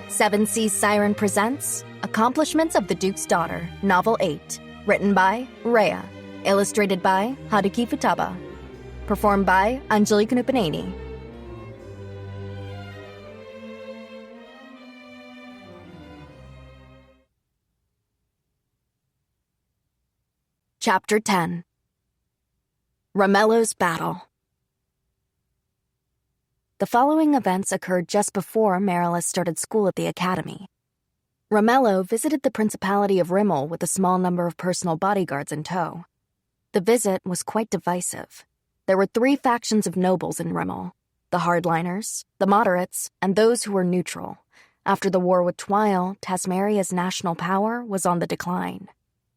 Seven Seas Siren presents Accomplishments of the Duke's Daughter, Novel 8, written by Rhea, illustrated by Haruki Futaba, performed by Anjali Knupaneni. Chapter 10. Romello's Battle. The following events occurred just before Marilys started school at the academy. Romello visited the Principality of Rimmel with a small number of personal bodyguards in tow. The visit was quite divisive. There were three factions of nobles in Rimmel: the hardliners, the moderates, and those who were neutral. After the war with Twile, Tasmeria's national power was on the decline.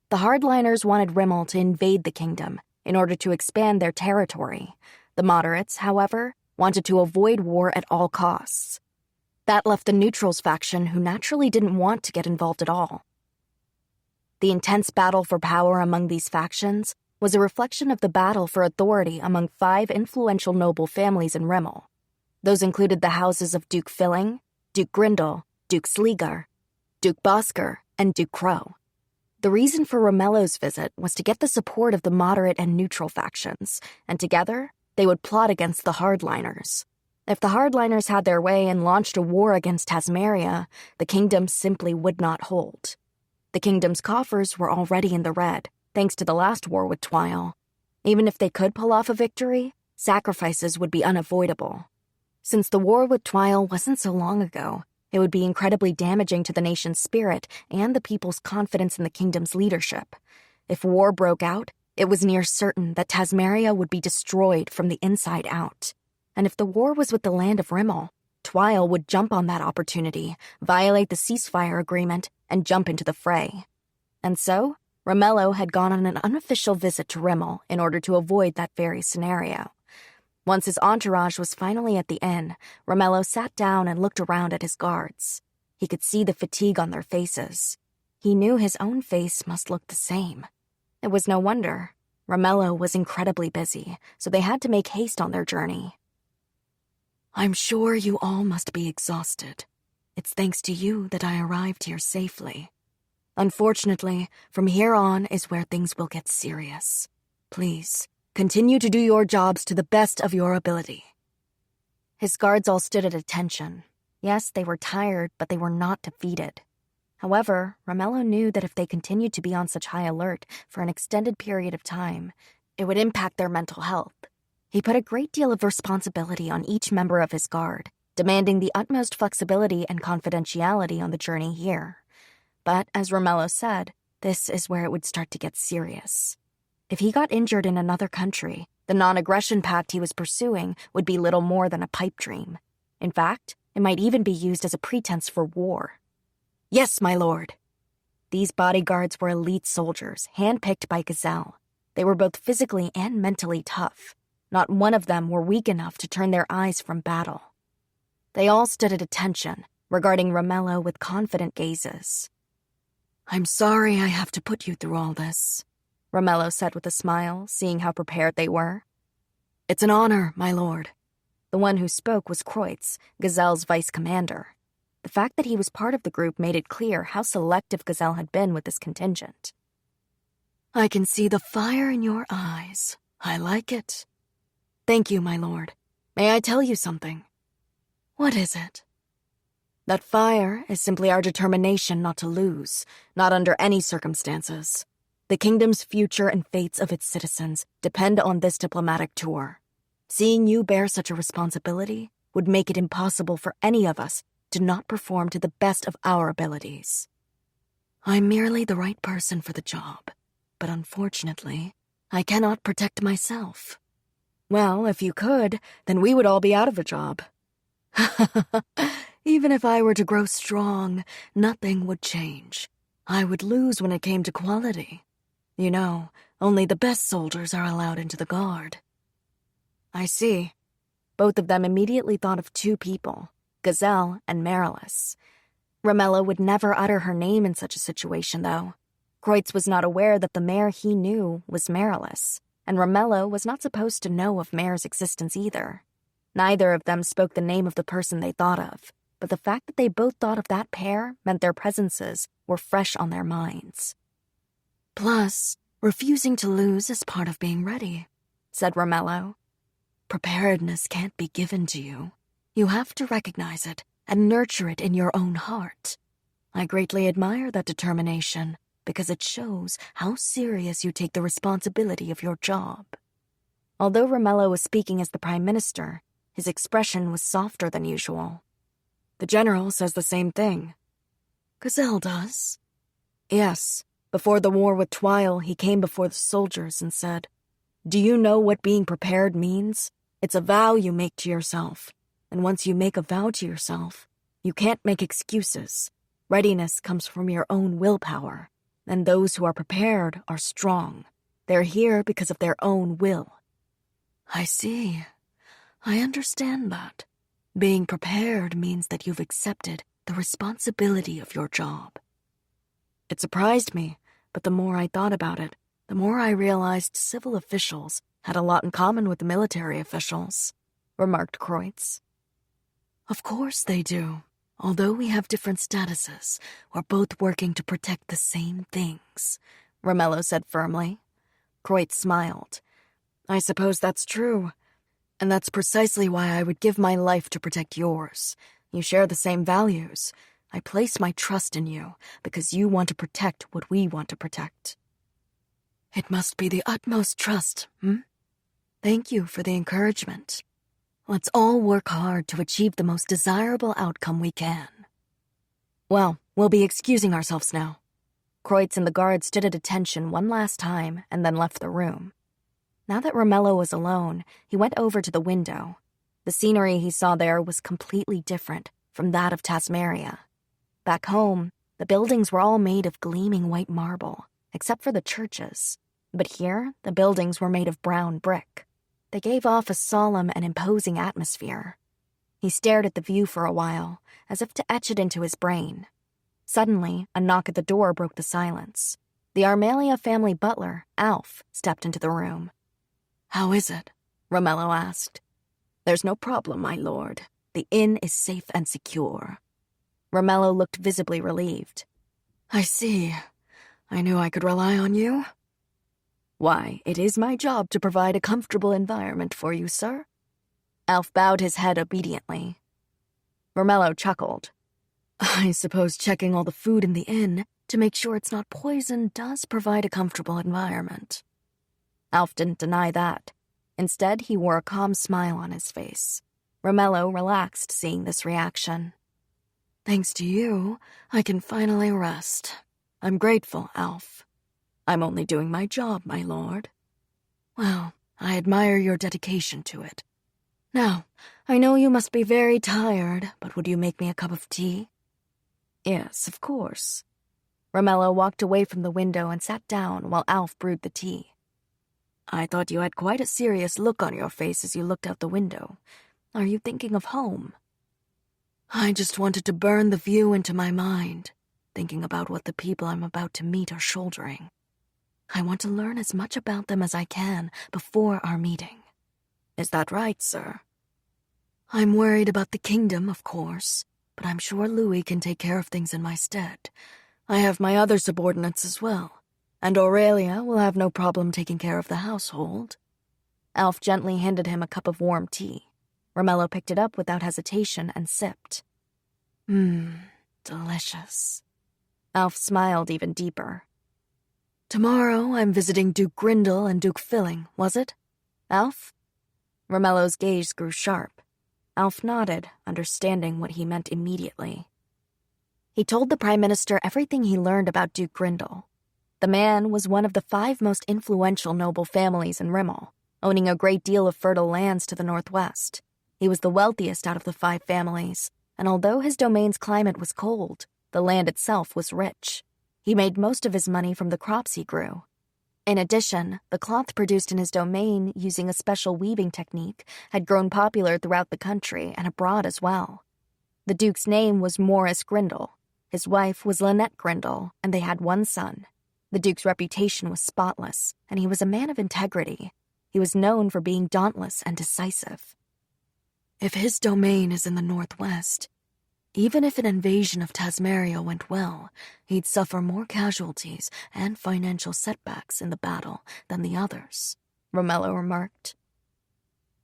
The hardliners wanted Rimmel to invade the kingdom in order to expand their territory. The moderates, however, wanted to avoid war at all costs. That left the neutrals faction, who naturally didn't want to get involved at all. The intense battle for power among these factions was a reflection of the battle for authority among 5 influential noble families in Rimmel. Those included the houses of Duke Filling, Duke Grindel, Duke Sleegar, Duke Bosker, and Duke Crow. The reason for Romello's visit was to get the support of the moderate and neutral factions, and together, they would plot against the hardliners. If the hardliners had their way and launched a war against Tasmeria, the kingdom simply would not hold. The kingdom's coffers were already in the red, thanks to the last war with Twile. Even if they could pull off a victory, sacrifices would be unavoidable. Since the war with Twile wasn't so long ago, it would be incredibly damaging to the nation's spirit and the people's confidence in the kingdom's leadership. If war broke out, it was near certain that Tasmeria would be destroyed from the inside out. And if the war was with the land of Rimmel, Twile would jump on that opportunity, violate the ceasefire agreement, and jump into the fray. And so, Romello had gone on an unofficial visit to Rimmel in order to avoid that very scenario. Once his entourage was finally at the inn, Romello sat down and looked around at his guards. He could see the fatigue on their faces. He knew his own face must look the same. It was no wonder. Romello was incredibly busy, so they had to make haste on their journey. "I'm sure you all must be exhausted. It's thanks to you that I arrived here safely. Unfortunately, from here on is where things will get serious. Please, continue to do your jobs to the best of your ability." His guards all stood at attention. Yes, they were tired, but they were not defeated. However, Romello knew that if they continued to be on such high alert for an extended period of time, it would impact their mental health. He put a great deal of responsibility on each member of his guard, demanding the utmost flexibility and confidentiality on the journey here. But, as Romello said, this is where it would start to get serious. If he got injured in another country, the non-aggression pact he was pursuing would be little more than a pipe dream. In fact, it might even be used as a pretense for war. "Yes, my lord." These bodyguards were elite soldiers, handpicked by Gazelle. They were both physically and mentally tough. Not one of them were weak enough to turn their eyes from battle. They all stood at attention, regarding Romello with confident gazes. "I'm sorry I have to put you through all this," Romello said with a smile, seeing how prepared they were. "It's an honor, my lord." The one who spoke was Kreutz, Gazelle's vice commander. The fact that he was part of the group made it clear how selective Gazelle had been with this contingent. "I can see the fire in your eyes. I like it." "Thank you, my lord. May I tell you something?" "What is it?" "That fire is simply our determination not to lose, not under any circumstances. The kingdom's future and fates of its citizens depend on this diplomatic tour. Seeing you bear such a responsibility would make it impossible for any of us to not perform to the best of our abilities. I'm merely the right person for the job, but unfortunately, I cannot protect myself." "Well, if you could, then we would all be out of a job." "Even if I were to grow strong, nothing would change. I would lose when it came to quality. You know, only the best soldiers are allowed into the guard." "I see." Both of them immediately thought of 2 people, Gazelle and Marilys. Romello would never utter her name in such a situation, though. Kreutz was not aware that the mare he knew was Marilys, and Romello was not supposed to know of Mare's existence either. Neither of them spoke the name of the person they thought of, but the fact that they both thought of that pair meant their presences were fresh on their minds. Plus, refusing to lose is part of being ready, said Romello. Preparedness can't be given to you. You have to recognize it and nurture it in your own heart. I greatly admire that determination because it shows how serious you take the responsibility of your job. Although Romello was speaking as the Prime Minister, his expression was softer than usual. The General says the same thing. Gazelle does? Yes. Before the war with Twile, he came before the soldiers and said, "Do you know what being prepared means? It's a vow you make to yourself. And once you make a vow to yourself, you can't make excuses. Readiness comes from your own willpower. And those who are prepared are strong. They're here because of their own will." I see. I understand that. Being prepared means that you've accepted the responsibility of your job. It surprised me, but the more I thought about it, the more I realized civil officials had a lot in common with the military officials, remarked Kreutz. Of course they do. Although we have different statuses, we're both working to protect the same things, Romello said firmly. Kreutz smiled. I suppose that's true. And that's precisely why I would give my life to protect yours. You share the same values. I place my trust in you because you want to protect what we want to protect. It must be the utmost trust, Thank you for the encouragement. Let's all work hard to achieve the most desirable outcome we can. Well, we'll be excusing ourselves now. Kreutz and the guard stood at attention one last time and then left the room. Now that Romello was alone, he went over to the window. The scenery he saw there was completely different from that of Tasmaria. Back home, the buildings were all made of gleaming white marble, except for the churches. But here, the buildings were made of brown brick. They gave off a solemn and imposing atmosphere. He stared at the view for a while, as if to etch it into his brain. Suddenly, a knock at the door broke the silence. The Armelia family butler, Alf, stepped into the room. How is it? Romello asked. There's no problem, my lord. The inn is safe and secure. Romello looked visibly relieved. I see. I knew I could rely on you. Why, it is my job to provide a comfortable environment for you, sir. Alf bowed his head obediently. Romello chuckled. I suppose checking all the food in the inn to make sure it's not poison does provide a comfortable environment. Alf didn't deny that. Instead, he wore a calm smile on his face. Romello relaxed seeing this reaction. Thanks to you, I can finally rest. I'm grateful, Alf. I'm only doing my job, my lord. Well, I admire your dedication to it. Now, I know you must be very tired, but would you make me a cup of tea? Yes, of course. Romello walked away from the window and sat down while Alf brewed the tea. I thought you had quite a serious look on your face as you looked out the window. Are you thinking of home? I just wanted to burn the view into my mind, thinking about what the people I'm about to meet are shouldering. I want to learn as much about them as I can before our meeting. Is that right, sir? I'm worried about the kingdom, of course, but I'm sure Louis can take care of things in my stead. I have my other subordinates as well, and Aurelia will have no problem taking care of the household. Alf gently handed him a cup of warm tea. Romello picked it up without hesitation and sipped. Delicious. Alf smiled even deeper. Tomorrow I'm visiting Duke Grindel and Duke Filling, was it? Alf? Romello's gaze grew sharp. Alf nodded, understanding what he meant immediately. He told the Prime Minister everything he learned about Duke Grindel. The man was one of the 5 most influential noble families in Rimmel, owning a great deal of fertile lands to the northwest. He was the wealthiest out of the 5 families, and although his domain's climate was cold, the land itself was rich. He made most of his money from the crops he grew. In addition, the cloth produced in his domain using a special weaving technique had grown popular throughout the country and abroad as well. The Duke's name was Maurice Grindel. His wife was Lynette Grindel, and they had 1 son. The Duke's reputation was spotless, and he was a man of integrity. He was known for being dauntless and decisive. If his domain is in the northwest, even if an invasion of Tasmaria went well, he'd suffer more casualties and financial setbacks in the battle than the others, Romello remarked.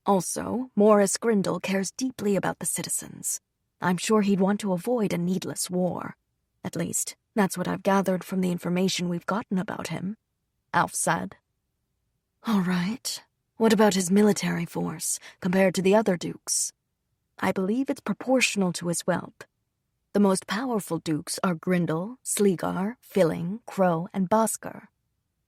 Also, Morris Grindle cares deeply about the citizens. I'm sure he'd want to avoid a needless war. At least, that's what I've gathered from the information we've gotten about him, Alf said. All right. What about his military force, compared to the other dukes? I believe it's proportional to his wealth. The most powerful dukes are Grindle, Sleegar, Filling, Crow, and Bosker.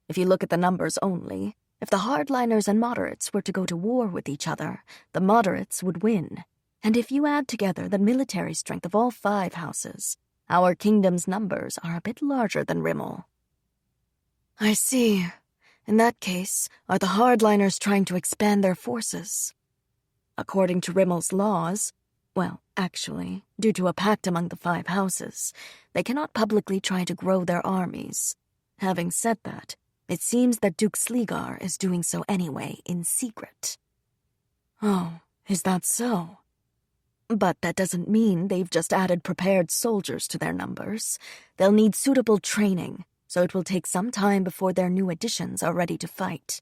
If you look at the numbers only, if the hardliners and moderates were to go to war with each other, the moderates would win. And if you add together the military strength of all 5 houses, our kingdom's numbers are a bit larger than Rimmel. I see. In that case, are the hardliners trying to expand their forces? According to Rimmel's laws, well, actually, due to a pact among the 5 houses, they cannot publicly try to grow their armies. Having said that, it seems that Duke Sleegar is doing so anyway, in secret. Oh, is that so? But that doesn't mean they've just added prepared soldiers to their numbers. They'll need suitable training, so it will take some time before their new additions are ready to fight.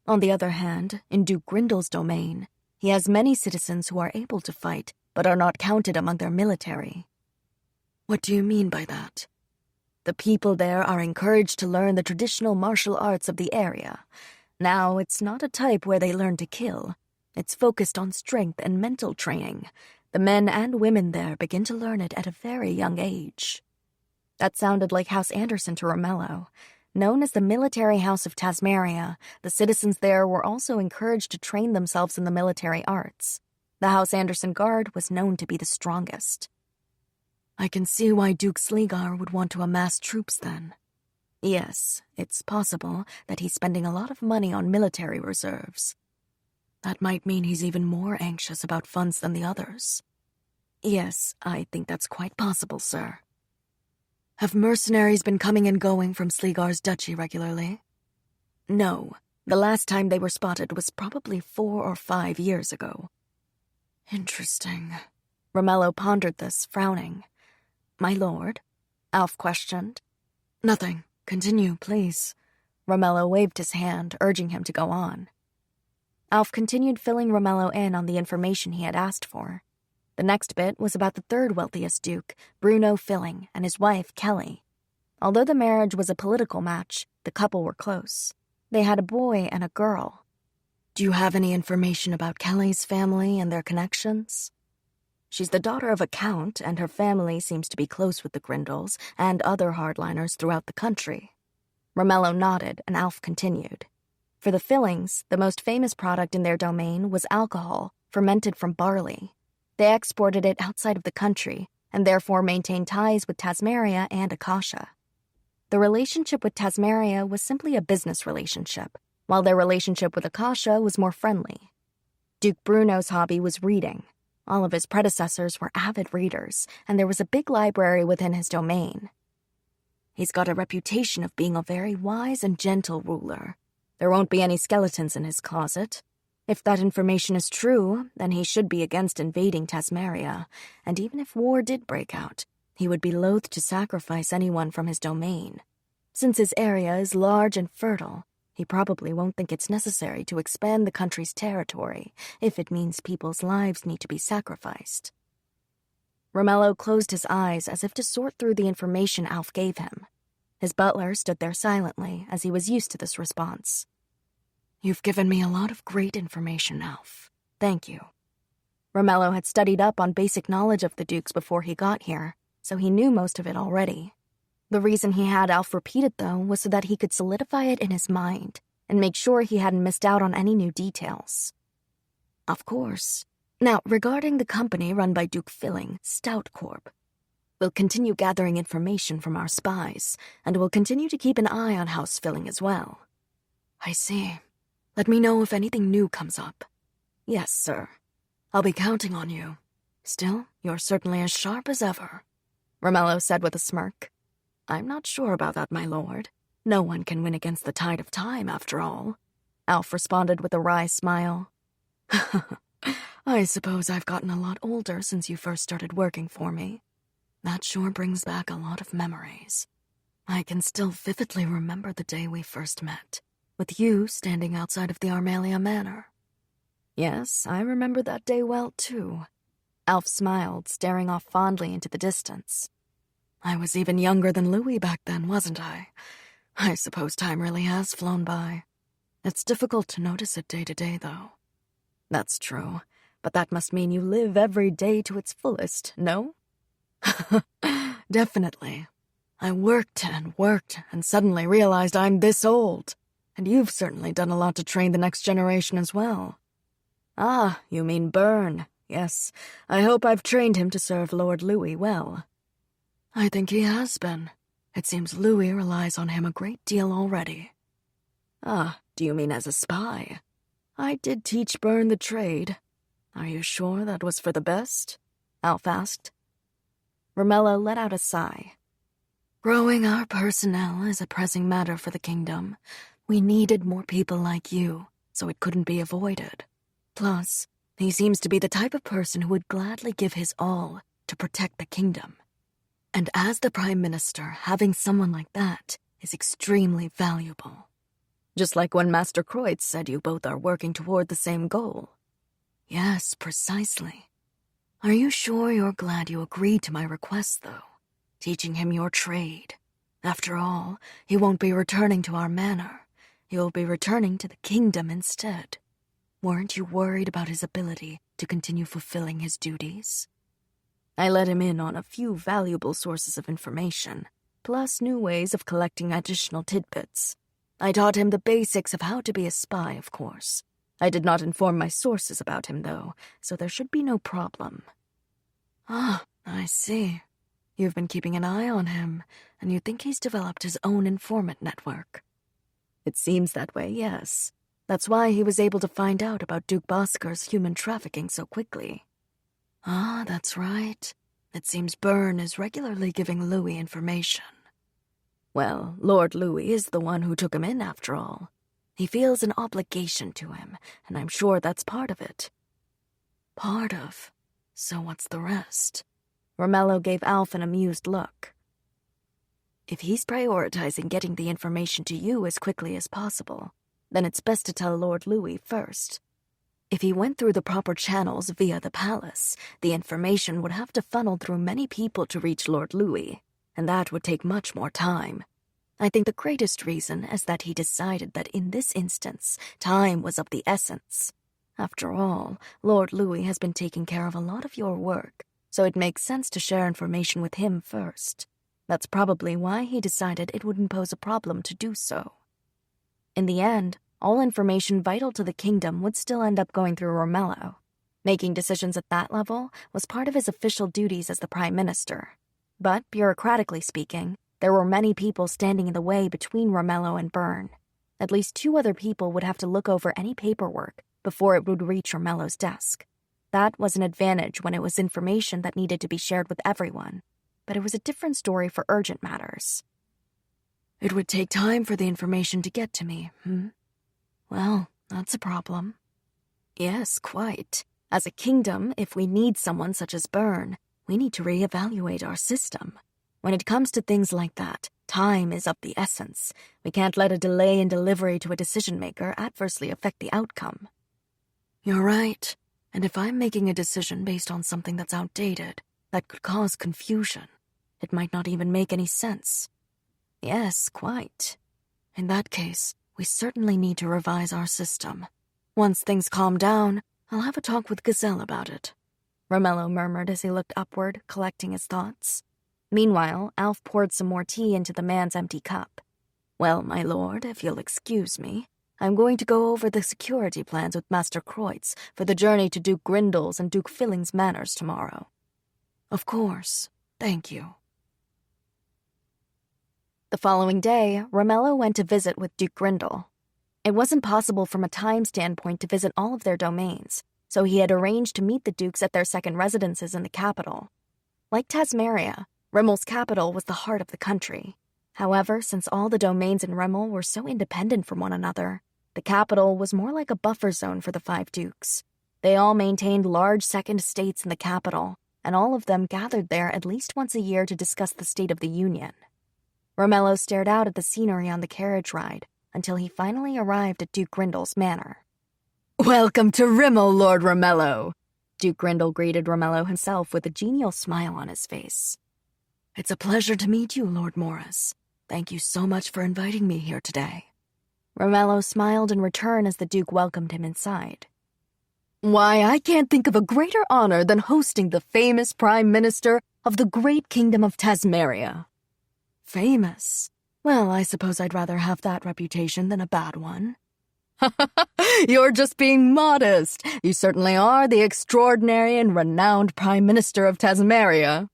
On the other hand, in Duke Grindle's domain, he has many citizens who are able to fight, but are not counted among their military. What do you mean by that? The people there are encouraged to learn the traditional martial arts of the area. Now, it's not a type where they learn to kill. It's focused on strength and mental training. The men and women there begin to learn it at a very young age. That sounded like House Anderson to Romello. Known as the Military House of Tasmaria, the citizens there were also encouraged to train themselves in the military arts. The House Anderson Guard was known to be the strongest. I can see why Duke Sleegar would want to amass troops then. Yes, it's possible that he's spending a lot of money on military reserves. That might mean he's even more anxious about funds than the others. Yes, I think that's quite possible, sir. Have mercenaries been coming and going from Sleegar's duchy regularly? No, the last time they were spotted was probably 4 or 5 years ago. Interesting. Romello pondered this, frowning. My lord? Alf questioned. Nothing. Continue, please. Romello waved his hand, urging him to go on. Alf continued filling Romello in on the information he had asked for. The next bit was about the 3rd wealthiest duke, Bruno Filling, and his wife, Kelly. Although the marriage was a political match, the couple were close. They had a boy and a girl. Do you have any information about Kelly's family and their connections? She's the daughter of a count, and her family seems to be close with the Grindles and other hardliners throughout the country. Romello nodded, and Alf continued. For the Fillings, the most famous product in their domain was alcohol, fermented from barley. They exported it outside of the country, and therefore maintained ties with Tasmaria and Akasha. The relationship with Tasmaria was simply a business relationship, while their relationship with Akasha was more friendly. Duke Bruno's hobby was reading. All of his predecessors were avid readers, and there was a big library within his domain. He's got a reputation of being a very wise and gentle ruler. There won't be any skeletons in his closet. If that information is true, then he should be against invading Tasmaria, and even if war did break out, he would be loath to sacrifice anyone from his domain. Since his area is large and fertile, he probably won't think it's necessary to expand the country's territory if it means people's lives need to be sacrificed. Romello closed his eyes as if to sort through the information Alf gave him. His butler stood there silently, as he was used to this response. You've given me a lot of great information, Alf. Thank you. Romello had studied up on basic knowledge of the Dukes before he got here, so he knew most of it already. The reason he had Alf repeat it, though, was so that he could solidify it in his mind and make sure he hadn't missed out on any new details. Of course. Now, regarding the company run by Duke Filling, Stout Corp, we'll continue gathering information from our spies, and we'll continue to keep an eye on House Filling as well. I see. Let me know if anything new comes up. Yes, sir. I'll be counting on you. Still, you're certainly as sharp as ever, Romello said with a smirk. I'm not sure about that, my lord. No one can win against the tide of time, after all. Alf responded with a wry smile. I suppose I've gotten a lot older since you first started working for me. That sure brings back a lot of memories. I can still vividly remember the day we first met, with you standing outside of the Armalia Manor. Yes, I remember that day well, too. Alf smiled, staring off fondly into the distance. I was even younger than Louis back then, wasn't I? I suppose time really has flown by. It's difficult to notice it day to day, though. That's true, but that must mean you live every day to its fullest, no? Definitely. I worked and suddenly realized I'm this old. And you've certainly done a lot to train the next generation as well. Ah, you mean Byrne. Yes, I hope I've trained him to serve Lord Louis well. I think he has been. It seems Louis relies on him a great deal already. Ah, do you mean as a spy? I did teach Byrne the trade. Are you sure that was for the best? Alf asked. Romello let out a sigh. Growing our personnel is a pressing matter for the kingdom. We needed more people like you, so it couldn't be avoided. Plus, he seems to be the type of person who would gladly give his all to protect the kingdom. And as the Prime Minister, having someone like that is extremely valuable. Just like when Master Kreutz said you both are working toward the same goal. Yes, precisely. Are you sure you're glad you agreed to my request, though? Teaching him your trade. After all, he won't be returning to our manor. He will be returning to the kingdom instead. Weren't you worried about his ability to continue fulfilling his duties? I let him in on a few valuable sources of information, plus new ways of collecting additional tidbits. I taught him the basics of how to be a spy, of course. I did not inform my sources about him, though, so there should be no problem. Ah, I see. You've been keeping an eye on him, and you think he's developed his own informant network. It seems that way, yes. That's why he was able to find out about Duke Bosker's human trafficking so quickly. Ah, that's right. It seems Byrne is regularly giving Louis information. Well, Lord Louis is the one who took him in, after all. He feels an obligation to him, and I'm sure that's part of it. Part of? So what's the rest? Romello gave Alf an amused look. If he's prioritizing getting the information to you as quickly as possible, then it's best to tell Lord Louis first. If he went through the proper channels via the palace, the information would have to funnel through many people to reach Lord Louis, and that would take much more time. I think the greatest reason is that he decided that in this instance, time was of the essence. After all, Lord Louis has been taking care of a lot of your work, so it makes sense to share information with him first. That's probably why he decided it wouldn't pose a problem to do so. In the end, all information vital to the kingdom would still end up going through Romello. Making decisions at that level was part of his official duties as the Prime Minister. But, bureaucratically speaking, there were many people standing in the way between Romello and Byrne. At least 2 other people would have to look over any paperwork before it would reach Romello's desk. That was an advantage when it was information that needed to be shared with everyone, but it was a different story for urgent matters. It would take time for the information to get to me, Well, that's a problem. Yes, quite. As a kingdom, if we need someone such as Byrne, we need to reevaluate our system. When it comes to things like that, time is of the essence. We can't let a delay in delivery to a decision-maker adversely affect the outcome. You're right. And if I'm making a decision based on something that's outdated, that could cause confusion. It might not even make any sense. Yes, quite. In that case, we certainly need to revise our system. Once things calm down, I'll have a talk with Gazelle about it. Romello murmured as he looked upward, collecting his thoughts. Meanwhile, Alf poured some more tea into the man's empty cup. Well, my lord, if you'll excuse me, I'm going to go over the security plans with Master Kreutz for the journey to Duke Grindel's and Duke Filling's manors tomorrow. Of course. Thank you. The following day, Romello went to visit with Duke Grindel. It wasn't possible from a time standpoint to visit all of their domains, so he had arranged to meet the dukes at their second residences in the capital. Like Tasmaria, Rimmel's capital was the heart of the country. However, since all the domains in Rimmel were so independent from one another, the capital was more like a buffer zone for the 5 dukes. They all maintained large second estates in the capital, and all of them gathered there at least once a year to discuss the state of the Union. Romello stared out at the scenery on the carriage ride until he finally arrived at Duke Grindel's manor. "Welcome to Rimmel, Lord Romello!" Duke Grindel greeted Romello himself with a genial smile on his face. "It's a pleasure to meet you, Lord Morris. Thank you so much for inviting me here today." Romello smiled in return as the Duke welcomed him inside. "Why, I can't think of a greater honor than hosting the famous Prime Minister of the great Kingdom of Tasmaria." "Famous? Well, I suppose I'd rather have that reputation than a bad one." "You're just being modest. You certainly are the extraordinary and renowned Prime Minister of Tasmaria."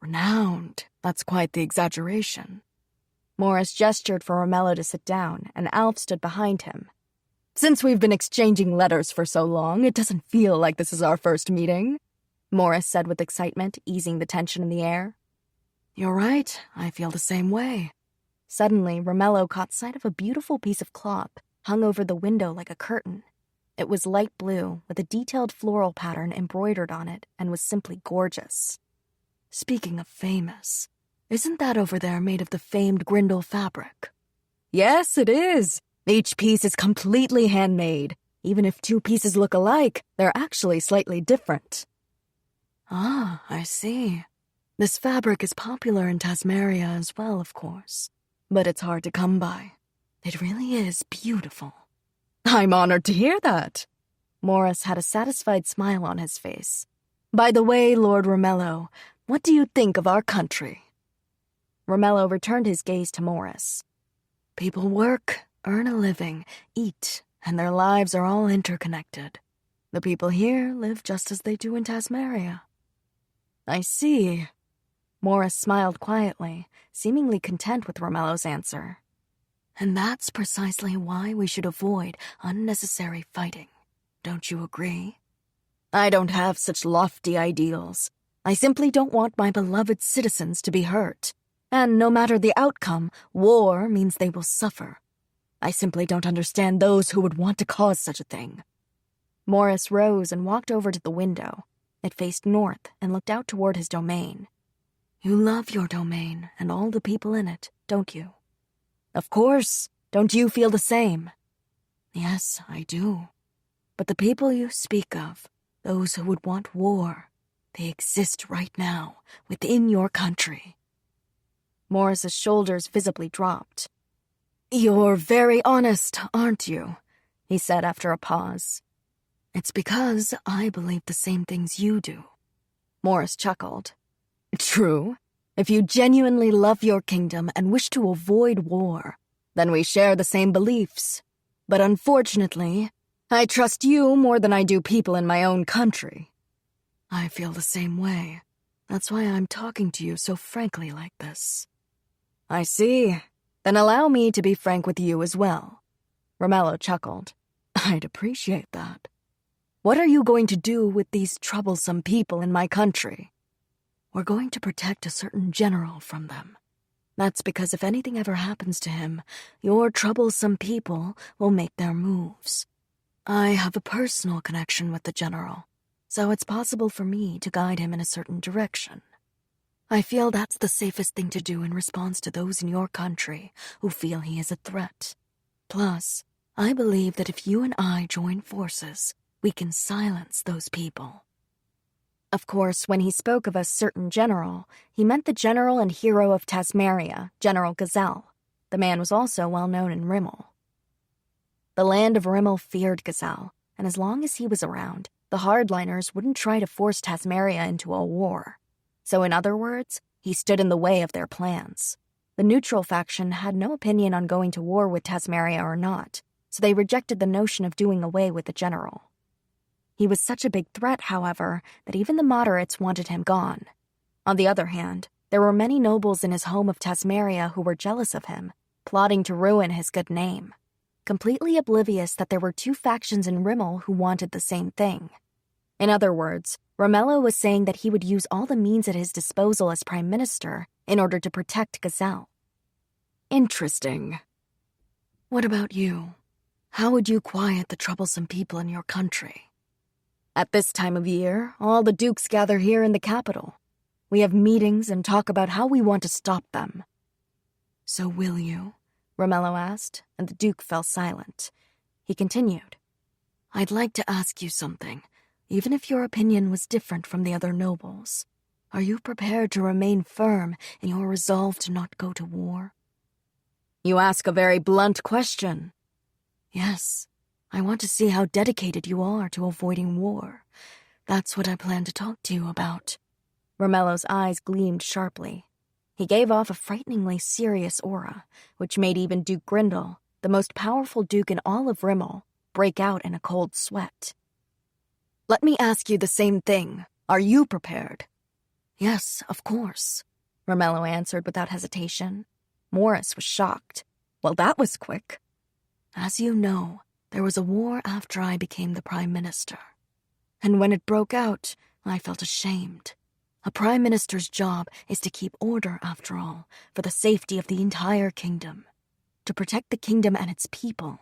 "Renowned? That's quite the exaggeration." Morris gestured for Romello to sit down, and Alf stood behind him. "Since we've been exchanging letters for so long, it doesn't feel like this is our first meeting," Morris said with excitement, easing the tension in the air. "You're right. I feel the same way." Suddenly, Romello caught sight of a beautiful piece of cloth hung over the window like a curtain. It was light blue, with a detailed floral pattern embroidered on it, and was simply gorgeous. "Speaking of famous, isn't that over there made of the famed Grindel fabric?" "Yes, it is. Each piece is completely handmade. Even if two pieces look alike, they're actually slightly different." "Ah, I see. This fabric is popular in Tasmaria as well, of course. But it's hard to come by. It really is beautiful." "I'm honored to hear that." Morris had a satisfied smile on his face. "By the way, Lord Romello, what do you think of our country?" Romello returned his gaze to Morris. "People work, earn a living, eat, and their lives are all interconnected. The people here live just as they do in Tasmaria." "I see." Morris smiled quietly, seemingly content with Romello's answer. "And that's precisely why we should avoid unnecessary fighting. Don't you agree?" "I don't have such lofty ideals. I simply don't want my beloved citizens to be hurt. And no matter the outcome, war means they will suffer. I simply don't understand those who would want to cause such a thing." Morris rose and walked over to the window. It faced north and looked out toward his domain. "You love your domain and all the people in it, don't you?" "Of course. Don't you feel the same?" "Yes, I do. But the people you speak of, those who would want war, they exist right now, within your country." Morris's shoulders visibly dropped. "You're very honest, aren't you?" he said after a pause. "It's because I believe the same things you do." Morris chuckled. "True. If you genuinely love your kingdom and wish to avoid war, then we share the same beliefs. But unfortunately, I trust you more than I do people in my own country." "I feel the same way. That's why I'm talking to you so frankly like this." "I see. Then allow me to be frank with you as well." Romello chuckled. "I'd appreciate that. What are you going to do with these troublesome people in my country?" "We're going to protect a certain general from them. That's because if anything ever happens to him, your troublesome people will make their moves. I have a personal connection with the general, so it's possible for me to guide him in a certain direction. I feel that's the safest thing to do in response to those in your country who feel he is a threat. Plus, I believe that if you and I join forces, we can silence those people." Of course, when he spoke of a certain general, he meant the general and hero of Tasmaria, General Gazelle. The man was also well known in Rimmel. The land of Rimmel feared Gazelle, and as long as he was around, the hardliners wouldn't try to force Tasmaria into a war. So in other words, he stood in the way of their plans. The neutral faction had no opinion on going to war with Tasmaria or not, so they rejected the notion of doing away with the general. He was such a big threat, however, that even the moderates wanted him gone. On the other hand, there were many nobles in his home of Tasmaria who were jealous of him, plotting to ruin his good name, completely oblivious that there were two factions in Rimmel who wanted the same thing. In other words, Romello was saying that he would use all the means at his disposal as prime minister in order to protect Gazelle. Interesting. What about you? How would you quiet the troublesome people in your country? At this time of year, all the dukes gather here in the capital. We have meetings and talk about how we want to stop them. So will you? Romello asked, and the duke fell silent. He continued. I'd like to ask you something, even if your opinion was different from the other nobles. Are you prepared to remain firm in your resolve to not go to war? You ask a very blunt question. Yes, I want to see how dedicated you are to avoiding war. That's what I plan to talk to you about. Romello's eyes gleamed sharply. He gave off a frighteningly serious aura, which made even Duke Grindel, the most powerful duke in all of Rimmel, break out in a cold sweat. Let me ask you the same thing. Are you prepared? Yes, of course, Romello answered without hesitation. Morris was shocked. Well, that was quick. As you know, there was a war after I became the Prime Minister. And when it broke out, I felt ashamed. A Prime Minister's job is to keep order, after all, for the safety of the entire kingdom. To protect the kingdom and its people.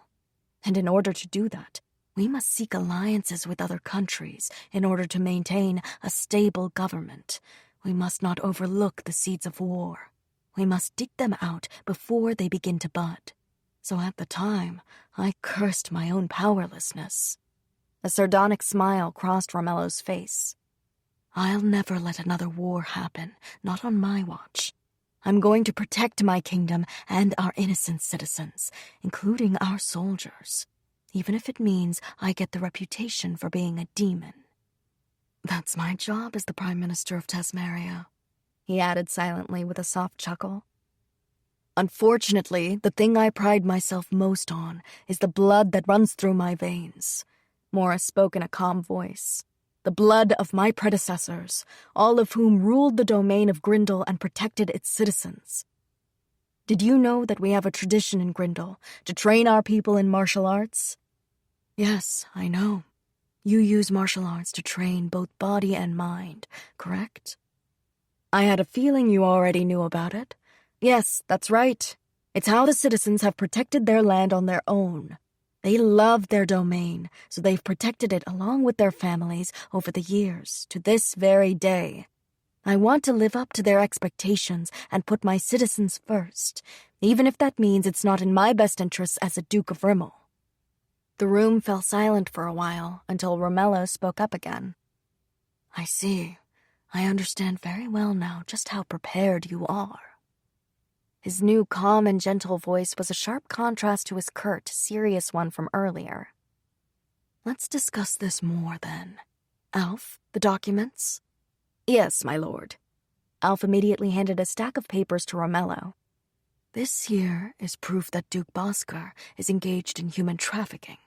And in order to do that, we must seek alliances with other countries in order to maintain a stable government. We must not overlook the seeds of war. We must dig them out before they begin to bud. So at the time, I cursed my own powerlessness. A sardonic smile crossed Romello's face. I'll never let another war happen, not on my watch. I'm going to protect my kingdom and our innocent citizens, including our soldiers, even if it means I get the reputation for being a demon. That's my job as the Prime Minister of Tasmaria, he added silently with a soft chuckle. Unfortunately, the thing I pride myself most on is the blood that runs through my veins. Morris spoke in a calm voice. The blood of my predecessors, all of whom ruled the domain of Grindel and protected its citizens. Did you know that we have a tradition in Grindel to train our people in martial arts? Yes, I know. You use martial arts to train both body and mind, correct? I had a feeling you already knew about it. Yes, that's right. It's how the citizens have protected their land on their own. They love their domain, so they've protected it along with their families over the years, to this very day. I want to live up to their expectations and put my citizens first, even if that means it's not in my best interests as a Duke of Rimmel. The room fell silent for a while until Romello spoke up again. I see. I understand very well now just how prepared you are. His new calm and gentle voice was a sharp contrast to his curt, serious one from earlier. Let's discuss this more, then. Alf, the documents? Yes, my lord. Alf immediately handed a stack of papers to Romello. This here is proof that Duke Bhaskar is engaged in human trafficking.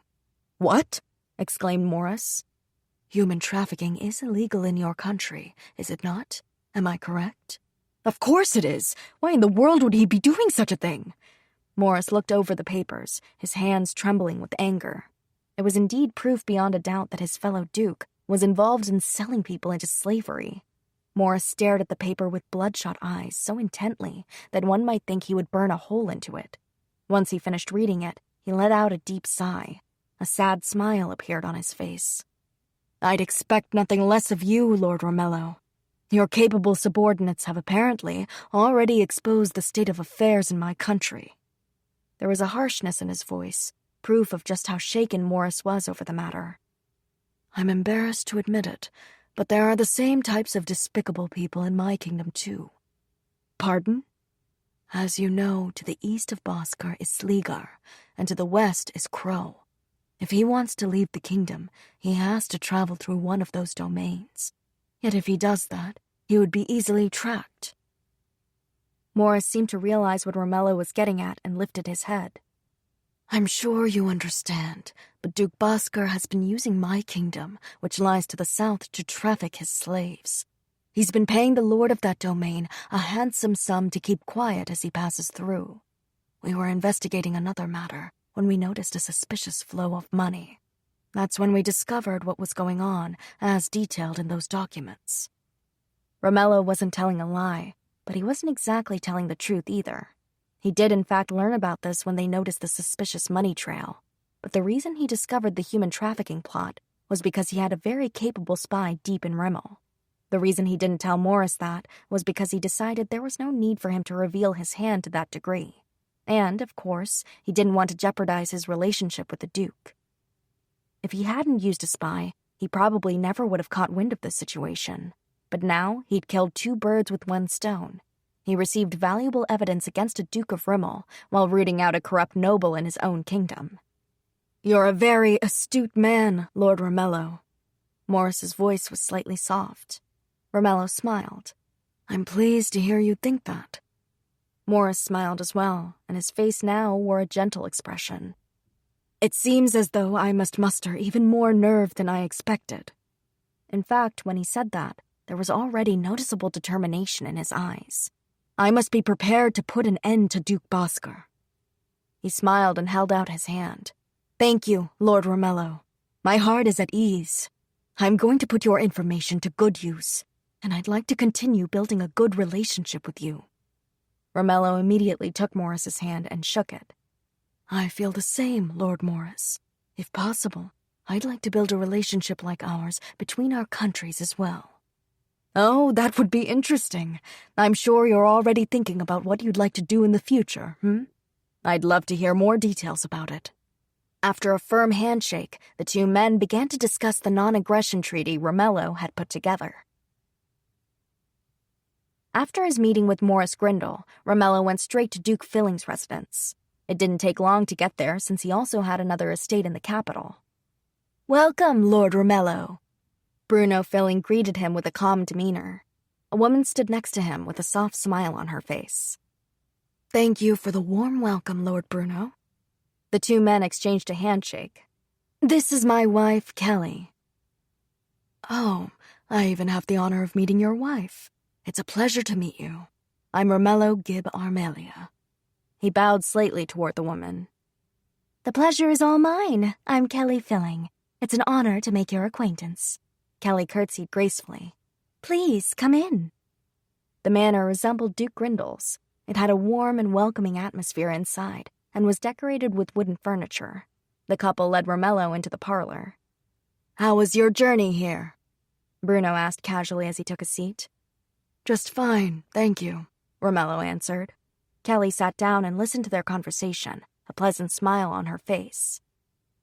What? Exclaimed Morris. Human trafficking is illegal in your country, is it not? Am I correct? Of course it is. Why in the world would he be doing such a thing? Morris looked over the papers, his hands trembling with anger. It was indeed proof beyond a doubt that his fellow duke was involved in selling people into slavery. Morris stared at the paper with bloodshot eyes so intently that one might think he would burn a hole into it. Once he finished reading it, he let out a deep sigh. A sad smile appeared on his face. I'd expect nothing less of you, Lord Romello. Your capable subordinates have apparently already exposed the state of affairs in my country. There was a harshness in his voice, proof of just how shaken Morris was over the matter. I'm embarrassed to admit it, but there are the same types of despicable people in my kingdom too. Pardon? As you know, to the east of Bhaskar is Sleegar, and to the west is Crow. If he wants to leave the kingdom, he has to travel through one of those domains. Yet if he does that, he would be easily tracked. Morris seemed to realize what Romello was getting at and lifted his head. I'm sure you understand, but Duke Bhaskar has been using my kingdom, which lies to the south, to traffic his slaves. He's been paying the lord of that domain a handsome sum to keep quiet as he passes through. We were investigating another matter when we noticed a suspicious flow of money. That's when we discovered what was going on, as detailed in those documents. Romello wasn't telling a lie, but he wasn't exactly telling the truth either. He did in fact learn about this when they noticed the suspicious money trail, but the reason he discovered the human trafficking plot was because he had a very capable spy deep in Rimmel. The reason he didn't tell Morris that was because he decided there was no need for him to reveal his hand to that degree. And, of course, he didn't want to jeopardize his relationship with the Duke. If he hadn't used a spy, he probably never would have caught wind of the situation. But now he'd killed 2 birds with 1 stone. He received valuable evidence against a Duke of Rimmel while rooting out a corrupt noble in his own kingdom. "You're a very astute man, Lord Romello." Morris's voice was slightly soft. Romello smiled. "I'm pleased to hear you think that." Morris smiled as well, and his face now wore a gentle expression. "It seems as though I must muster even more nerve than I expected." In fact, when he said that, there was already noticeable determination in his eyes. "I must be prepared to put an end to Duke Bosker." He smiled and held out his hand. "Thank you, Lord Romello. My heart is at ease. I'm going to put your information to good use, and I'd like to continue building a good relationship with you." Romello immediately took Morris's hand and shook it. "I feel the same, Lord Morris. If possible, I'd like to build a relationship like ours between our countries as well." "Oh, that would be interesting. I'm sure you're already thinking about what you'd like to do in the future, I'd love to hear more details about it." After a firm handshake, the 2 men began to discuss the non-aggression treaty Romello had put together. After his meeting with Morris Grindle, Romello went straight to Duke Filling's residence. It didn't take long to get there since he also had another estate in the capital. "Welcome, Lord Romello." Bruno Filling greeted him with a calm demeanor. A woman stood next to him with a soft smile on her face. "Thank you for the warm welcome, Lord Bruno." The 2 men exchanged a handshake. "This is my wife, Kelly." "Oh, I even have the honor of meeting your wife. It's a pleasure to meet you. I'm Romello Gibb Armelia." He bowed slightly toward the woman. "The pleasure is all mine. I'm Kelly Filling. It's an honor to make your acquaintance." Kelly curtsied gracefully. "Please, come in." The manor resembled Duke Grindle's. It had a warm and welcoming atmosphere inside and was decorated with wooden furniture. The couple led Romello into the parlor. "How was your journey here?" Bruno asked casually as he took a seat. "Just fine, thank you," Romello answered. Kelly sat down and listened to their conversation, a pleasant smile on her face.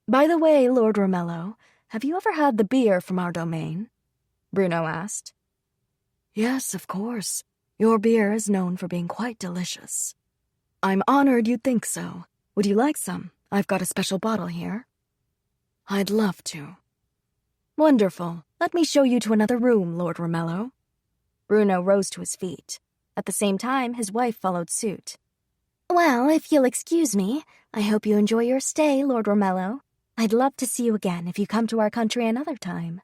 "By the way, Lord Romello, have you ever had the beer from our domain?" Bruno asked. "Yes, of course. Your beer is known for being quite delicious." "I'm honored you think so. Would you like some? I've got a special bottle here." "I'd love to." "Wonderful. Let me show you to another room, Lord Romello." Bruno rose to his feet. At the same time, his wife followed suit. "Well, if you'll excuse me, I hope you enjoy your stay, Lord Romello. I'd love to see you again if you come to our country another time."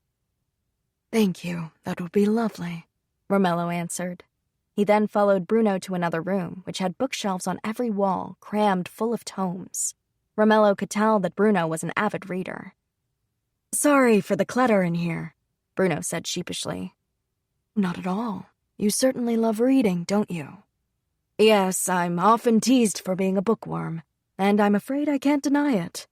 "Thank you. That would be lovely," Romello answered. He then followed Bruno to another room, which had bookshelves on every wall, crammed full of tomes. Romello could tell that Bruno was an avid reader. "Sorry for the clutter in here," Bruno said sheepishly. "Not at all. You certainly love reading, don't you?" "Yes, I'm often teased for being a bookworm, and I'm afraid I can't deny it."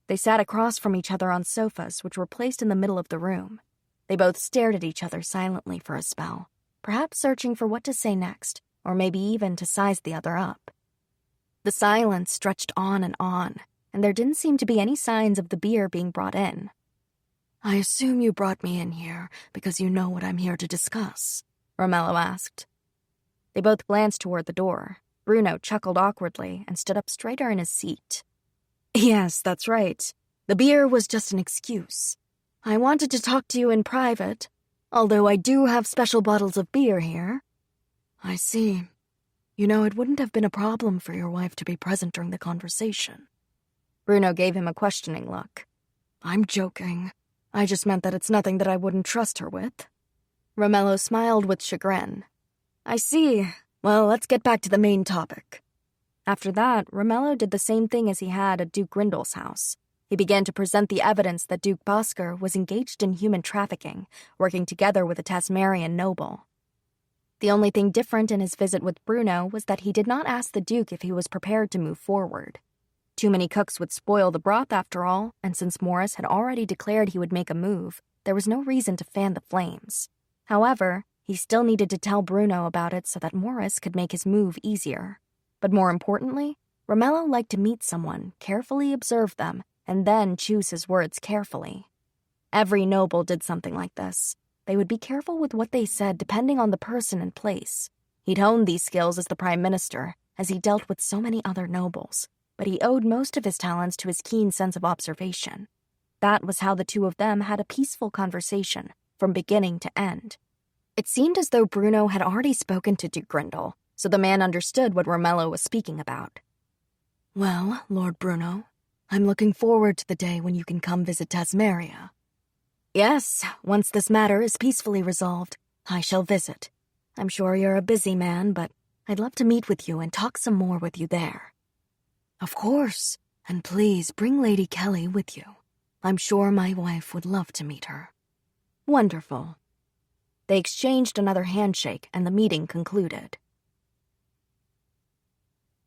They sat across from each other on sofas which were placed in the middle of the room. They both stared at each other silently for a spell, perhaps searching for what to say next, or maybe even to size the other up. The silence stretched on, and there didn't seem to be any signs of the beer being brought in. "I assume you brought me in here because you know what I'm here to discuss?" Romello asked. They both glanced toward the door. Bruno chuckled awkwardly and stood up straighter in his seat. "Yes, that's right. The beer was just an excuse. I wanted to talk to you in private, although I do have special bottles of beer here." "I see. You know, it wouldn't have been a problem for your wife to be present during the conversation." Bruno gave him a questioning look. "I'm joking. I just meant that it's nothing that I wouldn't trust her with." Romello smiled with chagrin. "I see. Well, let's get back to the main topic." After that, Romello did the same thing as he had at Duke Grindle's house. He began to present the evidence that Duke Bosker was engaged in human trafficking, working together with a Tasmarian noble. The only thing different in his visit with Bruno was that he did not ask the Duke if he was prepared to move forward. Too many cooks would spoil the broth after all, and since Morris had already declared he would make a move, there was no reason to fan the flames. However, he still needed to tell Bruno about it so that Morris could make his move easier. But more importantly, Romello liked to meet someone, carefully observe them, and then choose his words carefully. Every noble did something like this. They would be careful with what they said depending on the person and place. He'd honed these skills as the prime minister, as he dealt with so many other nobles, but he owed most of his talents to his keen sense of observation. That was how the two of them had a peaceful conversation, from beginning to end. It seemed as though Bruno had already spoken to Duke Grindel, so the man understood what Romello was speaking about. Well, Lord Bruno, I'm looking forward to the day when you can come visit Tasmeria. Yes, once this matter is peacefully resolved, I shall visit. I'm sure you're a busy man, but I'd love to meet with you and talk some more with you there. Of course, and please bring Lady Kelly with you. I'm sure my wife would love to meet her. Wonderful. They exchanged another handshake and the meeting concluded.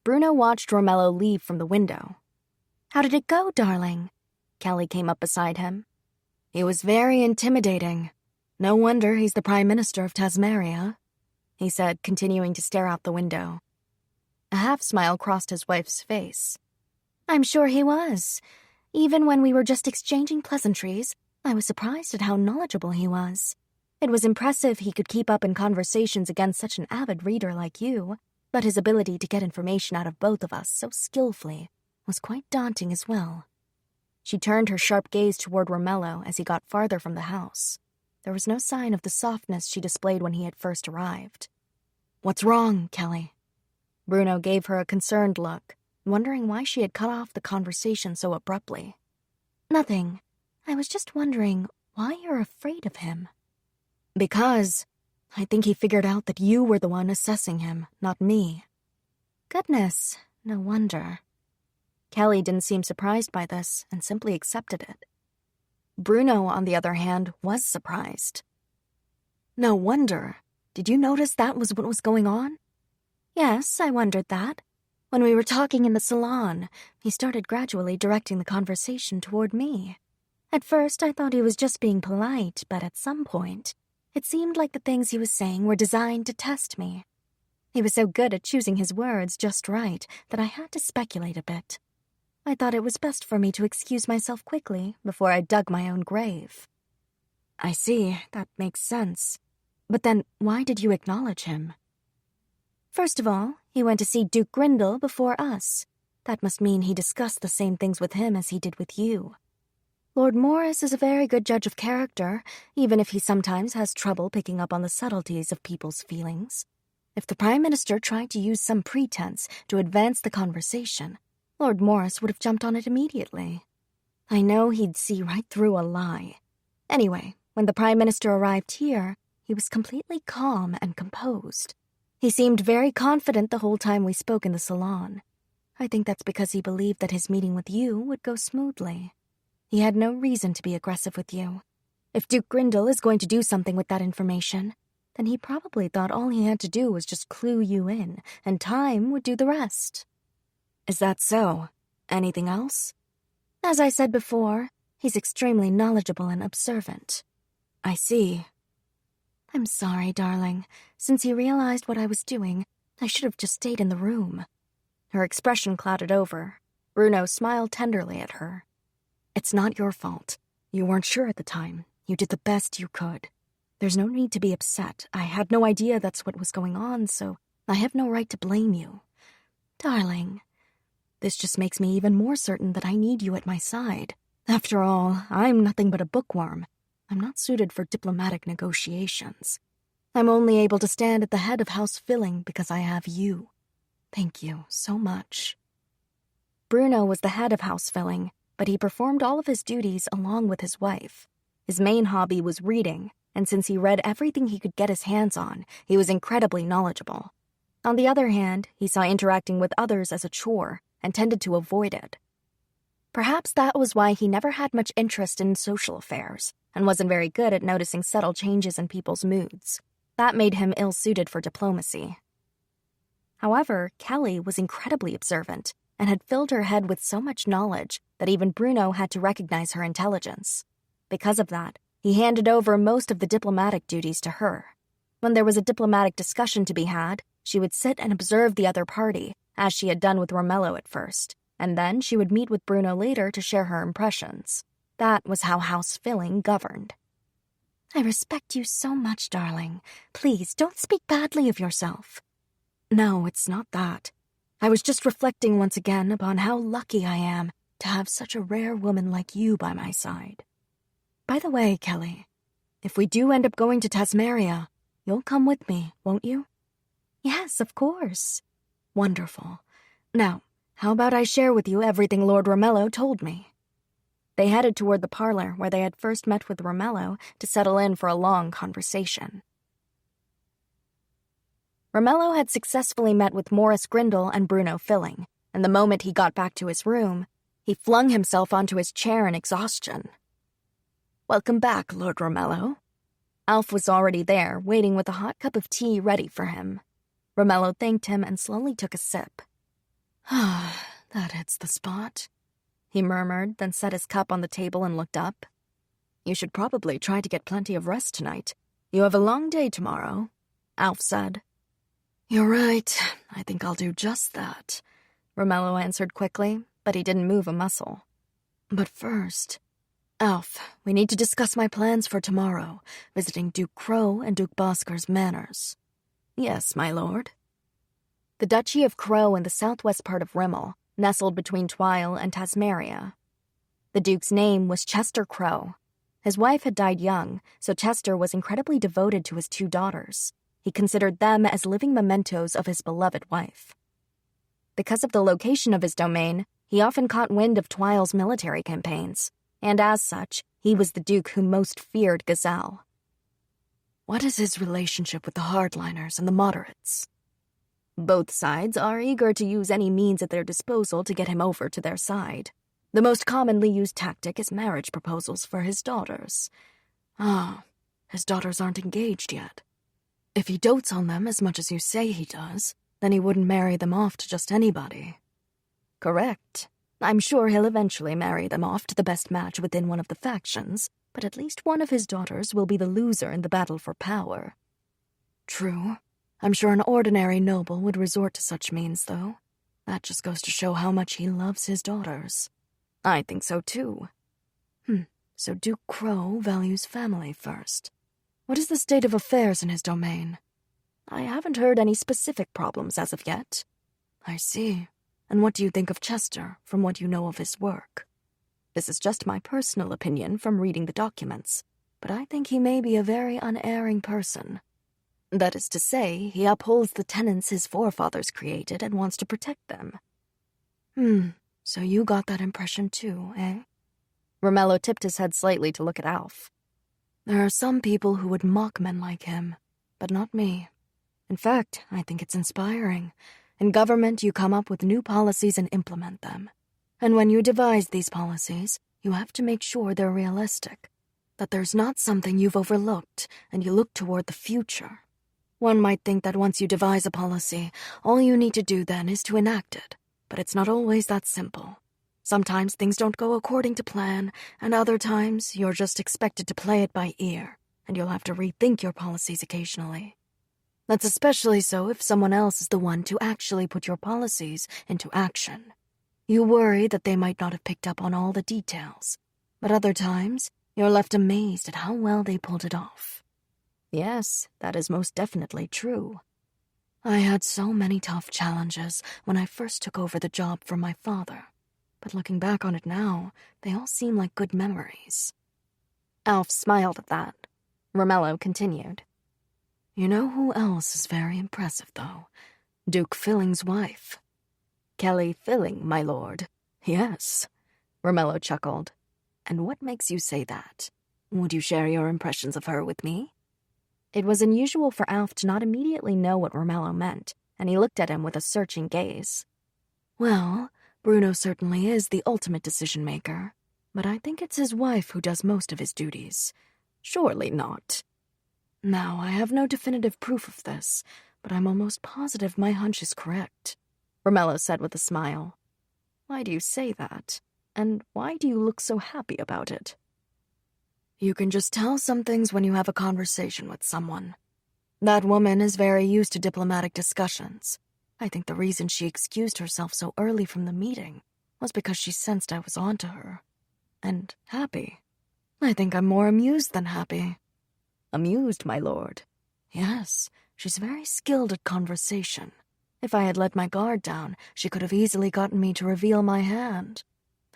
Bruno watched Romello leave from the window. How did it go, darling? Kelly came up beside him. He was very intimidating. No wonder he's the Prime Minister of Tasmeria, he said, continuing to stare out the window. A half-smile crossed his wife's face. I'm sure he was. Even when we were just exchanging pleasantries, I was surprised at how knowledgeable he was. It was impressive he could keep up in conversations against such an avid reader like you, but his ability to get information out of both of us so skillfully was quite daunting as well. She turned her sharp gaze toward Romello as he got farther from the house. There was no sign of the softness she displayed when he had first arrived. What's wrong, Kelly? Bruno gave her a concerned look, wondering why she had cut off the conversation so abruptly. Nothing. I was just wondering why you're afraid of him. Because I think he figured out that you were the one assessing him, not me. Goodness, no wonder. Kelly didn't seem surprised by this and simply accepted it. Bruno, on the other hand, was surprised. No wonder. Did you notice that was what was going on? Yes, I wondered that. When we were talking in the salon, he started gradually directing the conversation toward me. At first, I thought he was just being polite, but at some point, it seemed like the things he was saying were designed to test me. He was so good at choosing his words just right that I had to speculate a bit. I thought it was best for me to excuse myself quickly before I dug my own grave. I see, that makes sense. But then, why did you acknowledge him? First of all, he went to see Duke Grindel before us. That must mean he discussed the same things with him as he did with you. Lord Morris is a very good judge of character, even if he sometimes has trouble picking up on the subtleties of people's feelings. If the Prime Minister tried to use some pretense to advance the conversation, Lord Morris would have jumped on it immediately. I know he'd see right through a lie. Anyway, when the Prime Minister arrived here, he was completely calm and composed. He seemed very confident the whole time we spoke in the salon. I think that's because he believed that his meeting with you would go smoothly. He had no reason to be aggressive with you. If Duke Grindel is going to do something with that information, then he probably thought all he had to do was just clue you in, and time would do the rest. Is that so? Anything else? As I said before, he's extremely knowledgeable and observant. I see. I'm sorry, darling. Since he realized what I was doing, I should have just stayed in the room. Her expression clouded over. Bruno smiled tenderly at her. It's not your fault. You weren't sure at the time. You did the best you could. There's no need to be upset. I had no idea that's what was going on, so I have no right to blame you. Darling, this just makes me even more certain that I need you at my side. After all, I'm nothing but a bookworm. I'm not suited for diplomatic negotiations. I'm only able to stand at the head of House Filling because I have you. Thank you so much. Bruno was the head of House Filling, but he performed all of his duties along with his wife. His main hobby was reading, and since he read everything he could get his hands on, he was incredibly knowledgeable. On the other hand, he saw interacting with others as a chore and tended to avoid it. Perhaps that was why he never had much interest in social affairs and wasn't very good at noticing subtle changes in people's moods. That made him ill-suited for diplomacy. However, Kelly was incredibly observant and had filled her head with so much knowledge that even Bruno had to recognize her intelligence. Because of that, he handed over most of the diplomatic duties to her. When there was a diplomatic discussion to be had, she would sit and observe the other party, as she had done with Romello at first, and then she would meet with Bruno later to share her impressions. That was how House Filling governed. I respect you so much, darling. Please, don't speak badly of yourself. No, it's not that. I was just reflecting once again upon how lucky I am to have such a rare woman like you by my side. By the way, Kelly, if we do end up going to Tasmaria, you'll come with me, won't you? Yes, of course. Wonderful. Now, how about I share with you everything Lord Romello told me? They headed toward the parlor where they had first met with Romello to settle in for a long conversation. Romello had successfully met with Morris Grindle and Bruno Filling, and the moment he got back to his room, he flung himself onto his chair in exhaustion. Welcome back, Lord Romello. Alf was already there, waiting with a hot cup of tea ready for him. Romello thanked him and slowly took a sip. Ah, that hits the spot, he murmured, then set his cup on the table and looked up. You should probably try to get plenty of rest tonight. You have a long day tomorrow, Alf said. You're right. I think I'll do just that, Romello answered quickly, but he didn't move a muscle. But first, Alf, we need to discuss my plans for tomorrow, visiting Duke Crow and Duke Bosker's manors. Yes, my lord. The Duchy of Crow in the southwest part of Rimmel, nestled between Twyll and Tasmaria. The Duke's name was Chester Crow. His wife had died young, so Chester was incredibly devoted to his two daughters. He considered them as living mementos of his beloved wife. Because of the location of his domain, he often caught wind of Twyll's military campaigns, and as such, he was the Duke who most feared Gazelle. What is his relationship with the hardliners and the moderates? Both sides are eager to use any means at their disposal to get him over to their side. The most commonly used tactic is marriage proposals for his daughters. Ah, his daughters aren't engaged yet. If he dotes on them as much as you say he does, then he wouldn't marry them off to just anybody. Correct. I'm sure he'll eventually marry them off to the best match within one of the factions, but at least one of his daughters will be the loser in the battle for power. True. I'm sure an ordinary noble would resort to such means, though. That just goes to show how much he loves his daughters. I think so, too. So Duke Crow values family first. What is the state of affairs in his domain? I haven't heard any specific problems as of yet. I see. And what do you think of Chester, from what you know of his work? This is just my personal opinion from reading the documents, but I think he may be a very unerring person. That is to say, he upholds the tenets his forefathers created and wants to protect them. So you got that impression too, eh? Romello tipped his head slightly to look at Alf. There are some people who would mock men like him, but not me. In fact, I think it's inspiring. In government, you come up with new policies and implement them. And when you devise these policies, you have to make sure they're realistic, that there's not something you've overlooked, and you look toward the future. One might think that once you devise a policy, all you need to do then is to enact it, but it's not always that simple. Sometimes things don't go according to plan, and other times you're just expected to play it by ear, and you'll have to rethink your policies occasionally. That's especially so if someone else is the one to actually put your policies into action. You worry that they might not have picked up on all the details, but other times you're left amazed at how well they pulled it off. Yes, that is most definitely true. I had so many tough challenges when I first took over the job from my father, but looking back on it now, they all seem like good memories. Alf smiled at that. Romello continued. You know who else is very impressive, though? Duke Filling's wife. Kelly Filling, my lord. Yes, Romello chuckled. And what makes you say that? Would you share your impressions of her with me? It was unusual for Alf to not immediately know what Romello meant, and he looked at him with a searching gaze. Well, Bruno certainly is the ultimate decision-maker, but I think it's his wife who does most of his duties. Surely not. Now, I have no definitive proof of this, but I'm almost positive my hunch is correct, Romello said with a smile. Why do you say that? And why do you look so happy about it? You can just tell some things when you have a conversation with someone. That woman is very used to diplomatic discussions. I think the reason she excused herself so early from the meeting was because she sensed I was onto her. And happy. I think I'm more amused than happy. Amused, my lord? Yes, she's very skilled at conversation. If I had let my guard down, she could have easily gotten me to reveal my hand.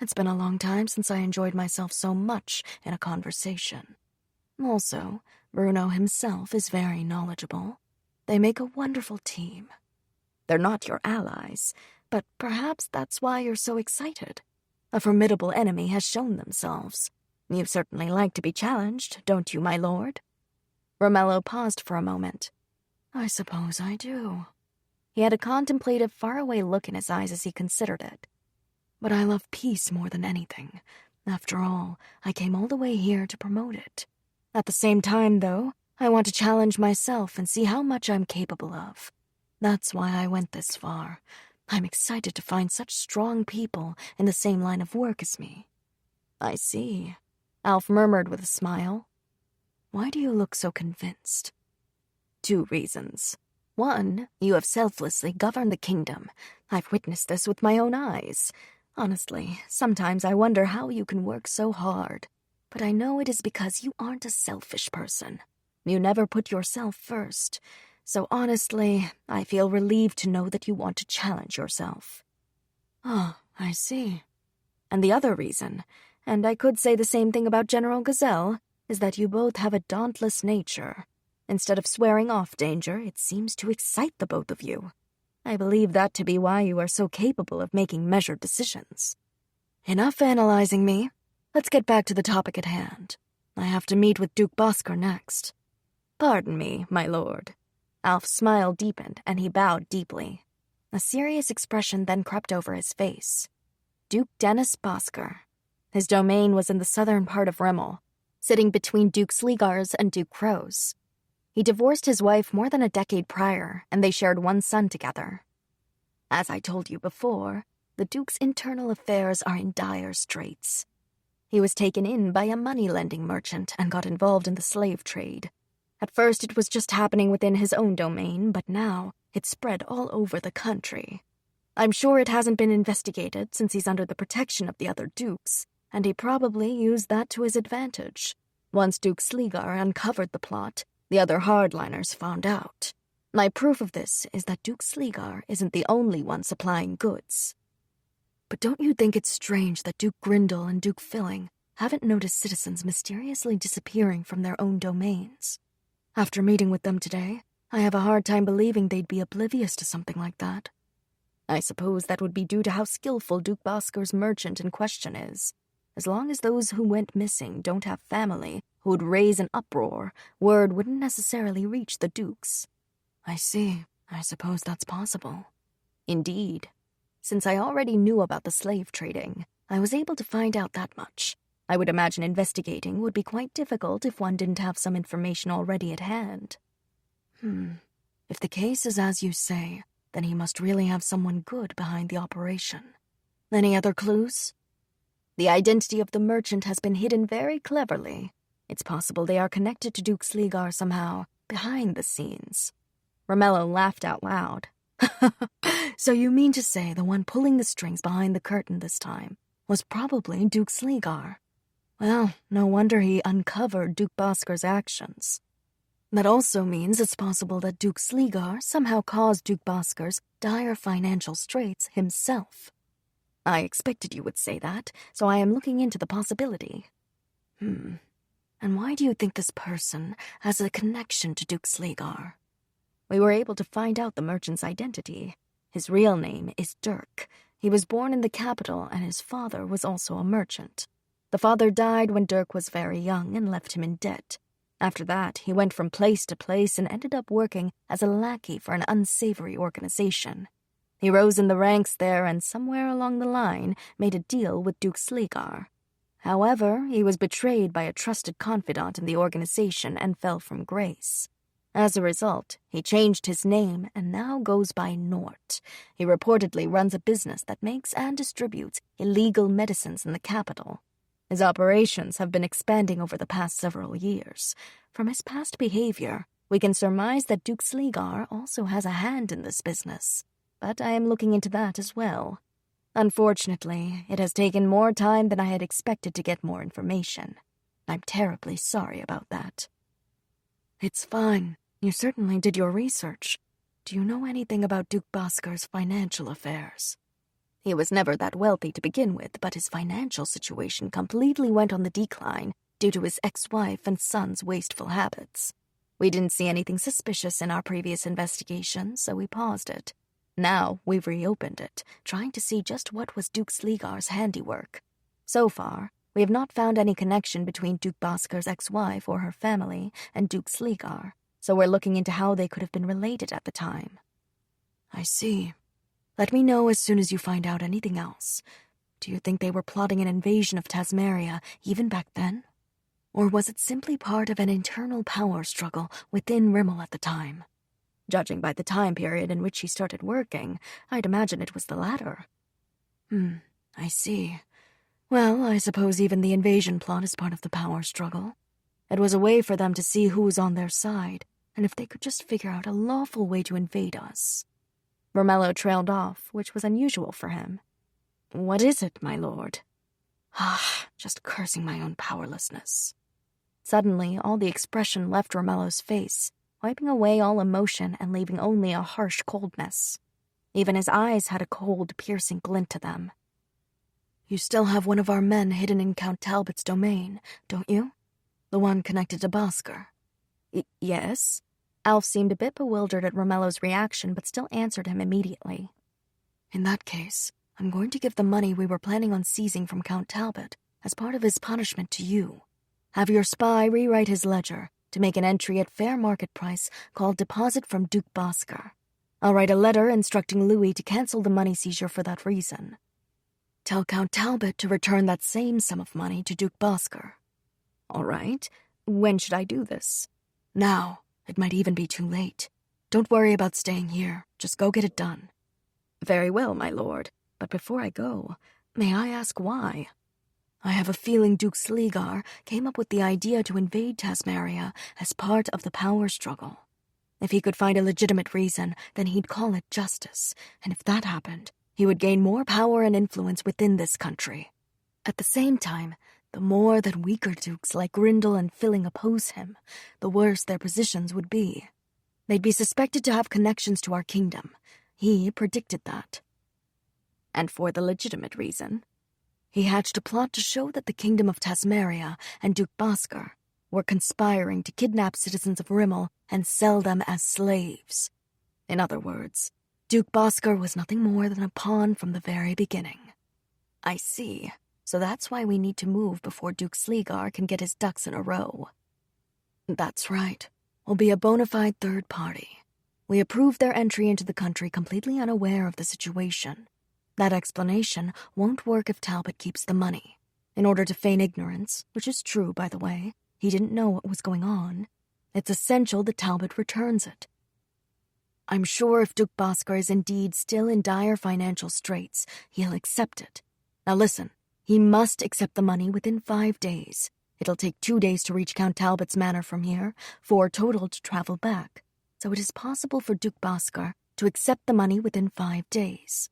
It's been a long time since I enjoyed myself so much in a conversation. Also, Bruno himself is very knowledgeable. They make a wonderful team. They're not your allies, but perhaps that's why you're so excited. A formidable enemy has shown themselves. You certainly like to be challenged, don't you, my lord? Romello paused for a moment. I suppose I do. He had a contemplative, faraway look in his eyes as he considered it. But I love peace more than anything. After all, I came all the way here to promote it. At the same time, though, I want to challenge myself and see how much I'm capable of. That's why I went this far. I'm excited to find such strong people in the same line of work as me. I see, Alf murmured with a smile. Why do you look so convinced? 2 reasons. 1, you have selflessly governed the kingdom. I've witnessed this with my own eyes. Honestly, sometimes I wonder how you can work so hard. But I know it is because you aren't a selfish person. You never put yourself first. So honestly, I feel relieved to know that you want to challenge yourself. Oh, I see. And the other reason, and I could say the same thing about General Gazelle, is that you both have a dauntless nature. Instead of swearing off danger, it seems to excite the both of you. I believe that to be why you are so capable of making measured decisions. Enough analyzing me. Let's get back to the topic at hand. I have to meet with Duke Bosker next. Pardon me, my lord. Alf's smile deepened, and he bowed deeply. A serious expression then crept over his face. Duke Dennis Bosker. His domain was in the southern part of Rimmel, sitting between Duke Sleegar's and Duke Crow's. He divorced his wife more than a decade prior, and they shared 1 son together. As I told you before, the Duke's internal affairs are in dire straits. He was taken in by a money-lending merchant and got involved in the slave trade. At first it was just happening within his own domain, but now it's spread all over the country. I'm sure it hasn't been investigated since he's under the protection of the other dukes, and he probably used that to his advantage. Once Duke Sleegar uncovered the plot, the other hardliners found out. My proof of this is that Duke Sleegar isn't the only one supplying goods. But don't you think it's strange that Duke Grindel and Duke Filling haven't noticed citizens mysteriously disappearing from their own domains? After meeting with them today, I have a hard time believing they'd be oblivious to something like that. I suppose that would be due to how skillful Duke Bosker's merchant in question is. As long as those who went missing don't have family who would raise an uproar, word wouldn't necessarily reach the dukes. I see. I suppose that's possible. Indeed. Since I already knew about the slave trading, I was able to find out that much. I would imagine investigating would be quite difficult if one didn't have some information already at hand. If the case is as you say, then he must really have someone good behind the operation. Any other clues? The identity of the merchant has been hidden very cleverly. It's possible they are connected to Duke Sleegar somehow, behind the scenes. Romello laughed out loud. So you mean to say the one pulling the strings behind the curtain this time was probably Duke Sleegar? Well, no wonder he uncovered Duke Bosker's actions. That also means it's possible that Duke Sleegar somehow caused Duke Bosker's dire financial straits himself. I expected you would say that, so I am looking into the possibility. And why do you think this person has a connection to Duke Sleegar? We were able to find out the merchant's identity. His real name is Dirk. He was born in the capital, and his father was also a merchant. The father died when Dirk was very young and left him in debt. After that, he went from place to place and ended up working as a lackey for an unsavory organization. He rose in the ranks there and somewhere along the line made a deal with Duke Sleegar. However, he was betrayed by a trusted confidant in the organization and fell from grace. As a result, he changed his name and now goes by Nort. He reportedly runs a business that makes and distributes illegal medicines in the capital. His operations have been expanding over the past several years. From his past behavior, we can surmise that Duke Sleegar also has a hand in this business. But I am looking into that as well. Unfortunately, it has taken more time than I had expected to get more information. I'm terribly sorry about that. It's fine. You certainly did your research. Do you know anything about Duke Boskar's financial affairs? He was never that wealthy to begin with, but his financial situation completely went on the decline due to his ex-wife and son's wasteful habits. We didn't see anything suspicious in our previous investigation, so we paused it. Now we've reopened it, trying to see just what was Duke Sleegar's handiwork. So far, we have not found any connection between Duke Boskar's ex-wife or her family and Duke Sleegar, so we're looking into how they could have been related at the time. I see. Let me know as soon as you find out anything else. Do you think they were plotting an invasion of Tasmaria even back then? Or was it simply part of an internal power struggle within Rimmel at the time? Judging by the time period in which he started working, I'd imagine it was the latter. I see. Well, I suppose even the invasion plot is part of the power struggle. It was a way for them to see who's on their side, and if they could just figure out a lawful way to invade us. Romello trailed off, which was unusual for him. What is it, my lord? Just cursing my own powerlessness. Suddenly, all the expression left Romello's face, wiping away all emotion and leaving only a harsh coldness. Even his eyes had a cold, piercing glint to them. You still have one of our men hidden in Count Talbot's domain, don't you? The one connected to Bosker. Yes. Alf seemed a bit bewildered at Romello's reaction, but still answered him immediately. In that case, I'm going to give the money we were planning on seizing from Count Talbot as part of his punishment to you. Have your spy rewrite his ledger to make an entry at fair market price called Deposit from Duke Bosker. I'll write a letter instructing Louis to cancel the money seizure for that reason. Tell Count Talbot to return that same sum of money to Duke Bosker. All right. When should I do this? Now. It might even be too late. Don't worry about staying here. Just go get it done. Very well, my lord. But before I go, may I ask why? I have a feeling Duke Sleegar came up with the idea to invade Tasmaria as part of the power struggle. If he could find a legitimate reason, then he'd call it justice, and if that happened, he would gain more power and influence within this country. At the same time, the more that weaker dukes like Grindel and Filling oppose him, the worse their positions would be. They'd be suspected to have connections to our kingdom. He predicted that. And for the legitimate reason, he hatched a plot to show that the kingdom of Tasmaria and Duke Bosker were conspiring to kidnap citizens of Rimmel and sell them as slaves. In other words, Duke Bosker was nothing more than a pawn from the very beginning. I see. So that's why we need to move before Duke Sleegar can get his ducks in a row. That's right. We'll be a bona fide third party. We approved their entry into the country completely unaware of the situation. That explanation won't work if Talbot keeps the money. In order to feign ignorance, which is true, by the way, he didn't know what was going on, it's essential that Talbot returns it. I'm sure if Duke Bosker is indeed still in dire financial straits, he'll accept it. Now listen. He must accept the money within 5 days. It'll take 2 days to reach Count Talbot's manor from here, 4 total to travel back. So it is possible for Duke Bosker to accept the money within 5 days.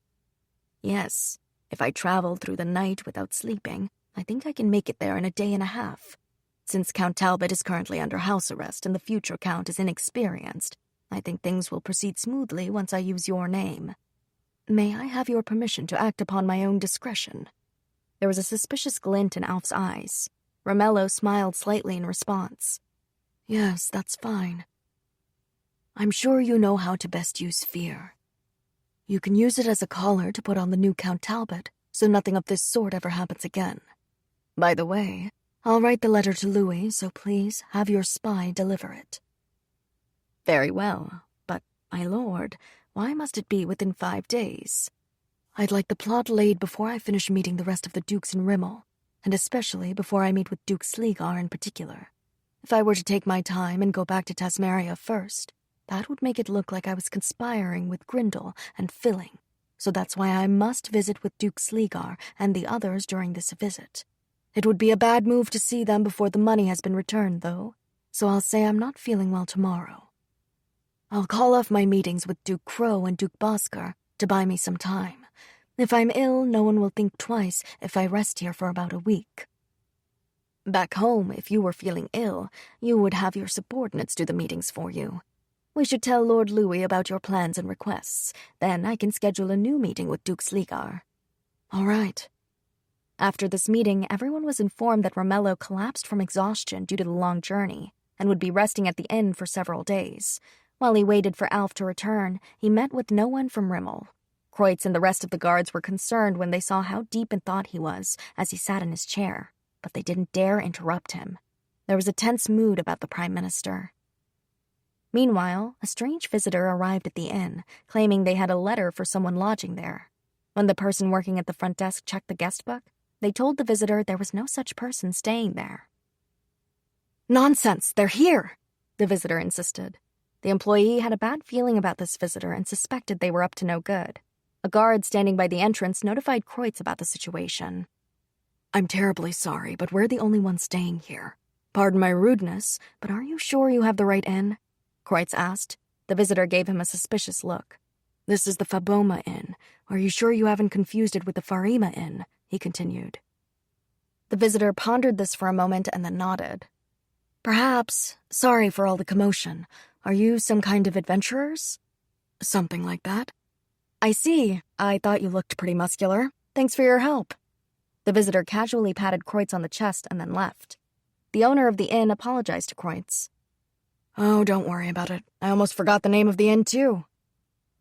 Yes, if I travel through the night without sleeping, I think I can make it there in a day and a half. Since Count Talbot is currently under house arrest and the future Count is inexperienced, I think things will proceed smoothly once I use your name. May I have your permission to act upon my own discretion? There was a suspicious glint in Alf's eyes. Romello smiled slightly in response. Yes, that's fine. I'm sure you know how to best use fear. You can use it as a collar to put on the new Count Talbot, so nothing of this sort ever happens again. By the way, I'll write the letter to Louis, so please have your spy deliver it. Very well, but, my lord, why must it be within 5 days? I'd like the plot laid before I finish meeting the rest of the dukes in Rimmel, and especially before I meet with Duke Sleegar in particular. If I were to take my time and go back to Tasmaria first, that would make it look like I was conspiring with Grindel and Filling. So that's why I must visit with Duke Sleegar and the others during this visit. It would be a bad move to see them before the money has been returned, though, so I'll say I'm not feeling well tomorrow. I'll call off my meetings with Duke Crow and Duke Boskar to buy me some time. If I'm ill, no one will think twice if I rest here for about a week. Back home, if you were feeling ill, you would have your subordinates do the meetings for you. We should tell Lord Louis about your plans and requests. Then I can schedule a new meeting with Duke Sleegar. All right. After this meeting, everyone was informed that Romello collapsed from exhaustion due to the long journey and would be resting at the inn for several days. While he waited for Alf to return, he met with no one from Rimmel. Kreutz and the rest of the guards were concerned when they saw how deep in thought he was as he sat in his chair, but they didn't dare interrupt him. There was a tense mood about the Prime Minister. Meanwhile, a strange visitor arrived at the inn, claiming they had a letter for someone lodging there. When the person working at the front desk checked the guest book, they told the visitor there was no such person staying there. "Nonsense, they're here," the visitor insisted. The employee had a bad feeling about this visitor and suspected they were up to no good. A guard standing by the entrance notified Kreutz about the situation. "I'm terribly sorry, but we're the only ones staying here. Pardon my rudeness, but are you sure you have the right inn?" Kreutz asked. The visitor gave him a suspicious look. "This is the Faboma Inn. Are you sure you haven't confused it with the Farima Inn?" he continued. The visitor pondered this for a moment and then nodded. "Perhaps. Sorry for all the commotion. Are you some kind of adventurers?" "Something like that." "I see. I thought you looked pretty muscular. Thanks for your help." The visitor casually patted Kreutz on the chest and then left. The owner of the inn apologized to Kreutz. "Oh, don't worry about it. I almost forgot the name of the inn, too."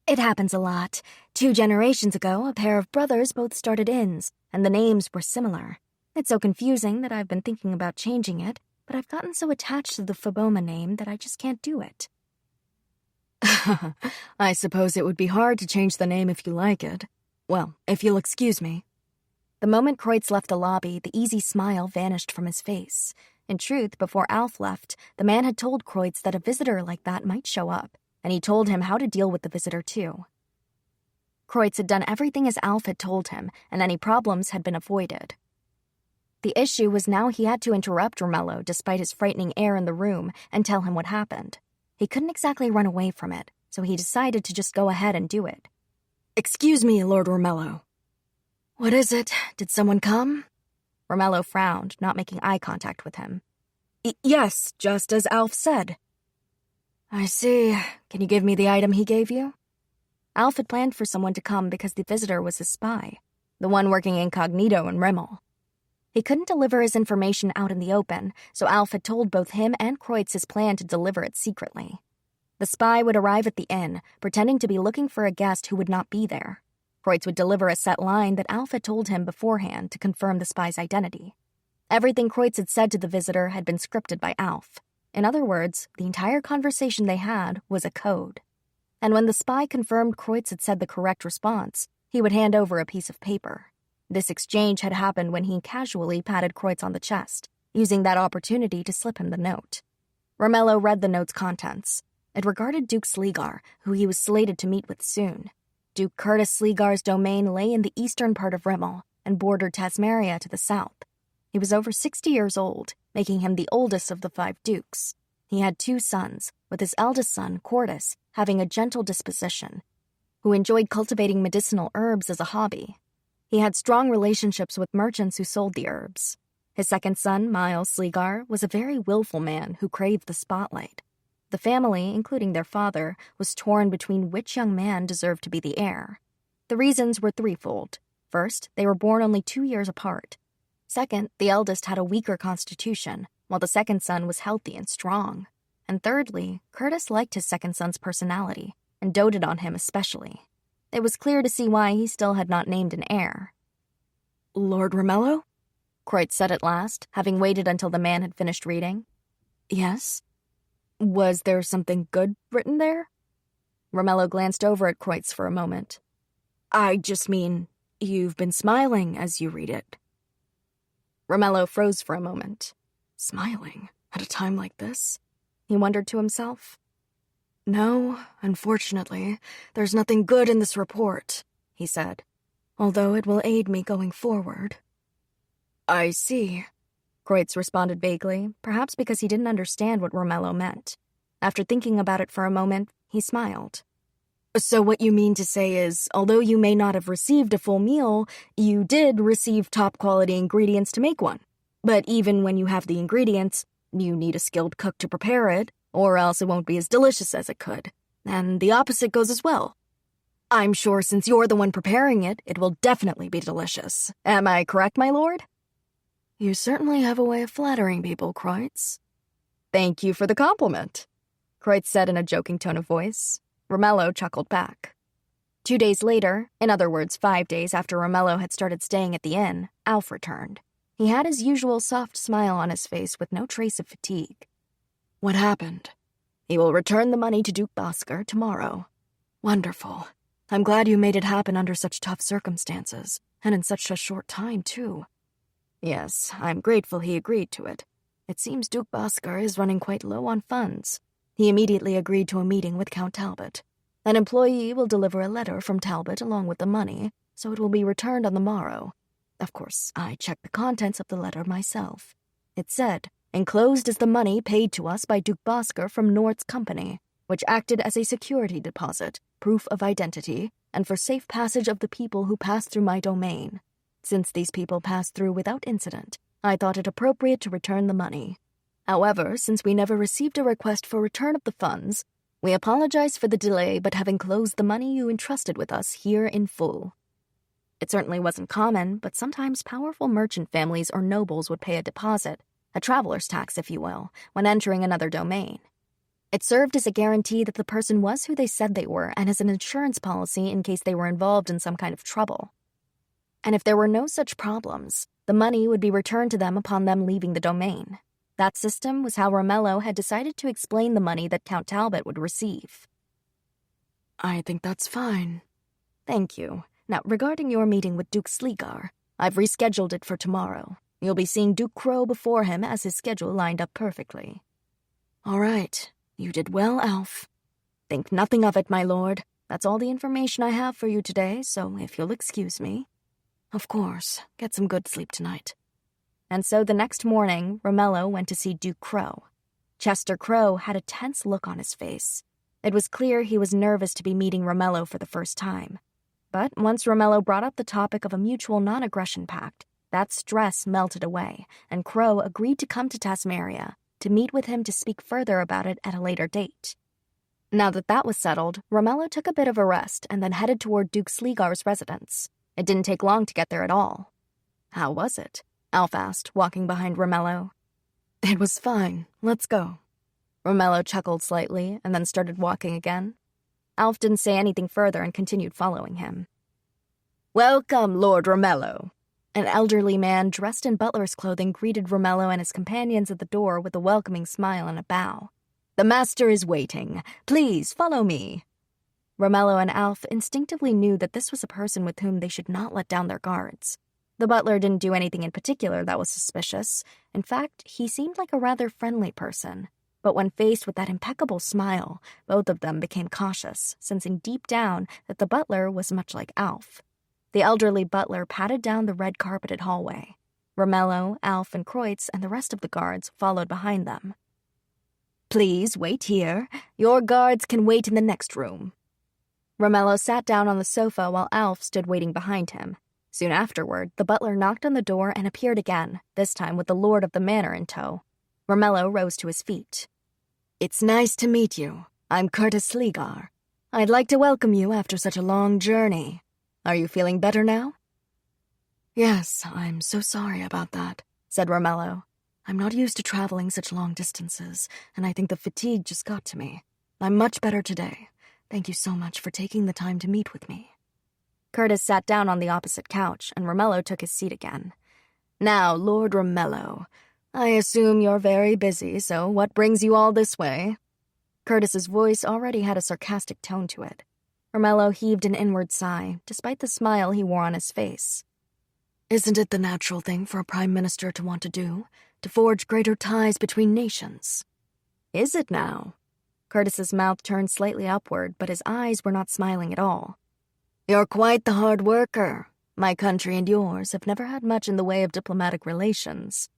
"It happens a lot. 2 generations ago, a pair of brothers both started inns, and the names were similar. It's so confusing that I've been thinking about changing it, but I've gotten so attached to the Faboma name that I just can't do it." "I suppose it would be hard to change the name if you like it. Well, if you'll excuse me." The moment Kreutz left the lobby, the easy smile vanished from his face. In truth, before Alf left, the man had told Kreutz that a visitor like that might show up, and he told him how to deal with the visitor, too. Kreutz had done everything as Alf had told him, and any problems had been avoided. The issue was now he had to interrupt Romello despite his frightening air in the room and tell him what happened. He couldn't exactly run away from it, so he decided to just go ahead and do it. "Excuse me, Lord Romello." "What is it? Did someone come?" Romello frowned, not making eye contact with him. Yes, just as Alf said." "I see. Can you give me the item he gave you?" Alf had planned for someone to come because the visitor was his spy, the one working incognito in Rimmel. He couldn't deliver his information out in the open, so Alf had told both him and Kreutz his plan to deliver it secretly. The spy would arrive at the inn, pretending to be looking for a guest who would not be there. Kreutz would deliver a set line that Alf had told him beforehand to confirm the spy's identity. Everything Kreutz had said to the visitor had been scripted by Alf. In other words, the entire conversation they had was a code. And when the spy confirmed Kreutz had said the correct response, he would hand over a piece of paper. This exchange had happened when he casually patted Kreutz on the chest, using that opportunity to slip him the note. Romello read the note's contents. It regarded Duke Sleegar, who he was slated to meet with soon. Duke Curtis Sleegar's domain lay in the eastern part of Rimmel and bordered Tasmaria to the south. He was over 60 years old, making him the oldest of the 5 dukes. He had 2 sons, with his eldest son, Quartus, having a gentle disposition, who enjoyed cultivating medicinal herbs as a hobby. He had strong relationships with merchants who sold the herbs. His second son, Miles Sleegar, was a very willful man who craved the spotlight. The family, including their father, was torn between which young man deserved to be the heir. The reasons were threefold. First, they were born only 2 years apart. Second, the eldest had a weaker constitution, while the second son was healthy and strong. And thirdly, Curtis liked his second son's personality and doted on him especially. It was clear to see why he still had not named an heir. "Lord Romello?" Kreutz said at last, having waited until the man had finished reading. "Yes?" "Was there something good written there?" Romello glanced over at Kreutz for a moment. "I just mean, you've been smiling as you read it." Romello froze for a moment. Smiling? At a time like this? He wondered to himself. No, unfortunately, there's nothing good in this report, he said, although it will aid me going forward. I see, Kreutz responded vaguely, perhaps because he didn't understand what Romello meant. After thinking about it for a moment, he smiled. So what you mean to say is, although you may not have received a full meal, you did receive top-quality ingredients to make one. But even when you have the ingredients, you need a skilled cook to prepare it, or else it won't be as delicious as it could. And the opposite goes as well. I'm sure since you're the one preparing it, it will definitely be delicious. Am I correct, my lord? You certainly have a way of flattering people, Kreutz. Thank you for the compliment, Kreutz said in a joking tone of voice. Romello chuckled back. 2 days later, in other words 5 days after Romello had started staying at the inn, Alf returned. He had his usual soft smile on his face with no trace of fatigue. What happened? He will return the money to Duke Bosker tomorrow. Wonderful. I'm glad you made it happen under such tough circumstances, and in such a short time, too. Yes, I'm grateful he agreed to it. It seems Duke Bosker is running quite low on funds. He immediately agreed to a meeting with Count Talbot. An employee will deliver a letter from Talbot along with the money, so it will be returned on the morrow. Of course, I checked the contents of the letter myself. It said, enclosed is the money paid to us by Duke Bosker from Nord's company, which acted as a security deposit, proof of identity, and for safe passage of the people who pass through my domain. Since these people passed through without incident, I thought it appropriate to return the money. However, since we never received a request for return of the funds, we apologize for the delay but have enclosed the money you entrusted with us here in full. It certainly wasn't common, but sometimes powerful merchant families or nobles would pay a deposit, a traveler's tax if you will, when entering another domain. It served as a guarantee that the person was who they said they were and as an insurance policy in case they were involved in some kind of trouble. And if there were no such problems, the money would be returned to them upon them leaving the domain. That system was how Romello had decided to explain the money that Count Talbot would receive. I think that's fine. Thank you. Now, regarding your meeting with Duke Sleegar, I've rescheduled it for tomorrow. You'll be seeing Duke Crow before him as his schedule lined up perfectly. All right. You did well, Alf. Think nothing of it, my lord. That's all the information I have for you today, so if you'll excuse me. Of course. Get some good sleep tonight. And so the next morning, Romello went to see Duke Crow. Chester Crow had a tense look on his face. It was clear he was nervous to be meeting Romello for the first time. But once Romello brought up the topic of a mutual non-aggression pact, that stress melted away, and Crow agreed to come to Tasmaria to meet with him to speak further about it at a later date. Now that that was settled, Romello took a bit of a rest and then headed toward Duke Sleegar's residence. It didn't take long to get there at all. How was it? Alf asked, walking behind Romello. It was fine. Let's go. Romello chuckled slightly and then started walking again. Alf didn't say anything further and continued following him. Welcome, Lord Romello. An elderly man dressed in butler's clothing greeted Romello and his companions at the door with a welcoming smile and a bow. The master is waiting. Please follow me. Romello and Alf instinctively knew that this was a person with whom they should not let down their guards. The butler didn't do anything in particular that was suspicious. In fact, he seemed like a rather friendly person. But when faced with that impeccable smile, both of them became cautious, sensing deep down that the butler was much like Alf. The elderly butler patted down the red-carpeted hallway. Romello, Alf, and Kreutz and the rest of the guards followed behind them. Please wait here. Your guards can wait in the next room. Romello sat down on the sofa while Alf stood waiting behind him. Soon afterward, the butler knocked on the door and appeared again, this time with the lord of the manor in tow. Romello rose to his feet. It's nice to meet you. I'm Curtis Sleegar. I'd like to welcome you after such a long journey. Are you feeling better now? Yes, I'm so sorry about that, said Romello. I'm not used to traveling such long distances, and I think the fatigue just got to me. I'm much better today. Thank you so much for taking the time to meet with me. Curtis sat down on the opposite couch, and Romello took his seat again. Now, Lord Romello, I assume you're very busy, so what brings you all this way? Curtis's voice already had a sarcastic tone to it. Romello heaved an inward sigh, despite the smile he wore on his face. Isn't it the natural thing for a prime minister to want to do? to forge greater ties between nations. Is it now? Curtis's mouth turned slightly upward, but his eyes were not smiling at all. You're quite the hard worker. My country and yours have never had much in the way of diplomatic relations.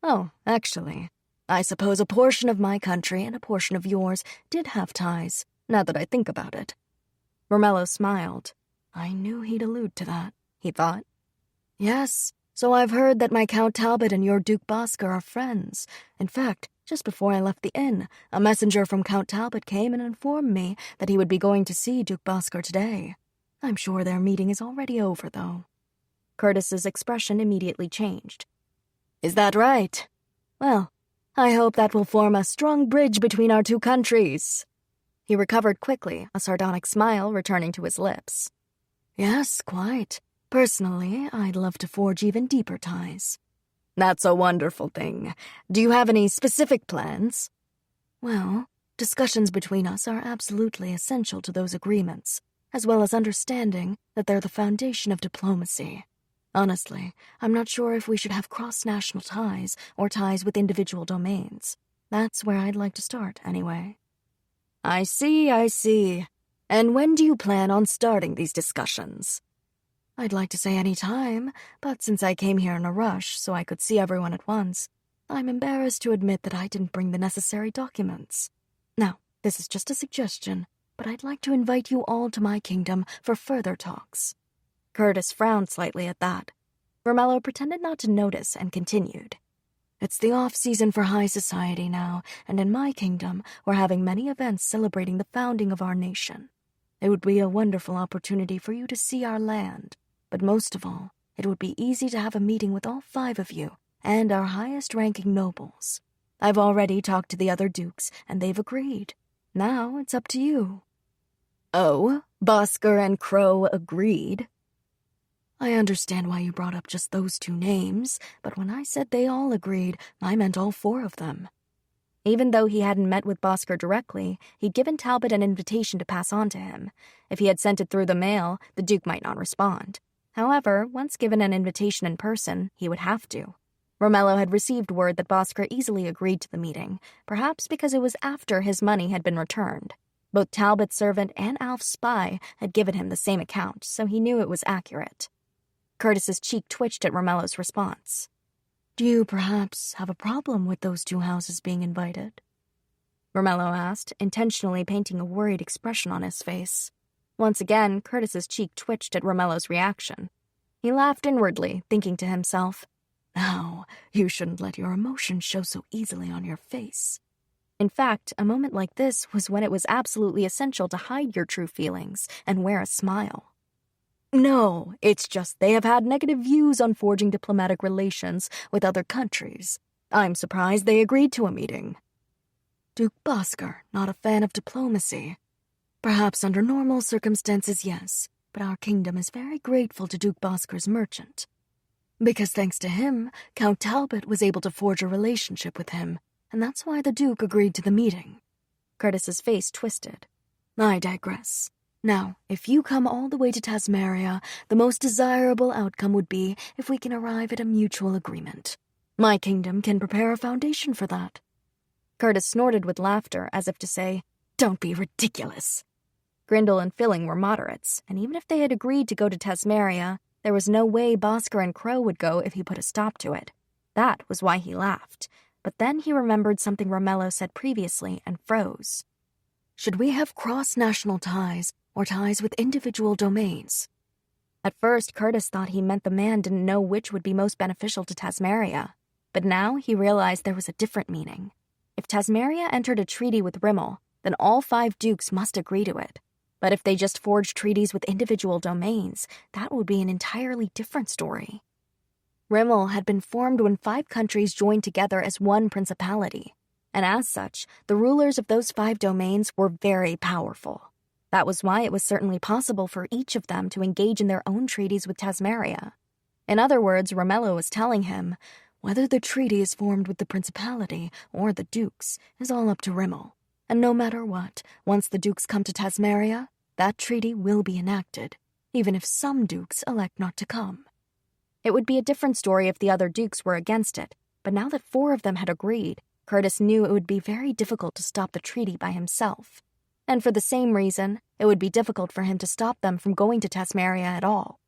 Oh, actually, I suppose a portion of my country and a portion of yours did have ties, now that I think about it. Romello smiled. I knew he'd allude to that, he thought. Yes, so I've heard that my Count Talbot and your Duke Bosker are friends. In fact, just before I left the inn, a messenger from Count Talbot came and informed me that he would be going to see Duke Bosker today. I'm sure their meeting is already over, though. Curtis's expression immediately changed. Is that right? Well, I hope that will form a strong bridge between our two countries. He recovered quickly, a sardonic smile returning to his lips. Yes, quite. Personally, I'd love to forge even deeper ties. That's a wonderful thing. Do you have any specific plans? Well, discussions between us are absolutely essential to those agreements, as well as understanding that they're the foundation of diplomacy. Honestly, I'm not sure if we should have cross-national ties or ties with individual domains. That's where I'd like to start, anyway. I see. And when do you plan on starting these discussions? I'd like to say any time, but since I came here in a rush so I could see everyone at once, I'm embarrassed to admit that I didn't bring the necessary documents. Now, this is just a suggestion, but I'd like to invite you all to my kingdom for further talks. Curtis frowned slightly at that. Romello pretended not to notice and continued. It's the off-season for high society now, and in my kingdom, we're having many events celebrating the founding of our nation. It would be a wonderful opportunity for you to see our land, but most of all, it would be easy to have a meeting with all 5 of you and our highest-ranking nobles. I've already talked to the other dukes, and they've agreed. Now it's up to you. Oh, Bosker and Crow agreed? I understand why you brought up just those 2 names, but when I said they all agreed, I meant all 4 of them. Even though he hadn't met with Bosker directly, he'd given Talbot an invitation to pass on to him. If he had sent it through the mail, the Duke might not respond. However, once given an invitation in person, he would have to. Romello had received word that Bosker easily agreed to the meeting, perhaps because it was after his money had been returned. Both Talbot's servant and Alf's spy had given him the same account, so he knew it was accurate. Curtis's cheek twitched at Romello's response. Do you perhaps have a problem with those 2 houses being invited? Romello asked, intentionally painting a worried expression on his face. Once again, Curtis's cheek twitched at Romello's reaction. He laughed inwardly, thinking to himself, Now, you shouldn't let your emotions show so easily on your face. In fact, a moment like this was when it was absolutely essential to hide your true feelings and wear a smile. No, it's just they have had negative views on forging diplomatic relations with other countries. I'm surprised they agreed to a meeting. Duke Bosker, not a fan of diplomacy. Perhaps under normal circumstances, yes, but our kingdom is very grateful to Duke Bosker's merchant. Because thanks to him, Count Talbot was able to forge a relationship with him, and that's why the Duke agreed to the meeting. Curtis's face twisted. I digress. Now, if you come all the way to Tasmaria, the most desirable outcome would be if we can arrive at a mutual agreement. My kingdom can prepare a foundation for that. Curtis snorted with laughter, as if to say, Don't be ridiculous. Grindle and Filling were moderates, and even if they had agreed to go to Tasmaria, there was no way Bosker and Crow would go if he put a stop to it. That was why he laughed. But then he remembered something Romello said previously and froze. Should we have cross-national ties or ties with individual domains? At first, Curtis thought he meant the man didn't know which would be most beneficial to Tasmaria. But now he realized there was a different meaning. If Tasmaria entered a treaty with Rimmel, then all 5 dukes must agree to it. But if they just forged treaties with individual domains, that would be an entirely different story. Rimmel had been formed when 5 countries joined together as one principality, and as such, the rulers of those 5 domains were very powerful. That was why it was certainly possible for each of them to engage in their own treaties with Tasmaria. In other words, Romello was telling him, whether the treaty is formed with the principality or the dukes is all up to Rimmel. And no matter what, once the dukes come to Tasmaria, that treaty will be enacted, even if some dukes elect not to come. It would be a different story if the other dukes were against it, but now that 4 of them had agreed, Curtis knew it would be very difficult to stop the treaty by himself. And for the same reason, it would be difficult for him to stop them from going to Tasmaria at all.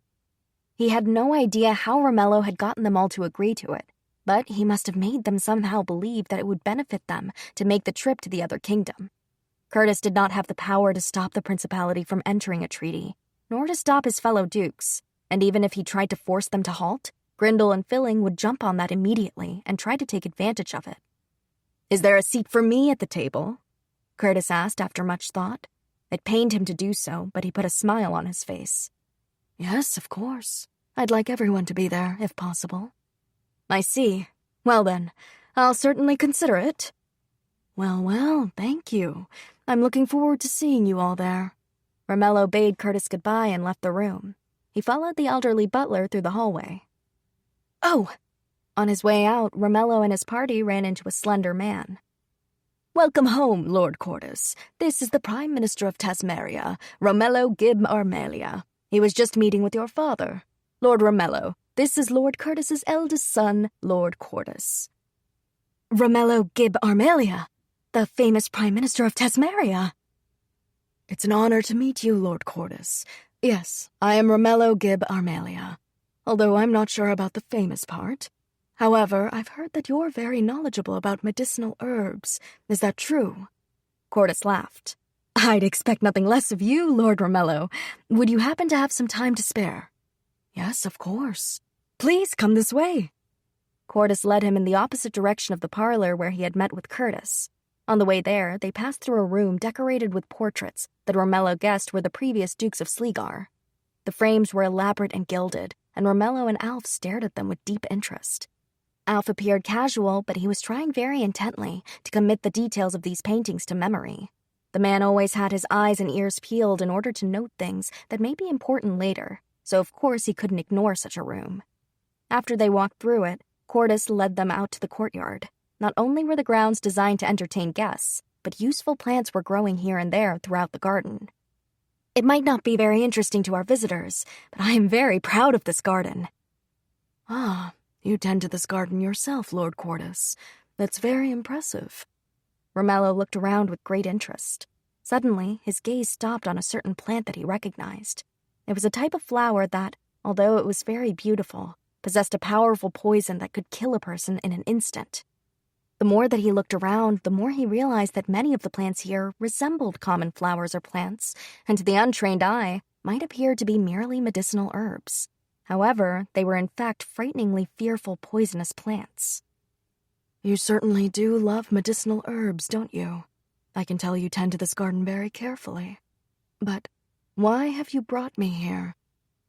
He had no idea how Romello had gotten them all to agree to it, but he must have made them somehow believe that it would benefit them to make the trip to the other kingdom. Curtis did not have the power to stop the Principality from entering a treaty, nor to stop his fellow dukes, and even if he tried to force them to halt, Grindel and Filling would jump on that immediately and try to take advantage of it. "Is there a seat for me at the table?" Curtis asked after much thought. It pained him to do so, but he put a smile on his face. "Yes, of course. I'd like everyone to be there, if possible." "I see. Well then, I'll certainly consider it." Well, thank you. I'm looking forward to seeing you all there." Romello bade Curtis goodbye and left the room. He followed the elderly butler through the hallway. Oh! On his way out, Romello and his party ran into a slender man. "Welcome home, Lord Cordis. This is the Prime Minister of Tasmaria, Romello Gib Armelia. He was just meeting with your father. Lord Romello, this is Lord Curtis's eldest son, Lord Cordis." "Romello Gib Armelia, the famous Prime Minister of Tasmaria." "It's an honor to meet you, Lord Cordis. Yes, I am Romello Gib Armelia, although I'm not sure about the famous part. However, I've heard that you're very knowledgeable about medicinal herbs. Is that true?" Cordis laughed. "I'd expect nothing less of you, Lord Romello. Would you happen to have some time to spare?" "Yes, of course." "Please come this way." Cordis led him in the opposite direction of the parlor where he had met with Curtis. On the way there, they passed through a room decorated with portraits that Romello guessed were the previous Dukes of Sleegar. The frames were elaborate and gilded, and Romello and Alf stared at them with deep interest. Alf appeared casual, but he was trying very intently to commit the details of these paintings to memory. The man always had his eyes and ears peeled in order to note things that may be important later, so of course he couldn't ignore such a room. After they walked through it, Cordis led them out to the courtyard. Not only were the grounds designed to entertain guests, but useful plants were growing here and there throughout the garden. "It might not be very interesting to our visitors, but I am very proud of this garden." "Ah, you tend to this garden yourself, Lord Cordis. That's very impressive." Romello looked around with great interest. Suddenly, his gaze stopped on a certain plant that he recognized. It was a type of flower that, although it was very beautiful, possessed a powerful poison that could kill a person in an instant. The more that he looked around, the more he realized that many of the plants here resembled common flowers or plants, and to the untrained eye, might appear to be merely medicinal herbs. However, they were in fact frighteningly fearful poisonous plants. "You certainly do love medicinal herbs, don't you? I can tell you tend to this garden very carefully. But why have you brought me here?"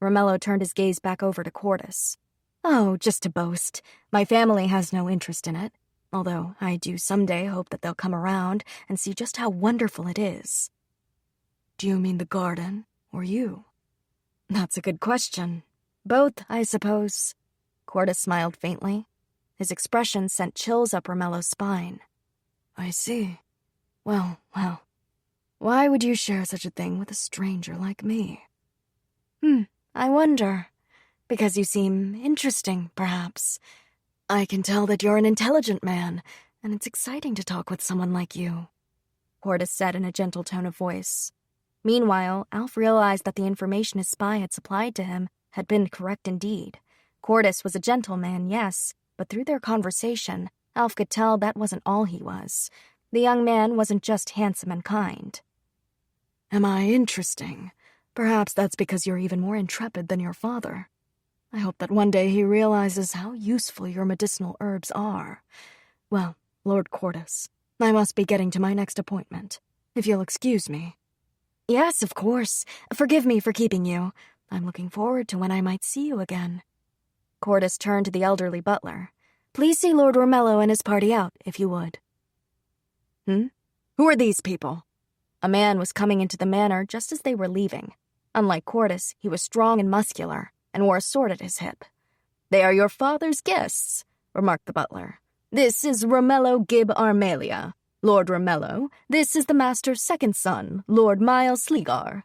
Romello turned his gaze back over to Cordis. "Oh, just to boast. My family has no interest in it. Although I do someday hope that they'll come around and see just how wonderful it is." "Do you mean the garden, or you?" "That's a good question. Both, I suppose." Cordis smiled faintly. His expression sent chills up Romello's spine. "I see. Well. Why would you share such a thing with a stranger like me?" I wonder. Because you seem interesting, perhaps. "I can tell that you're an intelligent man, and it's exciting to talk with someone like you," Cordis said in a gentle tone of voice. Meanwhile, Alf realized that the information his spy had supplied to him had been correct indeed. Cordis was a gentleman, yes, but through their conversation, Alf could tell that wasn't all he was. The young man wasn't just handsome and kind. "Am I interesting? Perhaps that's because you're even more intrepid than your father. I hope that one day he realizes how useful your medicinal herbs are. Well, Lord Cordis, I must be getting to my next appointment. If you'll excuse me." "Yes, of course. Forgive me for keeping you. I'm looking forward to when I might see you again." Cordis turned to the elderly butler. "Please see Lord Romello and his party out, if you would." Who are these people?" A man was coming into the manor just as they were leaving. Unlike Cordis, he was strong and muscular, and wore a sword at his hip. "They are your father's guests," remarked the butler. "This is Romello Gib Armelia. Lord Romello, this is the master's second son, Lord Miles Sleegar."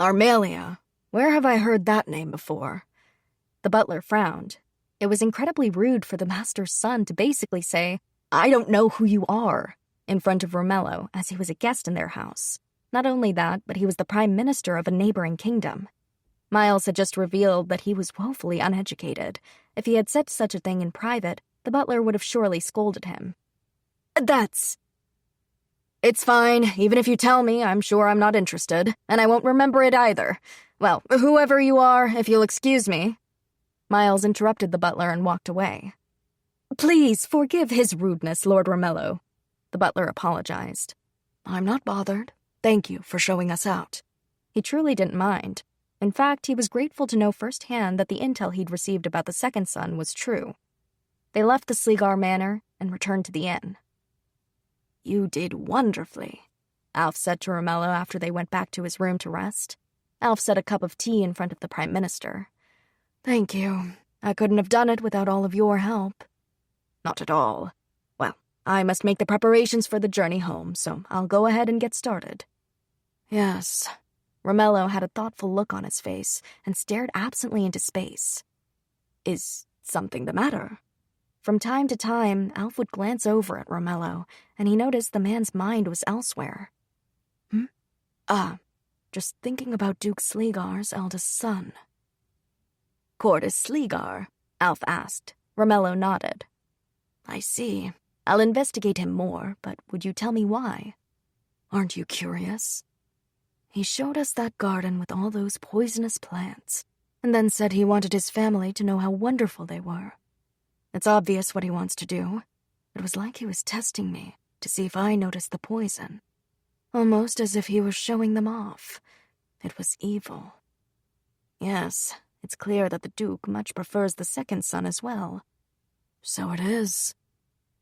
"Armelia? Where have I heard that name before?" The butler frowned. It was incredibly rude for the master's son to basically say, "I don't know who you are," in front of Romello, as he was a guest in their house. Not only that, but he was the prime minister of a neighboring kingdom. Miles had just revealed that he was woefully uneducated. If he had said such a thing in private, the butler would have surely scolded him. It's fine. Even if you tell me, I'm sure I'm not interested, and I won't remember it either. Well, whoever you are, if you'll excuse me." Miles interrupted the butler and walked away. "Please forgive his rudeness, Lord Romello," the butler apologized. "I'm not bothered. Thank you for showing us out." He truly didn't mind. In fact, he was grateful to know firsthand that the intel he'd received about the second son was true. They left the Sleegar Manor and returned to the inn. "You did wonderfully," Alf said to Romello after they went back to his room to rest. Alf set a cup of tea in front of the Prime Minister. "Thank you. I couldn't have done it without all of your help." "Not at all. Well, I must make the preparations for the journey home, so I'll go ahead and get started." "Yes." Romello had a thoughtful look on his face and stared absently into space. "Is something the matter?" From time to time, Alf would glance over at Romello, and he noticed the man's mind was elsewhere. Just thinking about Duke Sleegar's eldest son." "Cordis Sleegar?" Alf asked. Romello nodded. "I see. I'll investigate him more, but would you tell me why?" "Aren't you curious? He showed us that garden with all those poisonous plants, and then said he wanted his family to know how wonderful they were. It's obvious what he wants to do. It was like he was testing me to see if I noticed the poison. Almost as if he was showing them off. It was evil. Yes, it's clear that the Duke much prefers the second son as well." "So it is.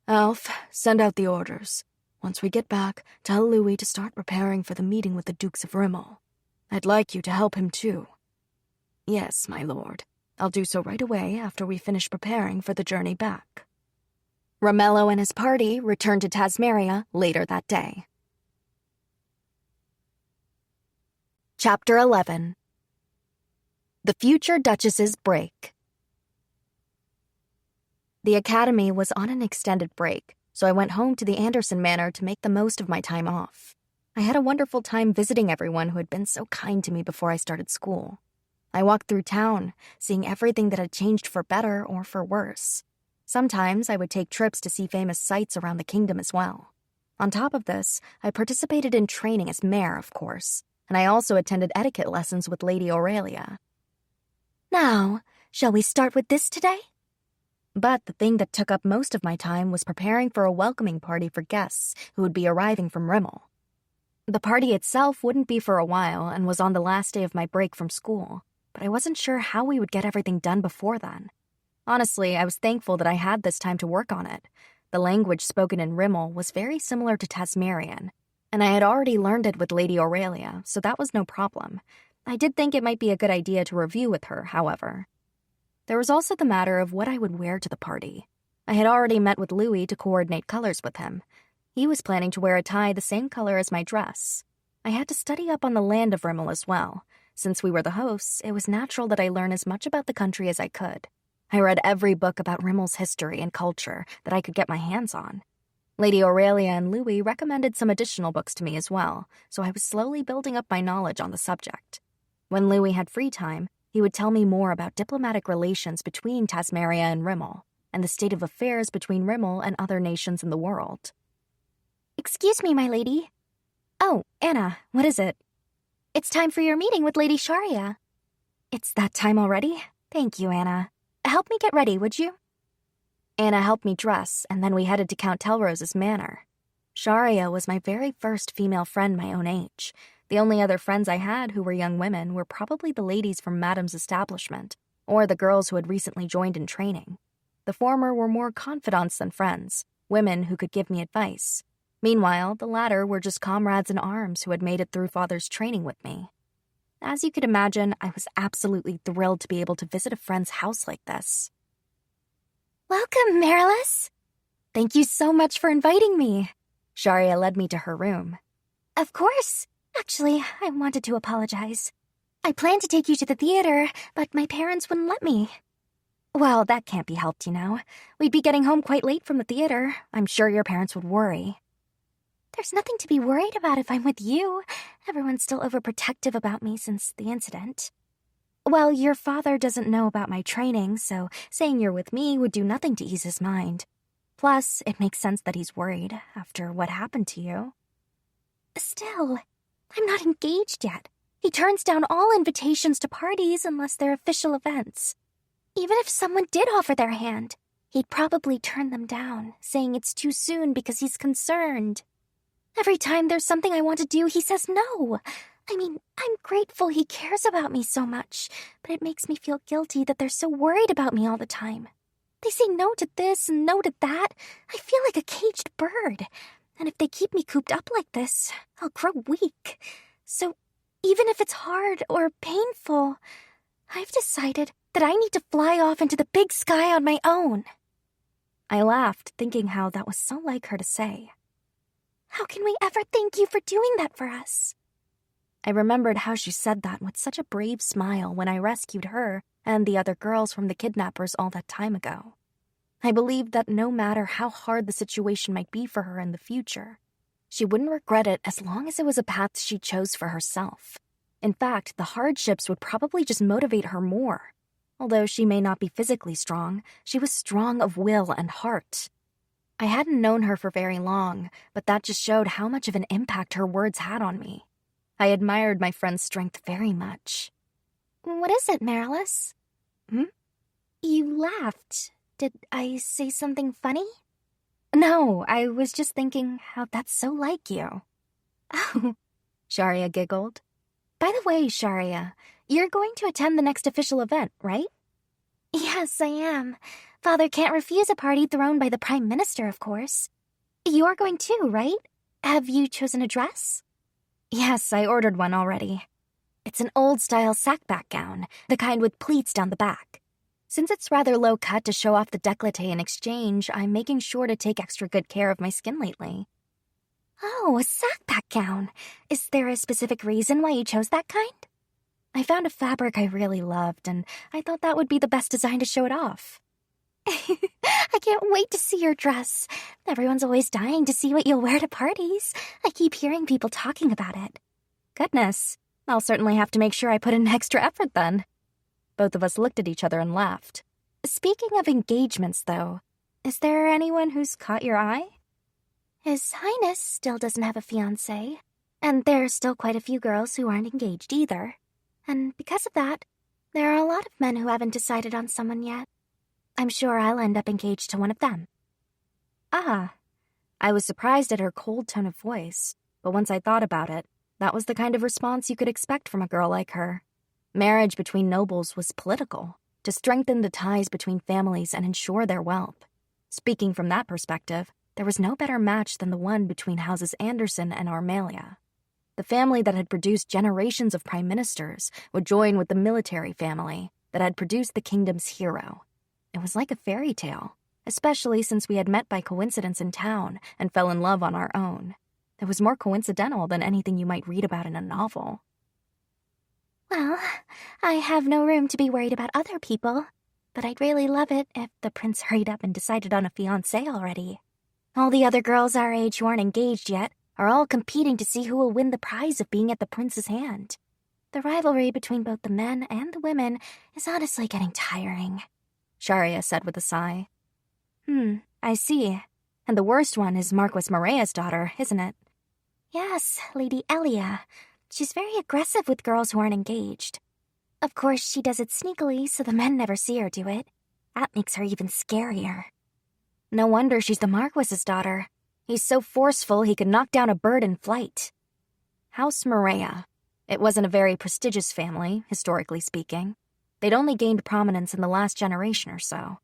Alf, send out the orders. Once we get back, tell Louis to start preparing for the meeting with the Dukes of Rimmel. I'd like you to help him too." "Yes, my lord. I'll do so right away after we finish preparing for the journey back." Romello and his party returned to Tasmeria later that day. Chapter 11. The Future Duchess's Break. The Academy was on an extended break, so I went home to the Anderson Manor to make the most of my time off. I had a wonderful time visiting everyone who had been so kind to me before I started school. I walked through town, seeing everything that had changed for better or for worse. Sometimes I would take trips to see famous sights around the kingdom as well. On top of this, I participated in training as mayor, of course, and I also attended etiquette lessons with Lady Aurelia. "Now, shall we start with this today?" But the thing that took up most of my time was preparing for a welcoming party for guests who would be arriving from Rimmel. The party itself wouldn't be for a while and was on the last day of my break from school, but I wasn't sure how we would get everything done before then. Honestly, I was thankful that I had this time to work on it. The language spoken in Rimmel was very similar to Tasmarian, and I had already learned it with Lady Aurelia, so that was no problem. I did think it might be a good idea to review with her, however. There was also the matter of what I would wear to the party. I had already met with Louis to coordinate colors with him. He was planning to wear a tie the same color as my dress. I had to study up on the land of Rimmel as well. Since we were the hosts, it was natural that I learn as much about the country as I could. I read every book about Rimmel's history and culture that I could get my hands on. Lady Aurelia and Louis recommended some additional books to me as well, so I was slowly building up my knowledge on the subject. When Louis had free time, he would tell me more about diplomatic relations between Tasmeria and Rimmel, and the state of affairs between Rimmel and other nations in the world. "Excuse me, my lady." "Oh, Anna, what is it?" "It's time for your meeting with Lady Sharia." "It's that time already? Thank you, Anna." "Help me get ready, would you?" Anna helped me dress, and then we headed to Count Telrose's manor. Sharia was my very first female friend my own age. The only other friends I had who were young women were probably the ladies from Madame's establishment, or the girls who had recently joined in training. The former were more confidants than friends, women who could give me advice. Meanwhile, the latter were just comrades in arms who had made it through Father's training with me. As you could imagine, I was absolutely thrilled to be able to visit a friend's house like this. "Welcome, Marilis." "Thank you so much for inviting me." Sharia led me to her room. "Of course. Actually, I wanted to apologize. I planned to take you to the theater, but my parents wouldn't let me." Well, that can't be helped, you know. We'd be getting home quite late from the theater. I'm sure your parents would worry. There's nothing to be worried about if I'm with you. Everyone's still overprotective about me since the incident. Well, your father doesn't know about my training, so saying you're with me would do nothing to ease his mind. Plus, it makes sense that he's worried after what happened to you. Still, I'm not engaged yet. He turns down all invitations to parties unless they're official events. Even if someone did offer their hand, he'd probably turn them down, saying it's too soon because he's concerned. Every time there's something I want to do, he says no. I mean, I'm grateful he cares about me so much, but it makes me feel guilty that they're so worried about me all the time. They say no to this and no to that. I feel like a caged bird. And if they keep me cooped up like this, I'll grow weak. So even if it's hard or painful, I've decided that I need to fly off into the big sky on my own. I laughed, thinking how that was so like her to say. How can we ever thank you for doing that for us? I remembered how she said that with such a brave smile when I rescued her and the other girls from the kidnappers all that time ago. I believed that no matter how hard the situation might be for her in the future, she wouldn't regret it as long as it was a path she chose for herself. In fact, the hardships would probably just motivate her more. Although she may not be physically strong, she was strong of will and heart. I hadn't known her for very long, but that just showed how much of an impact her words had on me. I admired my friend's strength very much. What is it, Marilis? Hmm? You laughed. Did I say something funny? No, I was just thinking how that's so like you. Oh, Sharia giggled. By the way, Sharia, you're going to attend the next official event, right? yes, I am. Father can't refuse a party thrown by the Prime Minister, of course. You're going too, right? Have you chosen a dress? Yes, I ordered one already. It's an old-style sackback gown, the kind with pleats down the back. Since it's rather low-cut to show off the décolleté in exchange, I'm making sure to take extra good care of my skin lately. Oh, a sackback gown. Is there a specific reason why you chose that kind? I found a fabric I really loved, and I thought that would be the best design to show it off. I can't wait to see your dress. Everyone's always dying to see what you'll wear to parties. I keep hearing people talking about it. Goodness, I'll certainly have to make sure I put in extra effort then. Both of us looked at each other and laughed. Speaking of engagements, though, is there anyone who's caught your eye? His Highness still doesn't have a fiancé, and there are still quite a few girls who aren't engaged either. And because of that, there are a lot of men who haven't decided on someone yet. I'm sure I'll end up engaged to one of them. Ah, I was surprised at her cold tone of voice, but once I thought about it, that was the kind of response you could expect from a girl like her. Marriage between nobles was political, to strengthen the ties between families and ensure their wealth. Speaking from that perspective, there was no better match than the one between Houses Anderson and Armalia. The family that had produced generations of prime ministers would join with the military family that had produced the kingdom's hero. It was like a fairy tale, especially since we had met by coincidence in town and fell in love on our own. It was more coincidental than anything you might read about in a novel. Well, I have no room to be worried about other people, but I'd really love it if the prince hurried up and decided on a fiancé already. All the other girls our age who aren't engaged yet are all competing to see who will win the prize of being at the prince's hand. The rivalry between both the men and the women is honestly getting tiring, Sharia said with a sigh. I see. And the worst one is Marquis Morea's daughter, isn't it? Yes, Lady Elia. She's very aggressive with girls who aren't engaged. Of course, she does it sneakily so the men never see her do it. That makes her even scarier. No wonder she's the Marquis's daughter. He's so forceful he could knock down a bird in flight. House Morea. It wasn't a very prestigious family, historically speaking. They'd only gained prominence in the last generation or so.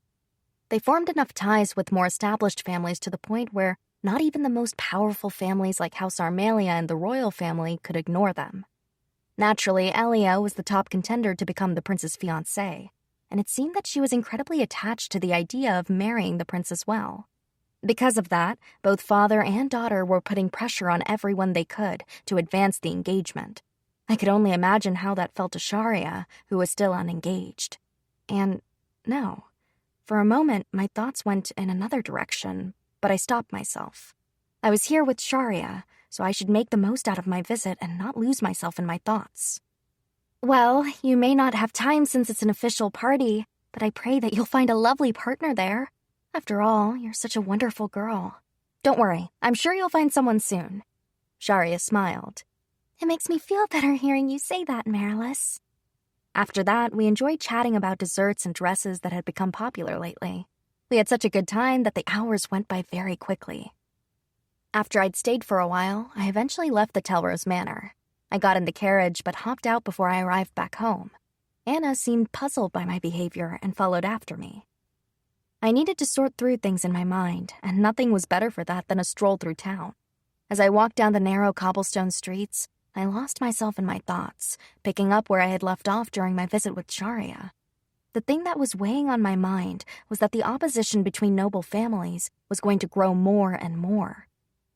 They formed enough ties with more established families to the point where not even the most powerful families like House Armalia and the royal family could ignore them. Naturally, Elia was the top contender to become the prince's fiancée, and it seemed that she was incredibly attached to the idea of marrying the prince as well. Because of that, both father and daughter were putting pressure on everyone they could to advance the engagement. I could only imagine how that felt to Sharia, who was still unengaged. And no, For a moment, my thoughts went in another direction, but I stopped myself. I was here with Sharia, so I should make the most out of my visit and not lose myself in my thoughts. Well, you may not have time since it's an official party, but I pray that you'll find a lovely partner there. After all, you're such a wonderful girl. Don't worry, I'm sure you'll find someone soon. Sharia smiled. It makes me feel better hearing you say that, Marilis. After that, we enjoyed chatting about desserts and dresses that had become popular lately. We had such a good time that the hours went by very quickly. After I'd stayed for a while, I eventually left the Telrose Manor. I got in the carriage but hopped out before I arrived back home. Anna seemed puzzled by my behavior and followed after me. I needed to sort through things in my mind, and nothing was better for that than a stroll through town. As I walked down the narrow cobblestone streets, I lost myself in my thoughts, picking up where I had left off during my visit with Sharia. The thing that was weighing on my mind was that the opposition between noble families was going to grow more and more.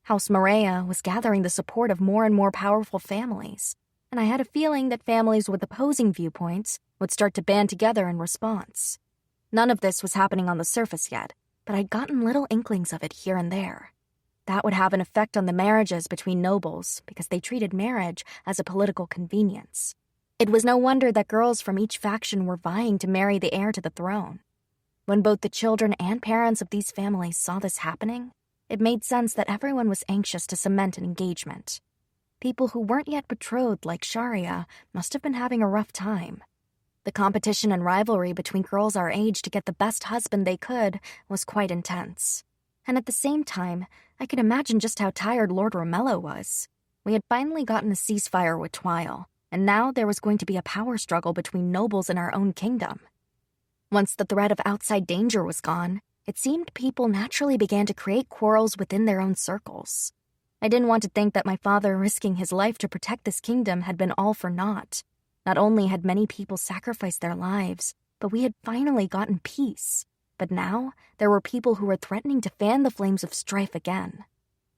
House Maria was gathering the support of more and more powerful families, and I had a feeling that families with opposing viewpoints would start to band together in response. None of this was happening on the surface yet, but I'd gotten little inklings of it here and there. That would have an effect on the marriages between nobles because they treated marriage as a political convenience. It was no wonder that girls from each faction were vying to marry the heir to the throne. When both the children and parents of these families saw this happening, it made sense that everyone was anxious to cement an engagement. People who weren't yet betrothed like Sharia must have been having a rough time. The competition and rivalry between girls our age to get the best husband they could was quite intense. And at the same time, I could imagine just how tired Lord Romello was. We had finally gotten a ceasefire with Twile, and now there was going to be a power struggle between nobles in our own kingdom. Once the threat of outside danger was gone, it seemed people naturally began to create quarrels within their own circles. I didn't want to think that my father risking his life to protect this kingdom had been all for naught. Not only had many people sacrificed their lives, but we had finally gotten peace. But now, there were people who were threatening to fan the flames of strife again.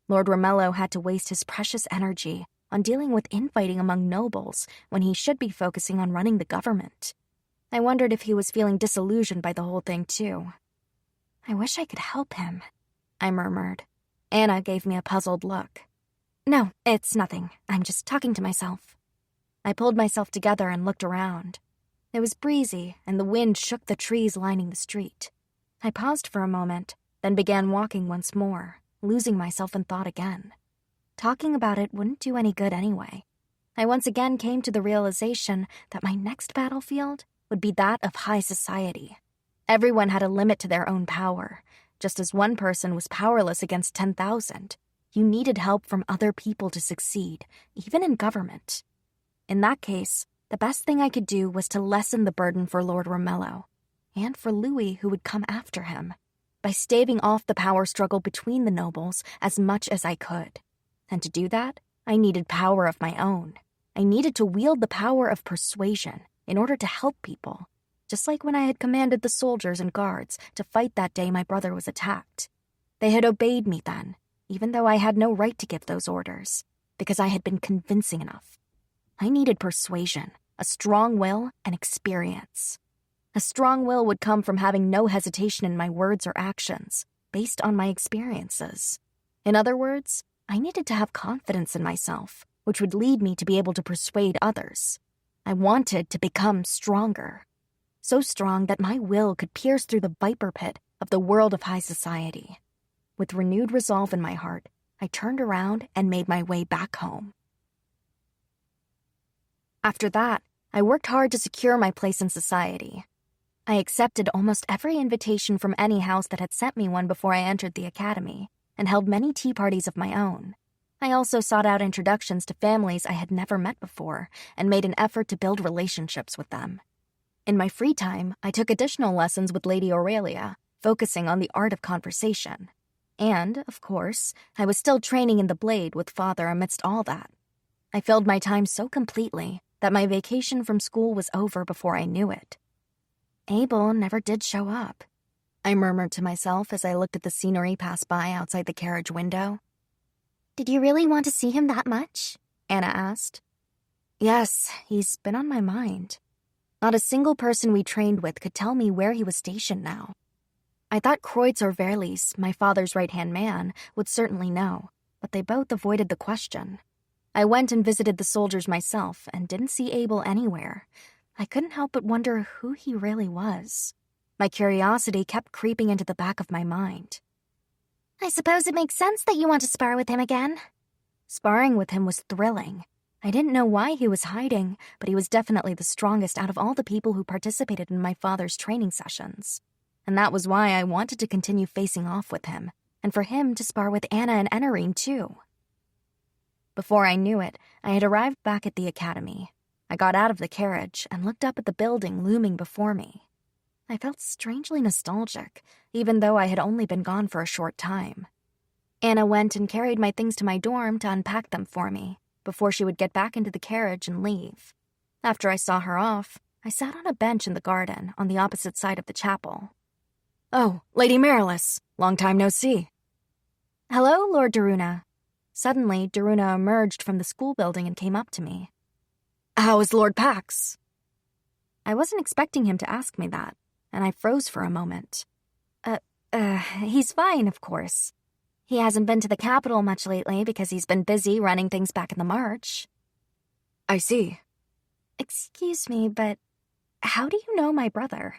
Lord Romello had to waste his precious energy on dealing with infighting among nobles when he should be focusing on running the government. I wondered if he was feeling disillusioned by the whole thing, too. I wish I could help him, I murmured. Anna gave me a puzzled look. No, it's nothing. I'm just talking to myself. I pulled myself together and looked around. It was breezy, and the wind shook the trees lining the street. I paused for a moment, then began walking once more, losing myself in thought again. Talking about it wouldn't do any good anyway. I once again came to the realization that my next battlefield would be that of high society. Everyone had a limit to their own power. Just as one person was powerless against 10,000, you needed help from other people to succeed, even in government. In that case, the best thing I could do was to lessen the burden for Lord Romello, and for Louis who would come after him, by staving off the power struggle between the nobles as much as I could. And to do that, I needed power of my own. I needed to wield the power of persuasion in order to help people, just like when I had commanded the soldiers and guards to fight that day my brother was attacked. They had obeyed me then, even though I had no right to give those orders, because I had been convincing enough. I needed persuasion, a strong will, and experience. A strong will would come from having no hesitation in my words or actions, based on my experiences. In other words, I needed to have confidence in myself, which would lead me to be able to persuade others. I wanted to become stronger. So strong that my will could pierce through the viper pit of the world of high society. With renewed resolve in my heart, I turned around and made my way back home. After that, I worked hard to secure my place in society. I accepted almost every invitation from any house that had sent me one before I entered the academy, and held many tea parties of my own. I also sought out introductions to families I had never met before, and made an effort to build relationships with them. In my free time, I took additional lessons with Lady Aurelia, focusing on the art of conversation. And, of course, I was still training in the blade with Father amidst all that. I filled my time so completely that my vacation from school was over before I knew it. Abel never did show up, I murmured to myself as I looked at the scenery pass by outside the carriage window. Did you really want to see him that much? Anna asked. Yes, he's been on my mind. Not a single person we trained with could tell me where he was stationed now. I thought Kreutz or Verlies, my father's right-hand man, would certainly know, but they both avoided the question. I went and visited the soldiers myself and didn't see Abel anywhere. I couldn't help but wonder who he really was. My curiosity kept creeping into the back of my mind. I suppose it makes sense that you want to spar with him again. Sparring with him was thrilling. I didn't know why he was hiding, but he was definitely the strongest out of all the people who participated in my father's training sessions. And that was why I wanted to continue facing off with him, and for him to spar with Anna and Enarine too. Before I knew it, I had arrived back at the academy. I got out of the carriage and looked up at the building looming before me. I felt strangely nostalgic, even though I had only been gone for a short time. Anna went and carried my things to my dorm to unpack them for me, before she would get back into the carriage and leave. After I saw her off, I sat on a bench in the garden on the opposite side of the chapel. "Oh, Lady Marilis, long time no see." "Hello, Lord Daruna." Suddenly, Daruna emerged from the school building and came up to me. "How is Lord Pax?" I wasn't expecting him to ask me that, and I froze for a moment. He's fine, of course. He hasn't been to the capital much lately because he's been busy running things back in the march." "I see." "Excuse me, but how do you know my brother?"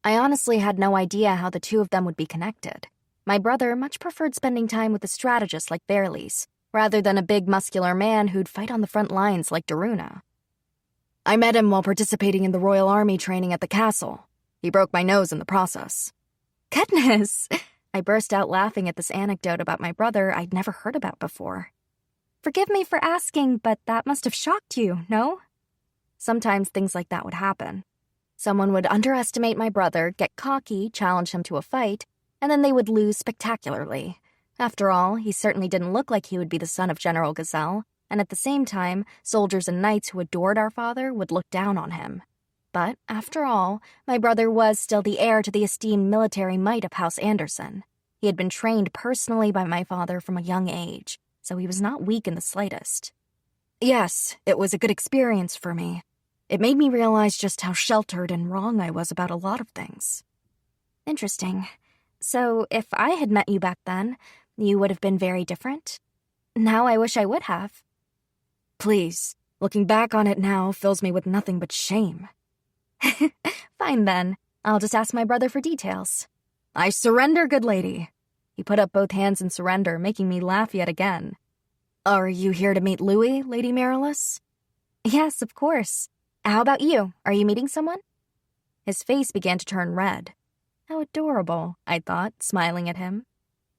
I honestly had no idea how the two of them would be connected. My brother much preferred spending time with a strategist like Verlies, rather than a big muscular man who'd fight on the front lines like Daruna. "I met him while participating in the Royal Army training at the castle. He broke my nose in the process." "Goodness!" I burst out laughing at this anecdote about my brother I'd never heard about before. "Forgive me for asking, but that must have shocked you, no?" Sometimes things like that would happen. Someone would underestimate my brother, get cocky, challenge him to a fight, and then they would lose spectacularly. After all, he certainly didn't look like he would be the son of General Gazelle, and at the same time, soldiers and knights who adored our father would look down on him. But, after all, my brother was still the heir to the esteemed military might of House Anderson. He had been trained personally by my father from a young age, so he was not weak in the slightest. "Yes, it was a good experience for me. It made me realize just how sheltered and wrong I was about a lot of things." "Interesting. So, if I had met you back then, you would have been very different? Now I wish I would have." "Please, looking back on it now fills me with nothing but shame." "Fine then. I'll just ask my brother for details." "I surrender, good lady." He put up both hands in surrender, making me laugh yet again. "Are you here to meet Louis, Lady Marilis?" "Yes, of course. How about you? Are you meeting someone?" His face began to turn red. How adorable, I thought, smiling at him.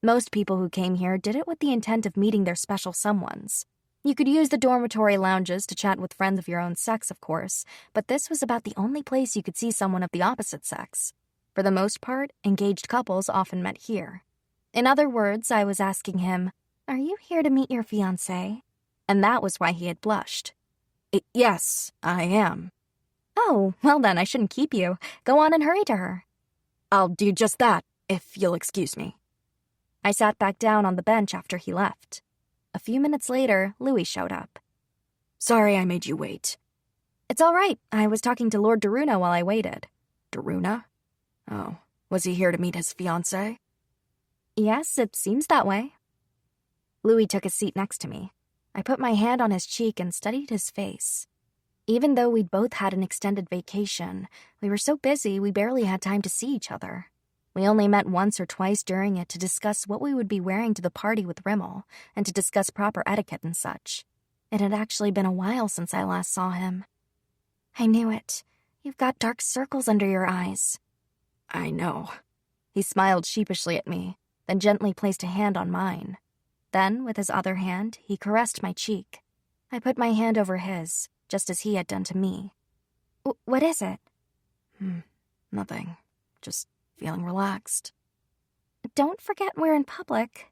Most people who came here did it with the intent of meeting their special someones. You could use the dormitory lounges to chat with friends of your own sex, of course, but this was about the only place you could see someone of the opposite sex. For the most part, engaged couples often met here. In other words, I was asking him, "Are you here to meet your fiancée?" And that was why he had blushed. "Yes, I am." "Oh, well then, I shouldn't keep you. Go on and hurry to her." "I'll do just that, if you'll excuse me." I sat back down on the bench after he left. A few minutes later, Louis showed up. "Sorry I made you wait." "It's all right. I was talking to Lord Daruna while I waited." "Daruna? Oh, was he here to meet his fiancée?" "Yes, it seems that way." Louis took a seat next to me. I put my hand on his cheek and studied his face. Even though we'd both had an extended vacation, we were so busy we barely had time to see each other. We only met once or twice during it to discuss what we would be wearing to the party with Rimmel, and to discuss proper etiquette and such. It had actually been a while since I last saw him. "I knew it. You've got dark circles under your eyes." "I know." He smiled sheepishly at me, then gently placed a hand on mine. Then, with his other hand, he caressed my cheek. I put my hand over his, just as he had done to me. "What is it?" Nothing. Just feeling relaxed." "Don't forget we're in public."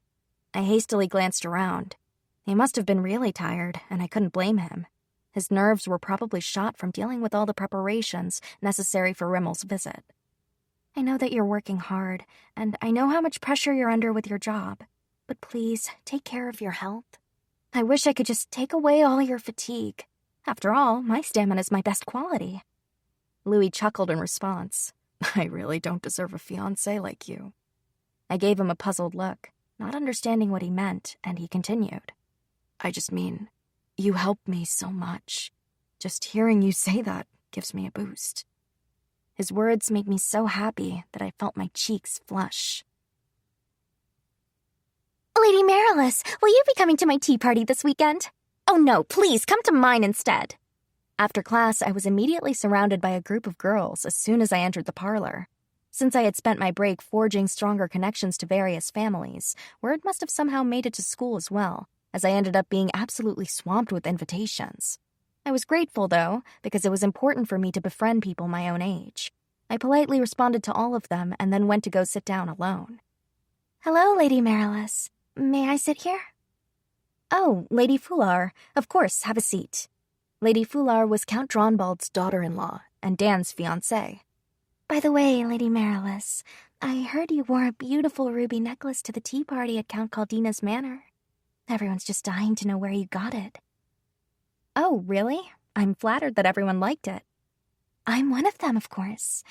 I hastily glanced around. He must have been really tired, and I couldn't blame him. His nerves were probably shot from dealing with all the preparations necessary for Rimmel's visit. "I know that you're working hard, and I know how much pressure you're under with your job. But please, take care of your health. I wish I could just take away all your fatigue. After all, my stamina's my best quality." Louis chuckled in response. I really don't deserve a fiancé like you. I gave him a puzzled look, not understanding what he meant, and he continued. I just mean, you help me so much. Just hearing you say that gives me a boost. His words made me so happy that I felt my cheeks flush. Lady Marilis, will you be coming to my tea party this weekend? Oh no, please, come to mine instead. After class, I was immediately surrounded by a group of girls as soon as I entered the parlor. Since I had spent my break forging stronger connections to various families, word must have somehow made it to school as well, as I ended up being absolutely swamped with invitations. I was grateful, though, because it was important for me to befriend people my own age. I politely responded to all of them and then went to go sit down alone. Hello, Lady Marilis. May I sit here? Oh, Lady Fular. Of course, have a seat. Lady Fular was Count Dronbald's daughter-in-law and Dan's fiancée. By the way, Lady Marilis, I heard you wore a beautiful ruby necklace to the tea party at Count Caldina's manor. Everyone's just dying to know where you got it. Oh, really? I'm flattered that everyone liked it. I'm one of them, of course.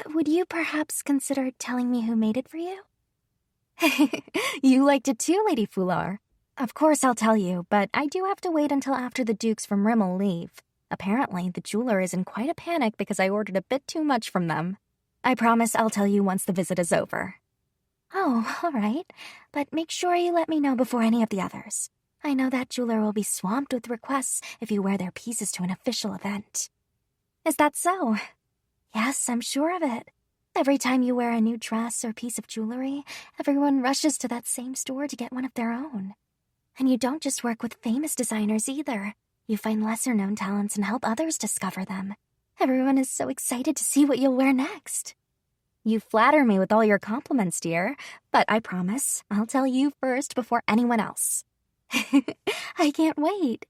Would you perhaps consider telling me who made it for you? You liked it too, Lady Fular. Of course I'll tell you, but I do have to wait until after the dukes from Rimmel leave. Apparently, the jeweler is in quite a panic because I ordered a bit too much from them. I promise I'll tell you once the visit is over. Oh, all right. But make sure you let me know before any of the others. I know that jeweler will be swamped with requests if you wear their pieces to an official event. Is that so? Yes, I'm sure of it. Every time you wear a new dress or piece of jewelry, everyone rushes to that same store to get one of their own. And you don't just work with famous designers either. You find lesser-known talents and help others discover them. Everyone is so excited to see what you'll wear next. You flatter me with all your compliments, dear, but I promise I'll tell you first before anyone else. I can't wait.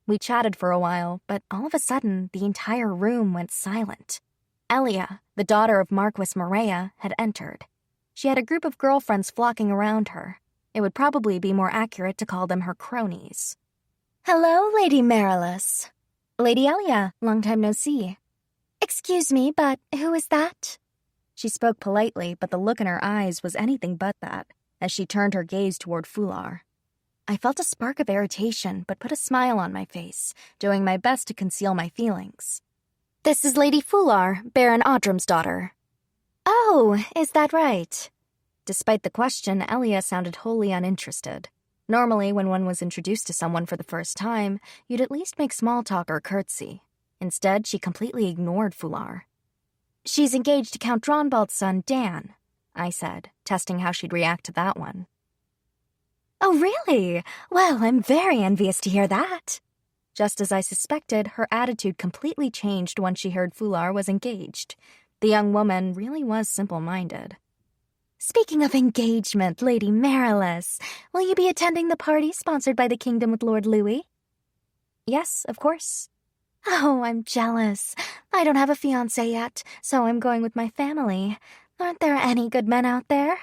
We chatted for a while, but all of a sudden, the entire room went silent. Elia, the daughter of Marquis Morea, had entered. She had a group of girlfriends flocking around her. It would probably be more accurate to call them her cronies. Hello, Lady Marilis. Lady Elia, long time no see. Excuse me, but who is that? She spoke politely, but the look in her eyes was anything but that, as she turned her gaze toward Fular. I felt a spark of irritation, but put a smile on my face, doing my best to conceal my feelings. This is Lady Fular, Baron Odrum's daughter. Oh, is that right? Despite the question, Elia sounded wholly uninterested. Normally, when one was introduced to someone for the first time, you'd at least make small talk or curtsy. Instead, she completely ignored Fular. She's engaged to Count Dronbald's son, Dan, I said, testing how she'd react to that one. Oh, really? Well, I'm very envious to hear that. Just as I suspected, her attitude completely changed once she heard Fular was engaged. The young woman really was simple-minded. Speaking of engagement, Lady Marilis, will you be attending the party sponsored by the kingdom with Lord Louis? Yes, of course. Oh, I'm jealous. I don't have a fiancé yet, so I'm going with my family. Aren't there any good men out there?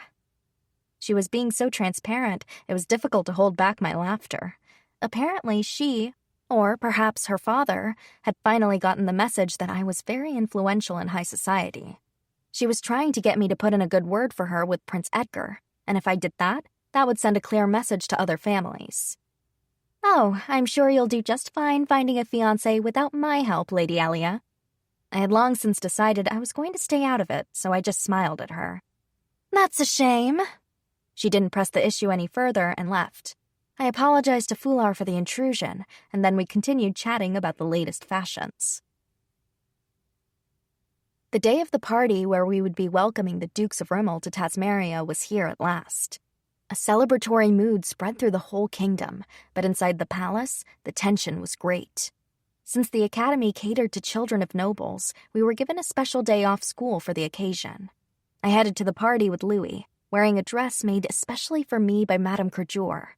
She was being so transparent, it was difficult to hold back my laughter. Apparently she, or perhaps her father, had finally gotten the message that I was very influential in high society. She was trying to get me to put in a good word for her with Prince Edgar, and if I did that, that would send a clear message to other families. Oh, I'm sure you'll do just fine finding a fiancé without my help, Lady Elia. I had long since decided I was going to stay out of it, so I just smiled at her. That's a shame. She didn't press the issue any further and left. I apologized to Fular for the intrusion, and then we continued chatting about the latest fashions. The day of the party where we would be welcoming the Dukes of Rimmel to Tasmaria was here at last. A celebratory mood spread through the whole kingdom, but inside the palace, the tension was great. Since the academy catered to children of nobles, we were given a special day off school for the occasion. I headed to the party with Louis, wearing a dress made especially for me by Madame Courjour.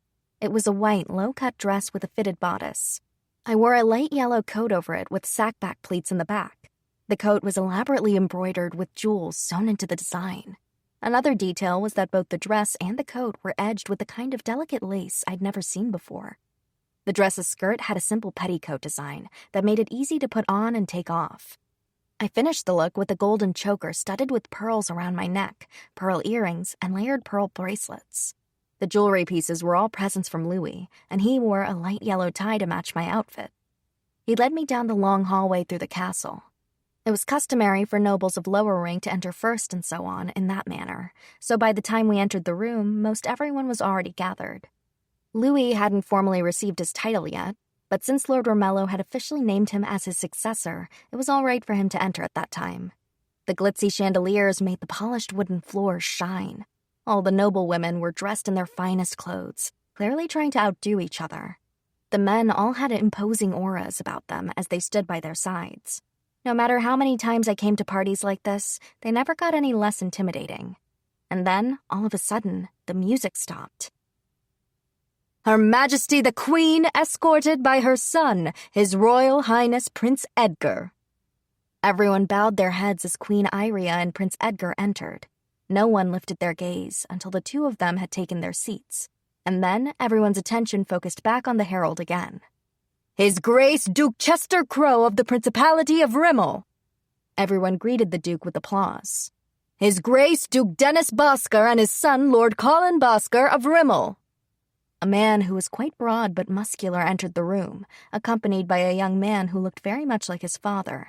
It was a white, low-cut dress with a fitted bodice. I wore a light yellow coat over it with sack-back pleats in the back. The coat was elaborately embroidered with jewels sewn into the design. Another detail was that both the dress and the coat were edged with a kind of delicate lace I'd never seen before. The dress's skirt had a simple petticoat design that made it easy to put on and take off. I finished the look with a golden choker studded with pearls around my neck, pearl earrings, and layered pearl bracelets. The jewelry pieces were all presents from Louis, and he wore a light yellow tie to match my outfit. He led me down the long hallway through the castle. It was customary for nobles of lower rank to enter first and so on, in that manner, so by the time we entered the room, most everyone was already gathered. Louis hadn't formally received his title yet, but since Lord Romello had officially named him as his successor, it was all right for him to enter at that time. The glitzy chandeliers made the polished wooden floors shine. All the noble women were dressed in their finest clothes, clearly trying to outdo each other. The men all had imposing auras about them as they stood by their sides. No matter how many times I came to parties like this, they never got any less intimidating. And then, all of a sudden, the music stopped. Her Majesty the Queen, escorted by her son, His Royal Highness Prince Edgar. Everyone bowed their heads as Queen Iria and Prince Edgar entered. No one lifted their gaze until the two of them had taken their seats, and then everyone's attention focused back on the herald again. His Grace Duke Chester Crow of the Principality of Rimmel. Everyone greeted the Duke with applause. His Grace Duke Dennis Bosker and his son Lord Colin Bosker of Rimmel. A man who was quite broad but muscular entered the room, accompanied by a young man who looked very much like his father.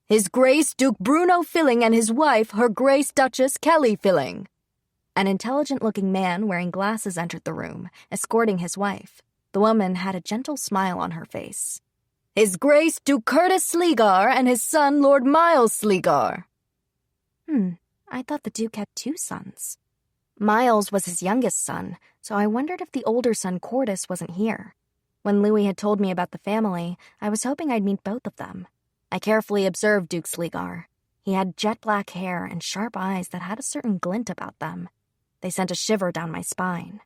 His Grace Duke Bruno Filling and his wife, Her Grace Duchess Kelly Filling. An intelligent-looking man wearing glasses entered the room, escorting his wife. The woman had a gentle smile on her face. His Grace Duke Curtis Sleegar and his son, Lord Miles Sleegar. I thought the Duke had 2 sons. Miles was his youngest son, so I wondered if the older son, Cordis, wasn't here. When Louis had told me about the family, I was hoping I'd meet both of them. I carefully observed Duke Sleegar. He had jet-black hair and sharp eyes that had a certain glint about them. They sent a shiver down my spine.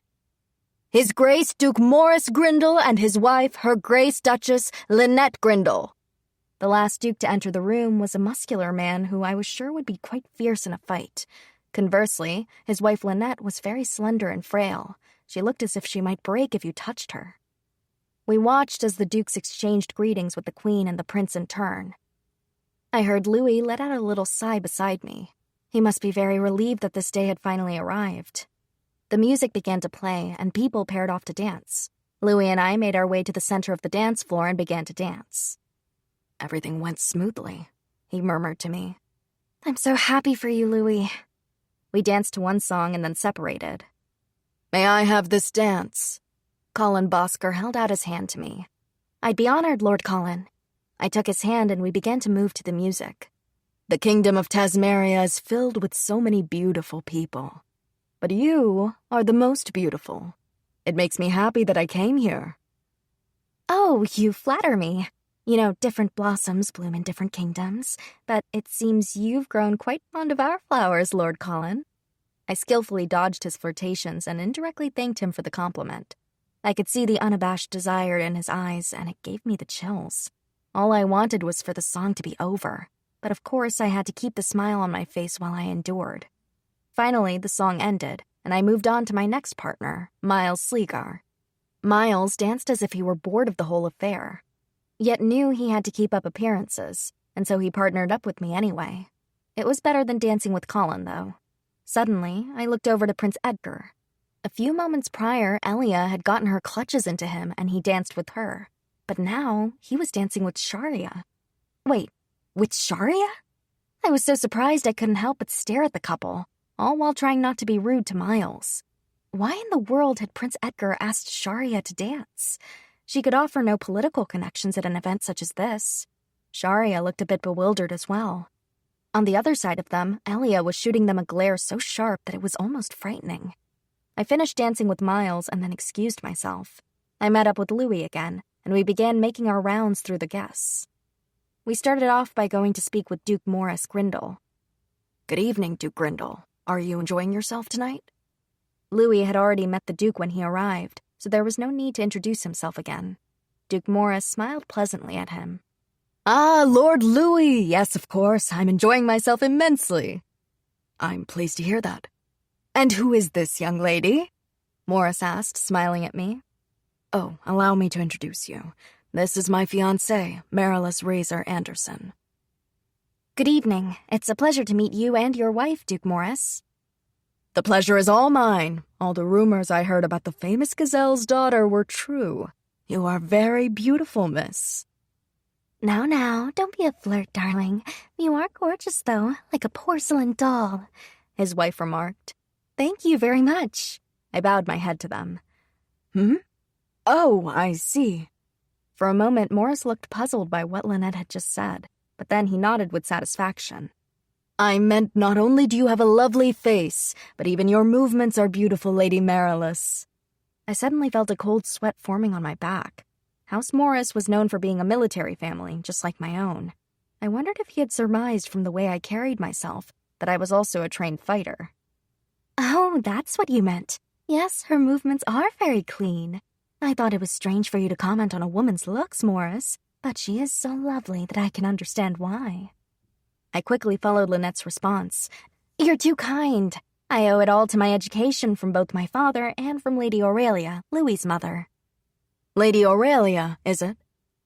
His Grace Duke Morris Grindle and his wife, Her Grace Duchess Lynette Grindle. The last Duke to enter the room was a muscular man who I was sure would be quite fierce in a fight. Conversely, his wife Lynette was very slender and frail. She looked as if she might break if you touched her. We watched as the Dukes exchanged greetings with the Queen and the Prince in turn. I heard Louis let out a little sigh beside me. He must be very relieved that this day had finally arrived. The music began to play, and people paired off to dance. Louis and I made our way to the center of the dance floor and began to dance. Everything went smoothly, he murmured to me. I'm so happy for you, Louis. We danced to one song and then separated. May I have this dance? Colin Bosker held out his hand to me. I'd be honored, Lord Colin. I took his hand and we began to move to the music. The kingdom of Tasmaria is filled with so many beautiful people. But you are the most beautiful. It makes me happy that I came here. Oh, you flatter me. You know, different blossoms bloom in different kingdoms, but it seems you've grown quite fond of our flowers, Lord Colin. I skillfully dodged his flirtations and indirectly thanked him for the compliment. I could see the unabashed desire in his eyes, and it gave me the chills. All I wanted was for the song to be over, but of course I had to keep the smile on my face while I endured. Finally, the song ended, and I moved on to my next partner, Miles Sleegar. Miles danced as if he were bored of the whole affair, yet knew he had to keep up appearances, and so he partnered up with me anyway. It was better than dancing with Colin, though. Suddenly, I looked over to Prince Edgar. A few moments prior, Elia had gotten her clutches into him and he danced with her. But now, he was dancing with Sharia. Wait, with Sharia? I was so surprised I couldn't help but stare at the couple, all while trying not to be rude to Miles. Why in the world had Prince Edgar asked Sharia to dance? She could offer no political connections at an event such as this. Sharia looked a bit bewildered as well. On the other side of them, Elia was shooting them a glare so sharp that it was almost frightening. I finished dancing with Miles and then excused myself. I met up with Louis again, and we began making our rounds through the guests. We started off by going to speak with Duke Morris Grindle. Good evening, Duke Grindle. Are you enjoying yourself tonight? Louis had already met the Duke when he arrived, so there was no need to introduce himself again. Duke Morris smiled pleasantly at him. Ah, Lord Louis, yes, of course, I'm enjoying myself immensely. I'm pleased to hear that. And who is this young lady? Morris asked, smiling at me. Oh, allow me to introduce you. This is my fiancée, Marilys Razor Anderson. Good evening. It's a pleasure to meet you and your wife, Duke Morris. The pleasure is all mine. All the rumors I heard about the famous gazelle's daughter were true. You are very beautiful, miss. Now, don't be a flirt, darling. You are gorgeous, though, like a porcelain doll, his wife remarked. Thank you very much. I bowed my head to them. Oh, I see. For a moment, Morris looked puzzled by what Lynette had just said, but then he nodded with satisfaction. I meant not only do you have a lovely face, but even your movements are beautiful, Lady Marilys. I suddenly felt a cold sweat forming on my back. House Morris was known for being a military family, just like my own. I wondered if he had surmised from the way I carried myself that I was also a trained fighter. Oh, that's what you meant. Yes, her movements are very clean. I thought it was strange for you to comment on a woman's looks, Morris, but she is so lovely that I can understand why. I quickly followed Lynette's response. You're too kind. I owe it all to my education from both my father and from Lady Aurelia, Louis's mother. Lady Aurelia, is it?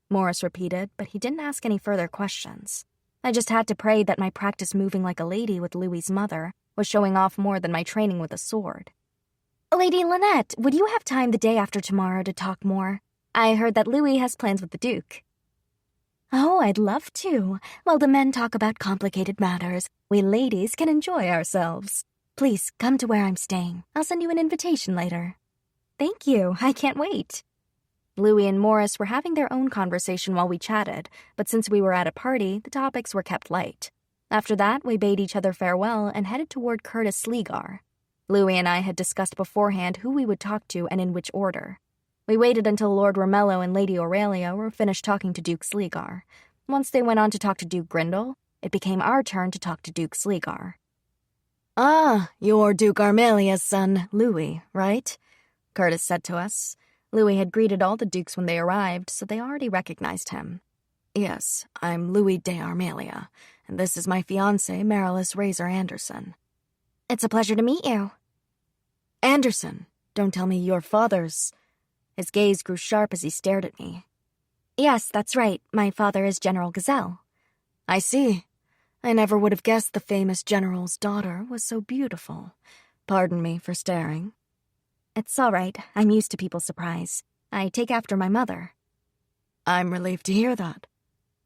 Morris repeated, but he didn't ask any further questions. I just had to pray that my practice moving like a lady with Louis's mother was showing off more than my training with a sword. Lady Lynette, would you have time the day after tomorrow to talk more? I heard that Louis has plans with the Duke. Oh, I'd love to. While the men talk about complicated matters, we ladies can enjoy ourselves. Please, come to where I'm staying. I'll send you an invitation later. Thank you. I can't wait. Louis and Morris were having their own conversation while we chatted, but since we were at a party, the topics were kept light. After that, we bade each other farewell and headed toward Curtis Sleegar. Louis and I had discussed beforehand who we would talk to and in which order. We waited until Lord Romello and Lady Aurelia were finished talking to Duke Sleegar. Once they went on to talk to Duke Grindle, it became our turn to talk to Duke Sleegar. Ah, you're Duke Armelia's son, Louis, right? Curtis said to us. Louis had greeted all the dukes when they arrived, so they already recognized him. Yes, I'm Louis de Armelia, and this is my fiancée, Marilys Razor Anderson. It's a pleasure to meet you. Anderson, don't tell me your father's... His gaze grew sharp as he stared at me. Yes, that's right. My father is General Gazelle. I see. I never would have guessed the famous general's daughter was so beautiful. Pardon me for staring. It's all right. I'm used to people's surprise. I take after my mother. I'm relieved to hear that.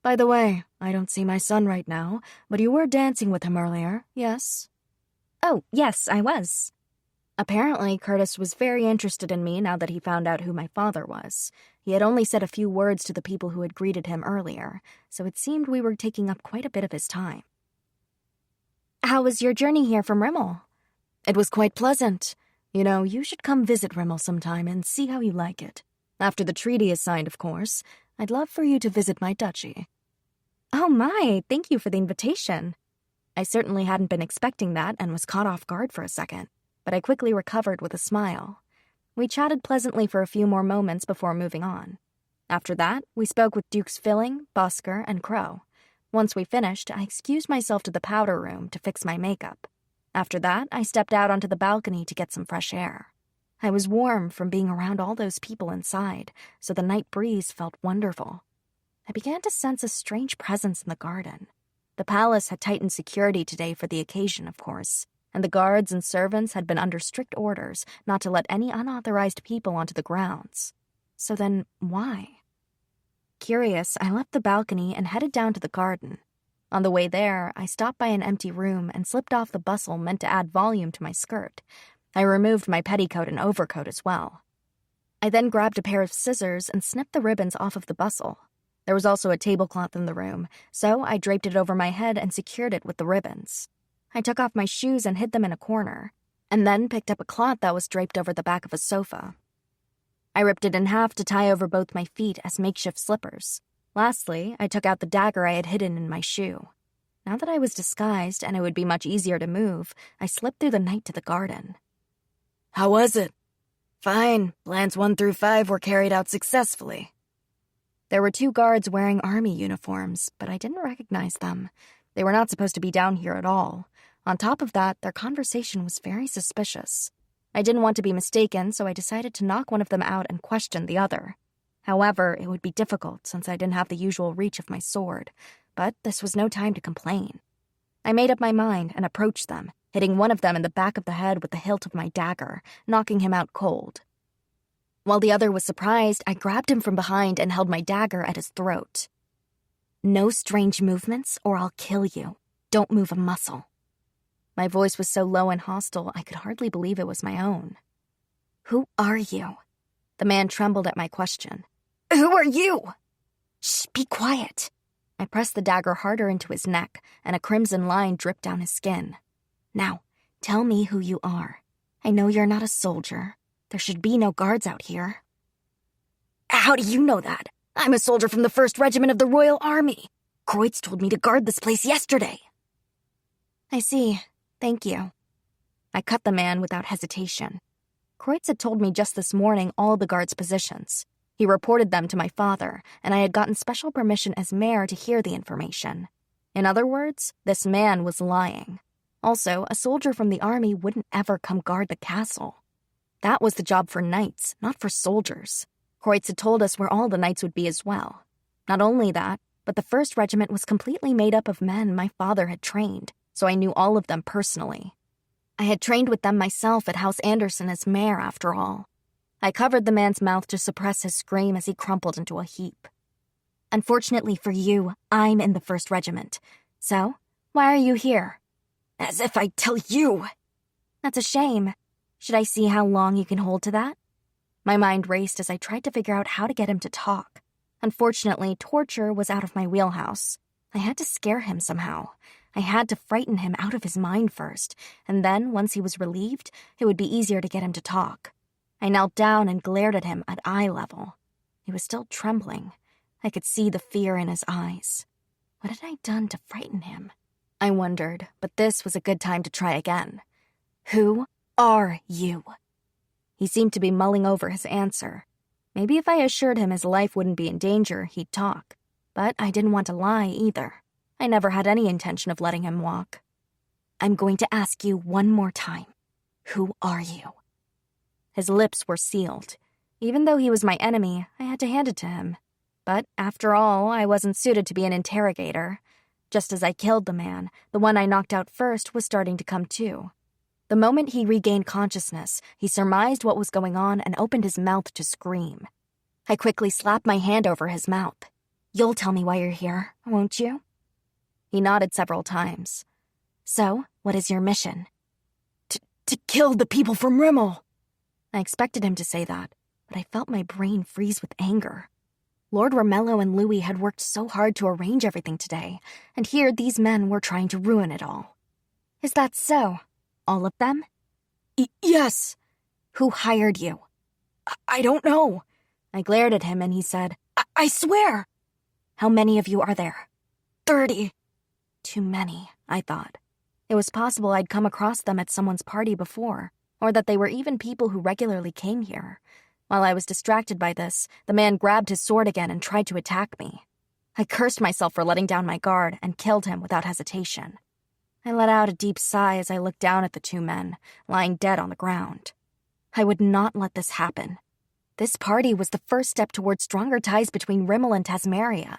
By the way, I don't see my son right now, but you were dancing with him earlier, yes? Oh, yes, I was. Apparently, Curtis was very interested in me now that he found out who my father was. He had only said a few words to the people who had greeted him earlier, so it seemed we were taking up quite a bit of his time. How was your journey here from Rimmel? It was quite pleasant. You know, you should come visit Rimmel sometime and see how you like it. After the treaty is signed, of course. I'd love for you to visit my duchy. Oh my, thank you for the invitation. I certainly hadn't been expecting that and was caught off guard for a second, but I quickly recovered with a smile. We chatted pleasantly for a few more moments before moving on. After that, we spoke with Dukes Filling, Busker, and Crow. Once we finished, I excused myself to the powder room to fix my makeup. After that, I stepped out onto the balcony to get some fresh air. I was warm from being around all those people inside, so the night breeze felt wonderful. I began to sense a strange presence in the garden. The palace had tightened security today for the occasion, of course, and the guards and servants had been under strict orders not to let any unauthorized people onto the grounds. So then, why? Curious, I left the balcony and headed down to the garden. On the way there, I stopped by an empty room and slipped off the bustle meant to add volume to my skirt. I removed my petticoat and overcoat as well. I then grabbed a pair of scissors and snipped the ribbons off of the bustle. There was also a tablecloth in the room, so I draped it over my head and secured it with the ribbons. I took off my shoes and hid them in a corner, and then picked up a cloth that was draped over the back of a sofa. I ripped it in half to tie over both my feet as makeshift slippers. Lastly, I took out the dagger I had hidden in my shoe. Now that I was disguised and it would be much easier to move, I slipped through the night to the garden. How was it? Fine. Plans 1 through 5 were carried out successfully. There were 2 guards wearing army uniforms, but I didn't recognize them. They were not supposed to be down here at all. On top of that, their conversation was very suspicious. I didn't want to be mistaken, so I decided to knock one of them out and question the other. However, it would be difficult since I didn't have the usual reach of my sword. but this was no time to complain. I made up my mind and approached them, hitting one of them in the back of the head with the hilt of my dagger, knocking him out cold. While the other was surprised, I grabbed him from behind and held my dagger at his throat. "No strange movements, or I'll kill you. Don't move a muscle." My voice was so low and hostile, I could hardly believe it was my own. "Who are you?" The man trembled at my question. "Who are you?" "Shh, be quiet." I pressed the dagger harder into his neck, and a crimson line dripped down his skin. "Now, tell me who you are. I know you're not a soldier. There should be no guards out here." "How do you know that? I'm a soldier from the 1st Regiment of the Royal Army. Kreutz told me to guard this place yesterday." "I see. Thank you." I cut the man without hesitation. Kreutz had told me just this morning all the guards' positions. He reported them to my father, and I had gotten special permission as mayor to hear the information. In other words, this man was lying. Also, a soldier from the army wouldn't ever come guard the castle. That was the job for knights, not for soldiers. Kreutz had told us where all the knights would be as well. Not only that, but the 1st Regiment was completely made up of men my father had trained, so I knew all of them personally. I had trained with them myself at House Anderson as mayor, after all. I covered the man's mouth to suppress his scream as he crumpled into a heap. "Unfortunately for you, I'm in the 1st Regiment. So, why are you here?" "As if I'd tell you." "That's a shame. Should I see how long you can hold to that?" My mind raced as I tried to figure out how to get him to talk. Unfortunately, torture was out of my wheelhouse. I had to scare him somehow. I had to frighten him out of his mind first, and then, once he was relieved, it would be easier to get him to talk. I knelt down and glared at him at eye level. He was still trembling. I could see the fear in his eyes. What had I done to frighten him? I wondered, but this was a good time to try again. "Who are you?" He seemed to be mulling over his answer. Maybe if I assured him his life wouldn't be in danger, he'd talk. But I didn't want to lie either. I never had any intention of letting him walk. "I'm going to ask you one more time. Who are you?" His lips were sealed. Even though he was my enemy, I had to hand it to him. But after all, I wasn't suited to be an interrogator. Just as I killed the man, the one I knocked out first was starting to come to. The moment he regained consciousness, he surmised what was going on and opened his mouth to scream. I quickly slapped my hand over his mouth. "You'll tell me why you're here, won't you?" He nodded several times. "So, what is your mission?" To kill the people from Rimmel." I expected him to say that, but I felt my brain freeze with anger. Lord Romello and Louis had worked so hard to arrange everything today, and here these men were trying to ruin it all. "Is that so? All of them?" Yes." "Who hired you?" I don't know." I glared at him and he said, I swear." "How many of you are there?" 30. Too many, I thought. It was possible I'd come across them at someone's party before, or that they were even people who regularly came here. While I was distracted by this, the man grabbed his sword again and tried to attack me. I cursed myself for letting down my guard and killed him without hesitation. I let out a deep sigh as I looked down at the two men, lying dead on the ground. I would not let this happen. This party was the first step toward stronger ties between Rimmel and Tasmaria,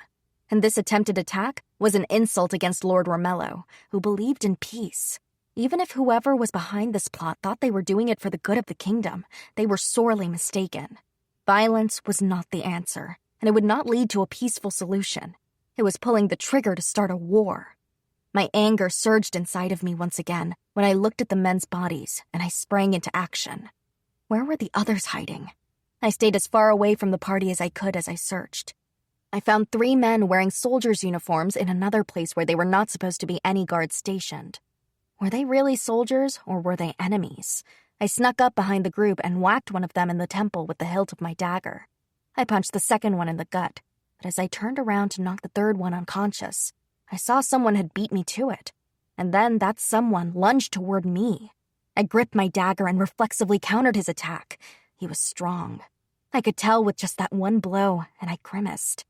and this attempted attack was an insult against Lord Romello, who believed in peace. Even if whoever was behind this plot thought they were doing it for the good of the kingdom, they were sorely mistaken. Violence was not the answer, and it would not lead to a peaceful solution. It was pulling the trigger to start a war. My anger surged inside of me once again when I looked at the men's bodies and I sprang into action. Where were the others hiding? I stayed as far away from the party as I could as I searched. I found 3 men wearing soldiers' uniforms in another place where they were not supposed to be any guards stationed. Were they really soldiers or were they enemies? I snuck up behind the group and whacked one of them in the temple with the hilt of my dagger. I punched the second one in the gut, but as I turned around to knock the third one unconscious, I saw someone had beat me to it, and then that someone lunged toward me. I gripped my dagger and reflexively countered his attack. He was strong. I could tell with just that one blow, and I grimaced.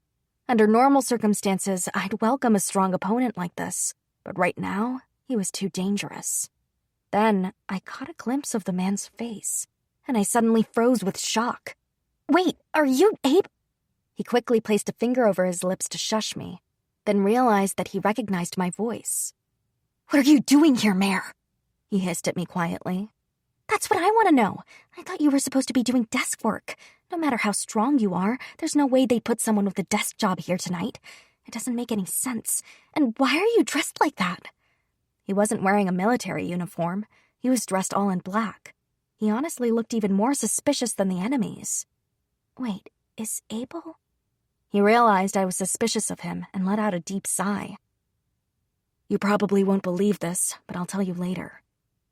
Under normal circumstances, I'd welcome a strong opponent like this, but right now, he was too dangerous. Then, I caught a glimpse of the man's face, and I suddenly froze with shock. "Wait, are you Abe?" He quickly placed a finger over his lips to shush me. then realized that he recognized my voice. "What are you doing here, Mare?" He hissed at me quietly. "That's what I want to know. I thought you were supposed to be doing desk work. No matter how strong you are, there's no way they'd put someone with a desk job here tonight. It doesn't make any sense. And why are you dressed like that?" He wasn't wearing a military uniform. He was dressed all in black. He honestly looked even more suspicious than the enemies. "Wait, is Abel?" He realized I was suspicious of him and let out a deep sigh. "You probably won't believe this, but I'll tell you later.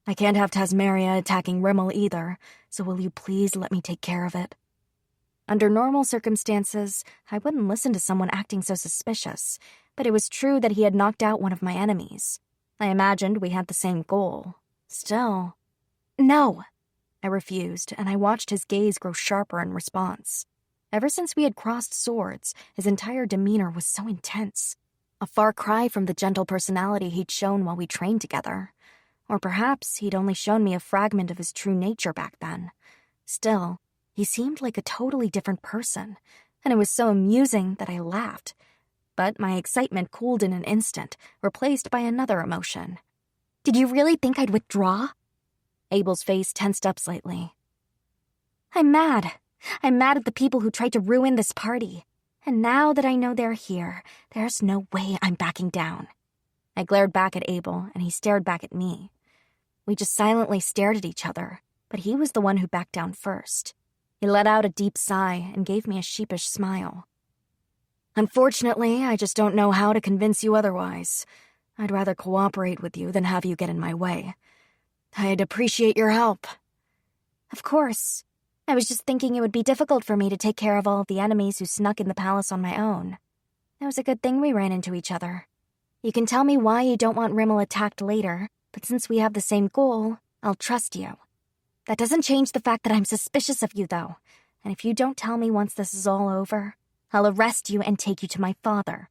I can't have Tasmeria attacking Rimmel either, so will you please let me take care of it?" Under normal circumstances, I wouldn't listen to someone acting so suspicious, but it was true that he had knocked out one of my enemies. I imagined we had the same goal. Still... "No." I refused, and I watched his gaze grow sharper in response. Ever since we had crossed swords, his entire demeanor was so intense. A far cry from the gentle personality he'd shown while we trained together. Or perhaps he'd only shown me a fragment of his true nature back then. Still, he seemed like a totally different person, and it was so amusing that I laughed. But my excitement cooled in an instant, replaced by another emotion. "Did you really think I'd withdraw?" Abel's face tensed up slightly. I'm mad. I'm mad at the people who tried to ruin this party. And now that I know they're here, there's no way I'm backing down." I glared back at Abel, and he stared back at me. We just silently stared at each other, but he was the one who backed down first. He let out a deep sigh and gave me a sheepish smile. "Unfortunately, I just don't know how to convince you otherwise. I'd rather cooperate with you than have you get in my way. I'd appreciate your help." "Of course. I was just thinking it would be difficult for me to take care of all of the enemies who snuck in the palace on my own. It was a good thing we ran into each other. You can tell me why you don't want Rimmel attacked later, but since we have the same goal, I'll trust you. That doesn't change the fact that I'm suspicious of you, though, and if you don't tell me once this is all over, I'll arrest you and take you to my father."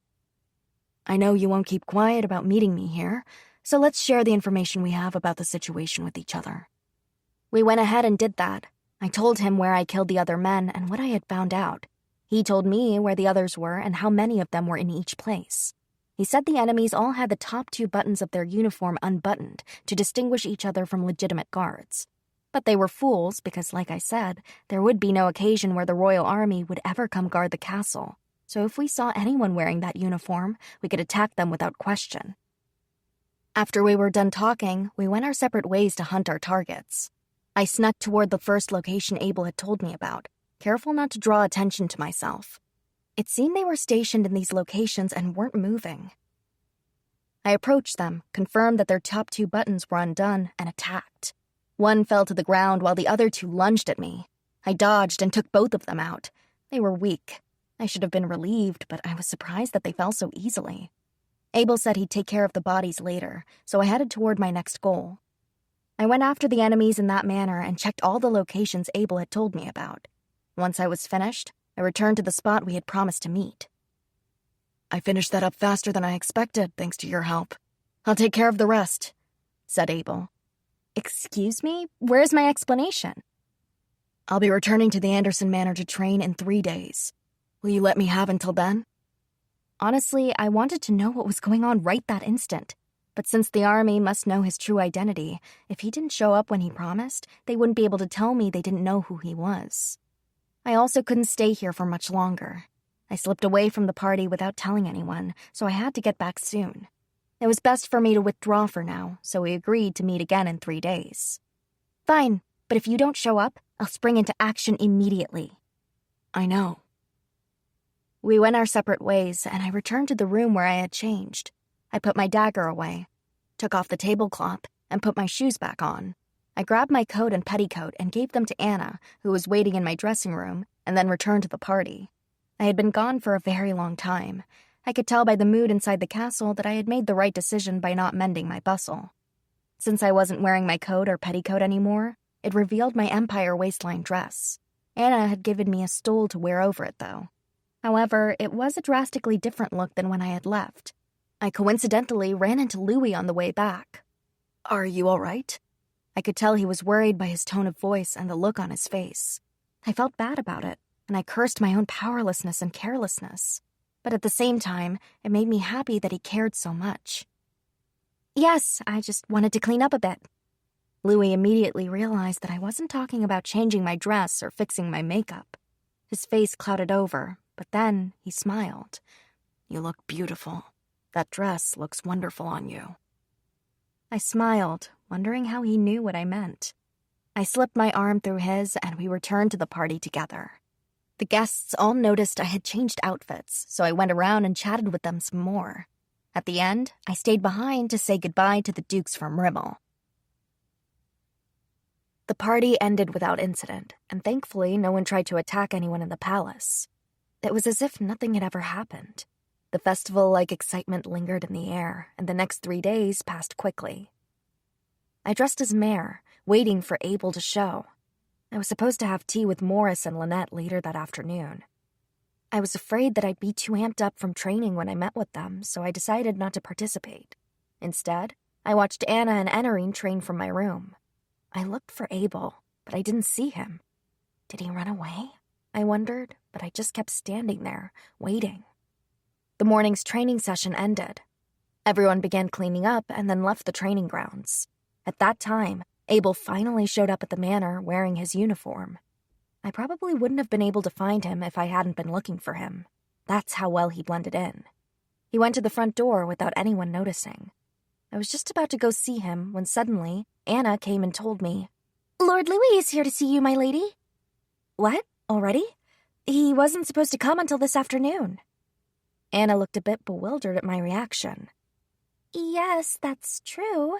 "I know you won't keep quiet about meeting me here, so let's share the information we have about the situation with each other." We went ahead and did that. I told him where I killed the other men and what I had found out. He told me where the others were and how many of them were in each place. He said the enemies all had the top 2 buttons of their uniform unbuttoned to distinguish each other from legitimate guards. But they were fools because, like I said, there would be no occasion where the royal army would ever come guard the castle. So if we saw anyone wearing that uniform, we could attack them without question. After we were done talking, we went our separate ways to hunt our targets. I snuck toward the first location Abel had told me about, careful not to draw attention to myself. It seemed they were stationed in these locations and weren't moving. I approached them, confirmed that their top 2 buttons were undone, and attacked. One fell to the ground while the other 2 lunged at me. I dodged and took both of them out. They were weak. I should have been relieved, but I was surprised that they fell so easily. Abel said he'd take care of the bodies later, so I headed toward my next goal. I went after the enemies in that manner and checked all the locations Abel had told me about. Once I was finished, I returned to the spot we had promised to meet. "I finished that up faster than I expected, thanks to your help. I'll take care of the rest," said Abel. "Excuse me? Where's my explanation?" "I'll be returning to the Anderson Manor to train in 3 days. Will you let me have until then?" Honestly, I wanted to know what was going on right that instant. But since the army must know his true identity, if he didn't show up when he promised, they wouldn't be able to tell me they didn't know who he was. I also couldn't stay here for much longer. I slipped away from the party without telling anyone, so I had to get back soon. It was best for me to withdraw for now, so we agreed to meet again in 3 days. "Fine, but if you don't show up, I'll spring into action immediately." "I know." We went our separate ways, and I returned to the room where I had changed. I put my dagger away, took off the tablecloth, and put my shoes back on. I grabbed my coat and petticoat and gave them to Anna, who was waiting in my dressing room, and then returned to the party. I had been gone for a very long time. I could tell by the mood inside the castle that I had made the right decision by not mending my bustle. Since I wasn't wearing my coat or petticoat anymore, it revealed my Empire waistline dress. Anna had given me a stole to wear over it, though. However, it was a drastically different look than when I had left. I coincidentally ran into Louis on the way back. "Are you all right?" I could tell he was worried by his tone of voice and the look on his face. I felt bad about it, and I cursed my own powerlessness and carelessness. But at the same time, it made me happy that he cared so much. Yes, I just wanted to clean up a bit. Louis immediately realized that I wasn't talking about changing my dress or fixing my makeup. His face clouded over, but then he smiled. You look beautiful. That dress looks wonderful on you. I smiled, wondering how he knew what I meant. I slipped my arm through his, and we returned to the party together. The guests all noticed I had changed outfits, so I went around and chatted with them some more. At the end, I stayed behind to say goodbye to the Dukes from Rimmel. The party ended without incident, and thankfully no one tried to attack anyone in the palace. It was as if nothing had ever happened. The festival-like excitement lingered in the air, and the next 3 days passed quickly. I dressed as mayor, waiting for Abel to show. I was supposed to have tea with Morris and Lynette later that afternoon. I was afraid that I'd be too amped up from training when I met with them, so I decided not to participate. Instead, I watched Anna and Ennerine train from my room. I looked for Abel, but I didn't see him. Did he run away? I wondered, but I just kept standing there, waiting. The morning's training session ended. Everyone began cleaning up and then left the training grounds. At that time, Abel finally showed up at the manor wearing his uniform. I probably wouldn't have been able to find him if I hadn't been looking for him. That's how well he blended in. He went to the front door without anyone noticing. I was just about to go see him when suddenly Anna came and told me, "Lord Louis is here to see you, my lady." "What? Already? He wasn't supposed to come until this afternoon." Anna looked a bit bewildered at my reaction. Yes, that's true.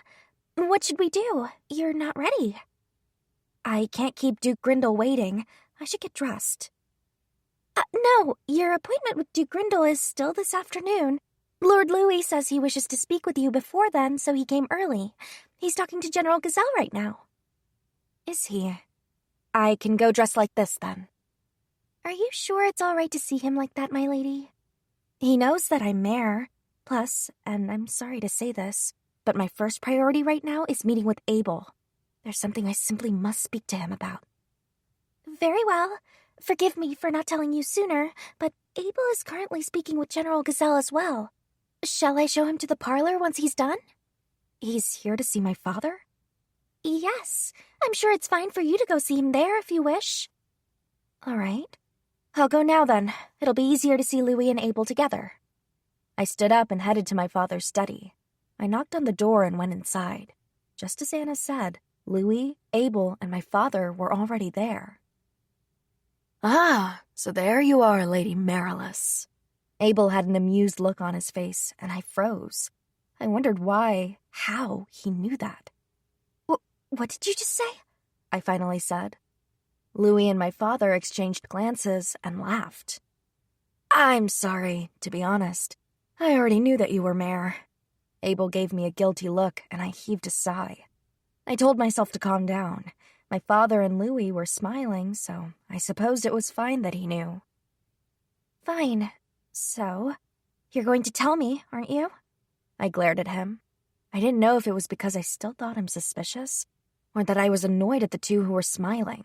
What should we do? You're not ready. I can't keep Duke Grindel waiting. I should get dressed. No, your appointment with Duke Grindel is still this afternoon. Lord Louis says he wishes to speak with you before then, so he came early. He's talking to General Gazelle right now. Is he? I can go dressed like this, then. Are you sure it's all right to see him like that, my lady? He knows that I'm mayor. Plus, and I'm sorry to say this, but my first priority right now is meeting with Abel. There's something I simply must speak to him about. Very well. Forgive me for not telling you sooner, but Abel is currently speaking with General Gazelle as well. Shall I show him to the parlor once he's done? He's here to see my father? Yes. I'm sure it's fine for you to go see him there if you wish. All right. I'll go now then. It'll be easier to see Louis and Abel together. I stood up and headed to my father's study. I knocked on the door and went inside. Just as Anna said, Louis, Abel, and my father were already there. Ah, so there you are, Lady Marilys. Abel had an amused look on his face, and I froze. I wondered how he knew that. What did you just say? I finally said. Louis and my father exchanged glances and laughed. I'm sorry, to be honest. I already knew that you were mayor. Abel gave me a guilty look, and I heaved a sigh. I told myself to calm down. My father and Louis were smiling, so I supposed it was fine that he knew. Fine. So, you're going to tell me, aren't you? I glared at him. I didn't know if it was because I still thought him suspicious, or that I was annoyed at the two who were smiling.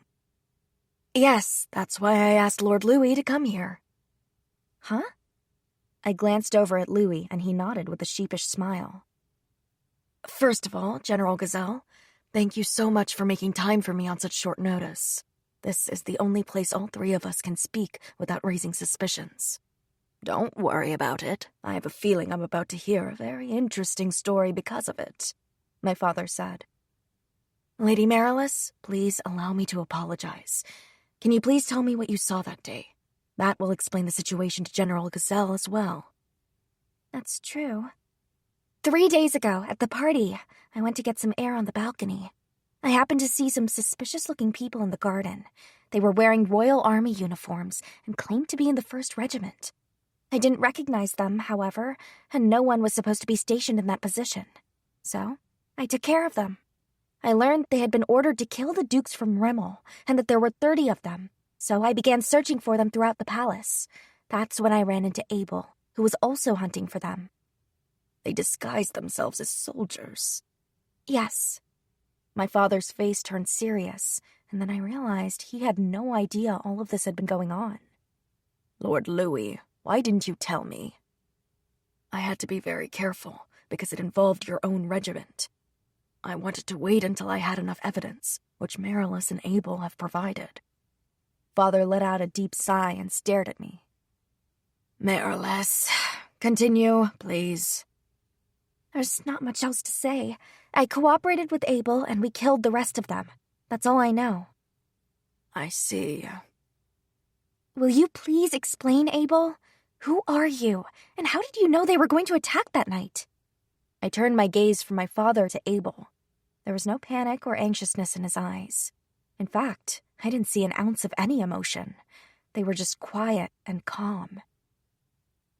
Yes, that's why I asked Lord Louis to come here. Huh? I glanced over at Louis, and he nodded with a sheepish smile. First of all, General Gazelle, thank you so much for making time for me on such short notice. This is the only place all three of us can speak without raising suspicions. Don't worry about it. I have a feeling I'm about to hear a very interesting story because of it, my father said. Lady Marilys, please allow me to apologize. Can you please tell me what you saw that day? That will explain the situation to General Gazelle as well. That's true. 3 days ago, at the party, I went to get some air on the balcony. I happened to see some suspicious-looking people in the garden. They were wearing Royal Army uniforms and claimed to be in the 1st Regiment. I didn't recognize them, however, and no one was supposed to be stationed in that position. So, I took care of them. I learned they had been ordered to kill the Dukes from Rimmel, and that there were 30 of them, so I began searching for them throughout the palace. That's when I ran into Abel, who was also hunting for them. They disguised themselves as soldiers. Yes. My father's face turned serious, and then I realized he had no idea all of this had been going on. Lord Louis, Why didn't you tell me?" "I had to be very careful, because it involved your own regiment. I wanted to wait until I had enough evidence, which Marilys and Abel have provided." Father let out a deep sigh and stared at me. "Marilys, continue, please." There's not much else to say. I cooperated with Abel and we killed the rest of them. That's all I know. "I see." Will you please explain, Abel? Who are you, and how did you know they were going to attack that night? I turned my gaze from my father to Abel. There was no panic or anxiousness in his eyes. In fact, I didn't see an ounce of any emotion. They were just quiet and calm.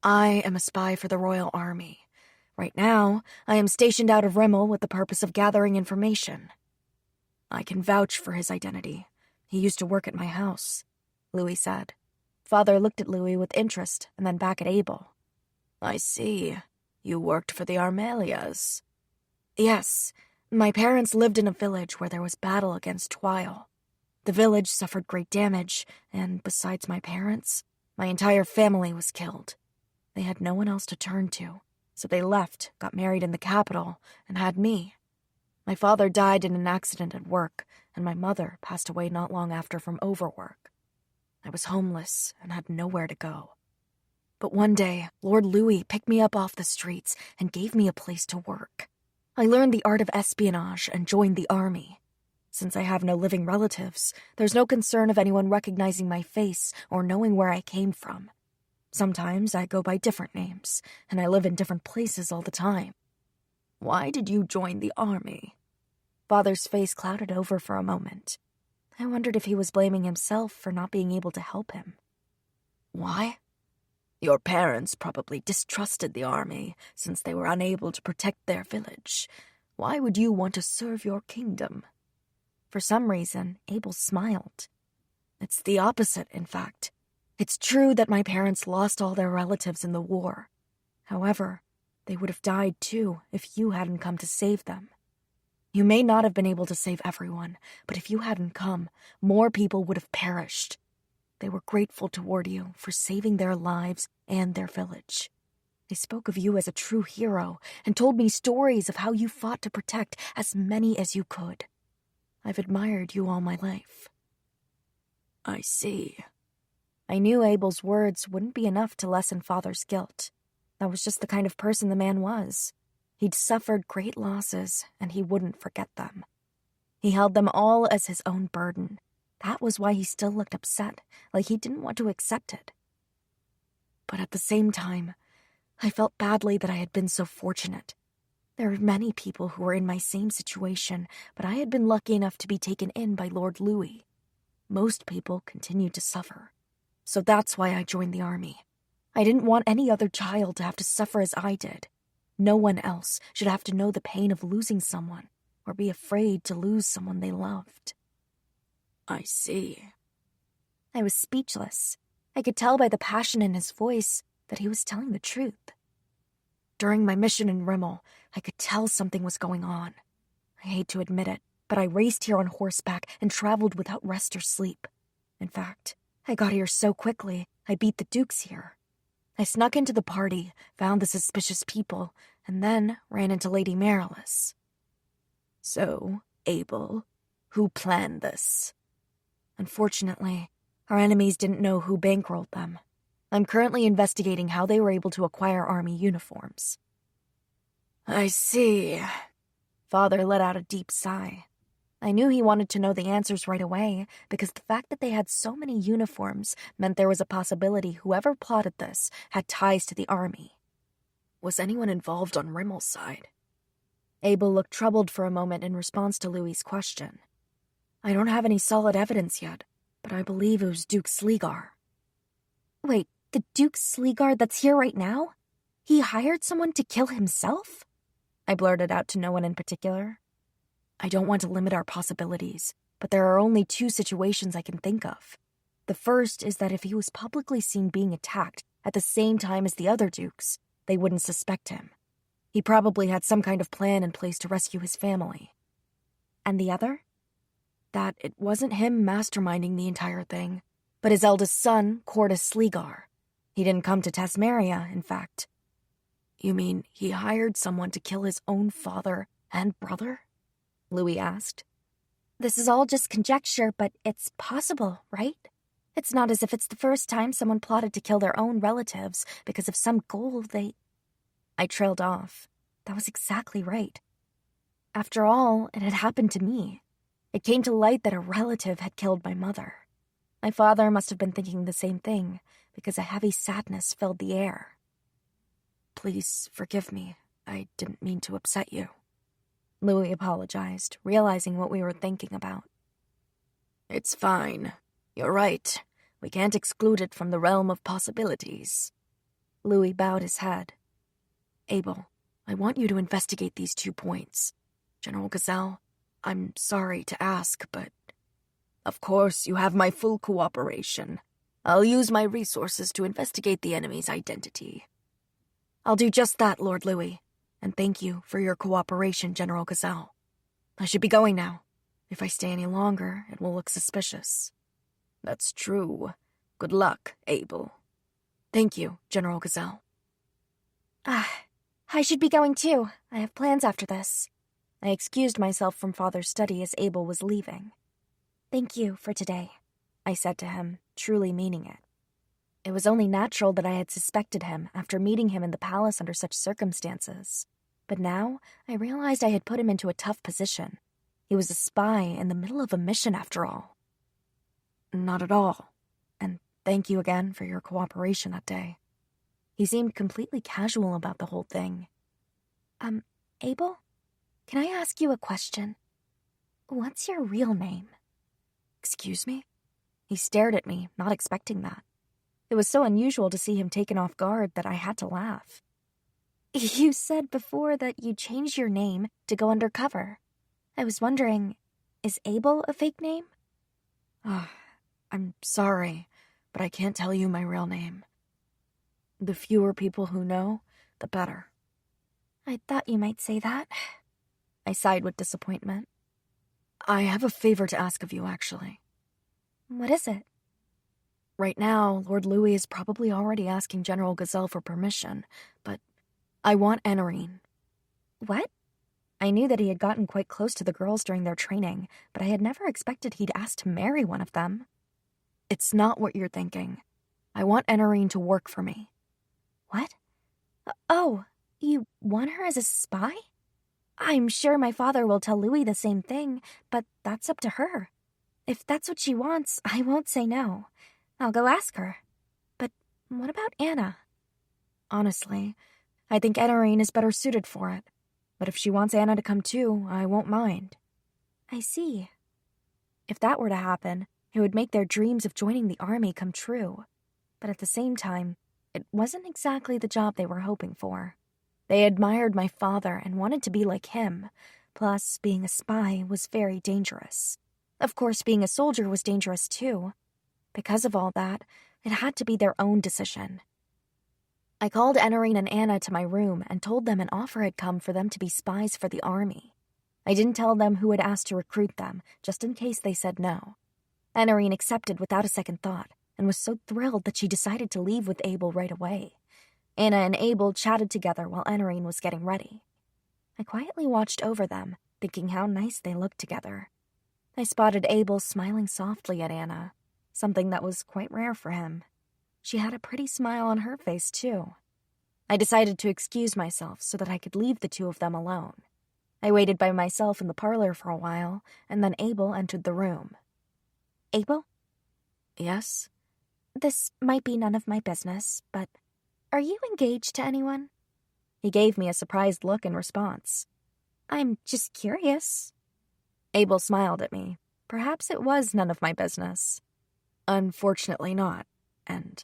"I am a spy for the Royal Army. Right now, I am stationed out of Rimmel with the purpose of gathering information. I can vouch for his identity. He used to work at my house," Louis said. Father looked at Louis with interest and then back at Abel. "I see. You worked for the Armelias." "Yes. My parents lived in a village where there was battle against Twile. The village suffered great damage, and besides my parents, my entire family was killed. They had no one else to turn to. So they left, got married in the capital, and had me. My father died in an accident at work, and my mother passed away not long after from overwork. I was homeless and had nowhere to go. But one day, Lord Louis picked me up off the streets and gave me a place to work. I learned the art of espionage and joined the army. Since I have no living relatives, there's no concern of anyone recognizing my face or knowing where I came from. Sometimes I go by different names, and I live in different places all the time." "Why did you join the army?" Father's face clouded over for a moment. I wondered if he was blaming himself for not being able to help him. "Why? Your parents probably distrusted the army since they were unable to protect their village. Why would you want to serve your kingdom?" For some reason, Abel smiled. "It's the opposite, in fact. It's true that my parents lost all their relatives in the war. However, they would have died too if you hadn't come to save them. You may not have been able to save everyone, but if you hadn't come, more people would have perished. They were grateful toward you for saving their lives and their village. They spoke of you as a true hero and told me stories of how you fought to protect as many as you could. I've admired you all my life." "I see." I knew Abel's words wouldn't be enough to lessen Father's guilt. That was just the kind of person the man was. He'd suffered great losses, and he wouldn't forget them. He held them all as his own burden. That was why he still looked upset, like he didn't want to accept it. But at the same time, I felt badly that I had been so fortunate. There are many people who were in my same situation, but I had been lucky enough to be taken in by Lord Louis. Most people continued to suffer. So that's why I joined the army. I didn't want any other child to have to suffer as I did. No one else should have to know the pain of losing someone or be afraid to lose someone they loved." "I see." I was speechless. I could tell by the passion in his voice that he was telling the truth. During my mission in Rimmel, I could tell something was going on. I hate to admit it, but I raced here on horseback and traveled without rest or sleep. In fact, I got here so quickly, I beat the dukes here. I snuck into the party, found the suspicious people, and then ran into Lady Marilys. "So, Abel, who planned this?" "Unfortunately, our enemies didn't know who bankrolled them. I'm currently investigating how they were able to acquire army uniforms." "I see." Father let out a deep sigh. I knew he wanted to know the answers right away, because the fact that they had so many uniforms meant there was a possibility whoever plotted this had ties to the army. Was anyone involved on Rimmel's side? Abel looked troubled for a moment in response to Louis's question. "I don't have any solid evidence yet, but I believe it was Duke Sleegar." Wait, the Duke Sleegar that's here right now? He hired someone to kill himself? I blurted out to no one in particular. I don't want to limit our possibilities, but there are only two situations I can think of. The first is that if he was publicly seen being attacked at the same time as the other dukes, they wouldn't suspect him. He probably had some kind of plan in place to rescue his family. And the other? That it wasn't him masterminding the entire thing, but his eldest son, Cordus Sleegar. He didn't come to Tasmaria, in fact. You mean he hired someone to kill his own father and brother? Louis asked. This is all just conjecture, but it's possible, right? It's not as if it's the first time someone plotted to kill their own relatives because of some goal they... I trailed off. That was exactly right. After all, it had happened to me. It came to light that a relative had killed my mother. My father must have been thinking the same thing, because a heavy sadness filled the air. Please forgive me. I didn't mean to upset you. Louis apologized, realizing what we were thinking about. It's fine. You're right. We can't exclude it from the realm of possibilities. Louis bowed his head. Abel, I want you to investigate these 2 points. General Gazelle, I'm sorry to ask, but... Of course, you have my full cooperation. I'll use my resources to investigate the enemy's identity. I'll do just that, Lord Louis, and thank you for your cooperation, General Gazelle. I should be going now. If I stay any longer, it will look suspicious. That's true. Good luck, Abel. Thank you, General Gazelle. I should be going too. I have plans after this. I excused myself from Father's study as Abel was leaving. Thank you for today, I said to him, truly meaning it. It was only natural that I had suspected him after meeting him in the palace under such circumstances. But now I realized I had put him into a tough position. He was a spy in the middle of a mission after all. Not at all. And thank you again for your cooperation that day. He seemed completely casual about the whole thing. Abel? Can I ask you a question? What's your real name? Excuse me? He stared at me, not expecting that. It was so unusual to see him taken off guard that I had to laugh. You said before that you changed your name to go undercover. I was wondering, is Abel a fake name? I'm sorry, but I can't tell you my real name. The fewer people who know, the better. I thought you might say that. I sighed with disappointment. I have a favor to ask of you, actually. What is it? Right now, Lord Louis is probably already asking General Gazelle for permission, but I want Enarine. What? I knew that he had gotten quite close to the girls during their training, but I had never expected he'd ask to marry one of them. It's not what you're thinking. I want Enarine to work for me. What? Oh, you want her as a spy? I'm sure my father will tell Louis the same thing, but that's up to her. If that's what she wants, I won't say no. I'll go ask her. But what about Anna? Honestly, I think Enarine is better suited for it. But if she wants Anna to come too, I won't mind. I see. If that were to happen, it would make their dreams of joining the army come true. But at the same time, it wasn't exactly the job they were hoping for. They admired my father and wanted to be like him. Plus, being a spy was very dangerous. Of course, being a soldier was dangerous too. Because of all that, it had to be their own decision. I called Enarine and Anna to my room and told them an offer had come for them to be spies for the army. I didn't tell them who had asked to recruit them, just in case they said no. Enarine accepted without a second thought, and was so thrilled that she decided to leave with Abel right away. Anna and Abel chatted together while Enarine was getting ready. I quietly watched over them, thinking how nice they looked together. I spotted Abel smiling softly at Anna, something that was quite rare for him. She had a pretty smile on her face, too. I decided to excuse myself so that I could leave the two of them alone. I waited by myself in the parlor for a while, and then Abel entered the room. Abel? Yes? This might be none of my business, but are you engaged to anyone? He gave me a surprised look in response. I'm just curious. Abel smiled at me. Perhaps it was none of my business. Unfortunately not, and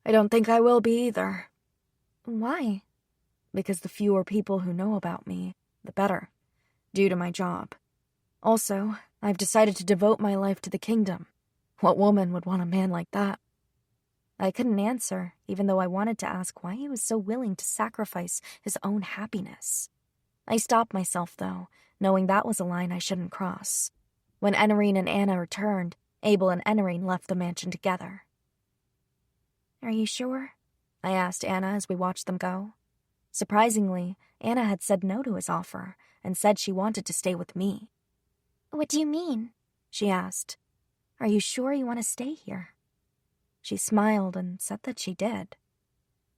I don't think I will be either. Why? Because the fewer people who know about me, the better, due to my job. Also, I've decided to devote my life to the kingdom. What woman would want a man like that? I couldn't answer, even though I wanted to ask why he was so willing to sacrifice his own happiness. I stopped myself, though, knowing that was a line I shouldn't cross. When Enarine and Anna returned, Abel and Enarine left the mansion together. Are you sure? I asked Anna as we watched them go. Surprisingly, Anna had said no to his offer and said she wanted to stay with me. What do you mean? She asked. Are you sure you want to stay here? She smiled and said that she did.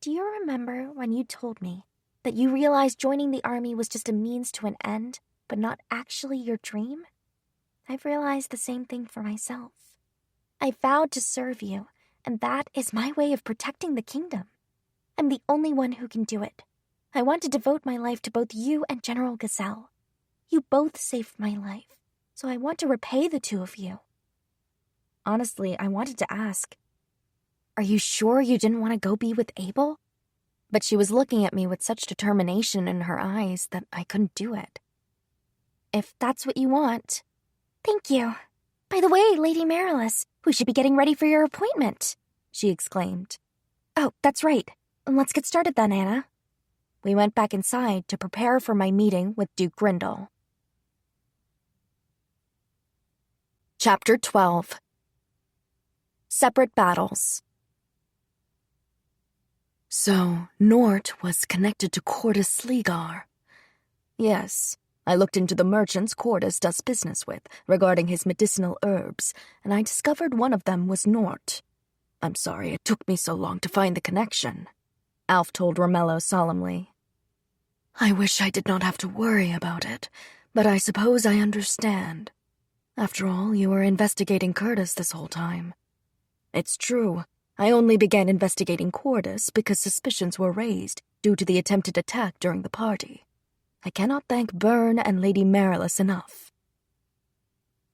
Do you remember when you told me that you realized joining the army was just a means to an end, but not actually your dream? I've realized the same thing for myself. I vowed to serve you, and that is my way of protecting the kingdom. I'm the only one who can do it. I want to devote my life to both you and General Gazelle. You both saved my life, so I want to repay the two of you. Honestly, I wanted to ask, are you sure you didn't want to go be with Abel? But she was looking at me with such determination in her eyes that I couldn't do it. If that's what you want. Thank you. By the way, Lady Marilis, we should be getting ready for your appointment, she exclaimed. Oh, that's right. Let's get started then, Anna. We went back inside to prepare for my meeting with Duke Grindal. Chapter 12. Separate Battles. So, Nort was connected to Cordis Sleegar. Yes, I looked into the merchants Cordis does business with regarding his medicinal herbs, and I discovered one of them was Nort. I'm sorry it took me so long to find the connection, Alf told Romello solemnly. I wish I did not have to worry about it, but I suppose I understand. After all, you were investigating Curtis this whole time. It's true. I only began investigating Cordis because suspicions were raised due to the attempted attack during the party. I cannot thank Byrne and Lady Marilis enough.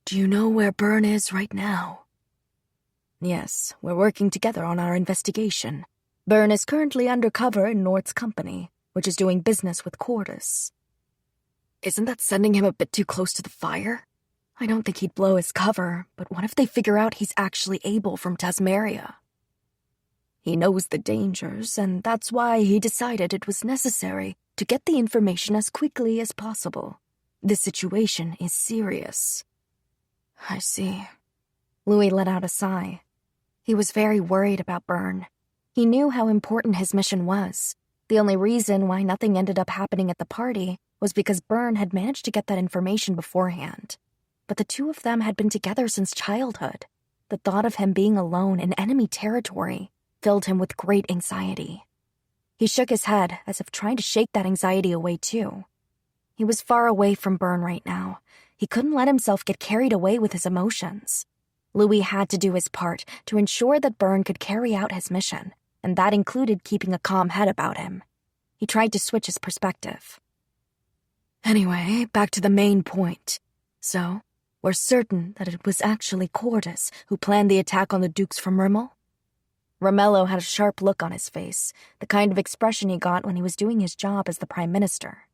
Do you know where Byrne is right now? Yes, we're working together on our investigation. Byrne is currently undercover in Nort's company, which is doing business with Cordis. Isn't that sending him a bit too close to the fire? I don't think he'd blow his cover, but what if they figure out he's actually Abel from Tasmeria? He knows the dangers, and that's why he decided it was necessary to get the information as quickly as possible. The situation is serious. I see. Louis let out a sigh. He was very worried about Byrne. He knew how important his mission was. The only reason why nothing ended up happening at the party was because Byrne had managed to get that information beforehand. But the two of them had been together since childhood. The thought of him being alone in enemy territory filled him with great anxiety. He shook his head as if trying to shake that anxiety away too. He was far away from Byrne right now. He couldn't let himself get carried away with his emotions. Louis had to do his part to ensure that Byrne could carry out his mission, and that included keeping a calm head about him. He tried to switch his perspective. Anyway, back to the main point. So, we're certain that it was actually Cordis who planned the attack on the Dukes from Rimmel? Romello had a sharp look on his face, the kind of expression he got when he was doing his job as the Prime Minister.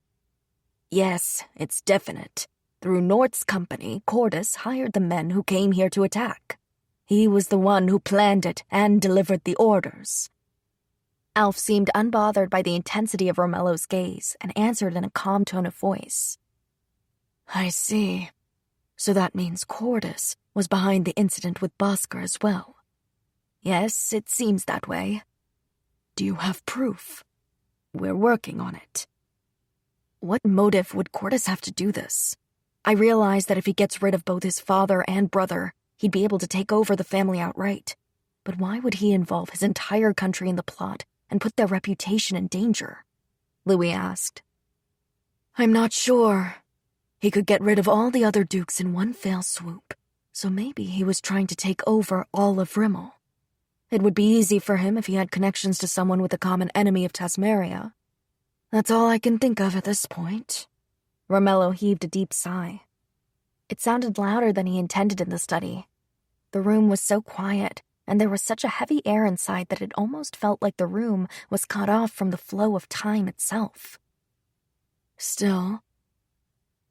Yes, it's definite. Through Nort's company, Cordis hired the men who came here to attack. He was the one who planned it and delivered the orders. Alf seemed unbothered by the intensity of Romello's gaze and answered in a calm tone of voice. I see. So that means Cordis was behind the incident with Bosker as well. Yes, it seems that way. Do you have proof? We're working on it. What motive would Cordis have to do this? I realized that if he gets rid of both his father and brother, he'd be able to take over the family outright. But why would he involve his entire country in the plot and put their reputation in danger? Louis asked. I'm not sure. He could get rid of all the other dukes in one fell swoop, so maybe he was trying to take over all of Rimmel. It would be easy for him if he had connections to someone with a common enemy of Tasmeria. That's all I can think of at this point. Romello heaved a deep sigh. It sounded louder than he intended in the study. The room was so quiet, and there was such a heavy air inside that it almost felt like the room was cut off from the flow of time itself. Still,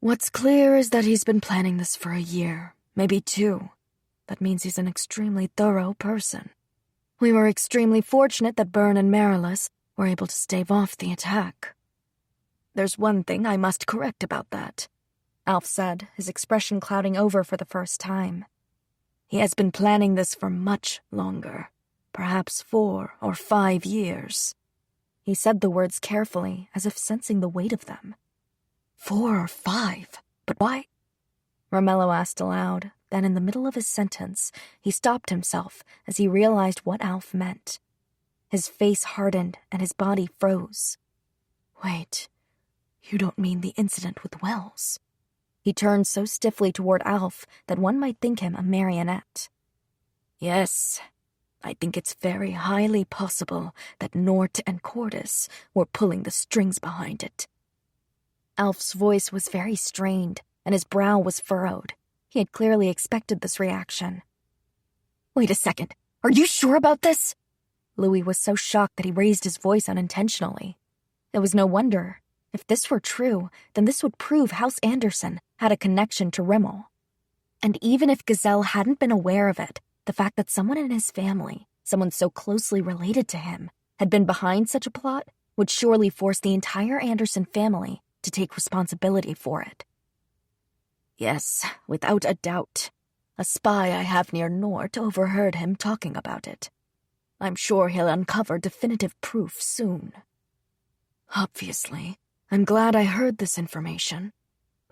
what's clear is that he's been planning this for a year, maybe 2. That means he's an extremely thorough person. We were extremely fortunate that Byrne and Marilis were able to stave off the attack. There's one thing I must correct about that, Alf said, his expression clouding over for the first time. He has been planning this for much longer, perhaps 4 or 5 years. He said the words carefully, as if sensing the weight of them. 4 or 5? But why? Romello asked aloud. Then in the middle of his sentence, he stopped himself as he realized what Alf meant. His face hardened and his body froze. Wait, you don't mean the incident with Wells? He turned so stiffly toward Alf that one might think him a marionette. Yes, I think it's very highly possible that Nort and Cordis were pulling the strings behind it. Alf's voice was very strained, and his brow was furrowed. He had clearly expected this reaction. Wait a second, are you sure about this? Louis was so shocked that he raised his voice unintentionally. It was no wonder. If this were true, then this would prove House Anderson had a connection to Rimmel. And even if Gazelle hadn't been aware of it, the fact that someone in his family, someone so closely related to him, had been behind such a plot would surely force the entire Anderson family to take responsibility for it. Yes, without a doubt. A spy I have near Nort overheard him talking about it. I'm sure he'll uncover definitive proof soon. Obviously, I'm glad I heard this information,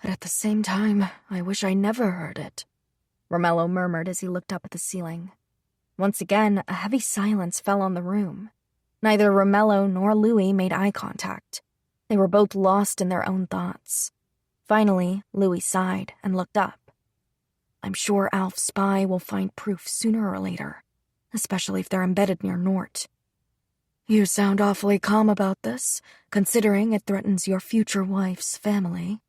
but at the same time, I wish I never heard it, Romello murmured as he looked up at the ceiling. Once again, a heavy silence fell on the room. Neither Romello nor Louis made eye contact. They were both lost in their own thoughts. Finally, Louis sighed and looked up. I'm sure Alf's spy will find proof sooner or later, especially if they're embedded near Nort. You sound awfully calm about this, considering it threatens your future wife's family.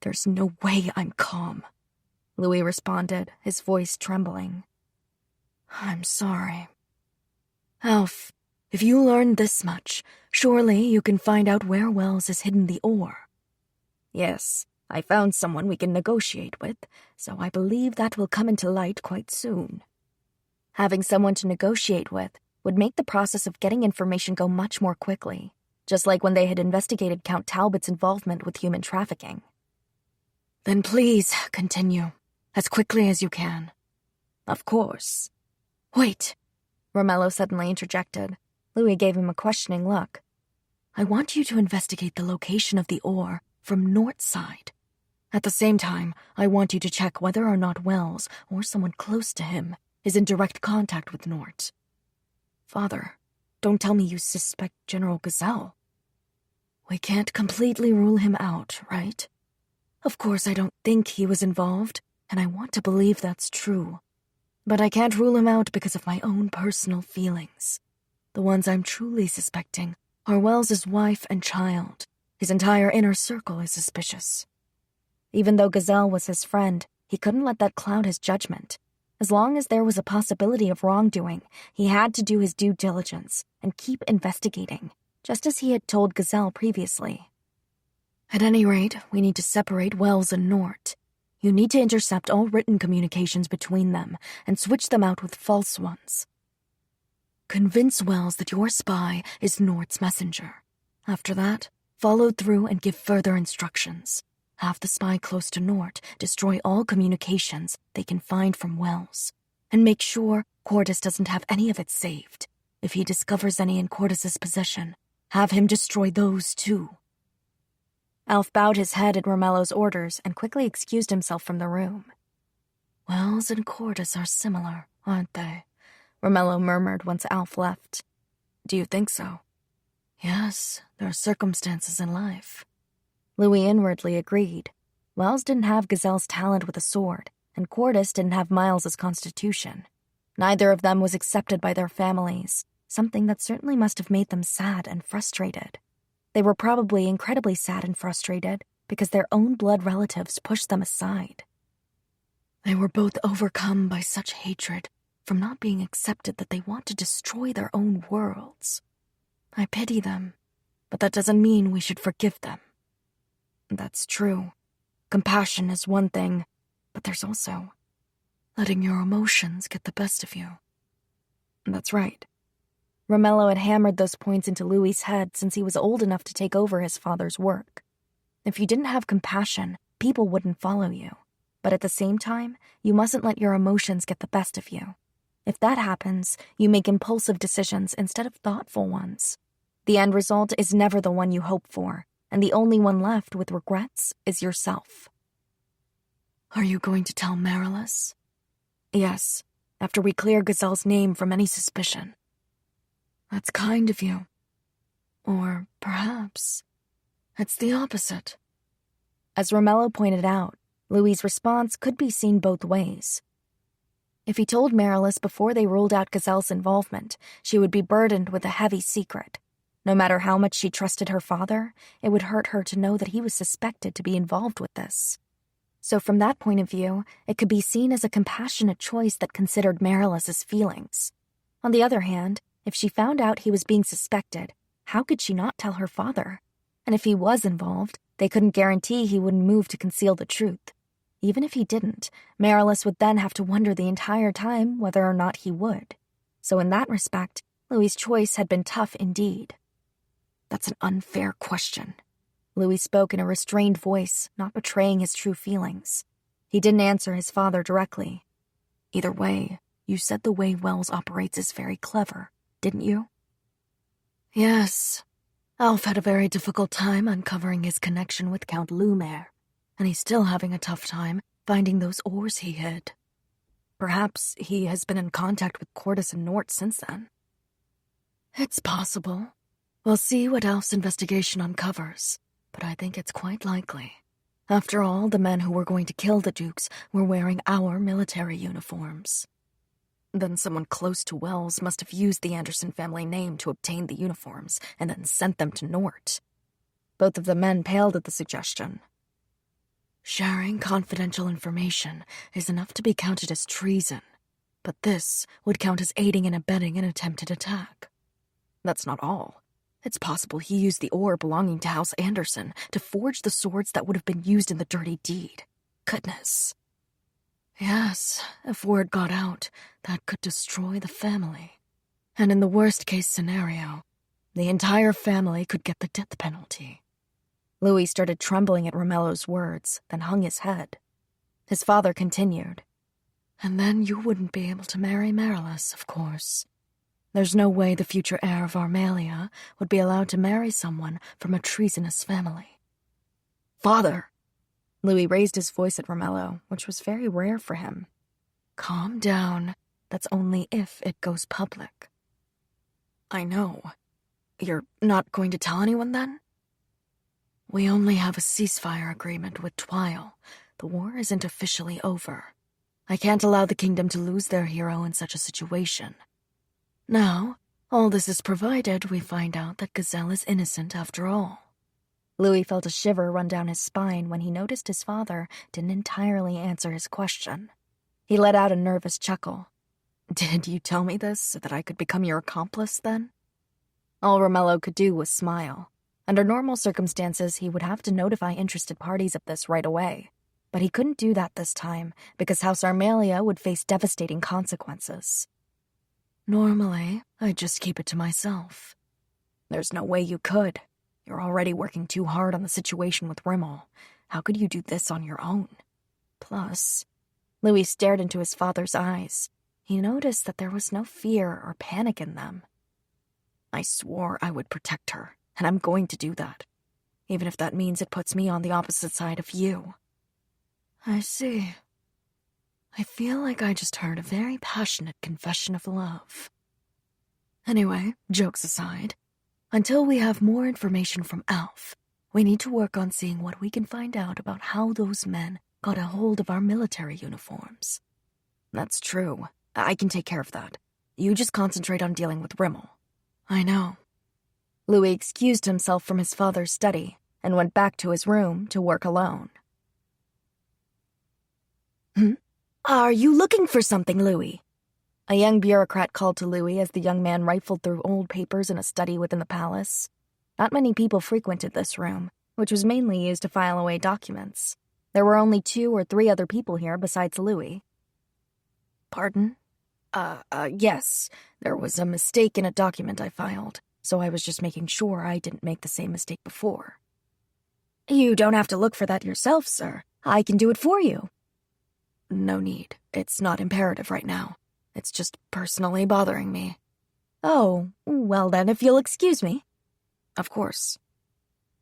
There's no way I'm calm, Louis responded, his voice trembling. I'm sorry. Alf, if you learn this much, surely you can find out where Wells has hidden the ore. Yes, I found someone we can negotiate with, so I believe that will come into light quite soon. Having someone to negotiate with would make the process of getting information go much more quickly, just like when they had investigated Count Talbot's involvement with human trafficking. Then please continue, as quickly as you can. Of course. Wait, Romello suddenly interjected. Louis gave him a questioning look. I want you to investigate the location of the ore from Nort's side. At the same time, I want you to check whether or not Wells, or someone close to him, is in direct contact with Nort. Father, don't tell me you suspect General Gazelle. We can't completely rule him out, right? Of course, I don't think he was involved, and I want to believe that's true. But I can't rule him out because of my own personal feelings. The ones I'm truly suspecting are Wells's wife and child. His entire inner circle is suspicious. Even though Gazelle was his friend, he couldn't let that cloud his judgment. As long as there was a possibility of wrongdoing, he had to do his due diligence and keep investigating, just as he had told Gazelle previously. At any rate, we need to separate Wells and Nort. You need to intercept all written communications between them and switch them out with false ones. Convince Wells that your spy is Nort's messenger. After that, follow through and give further instructions. Have the spy close to Nort destroy all communications they can find from Wells. And make sure Cordis doesn't have any of it saved. If he discovers any in Cordis's possession, have him destroy those too. Alf bowed his head at Romello's orders and quickly excused himself from the room. Wells and Cordis are similar, aren't they? Romello murmured once Alf left. Do you think so? Yes, there are circumstances in life. Louis inwardly agreed. Wells didn't have Gazelle's talent with a sword, and Cordis didn't have Miles's constitution. Neither of them was accepted by their families, something that certainly must have made them sad and frustrated. They were probably incredibly sad and frustrated because their own blood relatives pushed them aside. They were both overcome by such hatred from not being accepted that they want to destroy their own worlds. I pity them, but that doesn't mean we should forgive them. That's true. Compassion is one thing, but there's also letting your emotions get the best of you. That's right. Romello had hammered those points into Louis's head since he was old enough to take over his father's work. If you didn't have compassion, people wouldn't follow you. But at the same time, you mustn't let your emotions get the best of you. If that happens, you make impulsive decisions instead of thoughtful ones. The end result is never the one you hope for, and the only one left with regrets is yourself. Are you going to tell Marilis? Yes, after we clear Gazelle's name from any suspicion. That's kind of you. Or perhaps it's the opposite. As Romello pointed out, Louis' response could be seen both ways. If he told Marilis before they ruled out Gazelle's involvement, she would be burdened with a heavy secret. No matter how much she trusted her father, it would hurt her to know that he was suspected to be involved with this. So from that point of view, it could be seen as a compassionate choice that considered Marilis' feelings. On the other hand, if she found out he was being suspected, how could she not tell her father? And if he was involved, they couldn't guarantee he wouldn't move to conceal the truth. Even if he didn't, Marilis would then have to wonder the entire time whether or not he would. So in that respect, Louis' choice had been tough indeed. That's an unfair question. Louis spoke in a restrained voice, not betraying his true feelings. He didn't answer his father directly. Either way, you said the way Wells operates is very clever, didn't you? Yes. Alf had a very difficult time uncovering his connection with Count Lumiere, and he's still having a tough time finding those ores he hid. Perhaps he has been in contact with Cordis and Nort since then. It's possible. We'll see what Alf's investigation uncovers, but I think it's quite likely. After all, the men who were going to kill the Dukes were wearing our military uniforms. Then someone close to Wells must have used the Anderson family name to obtain the uniforms and then sent them to Nort. Both of the men paled at the suggestion. Sharing confidential information is enough to be counted as treason, but this would count as aiding and abetting an attempted attack. That's not all. It's possible he used the ore belonging to House Anderson to forge the swords that would have been used in the dirty deed. Goodness. Yes, if word got out, that could destroy the family. And in the worst-case scenario, the entire family could get the death penalty. Louis started trembling at Romello's words, then hung his head. His father continued. And then you wouldn't be able to marry Marilis, of course. There's no way the future heir of Armalia would be allowed to marry someone from a treasonous family. Father! Louis raised his voice at Romello, which was very rare for him. Calm down. That's only if it goes public. I know. You're not going to tell anyone then? We only have a ceasefire agreement with Twile. The war isn't officially over. I can't allow the kingdom to lose their hero in such a situation. Now, all this is provided we find out that Gazelle is innocent after all. Louis felt a shiver run down his spine when he noticed his father didn't entirely answer his question. He let out a nervous chuckle. Did you tell me this so that I could become your accomplice, then? All Romello could do was smile. Under normal circumstances, he would have to notify interested parties of this right away. But he couldn't do that this time, because House Armalia would face devastating consequences. Normally, I'd just keep it to myself. There's no way you could. You're already working too hard on the situation with Rimmel. How could you do this on your own? Plus, Louis stared into his father's eyes. He noticed that there was no fear or panic in them. I swore I would protect her, and I'm going to do that. Even if that means it puts me on the opposite side of you. I see. I feel like I just heard a very passionate confession of love. Anyway, jokes aside, until we have more information from Alf, we need to work on seeing what we can find out about how those men got a hold of our military uniforms. That's true. I can take care of that. You just concentrate on dealing with Rimmel. I know. Louis excused himself from his father's study and went back to his room to work alone. Are you looking for something, Louis? A young bureaucrat called to Louis as the young man rifled through old papers in a study within the palace. Not many people frequented this room, which was mainly used to file away documents. There were only 2 or 3 other people here besides Louis. Pardon? Yes. There was a mistake in a document I filed, so I was just making sure I didn't make the same mistake before. You don't have to look for that yourself, sir. I can do it for you. No need. It's not imperative right now. It's just personally bothering me. Oh, well then, if you'll excuse me. Of course.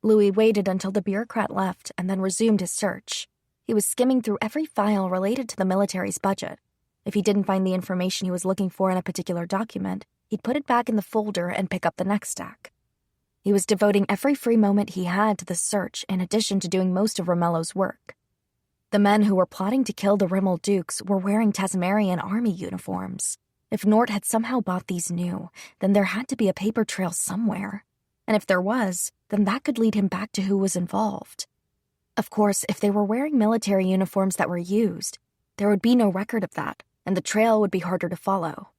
Louis waited until the bureaucrat left and then resumed his search. He was skimming through every file related to the military's budget. If he didn't find the information he was looking for in a particular document, he'd put it back in the folder and pick up the next stack. He was devoting every free moment he had to the search in addition to doing most of Romello's work. The men who were plotting to kill the Rimmel Dukes were wearing Tasmarian army uniforms. If Nort had somehow bought these new, then there had to be a paper trail somewhere. And if there was, then that could lead him back to who was involved. Of course, if they were wearing military uniforms that were used, there would be no record of that, and the trail would be harder to follow.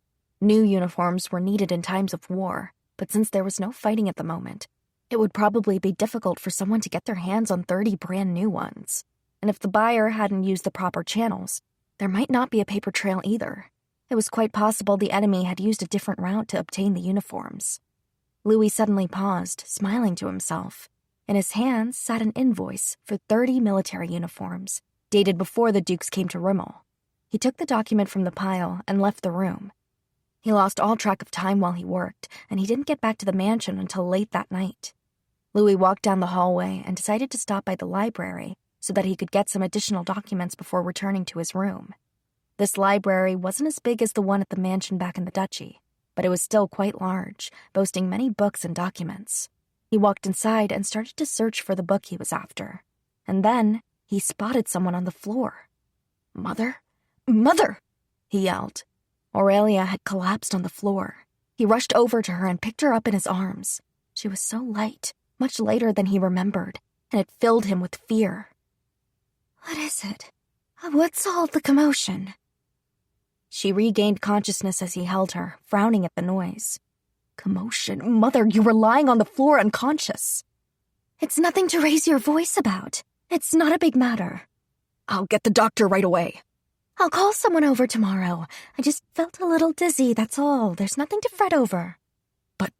New uniforms were needed in times of war, but since there was no fighting at the moment, it would probably be difficult for someone to get their hands on 30 brand new ones. And if the buyer hadn't used the proper channels, there might not be a paper trail either. It was quite possible the enemy had used a different route to obtain the uniforms. Louis suddenly paused, smiling to himself. In his hands sat an invoice for 30 military uniforms, dated before the Dukes came to Rimmel. He took the document from the pile and left the room. He lost all track of time while he worked, and he didn't get back to the mansion until late that night. Louis walked down the hallway and decided to stop by the library so that he could get some additional documents before returning to his room. This library wasn't as big as the one at the mansion back in the duchy, but it was still quite large, boasting many books and documents. He walked inside and started to search for the book he was after. And then he spotted someone on the floor. "Mother? Mother!" he yelled. Aurelia had collapsed on the floor. He rushed over to her and picked her up in his arms. She was so light, much lighter than he remembered, and it filled him with fear. "What is it? What's all the commotion?" She regained consciousness as he held her, frowning at the noise. "Commotion? Mother, you were lying on the floor unconscious." "It's nothing to raise your voice about. It's not a big matter." "I'll get the doctor right away." "I'll call someone over tomorrow. I just felt a little dizzy, that's all. There's nothing to fret over." "But..."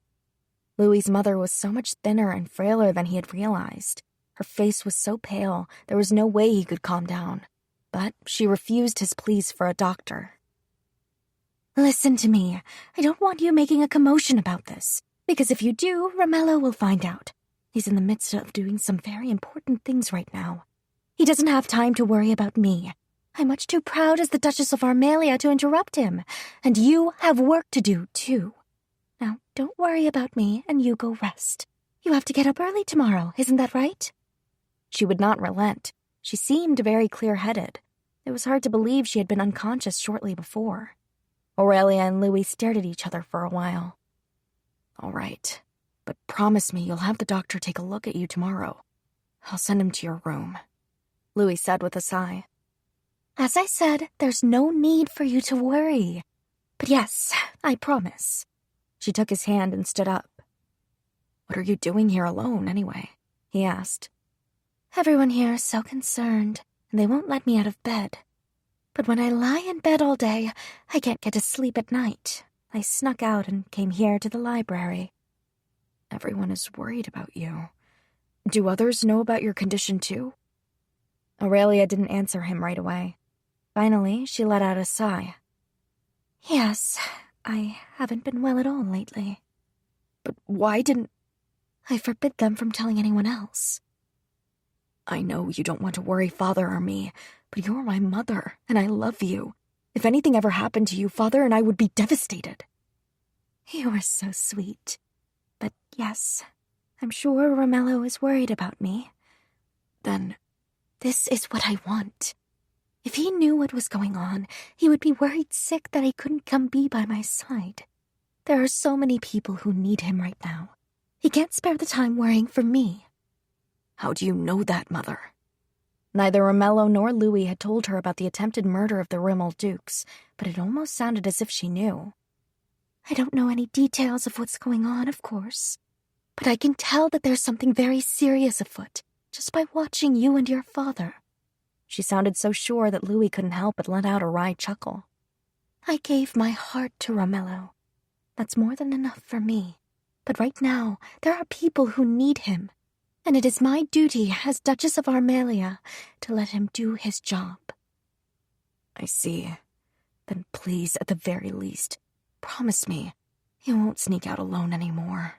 Louis's mother was so much thinner and frailer than he had realized. Her face was so pale, there was no way he could calm down. But she refused his pleas for a doctor. "Listen to me. I don't want you making a commotion about this, because if you do, Romello will find out. He's in the midst of doing some very important things right now. He doesn't have time to worry about me. I'm much too proud as the Duchess of Armalia to interrupt him, and you have work to do, too. Now, don't worry about me, and you go rest. You have to get up early tomorrow, isn't that right?" She would not relent. She seemed very clear-headed. It was hard to believe she had been unconscious shortly before. Aurelia and Louis stared at each other for a while. "All right, but promise me you'll have the doctor take a look at you tomorrow. I'll send him to your room," Louis said with a sigh. "As I said, there's no need for you to worry. But yes, I promise." She took his hand and stood up. "What are you doing here alone, anyway?" he asked. "Everyone here is so concerned, and they won't let me out of bed. But when I lie in bed all day, I can't get to sleep at night. I snuck out and came here to the library." "Everyone is worried about you. Do others know about your condition too?" Aurelia didn't answer him right away. Finally, she let out a sigh. "Yes, I haven't been well at all lately." "But why didn't—" "I forbid them from telling anyone else." "I know you don't want to worry Father or me, but you're my mother, and I love you. If anything ever happened to you, Father and I would be devastated." "You are so sweet. But yes, I'm sure Romello is worried about me." "Then..." "This is what I want. If he knew what was going on, he would be worried sick that I couldn't come be by my side. There are so many people who need him right now. He can't spare the time worrying for me." "How do you know that, Mother?" Neither Romello nor Louis had told her about the attempted murder of the Rimmel Dukes, but it almost sounded as if she knew. "I don't know any details of what's going on, of course, but I can tell that there's something very serious afoot just by watching you and your father." She sounded so sure that Louis couldn't help but let out a wry chuckle. "I gave my heart to Romello. That's more than enough for me. But right now, there are people who need him, and it is my duty as Duchess of Armalia to let him do his job." "I see. Then please, at the very least, promise me you won't sneak out alone anymore.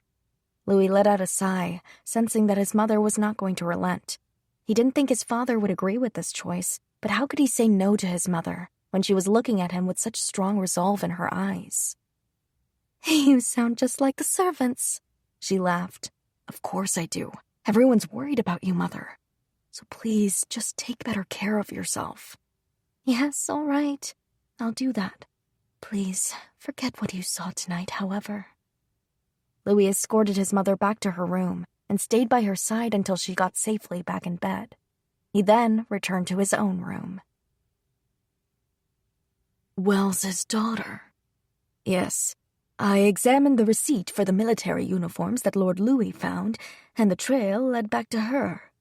Louis let out a sigh, sensing that his mother was not going to relent. He didn't think his father would agree with this choice, but how could he say no to his mother when she was looking at him with such strong resolve in her eyes? You sound just like the servants, she laughed. Of course I do. Everyone's worried about you, Mother. So please, just take better care of yourself. Yes, all right. I'll do that. Please, forget what you saw tonight, however. Louis escorted his mother back to her room and stayed by her side until she got safely back in bed. He then returned to his own room. Wells's daughter? Yes. I examined the receipt for the military uniforms that Lord Louis found, and the trail led back to her.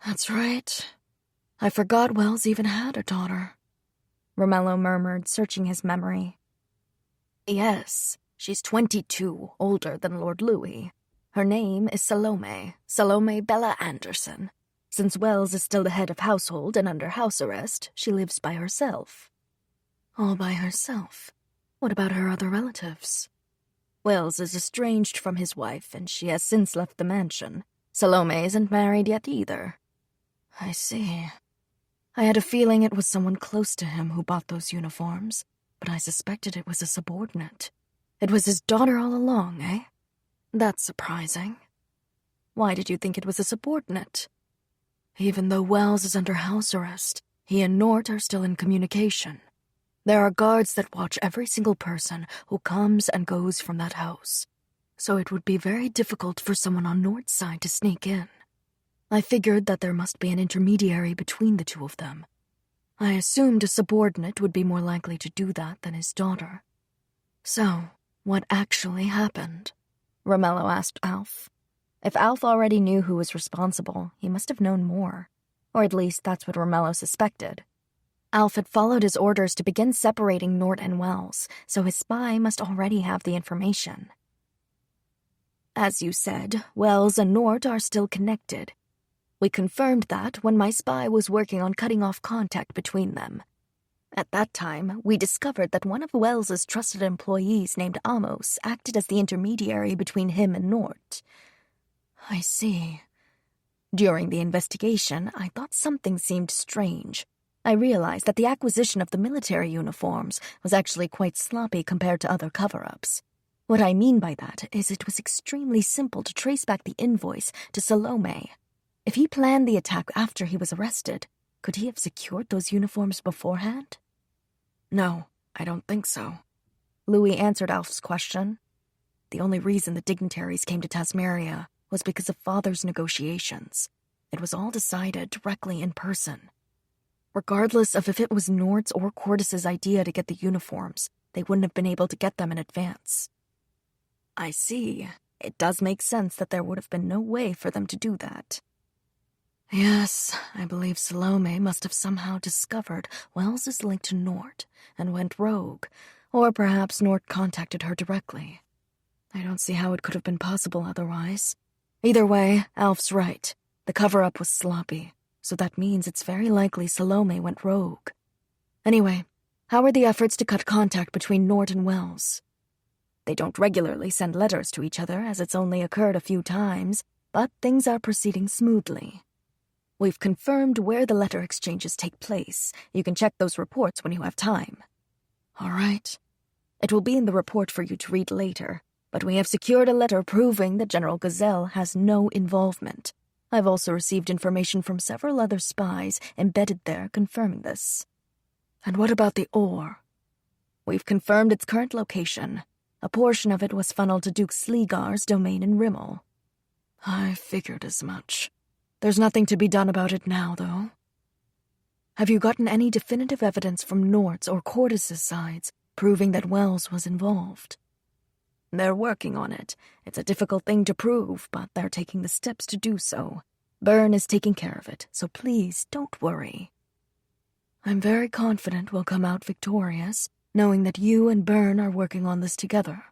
That's right. I forgot Wells even had a daughter. Romello murmured, searching his memory. Yes, she's 22, older than Lord Louis. Her name is Salome Bella Anderson. Since Wells is still the head of household and under house arrest, she lives by herself. All by herself? What about her other relatives? Wells is estranged from his wife, and she has since left the mansion. Salome isn't married yet either. I see. I had a feeling it was someone close to him who bought those uniforms, but I suspected it was a subordinate. It was his daughter all along, eh? That's surprising. Why did you think it was a subordinate? Even though Wells is under house arrest, he and Nort are still in communication. There are guards that watch every single person who comes and goes from that house, so it would be very difficult for someone on Nort's side to sneak in. I figured that there must be an intermediary between the two of them. I assumed a subordinate would be more likely to do that than his daughter. So, what actually happened? Romello asked Alf. If Alf already knew who was responsible, he must have known more. Or at least that's what Romello suspected. Alf had followed his orders to begin separating Nort and Wells, so his spy must already have the information. As you said, Wells and Nort are still connected. We confirmed that when my spy was working on cutting off contact between them. At that time, we discovered that one of Wells's trusted employees named Amos acted as the intermediary between him and Nort. I see. During the investigation, I thought something seemed strange. I realized that the acquisition of the military uniforms was actually quite sloppy compared to other cover-ups. What I mean by that is it was extremely simple to trace back the invoice to Salome. If he planned the attack after he was arrested, could he have secured those uniforms beforehand? No, I don't think so. Louis answered Alf's question. The only reason the dignitaries came to Tasmeria was because of Father's negotiations. It was all decided directly in person. Regardless of if it was Nort's or Cordis's idea to get the uniforms, they wouldn't have been able to get them in advance. I see. It does make sense that there would have been no way for them to do that. Yes, I believe Salome must have somehow discovered Wells's link to Nort and went rogue, or perhaps Nort contacted her directly. I don't see how it could have been possible otherwise. Either way, Alf's right. The cover-up was sloppy, so that means it's very likely Salome went rogue. Anyway, how are the efforts to cut contact between Nort and Wells? They don't regularly send letters to each other, as it's only occurred a few times, but things are proceeding smoothly. We've confirmed where the letter exchanges take place. You can check those reports when you have time. All right. It will be in the report for you to read later, but we have secured a letter proving that General Gazelle has no involvement. I've also received information from several other spies embedded there confirming this. And what about the ore? We've confirmed its current location. A portion of it was funneled to Duke Sleegar's domain in Rimmel. I figured as much. There's nothing to be done about it now, though. Have you gotten any definitive evidence from Nort's or Cordis's sides proving that Wells was involved? They're working on it. It's a difficult thing to prove, but they're taking the steps to do so. Byrne is taking care of it, so please don't worry. I'm very confident we'll come out victorious, knowing that you and Byrne are working on this together.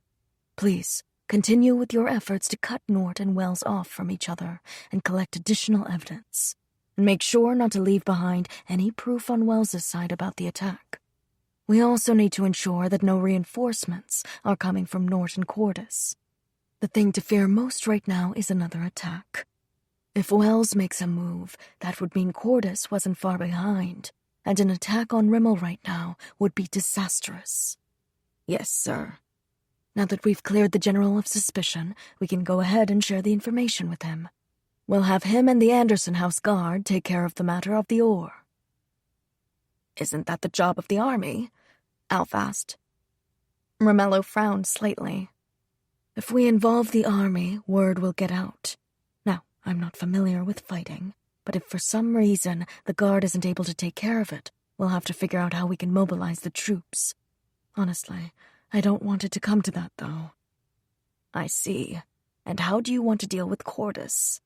Please, continue with your efforts to cut Nort and Wells off from each other and collect additional evidence. And make sure not to leave behind any proof on Wells's side about the attack. We also need to ensure that no reinforcements are coming from Norton Cordis. The thing to fear most right now is another attack. If Wells makes a move, that would mean Cordis wasn't far behind, and an attack on Rimmel right now would be disastrous. Yes, sir. Now that we've cleared the General of suspicion, we can go ahead and share the information with him. We'll have him and the Anderson House Guard take care of the matter of the ore. Isn't that the job of the army? Alf asked. Romello frowned slightly. If we involve the army, word will get out. Now, I'm not familiar with fighting, but if for some reason the Guard isn't able to take care of it, we'll have to figure out how we can mobilize the troops. Honestly, I don't want it to come to that, though. I see. And how do you want to deal with Cordis?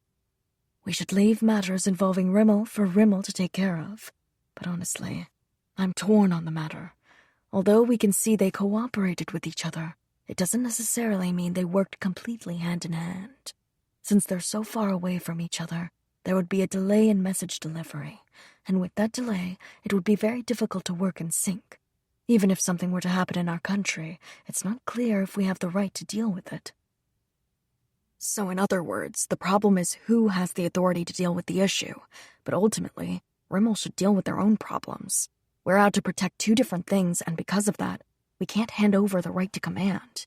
We should leave matters involving Rimmel for Rimmel to take care of. But honestly, I'm torn on the matter. Although we can see they cooperated with each other, it doesn't necessarily mean they worked completely hand in hand. Since they're so far away from each other, there would be a delay in message delivery, and with that delay, it would be very difficult to work in sync. Even if something were to happen in our country, it's not clear if we have the right to deal with it. So in other words, the problem is who has the authority to deal with the issue, but ultimately, Rimmel should deal with their own problems. We're out to protect two different things, and because of that, we can't hand over the right to command.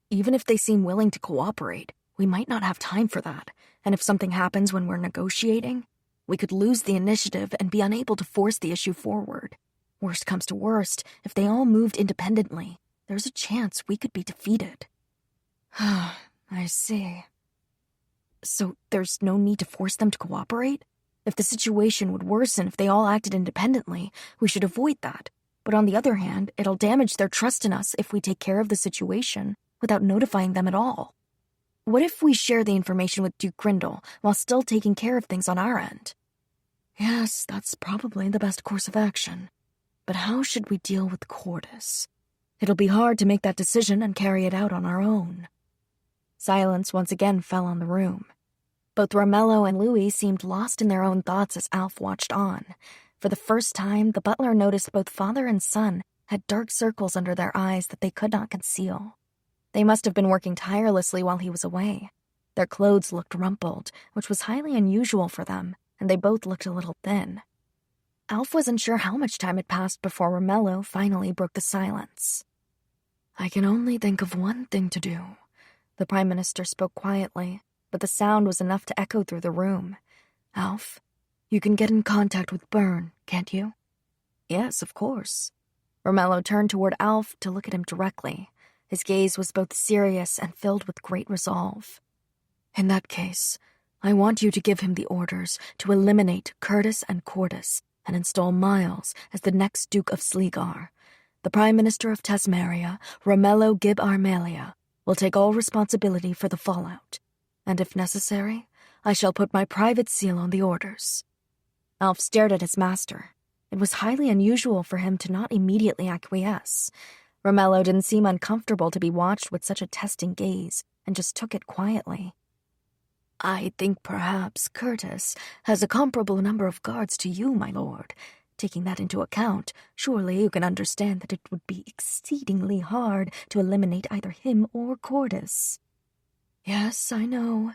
Even if they seem willing to cooperate, we might not have time for that, and if something happens when we're negotiating, we could lose the initiative and be unable to force the issue forward. Worst comes to worst, if they all moved independently, there's a chance we could be defeated. I see. So there's no need to force them to cooperate? If the situation would worsen if they all acted independently, we should avoid that. But on the other hand, it'll damage their trust in us if we take care of the situation without notifying them at all. What if we share the information with Duke Grindle while still taking care of things on our end? Yes, that's probably the best course of action. But how should we deal with Cordis? It'll be hard to make that decision and carry it out on our own. Silence once again fell on the room. Both Romello and Louis seemed lost in their own thoughts as Alf watched on. For the first time, the butler noticed both father and son had dark circles under their eyes that they could not conceal. They must have been working tirelessly while he was away. Their clothes looked rumpled, which was highly unusual for them, and they both looked a little thin. Alf wasn't sure how much time had passed before Romello finally broke the silence. I can only think of one thing to do. The Prime Minister spoke quietly, but the sound was enough to echo through the room. Alf, you can get in contact with Byrne, can't you? Yes, of course. Romello turned toward Alf to look at him directly. His gaze was both serious and filled with great resolve. In that case, I want you to give him the orders to eliminate Curtis and Cordis and install Miles as the next Duke of Sleegar. The Prime Minister of Tasmaria, Romello Gib Armelia, will take all responsibility for the fallout, and if necessary, I shall put my private seal on the orders. Alf stared at his master. It was highly unusual for him to not immediately acquiesce. Romello didn't seem uncomfortable to be watched with such a testing gaze, and just took it quietly. I think perhaps Curtis has a comparable number of guards to you, my lord. Taking that into account, surely you can understand that it would be exceedingly hard to eliminate either him or Cordis. Yes, I know,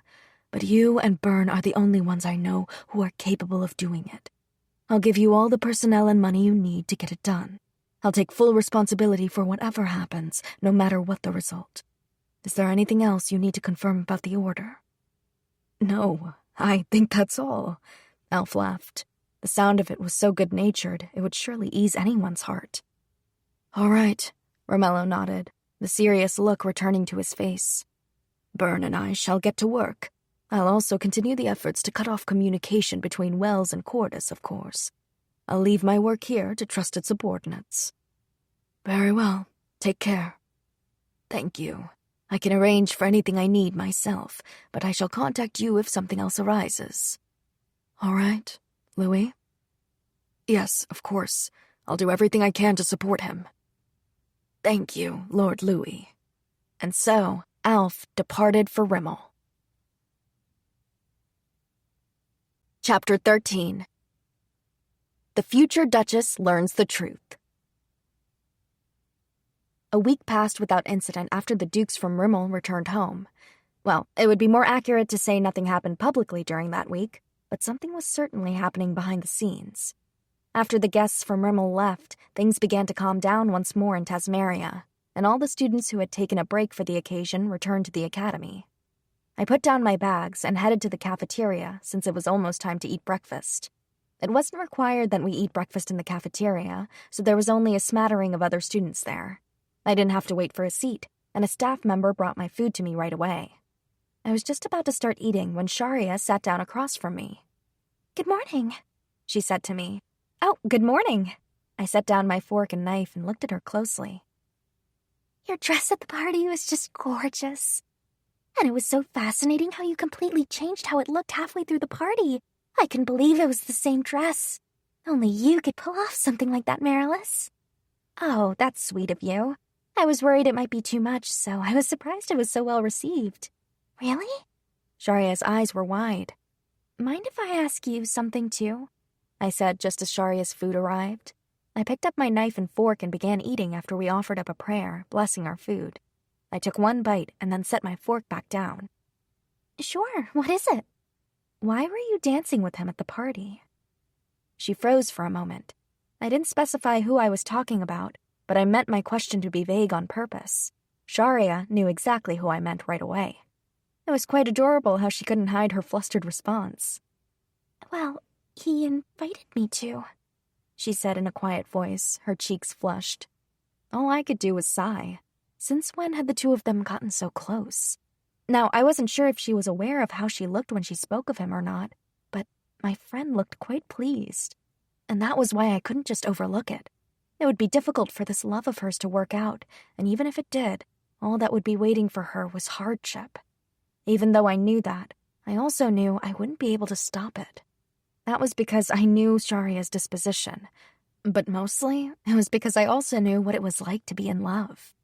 but you and Byrne are the only ones I know who are capable of doing it. I'll give you all the personnel and money you need to get it done. I'll take full responsibility for whatever happens, no matter what the result. Is there anything else you need to confirm about the order? No, I think that's all. Alf laughed. The sound of it was so good-natured, it would surely ease anyone's heart. All right, Romello nodded, the serious look returning to his face. Byrne and I shall get to work. I'll also continue the efforts to cut off communication between Wells and Cordis, of course. I'll leave my work here to trusted subordinates. Very well. Take care. Thank you. I can arrange for anything I need myself, but I shall contact you if something else arises. All right, Louis? Yes, of course. I'll do everything I can to support him. Thank you, Lord Louis. And so, Alf departed for Rimmel. Chapter 13. The future Duchess learns the truth. A week passed without incident after the Dukes from Rimmel returned home. Well, it would be more accurate to say nothing happened publicly during that week, but something was certainly happening behind the scenes. After the guests from Rimmel left, things began to calm down once more in Tasmaria, and all the students who had taken a break for the occasion returned to the academy. I put down my bags and headed to the cafeteria since it was almost time to eat breakfast. It wasn't required that we eat breakfast in the cafeteria, so there was only a smattering of other students there. I didn't have to wait for a seat, and a staff member brought my food to me right away. I was just about to start eating when Sharia sat down across from me. "Good morning," she said to me. "Oh, good morning." I set down my fork and knife and looked at her closely. "Your dress at the party was just gorgeous. And it was so fascinating how you completely changed how it looked halfway through the party. I couldn't believe it was the same dress. Only you could pull off something like that, Marilis." "Oh, that's sweet of you. I was worried it might be too much, so I was surprised it was so well received." "Really?" Sharia's eyes were wide. "Mind if I ask you something too?" I said just as Sharia's food arrived. I picked up my knife and fork and began eating after we offered up a prayer, blessing our food. I took one bite and then set my fork back down. "Sure, what is it?" "Why were you dancing with him at the party?" She froze for a moment. I didn't specify who I was talking about, but I meant my question to be vague on purpose. Sharia knew exactly who I meant right away. It was quite adorable how she couldn't hide her flustered response. "Well, he invited me to," she said in a quiet voice, her cheeks flushed. All I could do was sigh. Since when had the two of them gotten so close? Now, I wasn't sure if she was aware of how she looked when she spoke of him or not, but my friend looked quite pleased. And that was why I couldn't just overlook it. It would be difficult for this love of hers to work out, and even if it did, all that would be waiting for her was hardship. Even though I knew that, I also knew I wouldn't be able to stop it. That was because I knew Sharia's disposition, but mostly it was because I also knew what it was like to be in love.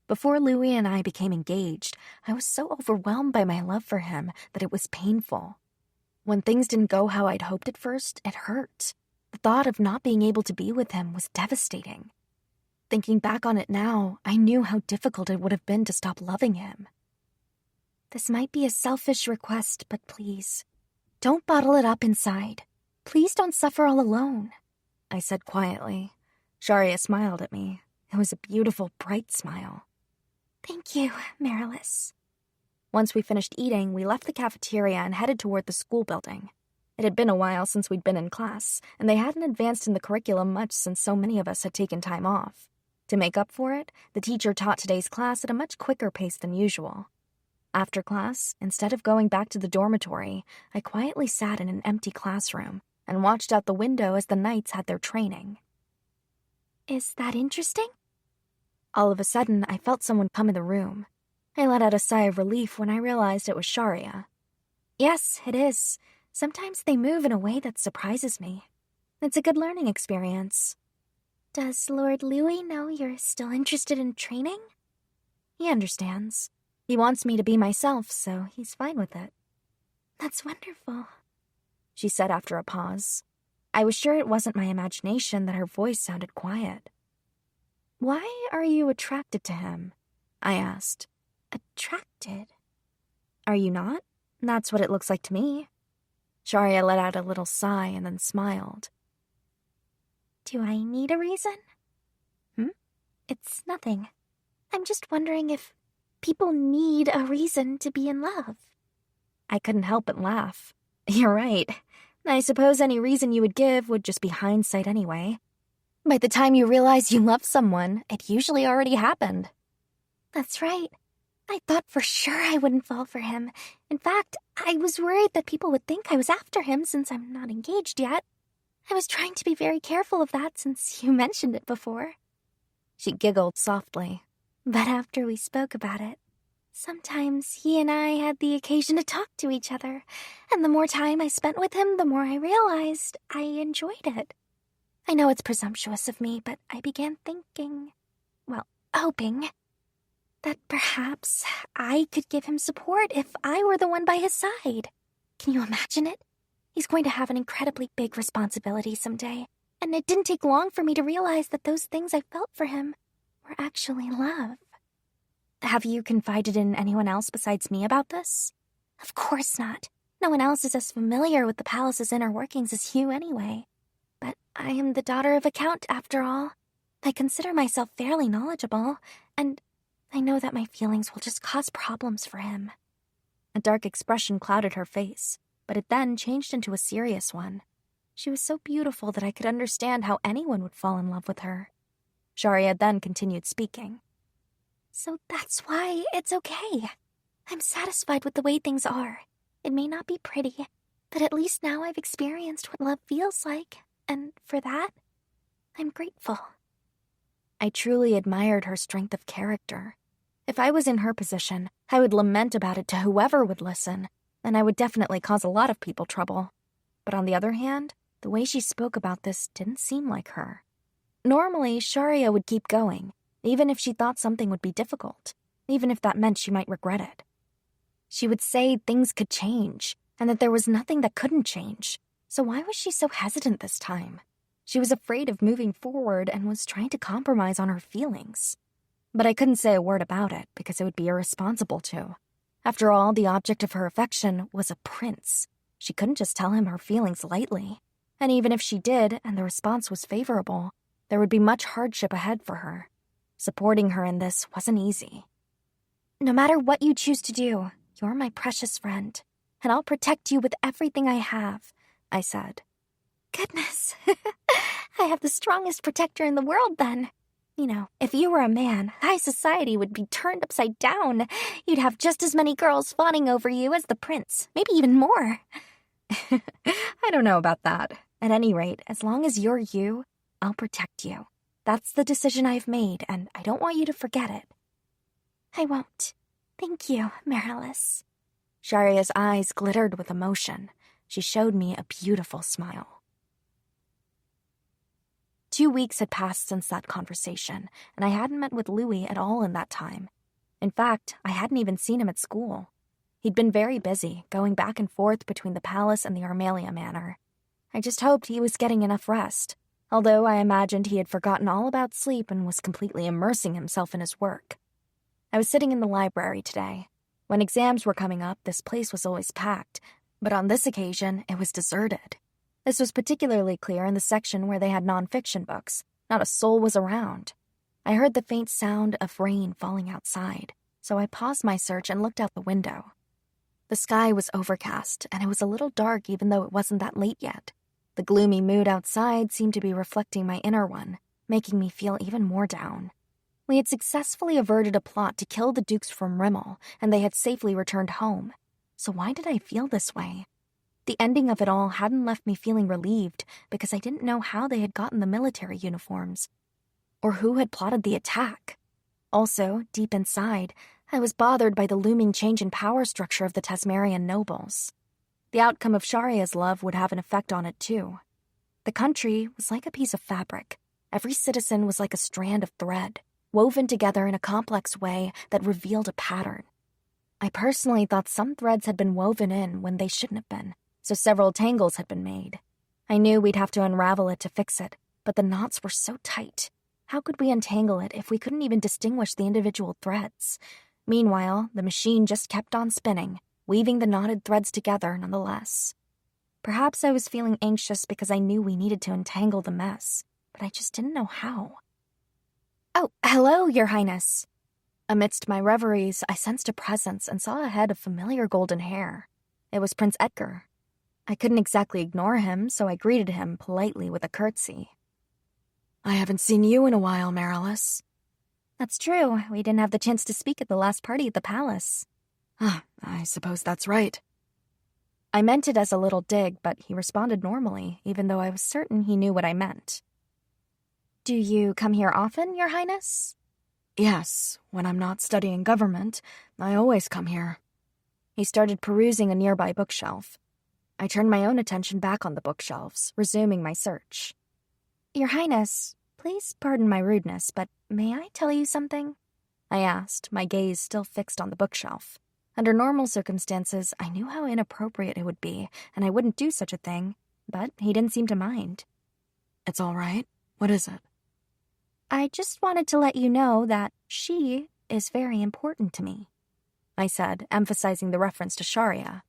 Before Louis and I became engaged, I was so overwhelmed by my love for him that it was painful. When things didn't go how I'd hoped at first, it hurt. The thought of not being able to be with him was devastating. Thinking back on it now, I knew how difficult it would have been to stop loving him. "This might be a selfish request, but please, don't bottle it up inside. Please don't suffer all alone," I said quietly. Sharia smiled at me. It was a beautiful, bright smile. "Thank you, Marilis." Once we finished eating, we left the cafeteria and headed toward the school building. It had been a while since we'd been in class, and they hadn't advanced in the curriculum much since so many of us had taken time off. To make up for it, the teacher taught today's class at a much quicker pace than usual. After class, instead of going back to the dormitory, I quietly sat in an empty classroom and watched out the window as the knights had their training. "Is that interesting?" All of a sudden, I felt someone come in the room. I let out a sigh of relief when I realized it was Sharia. "Yes, it is. Sometimes they move in a way that surprises me. It's a good learning experience." "Does Lord Louis know you're still interested in training?" "He understands. He wants me to be myself, so he's fine with it." "That's wonderful," she said after a pause. I was sure it wasn't my imagination that her voice sounded quiet. "Why are you attracted to him?" I asked. "Attracted?" "Are you not? That's what it looks like to me." Sharia let out a little sigh and then smiled. "Do I need a reason?" "It's nothing. I'm just wondering if people need a reason to be in love." I couldn't help but laugh. "You're right. I suppose any reason you would give would just be hindsight anyway. By the time you realize you love someone, it usually already happened." "That's right. I thought for sure I wouldn't fall for him. In fact, I was worried that people would think I was after him since I'm not engaged yet. I was trying to be very careful of that since you mentioned it before." She giggled softly. "But after we spoke about it, sometimes he and I had the occasion to talk to each other, and the more time I spent with him, the more I realized I enjoyed it. I know it's presumptuous of me, but I began thinking, hoping, that perhaps I could give him support if I were the one by his side. Can you imagine it? He's going to have an incredibly big responsibility someday, and it didn't take long for me to realize that those things I felt for him we're actually in love. Have you confided in anyone else besides me about this? Of course not. No one else is as familiar with the palace's inner workings as you anyway. But I am the daughter of a count, after all. I consider myself fairly knowledgeable, and I know that my feelings will just cause problems for him. A dark expression clouded her face, but it then changed into a serious one. She was so beautiful that I could understand how anyone would fall in love with her. Sharia then continued speaking. So that's why it's okay. I'm satisfied with the way things are. It may not be pretty, but at least now I've experienced what love feels like, and for that, I'm grateful. I truly admired her strength of character. If I was in her position, I would lament about it to whoever would listen, and I would definitely cause a lot of people trouble. But on the other hand, the way she spoke about this didn't seem like her. Normally, Sharia would keep going, even if she thought something would be difficult, even if that meant she might regret it. She would say things could change, and that there was nothing that couldn't change. So why was she so hesitant this time? She was afraid of moving forward and was trying to compromise on her feelings. But I couldn't say a word about it because it would be irresponsible to. After all, the object of her affection was a prince. She couldn't just tell him her feelings lightly. And even if she did, and the response was favorable, there would be much hardship ahead for her. Supporting her in this wasn't easy. No matter what you choose to do, you're my precious friend, and I'll protect you with everything I have, I said. Goodness, I have the strongest protector in the world then. You know, if you were a man, high society would be turned upside down. You'd have just as many girls fawning over you as the prince, maybe even more. I don't know about that. At any rate, as long as you're you, I'll protect you. That's the decision I've made, and I don't want you to forget it. I won't. Thank you, Marilis. Sharia's eyes glittered with emotion. She showed me a beautiful smile. 2 weeks had passed since that conversation, and I hadn't met with Louis at all in that time. In fact, I hadn't even seen him at school. He'd been very busy, going back and forth between the palace and the Armalia Manor. I just hoped he was getting enough rest, although I imagined he had forgotten all about sleep and was completely immersing himself in his work. I was sitting in the library today. When exams were coming up, this place was always packed, but on this occasion, it was deserted. This was particularly clear in the section where they had nonfiction books. Not a soul was around. I heard the faint sound of rain falling outside, so I paused my search and looked out the window. The sky was overcast, and it was a little dark even though it wasn't that late yet. The gloomy mood outside seemed to be reflecting my inner one, making me feel even more down. We had successfully averted a plot to kill the Dukes from Rimmel, and they had safely returned home. So why did I feel this way? The ending of it all hadn't left me feeling relieved because I didn't know how they had gotten the military uniforms, or who had plotted the attack. Also, deep inside, I was bothered by the looming change in power structure of the Tasmarian nobles. The outcome of Sharia's love would have an effect on it too. The country was like a piece of fabric. Every citizen was like a strand of thread, woven together in a complex way that revealed a pattern. I personally thought some threads had been woven in when they shouldn't have been, so several tangles had been made. I knew we'd have to unravel it to fix it, but the knots were so tight. How could we untangle it if we couldn't even distinguish the individual threads? Meanwhile, the machine just kept on spinning, weaving the knotted threads together nonetheless. Perhaps I was feeling anxious because I knew we needed to untangle the mess, but I just didn't know how. "Oh, hello, Your Highness." Amidst my reveries, I sensed a presence and saw a head of familiar golden hair. It was Prince Edgar. I couldn't exactly ignore him, so I greeted him politely with a curtsy. "I haven't seen you in a while, Marilis." "That's true. We didn't have the chance to speak at the last party at the palace." I suppose that's right." I meant it as a little dig, but he responded normally, even though I was certain he knew what I meant. "Do you come here often, Your Highness?" "Yes, when I'm not studying government, I always come here." He started perusing a nearby bookshelf. I turned my own attention back on the bookshelves, resuming my search. "Your Highness, please pardon my rudeness, but may I tell you something?" I asked, my gaze still fixed on the bookshelf. Under normal circumstances, I knew how inappropriate it would be, and I wouldn't do such a thing, but he didn't seem to mind. "It's all right. What is it?" I just wanted to let you know that she is very important to me, I said, emphasizing the reference to Sharia.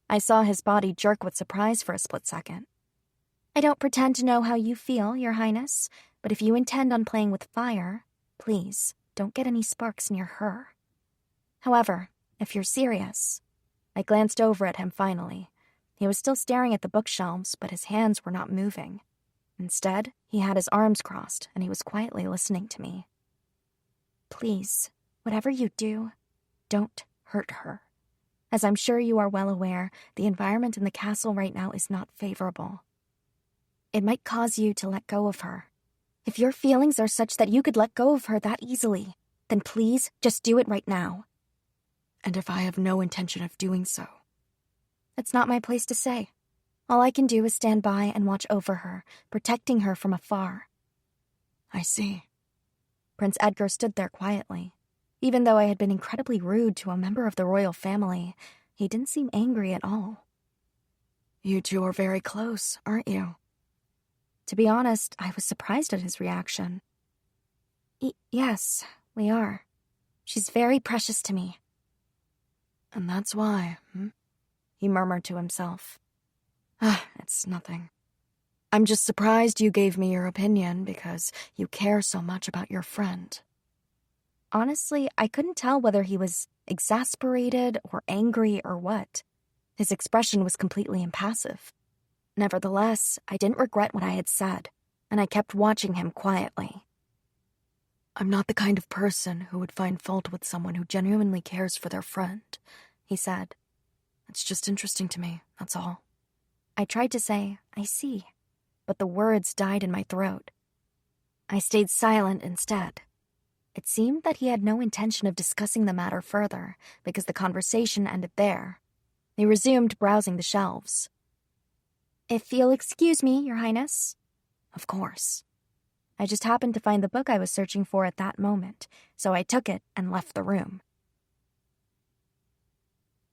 I saw his body jerk with surprise for a split second. I don't pretend to know how you feel, Your Highness, but if you intend on playing with fire, please don't get any sparks near her. However, if you're serious... I glanced over at him finally. He was still staring at the bookshelves, but his hands were not moving. Instead, he had his arms crossed, and he was quietly listening to me. Please, whatever you do, don't hurt her. As I'm sure you are well aware, the environment in the castle right now is not favorable. It might cause you to let go of her. If your feelings are such that you could let go of her that easily, then please just do it right now. And if I have no intention of doing so? It's not my place to say. All I can do is stand by and watch over her, protecting her from afar. I see. Prince Edgar stood there quietly. Even though I had been incredibly rude to a member of the royal family, he didn't seem angry at all. You two are very close, aren't you? To be honest, I was surprised at his reaction. Yes, we are. She's very precious to me. And that's why, he murmured to himself. It's nothing. I'm just surprised you gave me your opinion because you care so much about your friend. Honestly, I couldn't tell whether he was exasperated or angry or what. His expression was completely impassive. Nevertheless, I didn't regret what I had said, and I kept watching him quietly. I'm not the kind of person who would find fault with someone who genuinely cares for their friend, he said. It's just interesting to me, that's all. I tried to say, I see, but the words died in my throat. I stayed silent instead. It seemed that he had no intention of discussing the matter further, because the conversation ended there. He resumed browsing the shelves. If you'll excuse me, Your Highness. Of course. I just happened to find the book I was searching for at that moment, so I took it and left the room.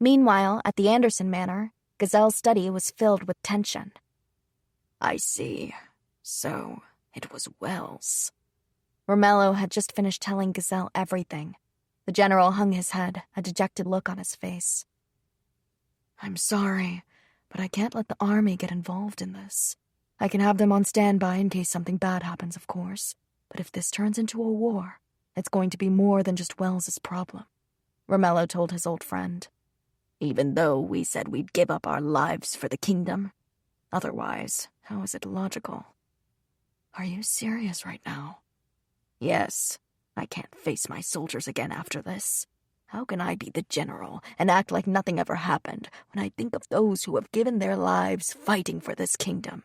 Meanwhile, at the Anderson Manor, Gazelle's study was filled with tension. I see. So, it was Wells. Romello had just finished telling Gazelle everything. The general hung his head, a dejected look on his face. I'm sorry, but I can't let the army get involved in this. I can have them on standby in case something bad happens, of course. But if this turns into a war, it's going to be more than just Wells's problem, Romello told his old friend. Even though we said we'd give up our lives for the kingdom. Otherwise, how is it logical? Are you serious right now? Yes, I can't face my soldiers again after this. How can I be the general and act like nothing ever happened when I think of those who have given their lives fighting for this kingdom?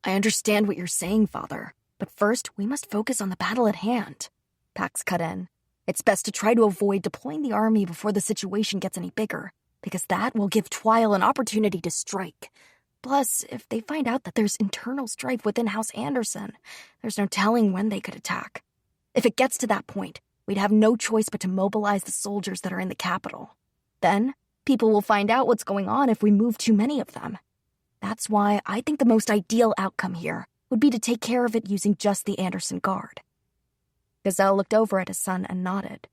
I understand what you're saying, Father, but first we must focus on the battle at hand. Pax cut in. It's best to try to avoid deploying the army before the situation gets any bigger, because that will give Twile an opportunity to strike. Plus, if they find out that there's internal strife within House Anderson, there's no telling when they could attack. If it gets to that point, we'd have no choice but to mobilize the soldiers that are in the capital. Then, people will find out what's going on if we move too many of them. That's why I think the most ideal outcome here would be to take care of it using just the Anderson Guard. Gazelle looked over at his son and nodded.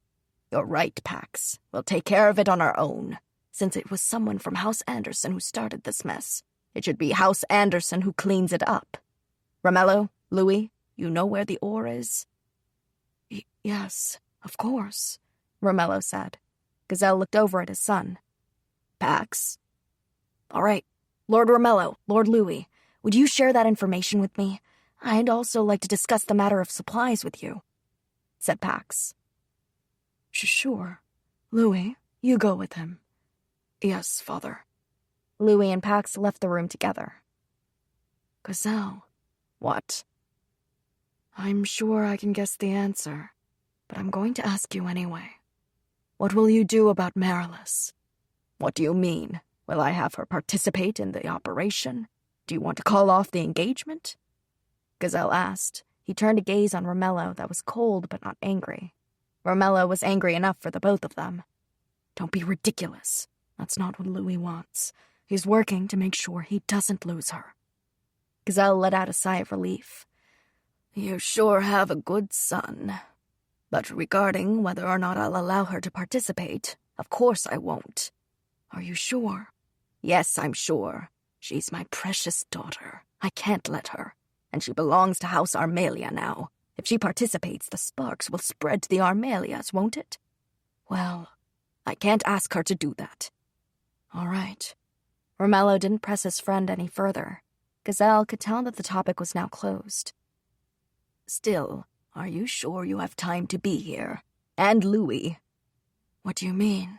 You're right, Pax. We'll take care of it on our own. Since it was someone from House Anderson who started this mess, it should be House Anderson who cleans it up. Romello, Louis, you know where the ore is? Yes, of course, Romello said. Gazelle looked over at his son. Pax? All right, Lord Romello, Lord Louis, would you share that information with me? I'd also like to discuss the matter of supplies with you, said Pax. Sure. Louis, you go with him. Yes, Father. Louis and Pax left the room together. Gazelle. What? I'm sure I can guess the answer, but I'm going to ask you anyway. What will you do about Marilis? What do you mean? Will I have her participate in the operation? Do you want to call off the engagement? Gazelle asked. He turned a gaze on Romello that was cold but not angry. Romello was angry enough for the both of them. Don't be ridiculous. That's not what Louis wants. He's working to make sure he doesn't lose her. Gazelle let out a sigh of relief. You sure have a good son. But regarding whether or not I'll allow her to participate, of course I won't. Are you sure? Yes, I'm sure. She's my precious daughter. I can't let her. And she belongs to House Armalia now. If she participates, the sparks will spread to the Armalias, won't it? Well, I can't ask her to do that. All right. Romello didn't press his friend any further. Gazelle could tell that the topic was now closed. Still, are you sure you have time to be here? And Louis? What do you mean?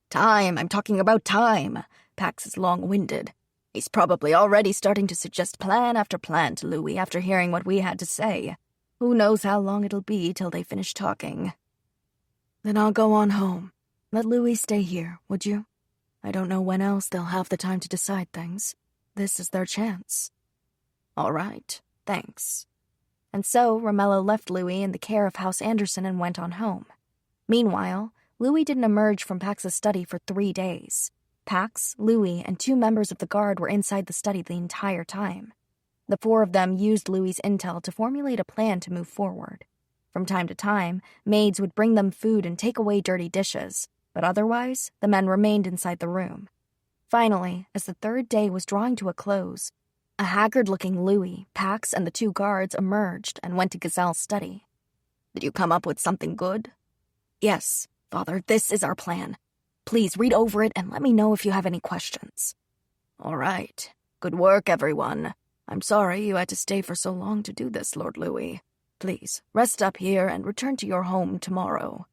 Time, I'm talking about time. Pax is long-winded. He's probably already starting to suggest plan after plan to Louis after hearing what we had to say. Who knows how long it'll be till they finish talking. Then I'll go on home. Let Louis stay here, would you? I don't know when else they'll have the time to decide things. This is their chance. All right, thanks. And so Romello left Louis in the care of House Anderson and went on home. Meanwhile, Louis didn't emerge from Pax's study for 3 days. Pax, Louis, and 2 members of the guard were inside the study the entire time. The 4 of them used Louis's intel to formulate a plan to move forward. From time to time, maids would bring them food and take away dirty dishes, but otherwise, the men remained inside the room. Finally, as the 3rd day was drawing to a close, a haggard-looking Louis, Pax, and the 2 guards emerged and went to Gazelle's study. Did you come up with something good? Yes, Father, this is our plan. Please read over it and let me know if you have any questions. All right. Good work, everyone. I'm sorry you had to stay for so long to do this, Lord Louis. Please, rest up here and return to your home tomorrow.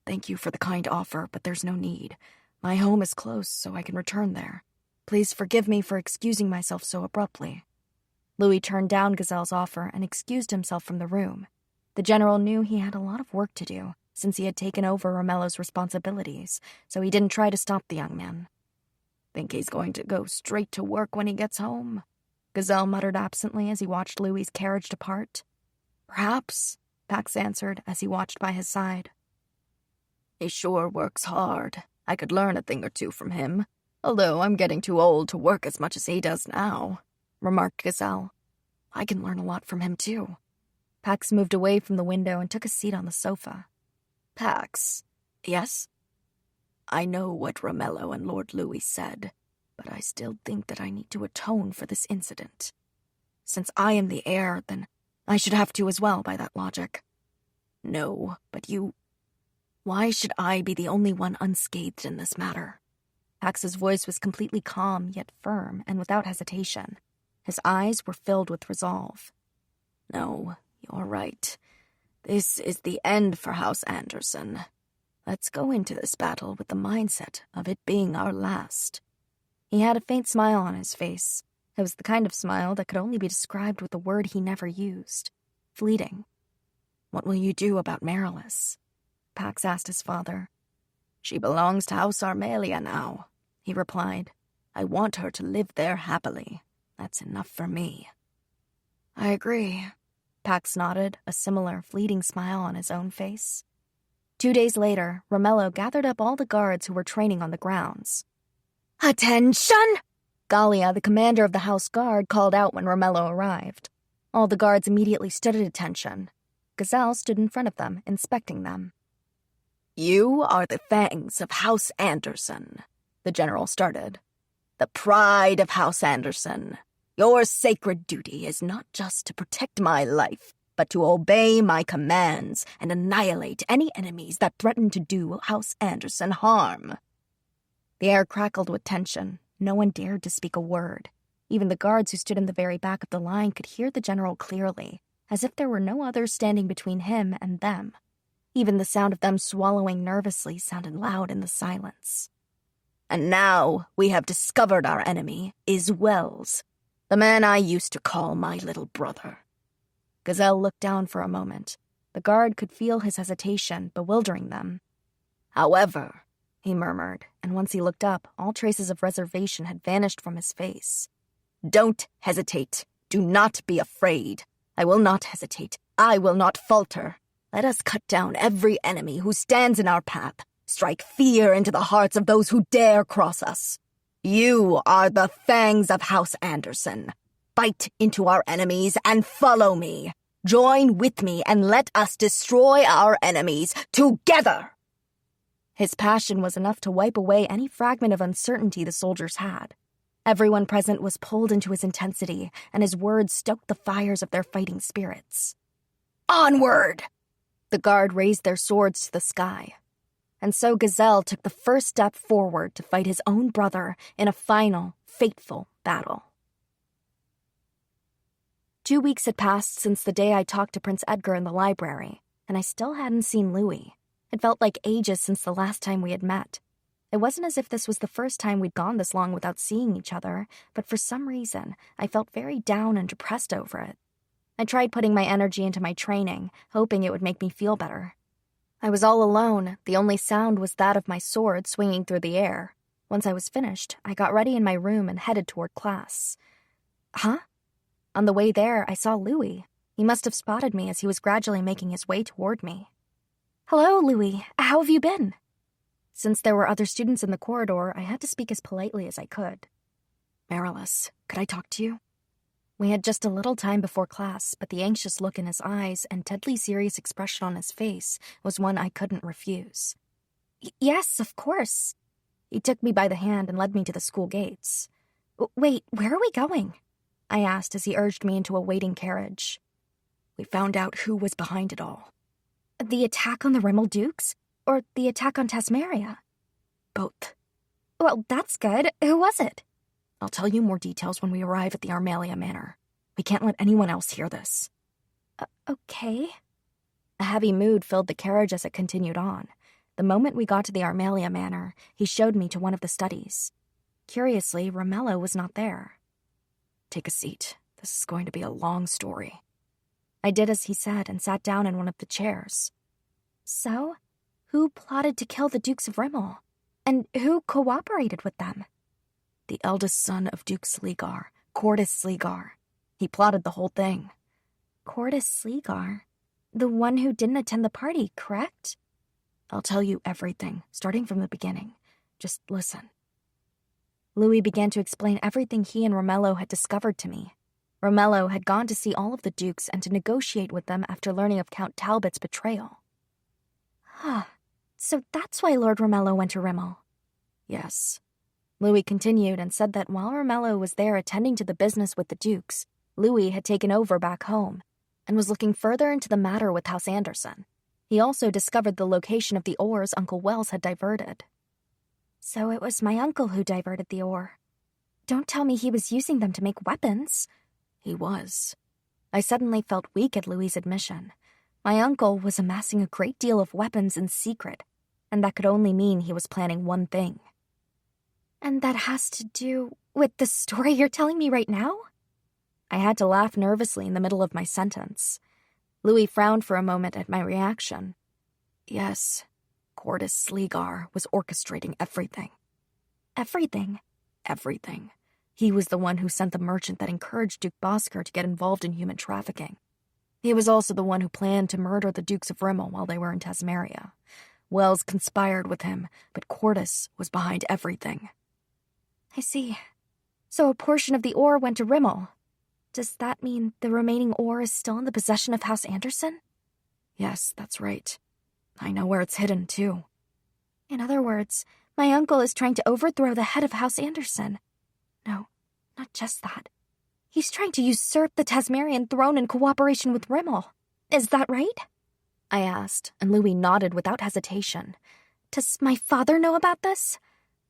Thank you for the kind offer, but there's no need. My home is close, so I can return there. Please forgive me for excusing myself so abruptly. Louis turned down Gazelle's offer and excused himself from the room. The general knew he had a lot of work to do, since he had taken over Romello's responsibilities, so he didn't try to stop the young man. Think he's going to go straight to work when he gets home? Gazelle muttered absently as he watched Louis's carriage depart. Perhaps, Pax answered as he watched by his side. He sure works hard. I could learn a thing or two from him, although I'm getting too old to work as much as he does now, remarked Gazelle. I can learn a lot from him, too. Pax moved away from the window and took a seat on the sofa. Pax, yes? I know what Romello and Lord Louis said, but I still think that I need to atone for this incident. Since I am the heir, then I should have to as well by that logic. No, but you... Why should I be the only one unscathed in this matter? Pax's voice was completely calm, yet firm, and without hesitation. His eyes were filled with resolve. No, you're right. This is the end for House Anderson. Let's go into this battle with the mindset of it being our last. He had a faint smile on his face. It was the kind of smile that could only be described with a word he never used. Fleeting. What will you do about Marilis? Pax asked his father. She belongs to House Armalia now, he replied. I want her to live there happily. That's enough for me. I agree. Pax nodded, a similar fleeting smile on his own face. 2 days later, Romello gathered up all the guards who were training on the grounds. Attention! Gallia, the commander of the house guard, called out when Romello arrived. All the guards immediately stood at attention. Gazelle stood in front of them, inspecting them. You are the fangs of House Anderson, the general started. The pride of House Anderson. Your sacred duty is not just to protect my life, but to obey my commands and annihilate any enemies that threaten to do House Anderson harm. The air crackled with tension. No one dared to speak a word. Even the guards who stood in the very back of the line could hear the general clearly, as if there were no others standing between him and them. Even the sound of them swallowing nervously sounded loud in the silence. And now we have discovered our enemy is Wells, the man I used to call my little brother. Gazelle looked down for a moment. The guard could feel his hesitation, bewildering them. However, he murmured, and once he looked up, all traces of reservation had vanished from his face. Don't hesitate. Do not be afraid. I will not hesitate. I will not falter. Let us cut down every enemy who stands in our path. Strike fear into the hearts of those who dare cross us. You are the fangs of House Anderson. Bite into our enemies and follow me. Join with me and let us destroy our enemies together!" His passion was enough to wipe away any fragment of uncertainty the soldiers had. Everyone present was pulled into his intensity, and his words stoked the fires of their fighting spirits. "Onward!" The guard raised their swords to the sky. And so Gazelle took the first step forward to fight his own brother in a final, fateful battle. 2 weeks had passed since the day I talked to Prince Edgar in the library, and I still hadn't seen Louis. It felt like ages since the last time we had met. It wasn't as if this was the first time we'd gone this long without seeing each other, but for some reason, I felt very down and depressed over it. I tried putting my energy into my training, hoping it would make me feel better. I was all alone. The only sound was that of my sword swinging through the air. Once I was finished, I got ready in my room and headed toward class. Huh? On the way there, I saw Louis. He must have spotted me as he was gradually making his way toward me. "Hello, Louis. How have you been?" Since there were other students in the corridor, I had to speak as politely as I could. "Marilys, could I talk to you?" We had just a little time before class, but the anxious look in his eyes and deadly serious expression on his face was one I couldn't refuse. "Yes, of course." He took me by the hand and led me to the school gates. "Wait, where are we going?" I asked as he urged me into a waiting carriage. "We found out who was behind it all." "The attack on the Rimmel Dukes? Or the attack on Tasmaria?" "Both." "Well, that's good. Who was it?" "I'll tell you more details when we arrive at the Armalia Manor. We can't let anyone else hear this." Okay." A heavy mood filled the carriage as it continued on. The moment we got to the Armalia Manor, he showed me to one of the studies. Curiously, Romello was not there. "Take a seat. This is going to be a long story." I did as he said and sat down in one of the chairs. "So, who plotted to kill the Dukes of Rimmel? And who cooperated with them?" "The eldest son of Duke Sleegar, Cordis Sleegar. He plotted the whole thing." "Cordis Sleegar? The one who didn't attend the party, correct?" "I'll tell you everything, starting from the beginning. Just listen." Louis began to explain everything he and Romello had discovered to me. Romello had gone to see all of the dukes and to negotiate with them after learning of Count Talbot's betrayal. "Huh. So that's why Lord Romello went to Rimmel." "Yes." Louis continued and said that while Romello was there attending to the business with the dukes, Louis had taken over back home and was looking further into the matter with House Anderson. He also discovered the location of the ores Uncle Wells had diverted. "So it was my uncle who diverted the ore. Don't tell me he was using them to make weapons." "He was." I suddenly felt weak at Louis' admission. My uncle was amassing a great deal of weapons in secret, and that could only mean he was planning one thing. "And that has to do with the story you're telling me right now?" I had to laugh nervously in the middle of my sentence. Louis frowned for a moment at my reaction. "Yes, Cordis Sleegar was orchestrating everything." "Everything?" "Everything. He was the one who sent the merchant that encouraged Duke Bosker to get involved in human trafficking. He was also the one who planned to murder the Dukes of Rimmel while they were in Tasmaria. Wells conspired with him, but Cordis was behind everything." "I see. So a portion of the ore went to Rimmel. Does that mean the remaining ore is still in the possession of House Anderson?" "Yes, that's right. I know where it's hidden, too." "In other words, my uncle is trying to overthrow the head of House Anderson. No, not just that. He's trying to usurp the Tasmarian throne in cooperation with Rimmel. Is that right?" I asked, and Louis nodded without hesitation. "Does my father know about this?"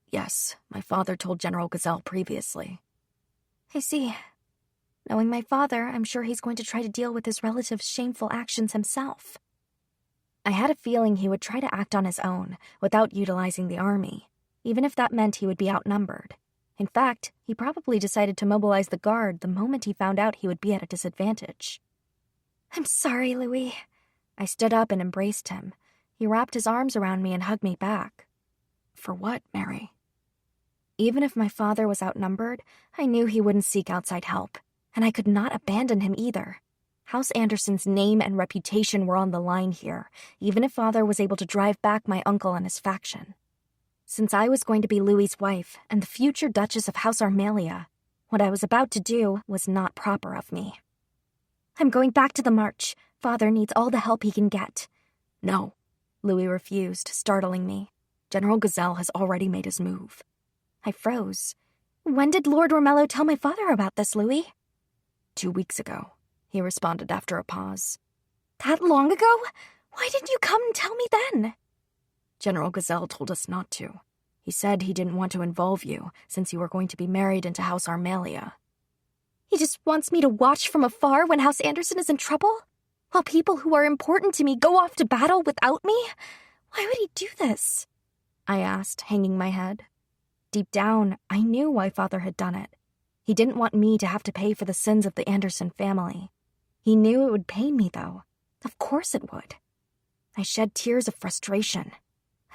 "Yes, my father told General Gazelle previously." "I see. Knowing my father, I'm sure he's going to try to deal with his relative's shameful actions himself." I had a feeling he would try to act on his own, without utilizing the army, even if that meant he would be outnumbered. In fact, he probably decided to mobilize the guard the moment he found out he would be at a disadvantage. "I'm sorry, Louis." I stood up and embraced him. He wrapped his arms around me and hugged me back. "For what, Mary?" Even if my father was outnumbered, I knew he wouldn't seek outside help, and I could not abandon him either. House Anderson's name and reputation were on the line here, even if father was able to drive back my uncle and his faction. Since I was going to be Louis's wife and the future Duchess of House Armalia, what I was about to do was not proper of me. I'm going back to the march. Father needs all the help he can get. No, Louis refused, startling me. General Gazelle has already made his move. I froze. When did Lord Romello tell my father about this, Louis? 2 weeks ago, he responded after a pause. That long ago? Why didn't you come and tell me then? General Gazelle told us not to. He said he didn't want to involve you, since you were going to be married into House Armelia. He just wants me to watch from afar when House Anderson is in trouble? While people who are important to me go off to battle without me? Why would he do this? I asked, hanging my head. Deep down, I knew why Father had done it. He didn't want me to have to pay for the sins of the Anderson family. He knew it would pain me, though. Of course it would. I shed tears of frustration.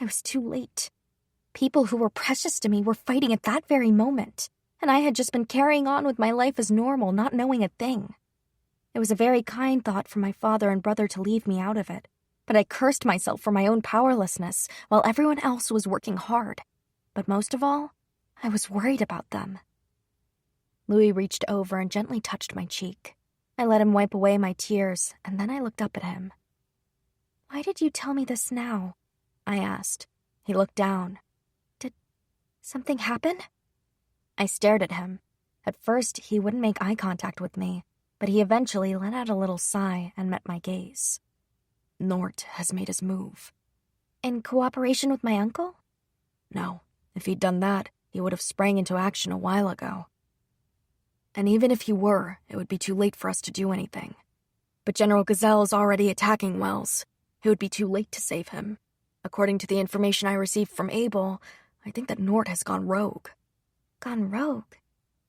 I was too late. People who were precious to me were fighting at that very moment, and I had just been carrying on with my life as normal, not knowing a thing. It was a very kind thought from my father and brother to leave me out of it, but I cursed myself for my own powerlessness while everyone else was working hard. But most of all, I was worried about them. Louis reached over and gently touched my cheek. I let him wipe away my tears, and then I looked up at him. Why did you tell me this now? I asked. He looked down. Did something happen? I stared at him. At first, he wouldn't make eye contact with me, but he eventually let out a little sigh and met my gaze. Nort has made his move. In cooperation with my uncle? No. If he'd done that, he would have sprang into action a while ago. And even if he were, it would be too late for us to do anything. But General Gazelle is already attacking Wells. It would be too late to save him. According to the information I received from Abel, I think that Nort has gone rogue. Gone rogue?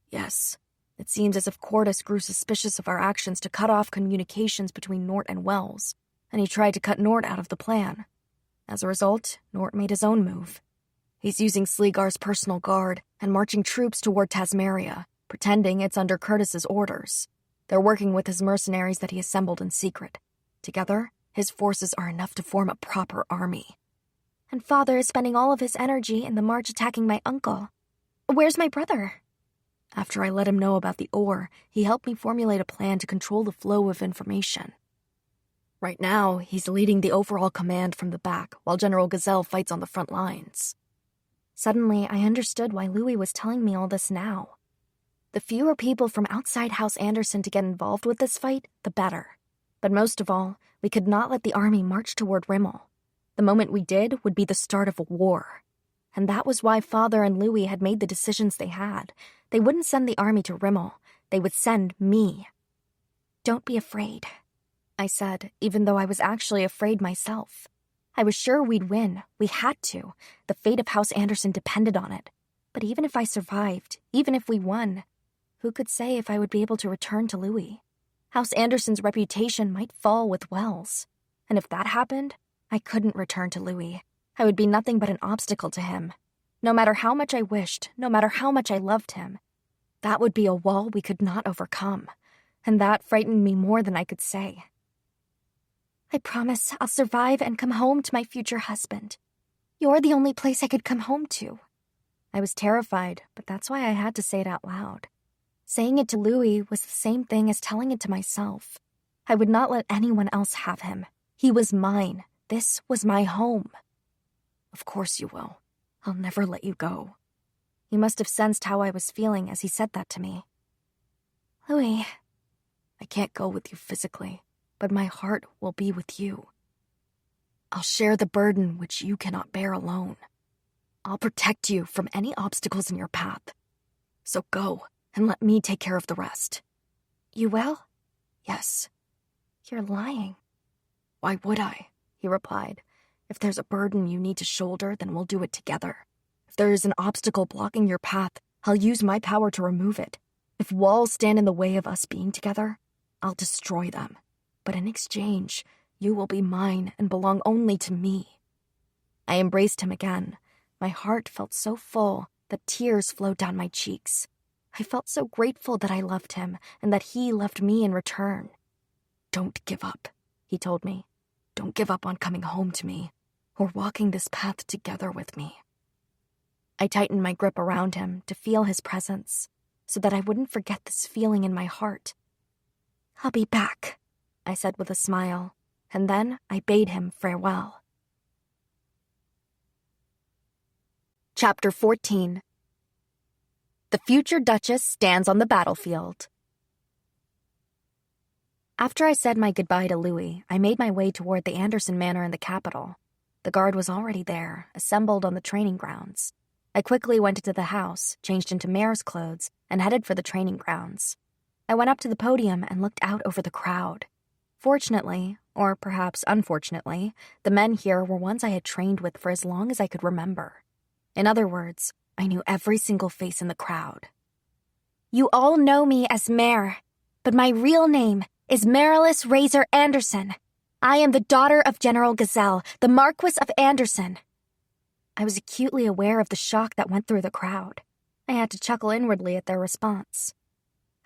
Yes. It seems as if Cordis grew suspicious of our actions to cut off communications between Nort and Wells, and he tried to cut Nort out of the plan. As a result, Nort made his own move. He's using Sleegar's personal guard and marching troops toward Tasmeria, pretending it's under Curtis's orders. They're working with his mercenaries that he assembled in secret. Together, his forces are enough to form a proper army. And Father is spending all of his energy in the march attacking my uncle. Where's my brother? After I let him know about the ore, he helped me formulate a plan to control the flow of information. Right now, he's leading the overall command from the back, while General Gazelle fights on the front lines. Suddenly, I understood why Louis was telling me all this now. The fewer people from outside House Anderson to get involved with this fight, the better. But most of all, we could not let the army march toward Rimmel. The moment we did would be the start of a war. And that was why Father and Louis had made the decisions they had. They wouldn't send the army to Rimmel. They would send me. Don't be afraid, I said, even though I was actually afraid myself. I was sure we'd win. We had to. The fate of House Anderson depended on it. But even if I survived, even if we won, who could say if I would be able to return to Louis? House Anderson's reputation might fall with Wells. And if that happened, I couldn't return to Louis. I would be nothing but an obstacle to him. No matter how much I wished, no matter how much I loved him, that would be a wall we could not overcome. And that frightened me more than I could say. I promise I'll survive and come home to my future husband. You're the only place I could come home to. I was terrified, but that's why I had to say it out loud. Saying it to Louis was the same thing as telling it to myself. I would not let anyone else have him. He was mine. This was my home. Of course you will. I'll never let you go. He must have sensed how I was feeling as he said that to me. Louis, I can't go with you physically, but my heart will be with you. I'll share the burden which you cannot bear alone. I'll protect you from any obstacles in your path. So go, and let me take care of the rest. You will? Yes. You're lying. Why would I? He replied. If there's a burden you need to shoulder, then we'll do it together. If there is an obstacle blocking your path, I'll use my power to remove it. If walls stand in the way of us being together, I'll destroy them. But in exchange, you will be mine and belong only to me. I embraced him again. My heart felt so full that tears flowed down my cheeks. I felt so grateful that I loved him and that he loved me in return. Don't give up, he told me. Don't give up on coming home to me or walking this path together with me. I tightened my grip around him to feel his presence so that I wouldn't forget this feeling in my heart. I'll be back, I said with a smile, and then I bade him farewell. Chapter 14. The future Duchess stands on the battlefield. After I said my goodbye to Louis, I made my way toward the Anderson Manor in the capital. The guard was already there, assembled on the training grounds. I quickly went into the house, changed into mayor's clothes, and headed for the training grounds. I went up to the podium and looked out over the crowd. Fortunately, or perhaps unfortunately, the men here were ones I had trained with for as long as I could remember. In other words, I knew every single face in the crowd. You all know me as Mare, but my real name is Marilis Razor Anderson. I am the daughter of General Gazelle, the Marquis of Anderson. I was acutely aware of the shock that went through the crowd. I had to chuckle inwardly at their response.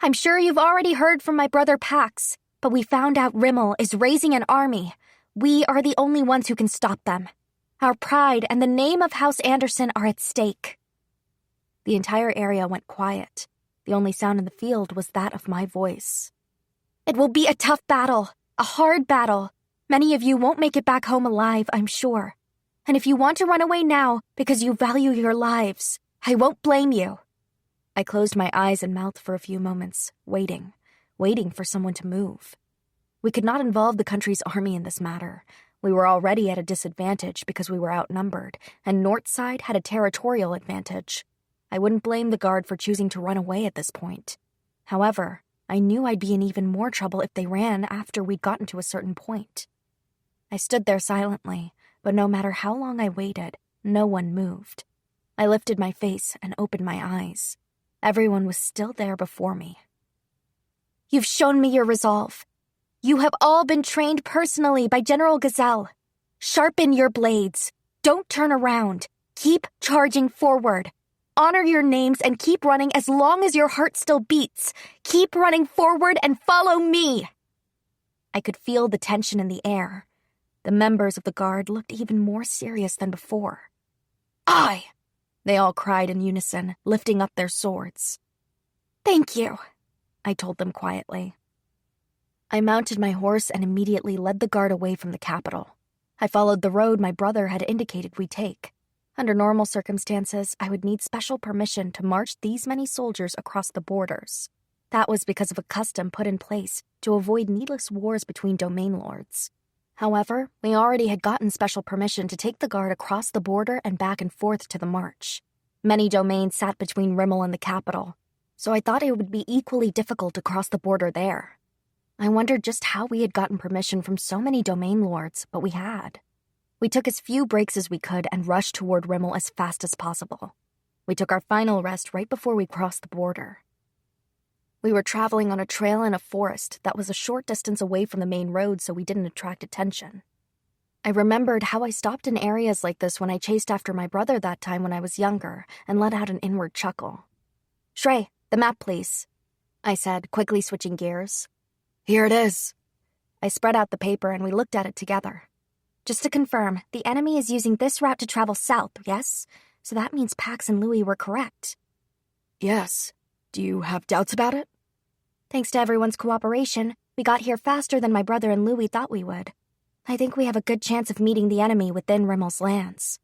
I'm sure you've already heard from my brother Pax, but we found out Rimmel is raising an army. We are the only ones who can stop them. Our pride and the name of House Anderson are at stake. The entire area went quiet. The only sound in the field was that of my voice. It will be a tough battle, a hard battle. Many of you won't make it back home alive, I'm sure. And if you want to run away now because you value your lives, I won't blame you. I closed my eyes and mouth for a few moments, waiting for someone to move. We could not involve the country's army in this matter. We were already at a disadvantage because we were outnumbered, and Northside had a territorial advantage. I wouldn't blame the guard for choosing to run away at this point. However, I knew I'd be in even more trouble if they ran after we'd gotten to a certain point. I stood there silently, but no matter how long I waited, no one moved. I lifted my face and opened my eyes. Everyone was still there before me. You've shown me your resolve. You have all been trained personally by General Gazelle. Sharpen your blades. Don't turn around. Keep charging forward. Honor your names and keep running as long as your heart still beats. Keep running forward and follow me. I could feel the tension in the air. The members of the guard looked even more serious than before. Aye, they all cried in unison, lifting up their swords. Thank you, I told them quietly. I mounted my horse and immediately led the guard away from the capital. I followed the road my brother had indicated we take. Under normal circumstances, I would need special permission to march these many soldiers across the borders. That was because of a custom put in place to avoid needless wars between domain lords. However, we already had gotten special permission to take the guard across the border and back and forth to the march. Many domains sat between Rimmel and the capital, so I thought it would be equally difficult to cross the border there. I wondered just how we had gotten permission from so many domain lords, but we had. We took as few breaks as we could and rushed toward Rimmel as fast as possible. We took our final rest right before we crossed the border. We were traveling on a trail in a forest that was a short distance away from the main road so we didn't attract attention. I remembered how I stopped in areas like this when I chased after my brother that time when I was younger and let out an inward chuckle. "Shrey, the map, please," I said, quickly switching gears. "Here it is." I spread out the paper and we looked at it together. "Just to confirm, the enemy is using this route to travel south, yes? So that means Pax and Louis were correct." "Yes. Do you have doubts about it?" "Thanks to everyone's cooperation, we got here faster than my brother and Louis thought we would. I think we have a good chance of meeting the enemy within Rimmel's lands."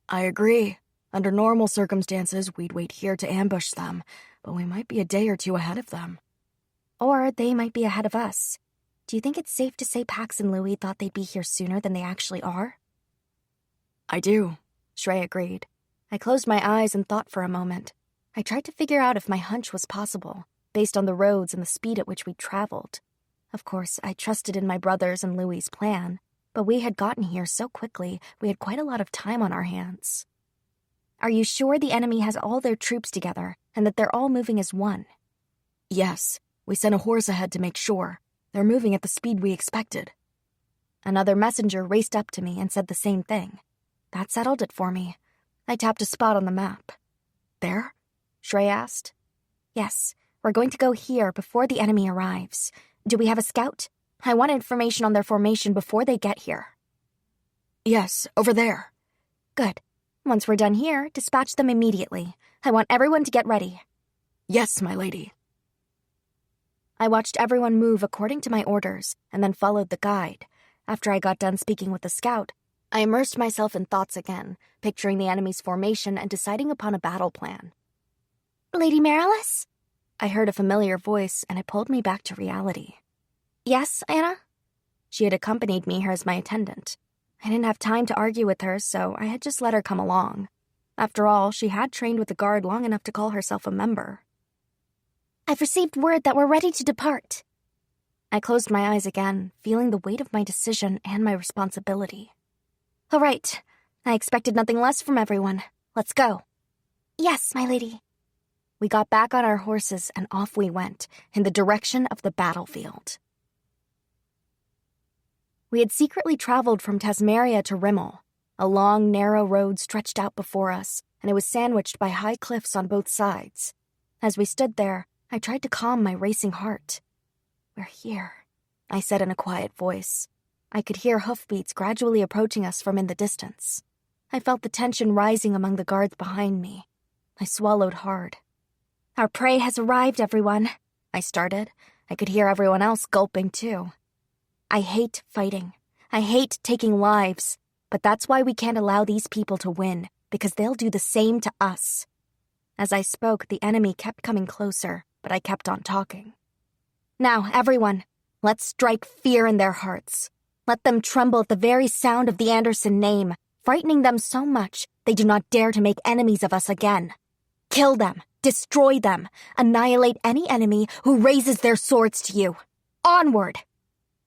"I agree. Under normal circumstances, we'd wait here to ambush them, but we might be a day or two ahead of them." "Or they might be ahead of us. Do you think it's safe to say Pax and Louis thought they'd be here sooner than they actually are?" "I do," Shrey agreed. I closed my eyes and thought for a moment. I tried to figure out if my hunch was possible, based on the roads and the speed at which we'd traveled. Of course, I trusted in my brother's and Louis's plan, but we had gotten here so quickly we had quite a lot of time on our hands. "Are you sure the enemy has all their troops together and that they're all moving as one?" "Yes. We sent a horse ahead to make sure. They're moving at the speed we expected." Another messenger raced up to me and said the same thing. That settled it for me. I tapped a spot on the map. "There?" Shrey asked. "Yes. We're going to go here before the enemy arrives. Do we have a scout? I want information on their formation before they get here." "Yes, over there." "Good. Once we're done here, dispatch them immediately. I want everyone to get ready." "Yes, my lady." I watched everyone move according to my orders and then followed the guide. After I got done speaking with the scout, I immersed myself in thoughts again, picturing the enemy's formation and deciding upon a battle plan. Lady Marilis? I heard a familiar voice, and it pulled me back to reality. Yes, Anna? She had accompanied me here as my attendant. I didn't have time to argue with her, so I had just let her come along. After all, she had trained with the guard long enough to call herself a member. I've received word that we're ready to depart. I closed my eyes again, feeling the weight of my decision and my responsibility. All right. I expected nothing less from everyone. Let's go. Yes, my lady. We got back on our horses and off we went, in the direction of the battlefield. We had secretly traveled from Tasmeria to Rimmel. A long, narrow road stretched out before us, and it was sandwiched by high cliffs on both sides. As we stood there, I tried to calm my racing heart. "We're here," I said in a quiet voice. I could hear hoofbeats gradually approaching us from in the distance. I felt the tension rising among the guards behind me. I swallowed hard. "Our prey has arrived, everyone," I started. I could hear everyone else gulping too. I hate fighting. I hate taking lives. But that's why we can't allow these people to win, because they'll do the same to us. As I spoke, the enemy kept coming closer, but I kept on talking. "Now, everyone, let's strike fear in their hearts. Let them tremble at the very sound of the Anderson name, frightening them so much they do not dare to make enemies of us again. Kill them, destroy them, annihilate any enemy who raises their swords to you. Onward!"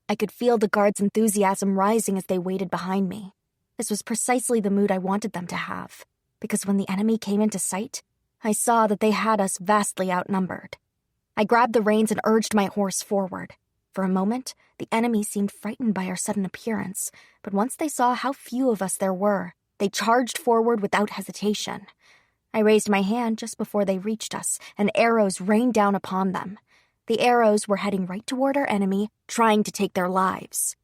I could feel the guards' enthusiasm rising as they waited behind me. This was precisely the mood I wanted them to have, because when the enemy came into sight, I saw that they had us vastly outnumbered. I grabbed the reins and urged my horse forward. For a moment, the enemy seemed frightened by our sudden appearance, but once they saw how few of us there were, they charged forward without hesitation. I raised my hand just before they reached us, and arrows rained down upon them. The arrows were heading right toward our enemy, trying to take their lives.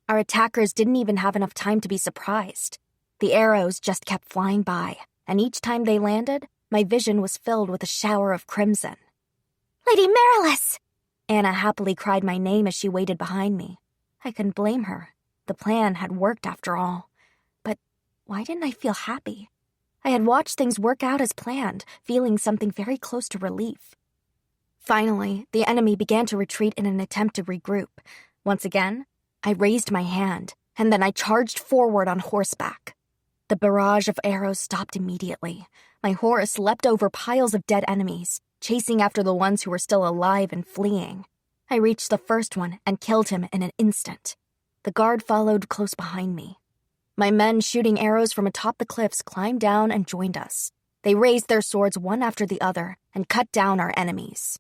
Our attackers didn't even have enough time to be surprised. The arrows just kept flying by, and each time they landed, my vision was filled with a shower of crimson. "Lady Marilis!" Anna happily cried my name as she waited behind me. I couldn't blame her. The plan had worked after all. But why didn't I feel happy? I had watched things work out as planned, feeling something very close to relief. Finally, the enemy began to retreat in an attempt to regroup. Once again, I raised my hand, and then I charged forward on horseback. The barrage of arrows stopped immediately. My horse leapt over piles of dead enemies, chasing after the ones who were still alive and fleeing. I reached the first one and killed him in an instant. The guard followed close behind me. My men shooting arrows from atop the cliffs climbed down and joined us. They raised their swords one after the other and cut down our enemies.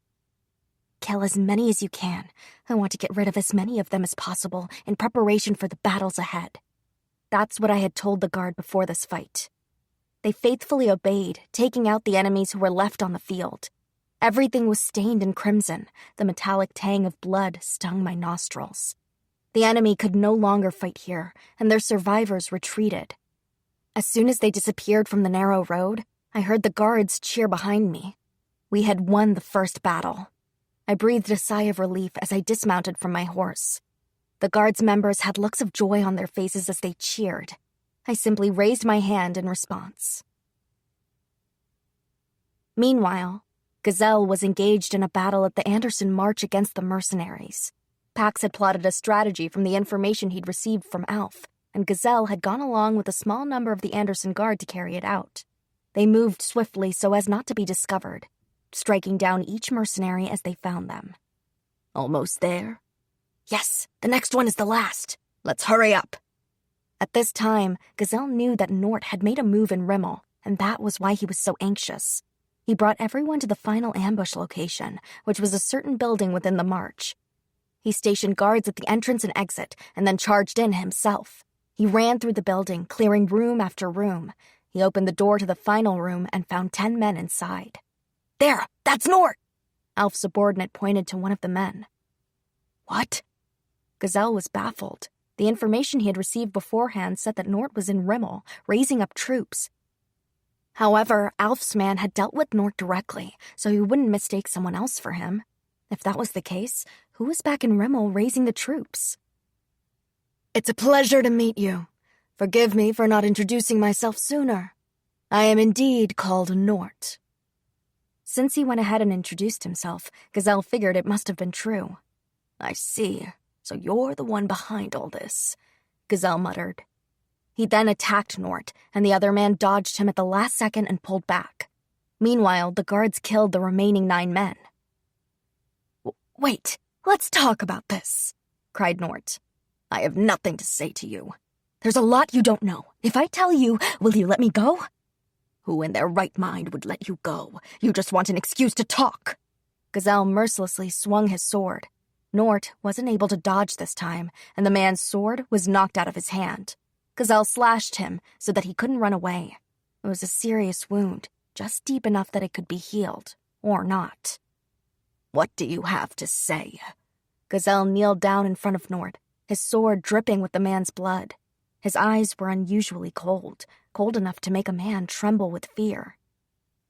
"Kill as many as you can. I want to get rid of as many of them as possible in preparation for the battles ahead." That's what I had told the guard before this fight. They faithfully obeyed, taking out the enemies who were left on the field. Everything was stained in crimson. The metallic tang of blood stung my nostrils. The enemy could no longer fight here, and their survivors retreated. As soon as they disappeared from the narrow road, I heard the guards cheer behind me. We had won the first battle. I breathed a sigh of relief as I dismounted from my horse. The guards' members had looks of joy on their faces as they cheered. I simply raised my hand in response. Meanwhile, Gazelle was engaged in a battle at the Anderson March against the mercenaries. Pax had plotted a strategy from the information he'd received from Alf, and Gazelle had gone along with a small number of the Anderson Guard to carry it out. They moved swiftly so as not to be discovered, striking down each mercenary as they found them. "Almost there?" "Yes, the next one is the last. Let's hurry up." At this time, Gazelle knew that Nort had made a move in Rimmel, and that was why he was so anxious. He brought everyone to the final ambush location, which was a certain building within the march. He stationed guards at the entrance and exit, and then charged in himself. He ran through the building, clearing room after room. He opened the door to the final room and found 10 men inside. "There, that's Nort!" Alf's subordinate pointed to one of the men. "What?" Gazelle was baffled. The information he had received beforehand said that Nort was in Rimmel, raising up troops. However, Alf's man had dealt with Nort directly, so he wouldn't mistake someone else for him. If that was the case, who was back in Rimmel raising the troops? It's a pleasure to meet you. Forgive me for not introducing myself sooner. I am indeed called Nort. Since he went ahead and introduced himself, Gazelle figured it must have been true. I see. So you're the one behind all this, Gazelle muttered. He then attacked Nort, and the other man dodged him at the last second and pulled back. Meanwhile, the guards killed the remaining 9 men. Wait, let's talk about this, cried Nort. I have nothing to say to you. There's a lot you don't know. If I tell you, will you let me go? Who in their right mind would let you go? You just want an excuse to talk. Gazelle mercilessly swung his sword. Nort wasn't able to dodge this time, and the man's sword was knocked out of his hand. Gazelle slashed him so that he couldn't run away. It was a serious wound, just deep enough that it could be healed, or not. What do you have to say? Gazelle kneeled down in front of Nort, his sword dripping with the man's blood. His eyes were unusually cold, cold enough to make a man tremble with fear.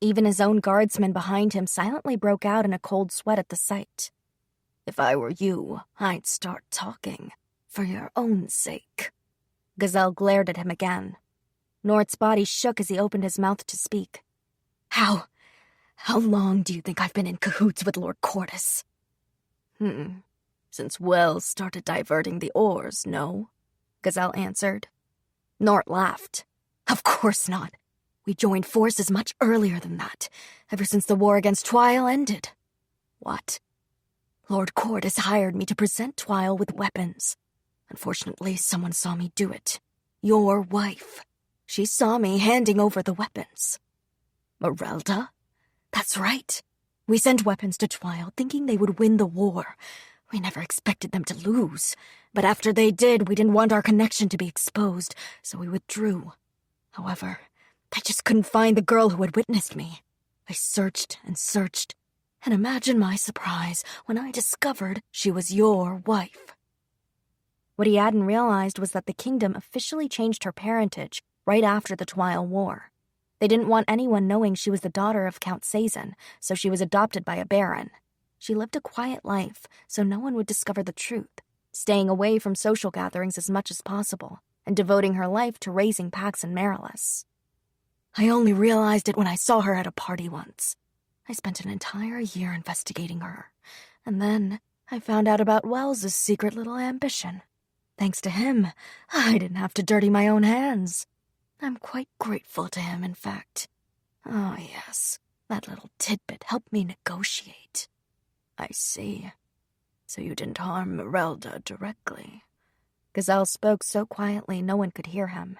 Even his own guardsmen behind him silently broke out in a cold sweat at the sight. If I were you, I'd start talking, for your own sake. Gazelle glared at him again. Nort's body shook as he opened his mouth to speak. How long do you think I've been in cahoots with Lord Cordis? Since Wells started diverting the ores, no? Gazelle answered. Nort laughed. Of course not. We joined forces much earlier than that, ever since the war against Twile ended. What? Lord Cordis hired me to present Twile with weapons. Unfortunately, someone saw me do it. Your wife. She saw me handing over the weapons. Merelda? That's right. We sent weapons to Twile thinking they would win the war. We never expected them to lose. But after they did, we didn't want our connection to be exposed, so we withdrew. However, I just couldn't find the girl who had witnessed me. I searched and searched, and imagine my surprise when I discovered she was your wife. What he hadn't realized was that the kingdom officially changed her parentage right after the Twile War. They didn't want anyone knowing she was the daughter of Count Sazin, so she was adopted by a baron. She lived a quiet life, so no one would discover the truth, staying away from social gatherings as much as possible, and devoting her life to raising Pax and Marilis. I only realized it when I saw her at a party once. I spent an entire year investigating her, and then I found out about Wells's secret little ambition. Thanks to him, I didn't have to dirty my own hands. I'm quite grateful to him, in fact. Oh, yes, that little tidbit helped me negotiate. I see. So you didn't harm Merelda directly. Gazelle spoke so quietly no one could hear him.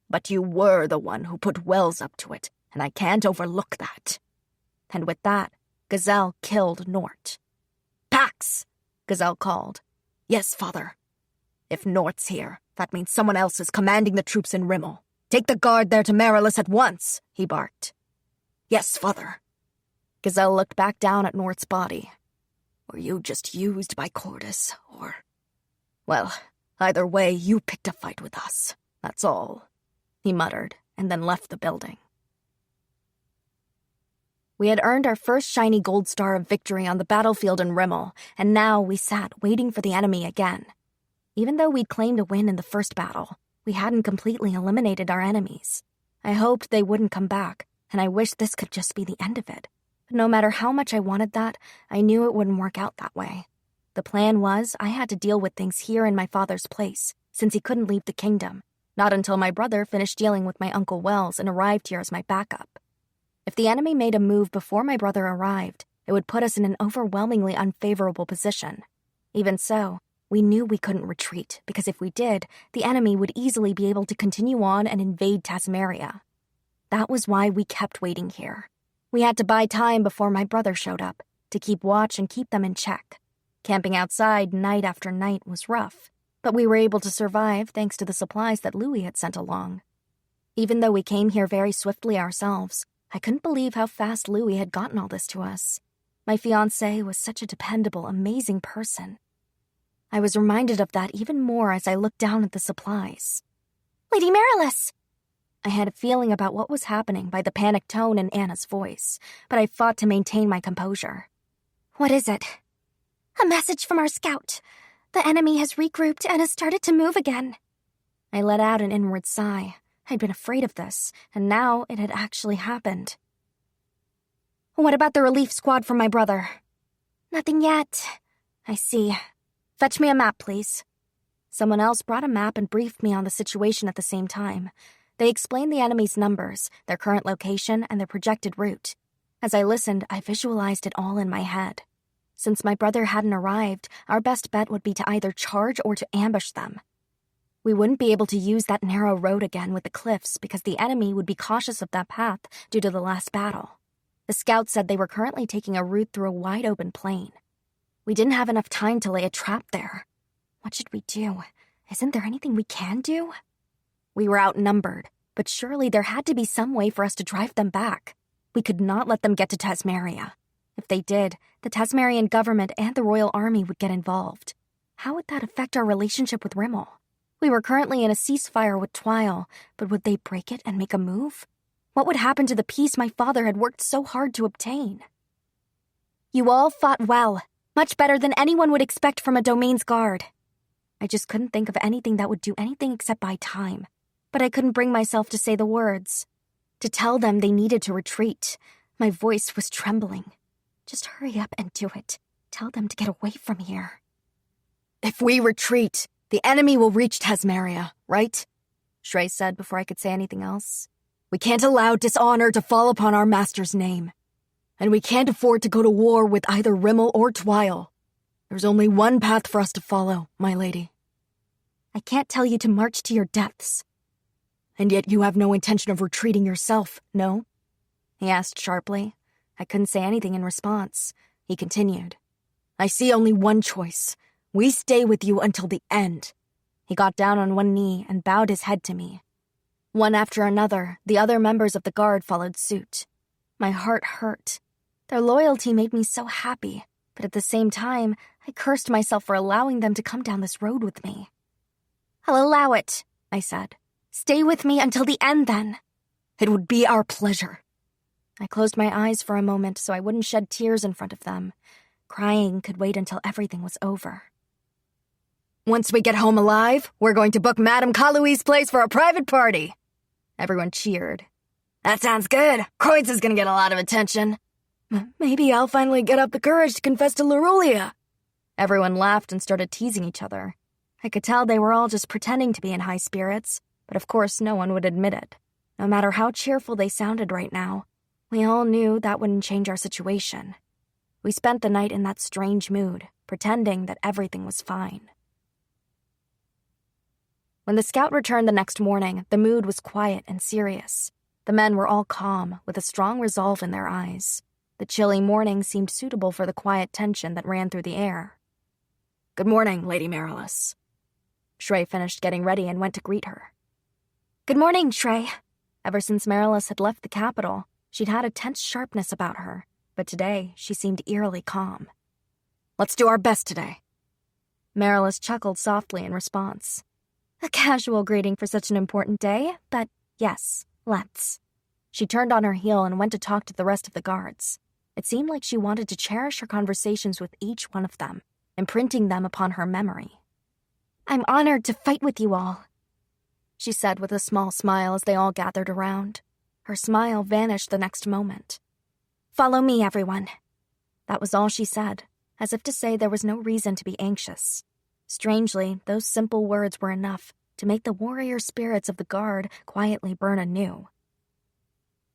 But you were the one who put Wells up to it, and I can't overlook that. And with that, Gazelle killed Nort. Pax! Gazelle called. Yes, father. If Nort's here, that means someone else is commanding the troops in Rimmel. Take the guard there to Marilis at once, he barked. Yes, father. Gazelle looked back down at Nort's body. Were you just used by Cordis, or... Well, either way, you picked a fight with us. That's all, he muttered, and then left the building. We had earned our first shiny gold star of victory on the battlefield in Rimmel, and now we sat waiting for the enemy again. Even though we'd claimed a win in the first battle, we hadn't completely eliminated our enemies. I hoped they wouldn't come back, and I wished this could just be the end of it. But no matter how much I wanted that, I knew it wouldn't work out that way. The plan was I had to deal with things here in my father's place, since he couldn't leave the kingdom, not until my brother finished dealing with my Uncle Wells and arrived here as my backup. If the enemy made a move before my brother arrived, it would put us in an overwhelmingly unfavorable position. Even so, we knew we couldn't retreat, because if we did, the enemy would easily be able to continue on and invade Tasmaria. That was why we kept waiting here. We had to buy time before my brother showed up, to keep watch and keep them in check. Camping outside night after night was rough, but we were able to survive thanks to the supplies that Louis had sent along. Even though we came here very swiftly ourselves, I couldn't believe how fast Louis had gotten all this to us. My fiancé was such a dependable, amazing person. I was reminded of that even more as I looked down at the supplies. Lady Marilis! I had a feeling about what was happening by the panicked tone in Anna's voice, but I fought to maintain my composure. What is it? A message from our scout. The enemy has regrouped and has started to move again. I let out an inward sigh. I'd been afraid of this, and now it had actually happened. What about the relief squad from my brother? Nothing yet. I see. Fetch me a map, please. Someone else brought a map and briefed me on the situation at the same time. They explained the enemy's numbers, their current location, and their projected route. As I listened, I visualized it all in my head. Since my brother hadn't arrived, our best bet would be to either charge or to ambush them. We wouldn't be able to use that narrow road again with the cliffs because the enemy would be cautious of that path due to the last battle. The scouts said they were currently taking a route through a wide-open plain. We didn't have enough time to lay a trap there. What should we do? Isn't there anything we can do? We were outnumbered, but surely there had to be some way for us to drive them back. We could not let them get to Tasmaria. If they did, the Tasmarian government and the Royal Army would get involved. How would that affect our relationship with Rimmel? We were currently in a ceasefire with Twile, but would they break it and make a move? What would happen to the peace my father had worked so hard to obtain? You all fought well, much better than anyone would expect from a Domain's guard. I just couldn't think of anything that would do anything except buy time. But I couldn't bring myself to say the words. To tell them they needed to retreat. My voice was trembling. Just hurry up and do it. Tell them to get away from here. If we retreat, the enemy will reach Tasmaria, right? Shrey said before I could say anything else. We can't allow dishonor to fall upon our master's name. And we can't afford to go to war with either Rimmel or Twile. There's only one path for us to follow, my lady. I can't tell you to march to your deaths. And yet you have no intention of retreating yourself, no? He asked sharply. I couldn't say anything in response. He continued. I see only one choice. We stay with you until the end. He got down on one knee and bowed his head to me. One after another, the other members of the guard followed suit. My heart hurt. Their loyalty made me so happy, but at the same time, I cursed myself for allowing them to come down this road with me. I'll allow it, I said. Stay with me until the end, then. It would be our pleasure. I closed my eyes for a moment so I wouldn't shed tears in front of them. Crying could wait until everything was over. Once we get home alive, we're going to book Madame Kalui's place for a private party. Everyone cheered. That sounds good. Kreutz is going to get a lot of attention. Maybe I'll finally get up the courage to confess to Larulia. Everyone laughed and started teasing each other. I could tell they were all just pretending to be in high spirits, but of course no one would admit it. No matter how cheerful they sounded right now, we all knew that wouldn't change our situation. We spent the night in that strange mood, pretending that everything was fine. When the scout returned the next morning, the mood was quiet and serious. The men were all calm, with a strong resolve in their eyes. The chilly morning seemed suitable for the quiet tension that ran through the air. Good morning, Lady Marilis. Shrey finished getting ready and went to greet her. Good morning, Shrey. Ever since Marilis had left the capital, she'd had a tense sharpness about her, but today she seemed eerily calm. Let's do our best today. Marilis chuckled softly in response. A casual greeting for such an important day, but yes, let's. She turned on her heel and went to talk to the rest of the guards. It seemed like she wanted to cherish her conversations with each one of them, imprinting them upon her memory. I'm honored to fight with you all, she said with a small smile as they all gathered around. Her smile vanished the next moment. Follow me, everyone. That was all she said, as if to say there was no reason to be anxious. Strangely, those simple words were enough to make the warrior spirits of the guard quietly burn anew.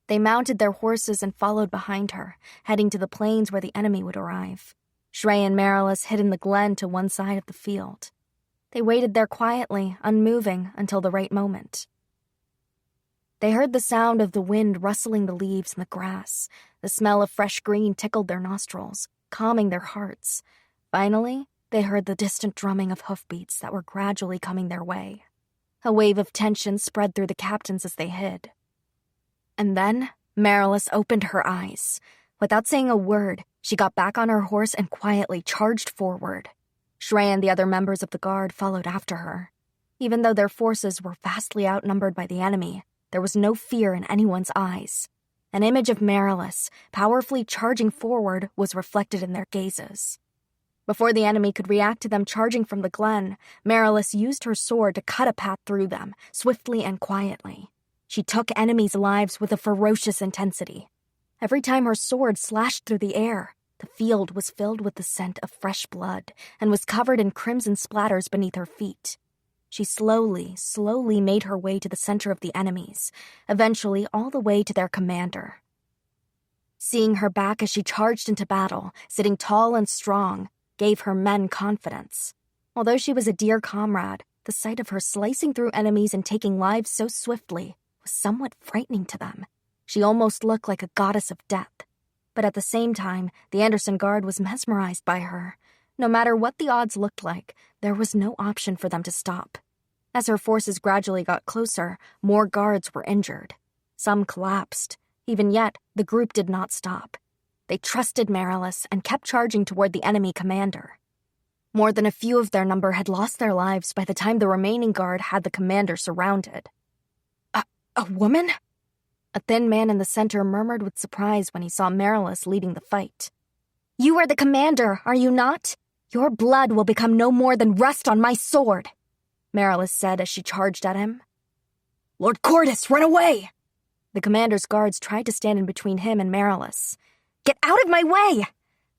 They mounted their horses and followed behind her, heading to the plains where the enemy would arrive. Shrey and Marilis hid in the glen to one side of the field. They waited there quietly, unmoving, until the right moment. They heard the sound of the wind rustling the leaves in the grass. The smell of fresh green tickled their nostrils, calming their hearts. Finally, they heard the distant drumming of hoofbeats that were gradually coming their way. A wave of tension spread through the captains as they hid. And then, Marilis opened her eyes. Without saying a word, she got back on her horse and quietly charged forward. Shrey and the other members of the guard followed after her. Even though their forces were vastly outnumbered by the enemy, there was no fear in anyone's eyes. An image of Marilis, powerfully charging forward, was reflected in their gazes. Before the enemy could react to them charging from the glen, Marilys used her sword to cut a path through them, swiftly and quietly. She took enemies' lives with a ferocious intensity. Every time her sword slashed through the air, the field was filled with the scent of fresh blood and was covered in crimson splatters beneath her feet. She slowly made her way to the center of the enemies, eventually all the way to their commander. Seeing her back as she charged into battle, sitting tall and strong, gave her men confidence. Although she was a dear comrade, the sight of her slicing through enemies and taking lives so swiftly was somewhat frightening to them. She almost looked like a goddess of death. But at the same time, the Anderson Guard was mesmerized by her. No matter what the odds looked like, there was no option for them to stop. As her forces gradually got closer, more guards were injured. Some collapsed. Even yet, the group did not stop. They trusted Marilys and kept charging toward the enemy commander. More than a few of their number had lost their lives by the time the remaining guard had the commander surrounded. A woman? A thin man in the center murmured with surprise when he saw Marilys leading the fight. "You are the commander, are you not? Your blood will become no more than rust on my sword," Marilys said as she charged at him. "Lord Cordis, run away!" The commander's guards tried to stand in between him and Marilys. "Get out of my way!"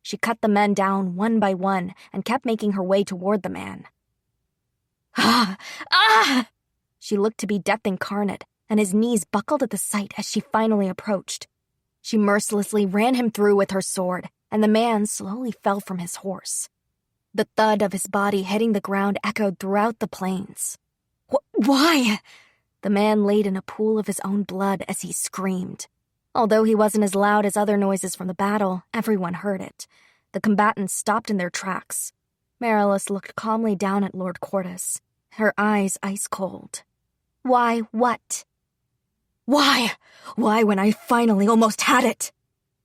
She cut the men down one by one and kept making her way toward the man. Ah! She looked to be death incarnate, and his knees buckled at the sight as she finally approached. She mercilessly ran him through with her sword, and the man slowly fell from his horse. The thud of his body hitting the ground echoed throughout the plains. Why? The man laid in a pool of his own blood as he screamed. Although he wasn't as loud as other noises from the battle, everyone heard it. The combatants stopped in their tracks. Marilys looked calmly down at Lord Cordis, her eyes ice cold. Why, what? Why? Why when I finally almost had it?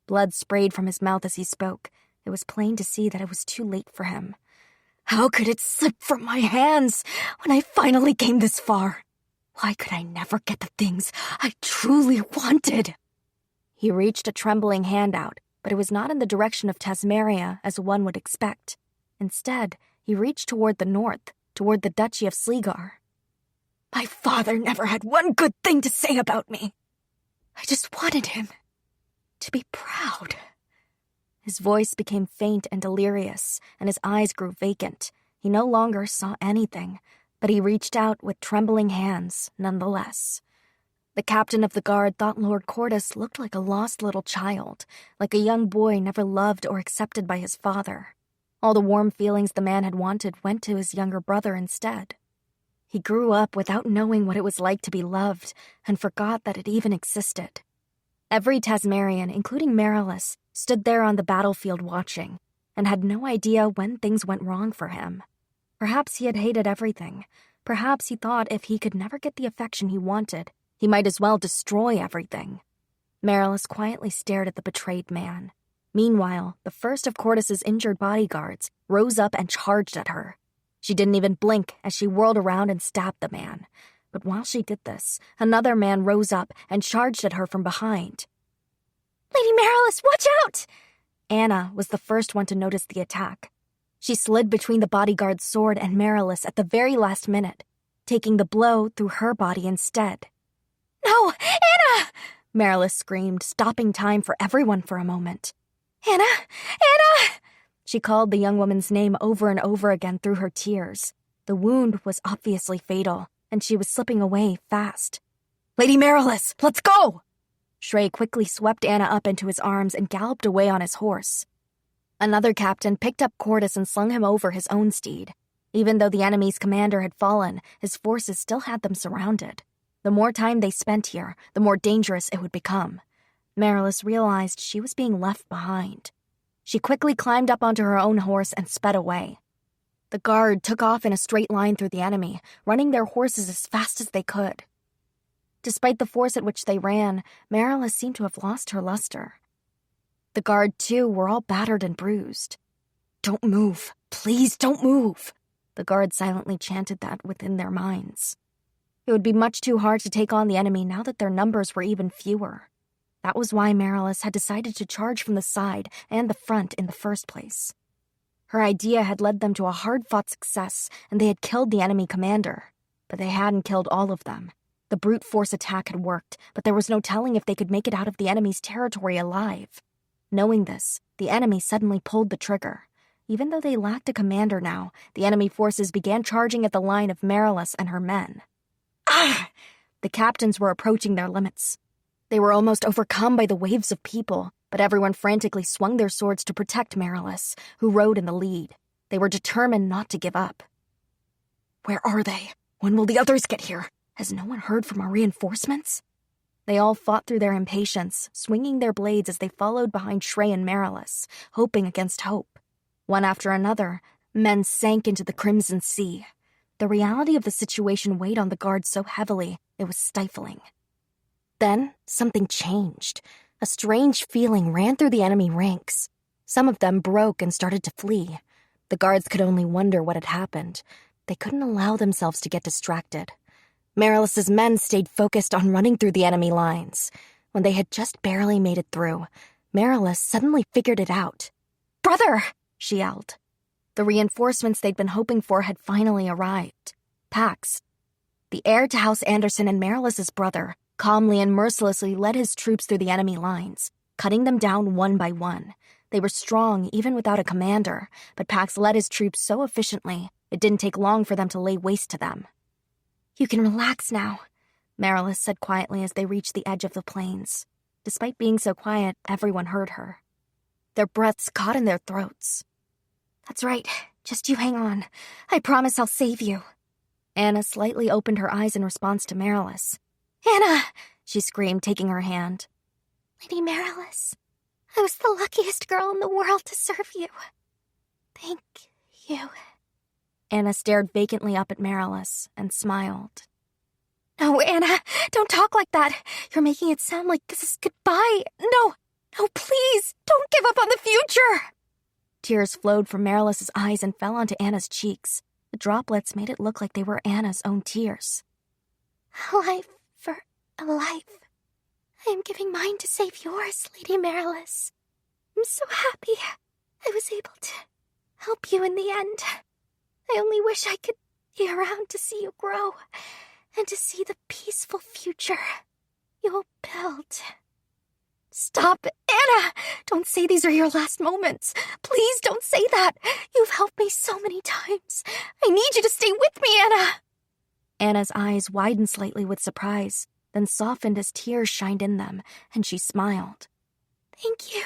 Blood sprayed from his mouth as he spoke. It was plain to see that it was too late for him. How could it slip from my hands when I finally came this far? Why could I never get the things I truly wanted? He reached a trembling hand out, but it was not in the direction of Tasmeria as one would expect. Instead, he reached toward the north, toward the Duchy of Slegar. My father never had one good thing to say about me. I just wanted him to be proud. His voice became faint and delirious, and his eyes grew vacant. He no longer saw anything, but he reached out with trembling hands nonetheless. The captain of the guard thought Lord Cordis looked like a lost little child, like a young boy never loved or accepted by his father. All the warm feelings the man had wanted went to his younger brother instead. He grew up without knowing what it was like to be loved and forgot that it even existed. Every Tasmarian, including Marilys, stood there on the battlefield watching and had no idea when things went wrong for him. Perhaps he had hated everything. Perhaps he thought if he could never get the affection he wanted, he might as well destroy everything. Marilys quietly stared at the betrayed man. Meanwhile, the first of Cordis's injured bodyguards rose up and charged at her. She didn't even blink as she whirled around and stabbed the man. But while she did this, another man rose up and charged at her from behind. Lady Marilys, watch out! Anna was the first one to notice the attack. She slid between the bodyguard's sword and Marilys at the very last minute, taking the blow through her body instead. No! Anna! Marilys screamed, stopping time for everyone for a moment. Anna! Anna! She called the young woman's name over and over again through her tears. The wound was obviously fatal, and she was slipping away fast. Lady Marilys, let's go! Shrey quickly swept Anna up into his arms and galloped away on his horse. Another captain picked up Cordis and slung him over his own steed. Even though the enemy's commander had fallen, his forces still had them surrounded. The more time they spent here, the more dangerous it would become. Marilys realized she was being left behind. She quickly climbed up onto her own horse and sped away. The guard took off in a straight line through the enemy, running their horses as fast as they could. Despite the force at which they ran, Marilys seemed to have lost her luster. The guard, too, were all battered and bruised. Don't move. Please don't move. The guard silently chanted that within their minds. It would be much too hard to take on the enemy now that their numbers were even fewer. That was why Marilys had decided to charge from the side and the front in the first place. Her idea had led them to a hard-fought success, and they had killed the enemy commander. But they hadn't killed all of them. The brute force attack had worked, but there was no telling if they could make it out of the enemy's territory alive. Knowing this, the enemy suddenly pulled the trigger. Even though they lacked a commander now, the enemy forces began charging at the line of Marilis and her men. Ah! The captains were approaching their limits. They were almost overcome by the waves of people, but everyone frantically swung their swords to protect Marilis, who rode in the lead. They were determined not to give up. Where are they? When will the others get here? Has no one heard from our reinforcements? They all fought through their impatience, swinging their blades as they followed behind Shrey and Marilis, hoping against hope. One after another, men sank into the crimson sea. The reality of the situation weighed on the guards so heavily, it was stifling. Then, something changed. A strange feeling ran through the enemy ranks. Some of them broke and started to flee. The guards could only wonder what had happened. They couldn't allow themselves to get distracted. Marilis's men stayed focused on running through the enemy lines. When they had just barely made it through, Marilis suddenly figured it out. "Brother!" she yelled. The reinforcements they'd been hoping for had finally arrived. Pax, the heir to House Anderson and Marilis's brother, calmly and mercilessly led his troops through the enemy lines, cutting them down one by one. They were strong even without a commander, but Pax led his troops so efficiently, it didn't take long for them to lay waste to them. "You can relax now," Marilis said quietly as they reached the edge of the plains. Despite being so quiet, everyone heard her. Their breaths caught in their throats. "That's right. Just you hang on. I promise I'll save you." Anna slightly opened her eyes in response to Marilis. "Anna!" she screamed, taking her hand. Lady Marilis, I was the luckiest girl in the world to serve you. Thank you. Anna stared vacantly up at Marilis and smiled. "No, Anna, don't talk like that. You're making it sound like this is goodbye. No, please, don't give up on the future." Tears flowed from Marilis's eyes and fell onto Anna's cheeks. The droplets made it look like they were Anna's own tears. "A life for a life. I am giving mine to save yours, Lady Marilis. I'm so happy I was able to help you in the end. I only wish I could be around to see you grow and to see the peaceful future you'll build." "Stop, Anna! Don't say these are your last moments. Please don't say that. You've helped me so many times. I need you to stay with me, Anna." Anna's eyes widened slightly with surprise, then softened as tears shined in them, and she smiled. "Thank you.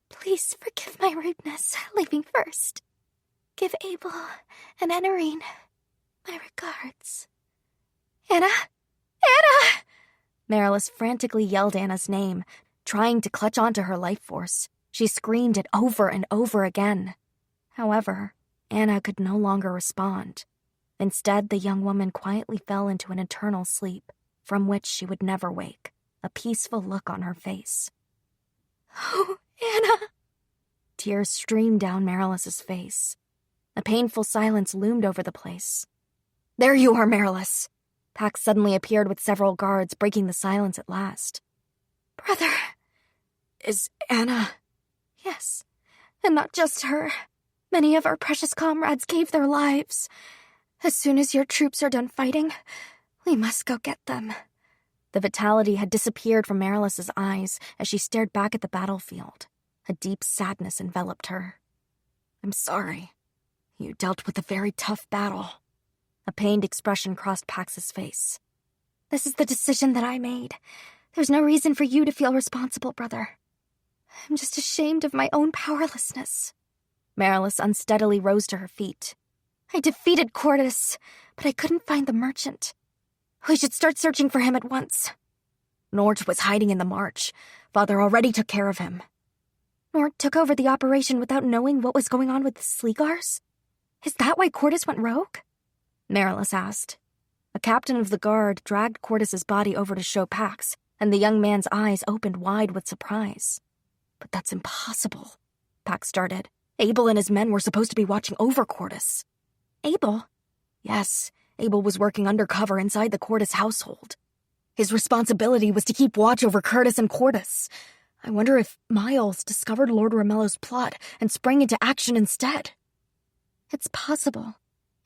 Please forgive my rudeness, leaving first. Give Abel and Enarine my regards. Anna! Anna!" Marilis frantically yelled Anna's name, trying to clutch onto her life force. She screamed it over and over again. However, Anna could no longer respond. Instead, the young woman quietly fell into an eternal sleep, from which she would never wake, a peaceful look on her face. "Oh, Anna!" Tears streamed down Marilis's face. A painful silence loomed over the place. "There you are, Marilis!" Pax suddenly appeared with several guards, breaking the silence at last. "Brother." "Is Anna—" "Yes, and not just her. Many of our precious comrades gave their lives. As soon as your troops are done fighting, we must go get them." The vitality had disappeared from Marilis's eyes as she stared back at the battlefield. A deep sadness enveloped her. "I'm sorry. You dealt with a very tough battle." A pained expression crossed Pax's face. "This is the decision that I made. There's no reason for you to feel responsible, brother. I'm just ashamed of my own powerlessness." Marilis unsteadily rose to her feet. "I defeated Cordis, but I couldn't find the merchant. We should start searching for him at once." "Nort was hiding in the march. Father already took care of him." "Nort took over the operation without knowing what was going on with the Sleegars? Is that why Cordis went rogue?" Marilis asked. A captain of the guard dragged Cordis's body over to show Pax, and the young man's eyes opened wide with surprise. "But that's impossible," Pax started. "Abel and his men were supposed to be watching over Cordis." "Abel?" "Yes, Abel was working undercover inside the Cordis household. His responsibility was to keep watch over Curtis and Cordis. I wonder if Miles discovered Lord Romello's plot and sprang into action instead. It's possible.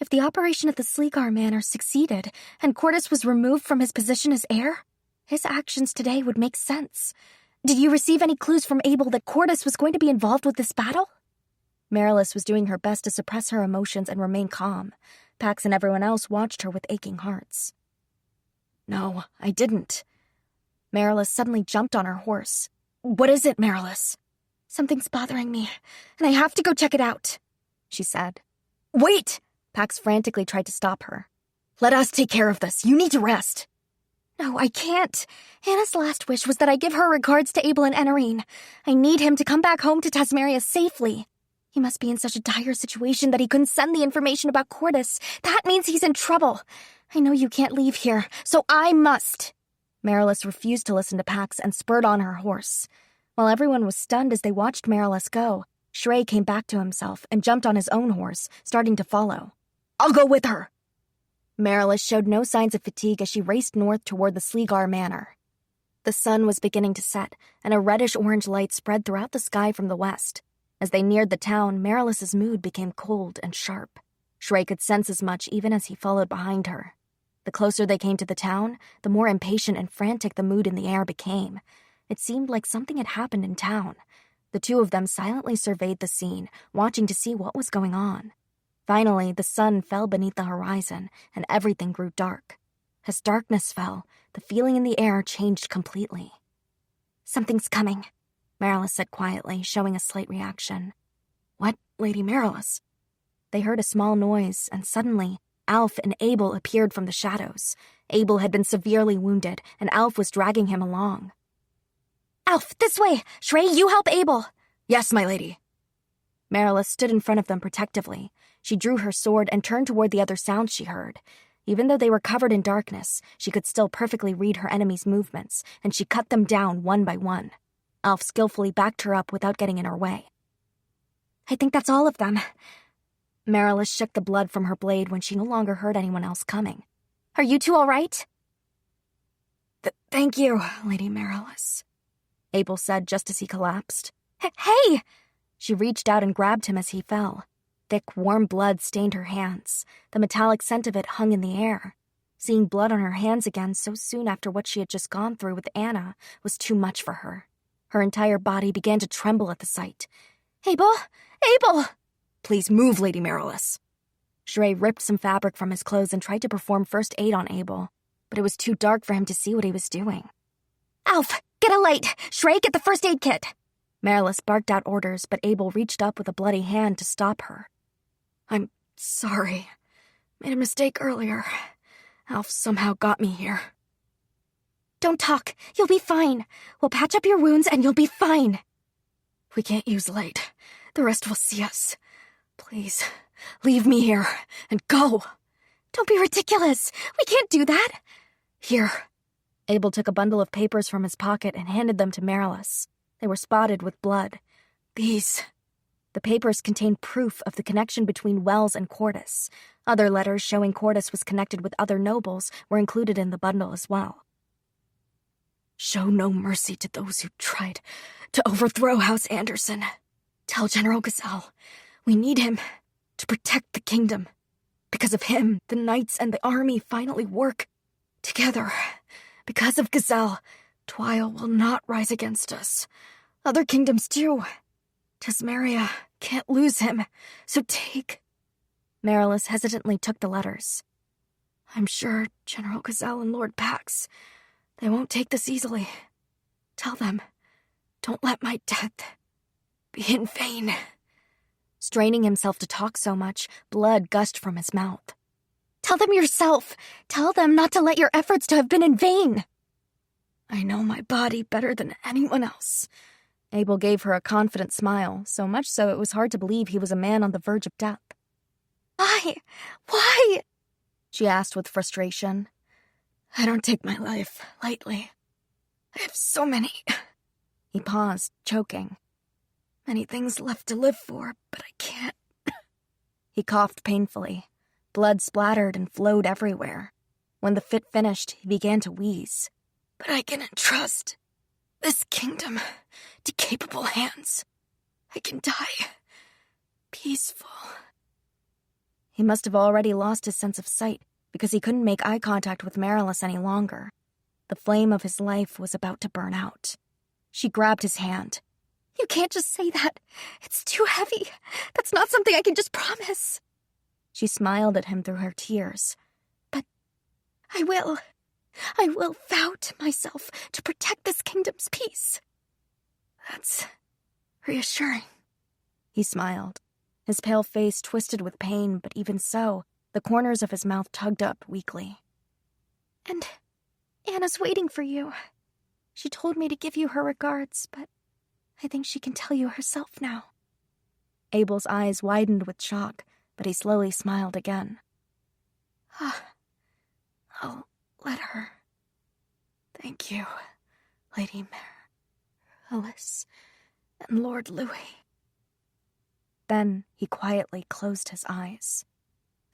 If the operation at the Sleegar Manor succeeded and Cordis was removed from his position as heir, his actions today would make sense. Did you receive any clues from Abel that Cordis was going to be involved with this battle? Marilys was doing her best to suppress her emotions and remain calm. Pax and everyone else watched her with aching hearts. No, I didn't. Marilys suddenly jumped on her horse. What is it, Marilys? Something's bothering me, and I have to go check it out, she said. Wait! Pax frantically tried to stop her. Let us take care of this. You need to rest. No, I can't. Hannah's last wish was that I give her regards to Abel and Enarine. I need him to come back home to Tasmaria safely. He must be in such a dire situation that he couldn't send the information about Cordis. That means he's in trouble. I know you can't leave here, so I must. Marilys refused to listen to Pax and spurred on her horse. While everyone was stunned as they watched Marilys go, Shrey came back to himself and jumped on his own horse, starting to follow. I'll go with her! Marilys showed no signs of fatigue as she raced north toward the Sleegar Manor. The sun was beginning to set, and a reddish-orange light spread throughout the sky from the west. As they neared the town, Marilys's mood became cold and sharp. Shrey could sense as much even as he followed behind her. The closer they came to the town, the more impatient and frantic the mood in the air became. It seemed like something had happened in town. The two of them silently surveyed the scene, watching to see what was going on. Finally, the sun fell beneath the horizon, and everything grew dark. As darkness fell, the feeling in the air changed completely. Something's coming, Marilys said quietly, showing a slight reaction. What, Lady Marilys? They heard a small noise, and suddenly, Alf and Abel appeared from the shadows. Abel had been severely wounded, and Alf was dragging him along. Alf, this way! Shrey, you help Abel! Yes, my lady. Marilys stood in front of them protectively. She drew her sword and turned toward the other sounds she heard. Even though they were covered in darkness, she could still perfectly read her enemy's movements, and she cut them down one by one. Alf skillfully backed her up without getting in her way. I think that's all of them. Marilys shook the blood from her blade when she no longer heard anyone else coming. Are you two all right? Thank you, Lady Marilys, Abel said just as he collapsed. Hey! She reached out and grabbed him as he fell. Thick, warm blood stained her hands. The metallic scent of it hung in the air. Seeing blood on her hands again so soon after what she had just gone through with Anna was too much for her. Her entire body began to tremble at the sight. Abel! Abel! Please move, Lady Marilys. Shrey ripped some fabric from his clothes and tried to perform first aid on Abel, but it was too dark for him to see what he was doing. Alf, get a light! Shrey, get the first aid kit! Marilys barked out orders, but Abel reached up with a bloody hand to stop her. I'm sorry. Made a mistake earlier. Alf somehow got me here. Don't talk. You'll be fine. We'll patch up your wounds and you'll be fine. We can't use light. The rest will see us. Please, leave me here and go. Don't be ridiculous. We can't do that. Here. Abel took a bundle of papers from his pocket and handed them to Marilys. They were spotted with blood. These. The papers contained proof of the connection between Wells and Cordis. Other letters showing Cordis was connected with other nobles were included in the bundle as well. Show no mercy to those who tried to overthrow House Anderson. Tell General Gazelle we need him to protect the kingdom. Because of him, the knights and the army finally work together. Because of Gazelle, Twile will not rise against us. Other kingdoms do. Tasmaria can't lose him, so take... Marilys hesitantly took the letters. I'm sure General Gazelle and Lord Pax, they won't take this easily. Tell them, don't let my death be in vain. Straining himself to talk so much, blood gushed from his mouth. Tell them yourself. Tell them not to let your efforts to have been in vain. I know my body better than anyone else. Abel gave her a confident smile, so much so it was hard to believe he was a man on the verge of death. Why? Why? She asked with frustration. I don't take my life lightly. I have so many... He paused, choking. Many things left to live for, but I can't... He coughed painfully. Blood splattered and flowed everywhere. When the fit finished, he began to wheeze. But I can entrust this kingdom to capable hands, I can die peaceful. He must have already lost his sense of sight because he couldn't make eye contact with Marilys any longer. The flame of his life was about to burn out. She grabbed his hand. You can't just say that. It's too heavy. That's not something I can just promise. She smiled at him through her tears. But I will vow to myself to protect this kingdom's peace. That's reassuring. He smiled. His pale face twisted with pain, but even so, the corners of his mouth tugged up weakly. And Anna's waiting for you. She told me to give you her regards, but I think she can tell you herself now. Abel's eyes widened with shock, but he slowly smiled again. I'll let her. Thank you, Lady Marilys and Lord Louis. Then he quietly closed his eyes.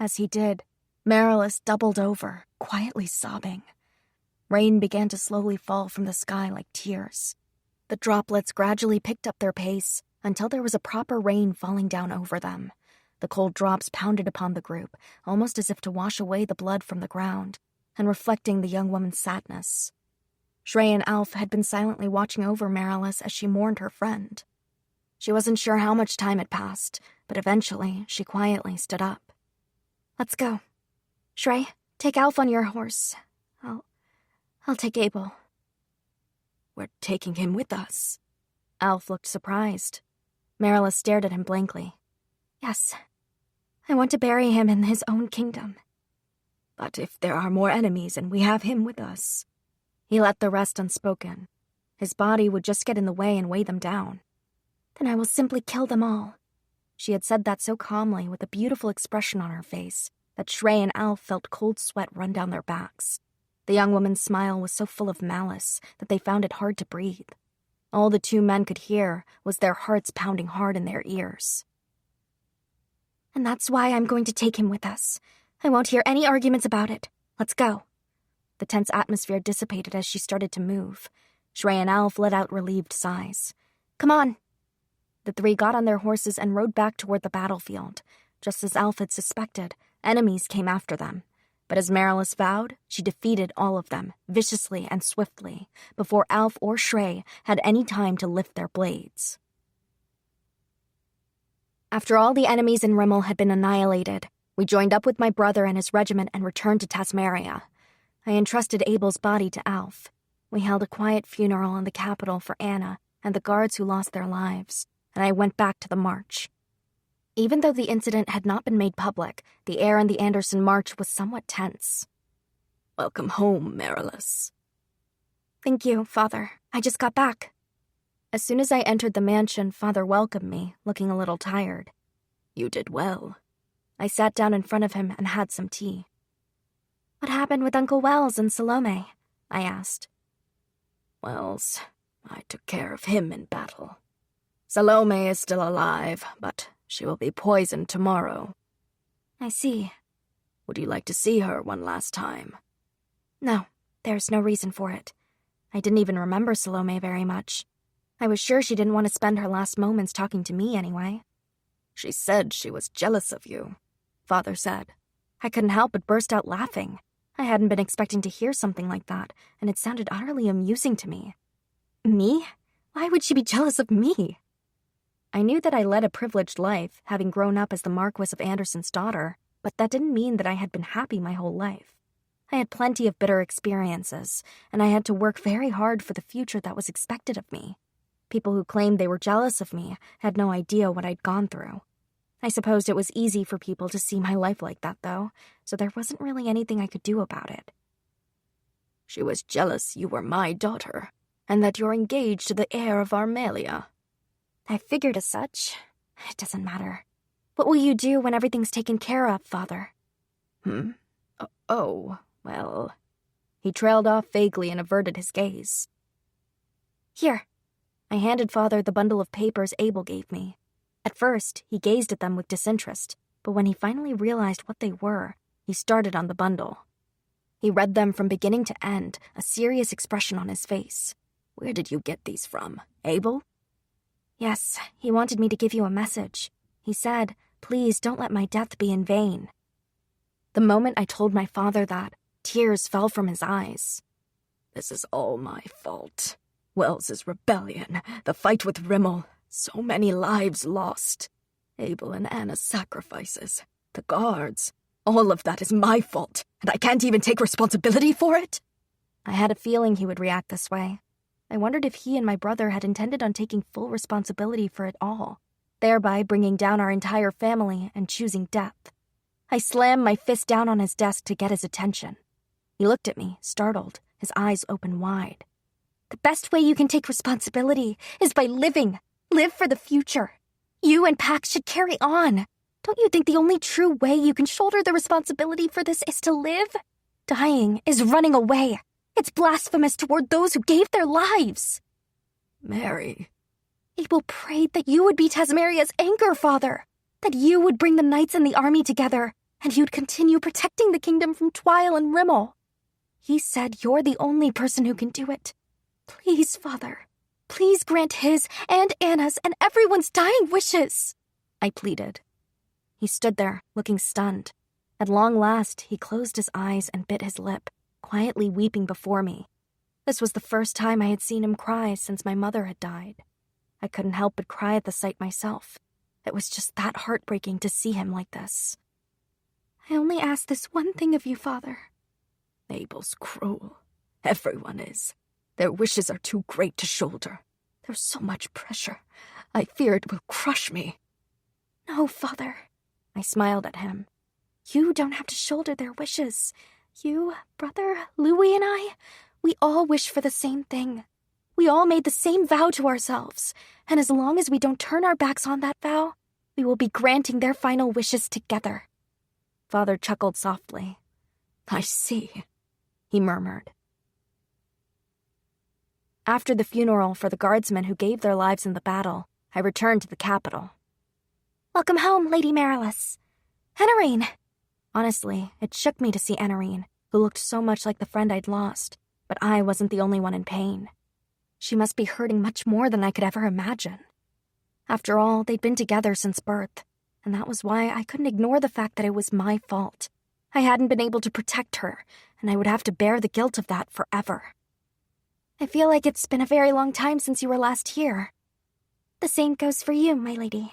As he did, Marilys doubled over, quietly sobbing. Rain began to slowly fall from the sky like tears. The droplets gradually picked up their pace until there was a proper rain falling down over them. The cold drops pounded upon the group, almost as if to wash away the blood from the ground, and reflecting the young woman's sadness. Shrey and Alf had been silently watching over Marilys as she mourned her friend. She wasn't sure how much time had passed, but eventually she quietly stood up. Let's go. Shrey, take Alf on your horse. I'll take Abel. We're taking him with us. Alf looked surprised. Marilys stared at him blankly. Yes. I want to bury him in his own kingdom. But if there are more enemies and we have him with us... He let the rest unspoken. His body would just get in the way and weigh them down. Then I will simply kill them all. She had said that so calmly, with a beautiful expression on her face, that Shrey and Alf felt cold sweat run down their backs. The young woman's smile was so full of malice that they found it hard to breathe. All the two men could hear was their hearts pounding hard in their ears. And that's why I'm going to take him with us. I won't hear any arguments about it. Let's go. The tense atmosphere dissipated as she started to move. Shrey and Alf let out relieved sighs. Come on. The three got on their horses and rode back toward the battlefield. Just as Alf had suspected, enemies came after them. But as Marilys vowed, she defeated all of them, viciously and swiftly, before Alf or Shrey had any time to lift their blades. After all the enemies in Rimmel had been annihilated, we joined up with my brother and his regiment and returned to Tasmeria. I entrusted Abel's body to Alf. We held a quiet funeral in the capital for Anna and the guards who lost their lives, and I went back to the march. Even though the incident had not been made public, the air in the Anderson March was somewhat tense. Welcome home, Marilys. Thank you, Father. I just got back. As soon as I entered the mansion, Father welcomed me, looking a little tired. You did well. I sat down in front of him and had some tea. What happened with Uncle Wells and Salome? I asked. Wells, I took care of him in battle. Salome is still alive, but she will be poisoned tomorrow. I see. Would you like to see her one last time? No, there's no reason for it. I didn't even remember Salome very much. I was sure she didn't want to spend her last moments talking to me anyway. She said she was jealous of you, Father said. I couldn't help but burst out laughing. I hadn't been expecting to hear something like that, and it sounded utterly amusing to me. Me? Why would she be jealous of me? I knew that I led a privileged life, having grown up as the Marquess of Anderson's daughter, but that didn't mean that I had been happy my whole life. I had plenty of bitter experiences, and I had to work very hard for the future that was expected of me. People who claimed they were jealous of me had no idea what I'd gone through. I supposed it was easy for people to see my life like that, though, so there wasn't really anything I could do about it. She was jealous you were my daughter, and that you're engaged to the heir of Armelia. I figured as such. It doesn't matter. What will you do when everything's taken care of, Father? Well... He trailed off vaguely and averted his gaze. Here. I handed Father the bundle of papers Abel gave me. At first, he gazed at them with disinterest, but when he finally realized what they were, he started on the bundle. He read them from beginning to end, a serious expression on his face. Where did you get these from? Abel? Yes, he wanted me to give you a message. He said, please don't let my death be in vain. The moment I told my father that, tears fell from his eyes. This is all my fault. Wells's rebellion, the fight with Rimmel, so many lives lost. Abel and Anna's sacrifices, the guards. All of that is my fault, and I can't even take responsibility for it? I had a feeling he would react this way. I wondered if he and my brother had intended on taking full responsibility for it all, thereby bringing down our entire family and choosing death. I slammed my fist down on his desk to get his attention. He looked at me, startled, his eyes open wide. The best way you can take responsibility is by living. Live for the future. You and Pax should carry on. Don't you think the only true way you can shoulder the responsibility for this is to live? Dying is running away. It's blasphemous toward those who gave their lives. Mary. Abel prayed that you would be Tasmaria's anchor, Father. That you would bring the knights and the army together, and you'd continue protecting the kingdom from Twile and Rimmel. He said you're the only person who can do it. Please, Father. Please grant his and Anna's and everyone's dying wishes. I pleaded. He stood there, looking stunned. At long last, he closed his eyes and bit his lip, quietly weeping before me. This was the first time I had seen him cry since my mother had died. I couldn't help but cry at the sight myself. It was just that heartbreaking to see him like this. I only ask this one thing of you, Father. Abel's cruel. Everyone is. Their wishes are too great to shoulder. There's so much pressure. I fear it will crush me. No, Father. I smiled at him. You don't have to shoulder their wishes. You, Brother, Louis, and I, we all wish for the same thing. We all made the same vow to ourselves, and as long as we don't turn our backs on that vow, we will be granting their final wishes together. Father chuckled softly. I see, he murmured. After the funeral for the guardsmen who gave their lives in the battle, I returned to the capital. Welcome home, Lady Marilis. Enarine. Honestly, it shook me to see Enarine, who looked so much like the friend I'd lost, but I wasn't the only one in pain. She must be hurting much more than I could ever imagine. After all, they'd been together since birth, and that was why I couldn't ignore the fact that it was my fault. I hadn't been able to protect her, and I would have to bear the guilt of that forever. I feel like it's been a very long time since you were last here. The same goes for you, my lady.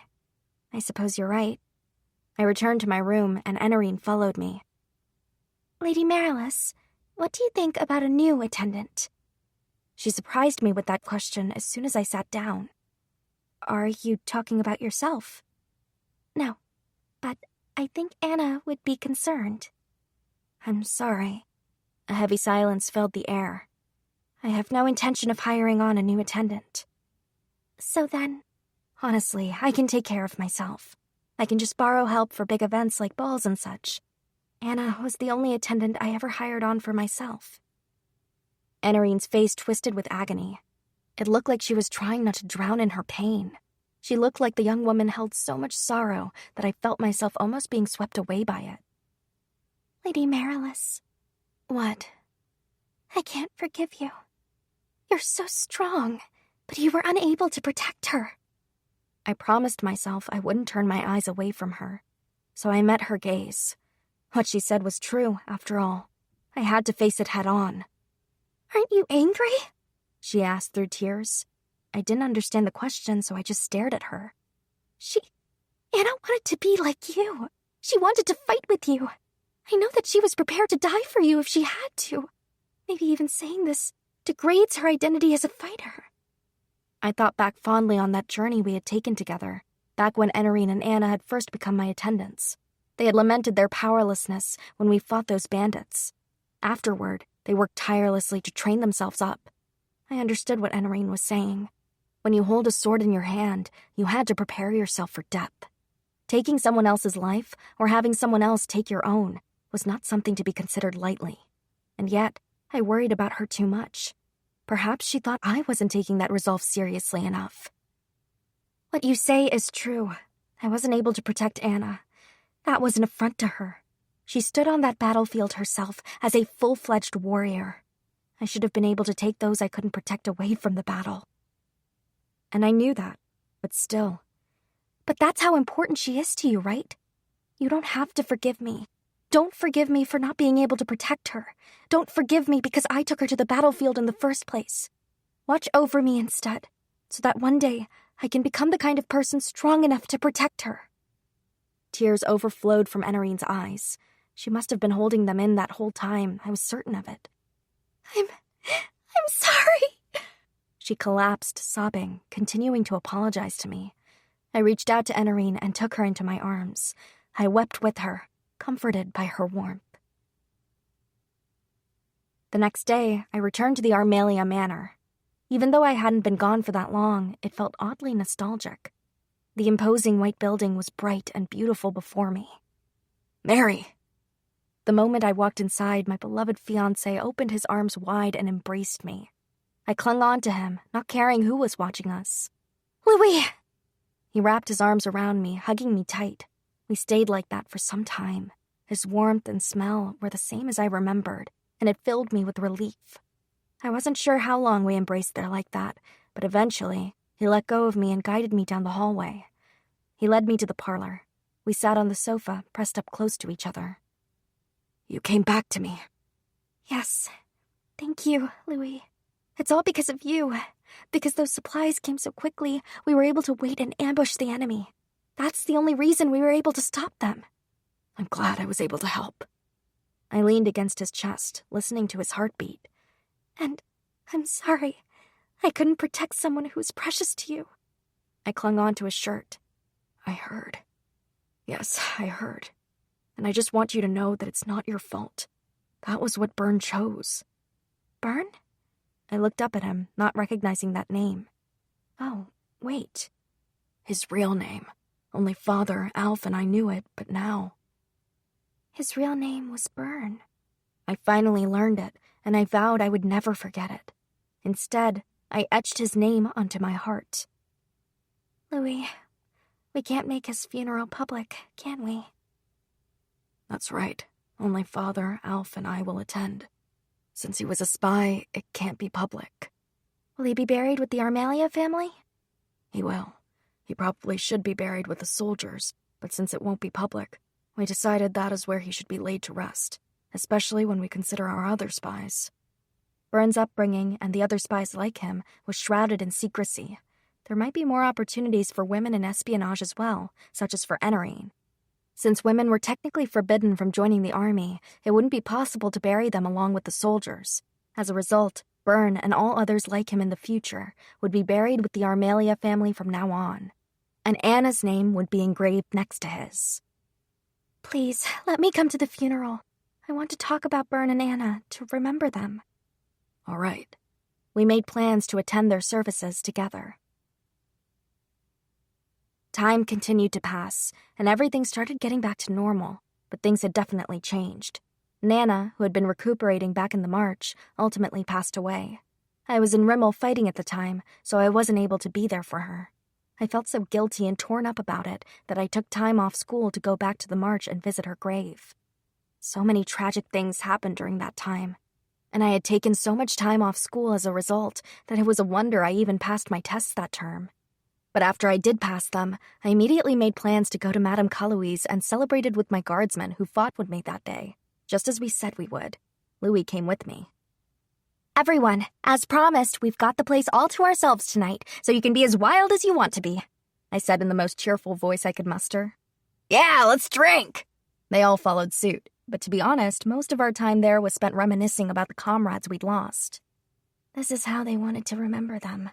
I suppose you're right. I returned to my room, and Enarine followed me. Lady Marilis, what do you think about a new attendant? She surprised me with that question as soon as I sat down. Are you talking about yourself? No, but I think Anna would be concerned. I'm sorry. A heavy silence filled the air. I have no intention of hiring on a new attendant. So then... Honestly, I can take care of myself. I can just borrow help for big events like balls and such. Anna was the only attendant I ever hired on for myself. Enarine's face twisted with agony. It looked like she was trying not to drown in her pain. She looked like the young woman held so much sorrow that I felt myself almost being swept away by it. Lady Marilis. What? I can't forgive you. You're so strong, but you were unable to protect her. I promised myself I wouldn't turn my eyes away from her, so I met her gaze. What she said was true, after all. I had to face it head on. Aren't you angry? She asked through tears. I didn't understand the question, so I just stared at her. Anna wanted to be like you. She wanted to fight with you. I know that she was prepared to die for you if she had to. Maybe even saying this degrades her identity as a fighter. I thought back fondly on that journey we had taken together, back when Enarine and Anna had first become my attendants. They had lamented their powerlessness when we fought those bandits. Afterward, they worked tirelessly to train themselves up. I understood what Enarine was saying. When you hold a sword in your hand, you had to prepare yourself for death. Taking someone else's life, or having someone else take your own, was not something to be considered lightly. And yet, I worried about her too much. Perhaps she thought I wasn't taking that resolve seriously enough. What you say is true. I wasn't able to protect Anna. That was an affront to her. She stood on that battlefield herself as a full-fledged warrior. I should have been able to take those I couldn't protect away from the battle. And I knew that, but still. But that's how important she is to you, right? You don't have to forgive me. Don't forgive me for not being able to protect her. Don't forgive me because I took her to the battlefield in the first place. Watch over me instead, so that one day I can become the kind of person strong enough to protect her. Tears overflowed from Enarine's eyes. She must have been holding them in that whole time. I was certain of it. I'm sorry. She collapsed, sobbing, continuing to apologize to me. I reached out to Enarine and took her into my arms. I wept with her, comforted by her warmth. The next day, I returned to the Armalia Manor. Even though I hadn't been gone for that long, it felt oddly nostalgic. The imposing white building was bright and beautiful before me. Mary! The moment I walked inside, my beloved fiancé opened his arms wide and embraced me. I clung on to him, not caring who was watching us. Louis! He wrapped his arms around me, hugging me tight. We stayed like that for some time. His warmth and smell were the same as I remembered, and it filled me with relief. I wasn't sure how long we embraced there like that, but eventually, he let go of me and guided me down the hallway. He led me to the parlor. We sat on the sofa, pressed up close to each other. You came back to me. Yes. Thank you, Louis. It's all because of you. Because those supplies came so quickly, we were able to wait and ambush the enemy. That's the only reason we were able to stop them. I'm glad I was able to help. I leaned against his chest, listening to his heartbeat. And I'm sorry. I couldn't protect someone who was precious to you. I clung on to his shirt. I heard. Yes, I heard. And I just want you to know that it's not your fault. That was what Byrne chose. Byrne? I looked up at him, not recognizing that name. Oh, wait. His real name. Only Father, Alf, and I knew it, but now... His real name was Byrne. I finally learned it, and I vowed I would never forget it. Instead, I etched his name onto my heart. Louis, we can't make his funeral public, can we? That's right. Only Father, Alf, and I will attend. Since he was a spy, it can't be public. Will he be buried with the Armalia family? He will. He probably should be buried with the soldiers, but since it won't be public, we decided that is where he should be laid to rest, especially when we consider our other spies. Byrne's upbringing and the other spies like him was shrouded in secrecy. There might be more opportunities for women in espionage as well, such as for Enarine. Since women were technically forbidden from joining the army, it wouldn't be possible to bury them along with the soldiers. As a result, Byrne and all others like him in the future would be buried with the Armalia family from now on. And Anna's name would be engraved next to his. Please, let me come to the funeral. I want to talk about Byrne and Anna, to remember them. All right. We made plans to attend their services together. Time continued to pass, and everything started getting back to normal, but things had definitely changed. Nana, who had been recuperating back in the march, ultimately passed away. I was in Rimmel fighting at the time, so I wasn't able to be there for her. I felt so guilty and torn up about it that I took time off school to go back to the march and visit her grave. So many tragic things happened during that time, and I had taken so much time off school as a result that it was a wonder I even passed my tests that term. But after I did pass them, I immediately made plans to go to Madame Caloise and celebrated with my guardsmen who fought with me that day, just as we said we would. Louis came with me. Everyone, as promised, we've got the place all to ourselves tonight, so you can be as wild as you want to be, I said in the most cheerful voice I could muster. Yeah, let's drink! They all followed suit, but to be honest, most of our time there was spent reminiscing about the comrades we'd lost. This is how they wanted to remember them,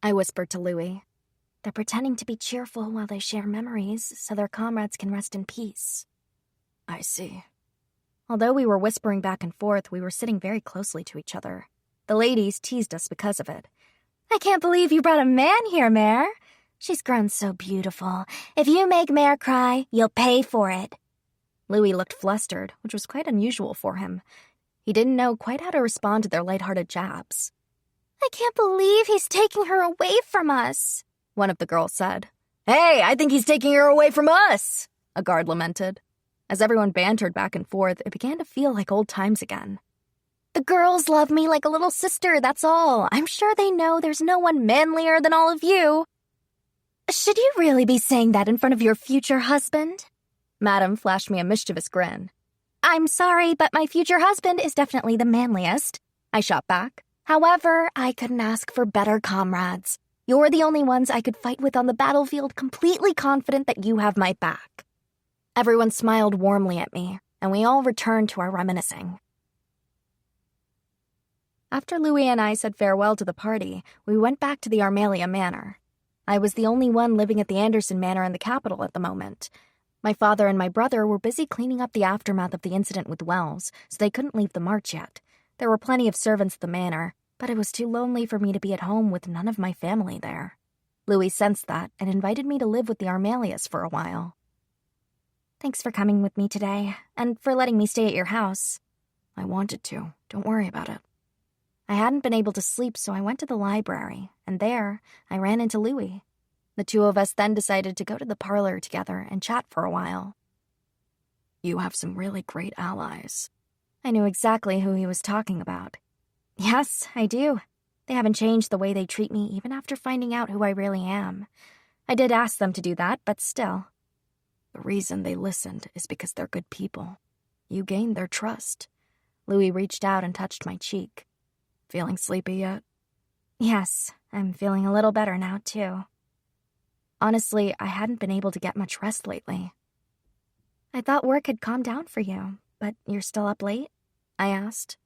I whispered to Louis. They're pretending to be cheerful while they share memories so their comrades can rest in peace. I see. Although we were whispering back and forth, we were sitting very closely to each other. The ladies teased us because of it. I can't believe you brought a man here, Mare. She's grown so beautiful. If you make Mare cry, you'll pay for it. Louis looked flustered, which was quite unusual for him. He didn't know quite how to respond to their lighthearted jabs. I can't believe he's taking her away from us, one of the girls said. Hey, I think he's taking her away from us, a guard lamented. As everyone bantered back and forth, it began to feel like old times again. The girls love me like a little sister, that's all. I'm sure they know there's no one manlier than all of you. Should you really be saying that in front of your future husband? Madam flashed me a mischievous grin. I'm sorry, but my future husband is definitely the manliest, I shot back. However, I couldn't ask for better comrades. You're the only ones I could fight with on the battlefield, completely confident that you have my back. Everyone smiled warmly at me, and we all returned to our reminiscing. After Louis and I said farewell to the party, we went back to the Armalia Manor. I was the only one living at the Anderson Manor in the capital at the moment. My father and my brother were busy cleaning up the aftermath of the incident with Wells, so they couldn't leave the march yet. There were plenty of servants at the manor, but it was too lonely for me to be at home with none of my family there. Louis sensed that and invited me to live with the Armalias for a while. Thanks for coming with me today, and for letting me stay at your house. I wanted to. Don't worry about it. I hadn't been able to sleep, so I went to the library, and there, I ran into Louis. The two of us then decided to go to the parlor together and chat for a while. You have some really great allies. I knew exactly who he was talking about. Yes, I do. They haven't changed the way they treat me even after finding out who I really am. I did ask them to do that, but still. The reason they listened is because they're good people. You gained their trust. Louis reached out and touched my cheek. Feeling sleepy yet? Yes, I'm feeling a little better now, too. Honestly, I hadn't been able to get much rest lately. I thought work had calmed down for you, but you're still up late? I asked.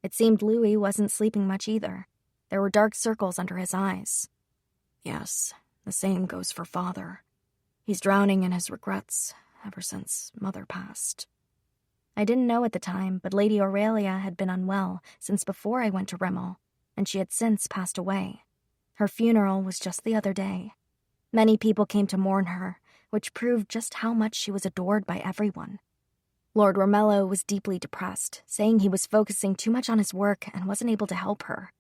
It seemed Louis wasn't sleeping much either. There were dark circles under his eyes. Yes, the same goes for Father. He's drowning in his regrets ever since Mother passed. I didn't know at the time, but Lady Aurelia had been unwell since before I went to Rimmel, and she had since passed away. Her funeral was just the other day. Many people came to mourn her, which proved just how much she was adored by everyone. Lord Romello was deeply depressed, saying he was focusing too much on his work and wasn't able to help her.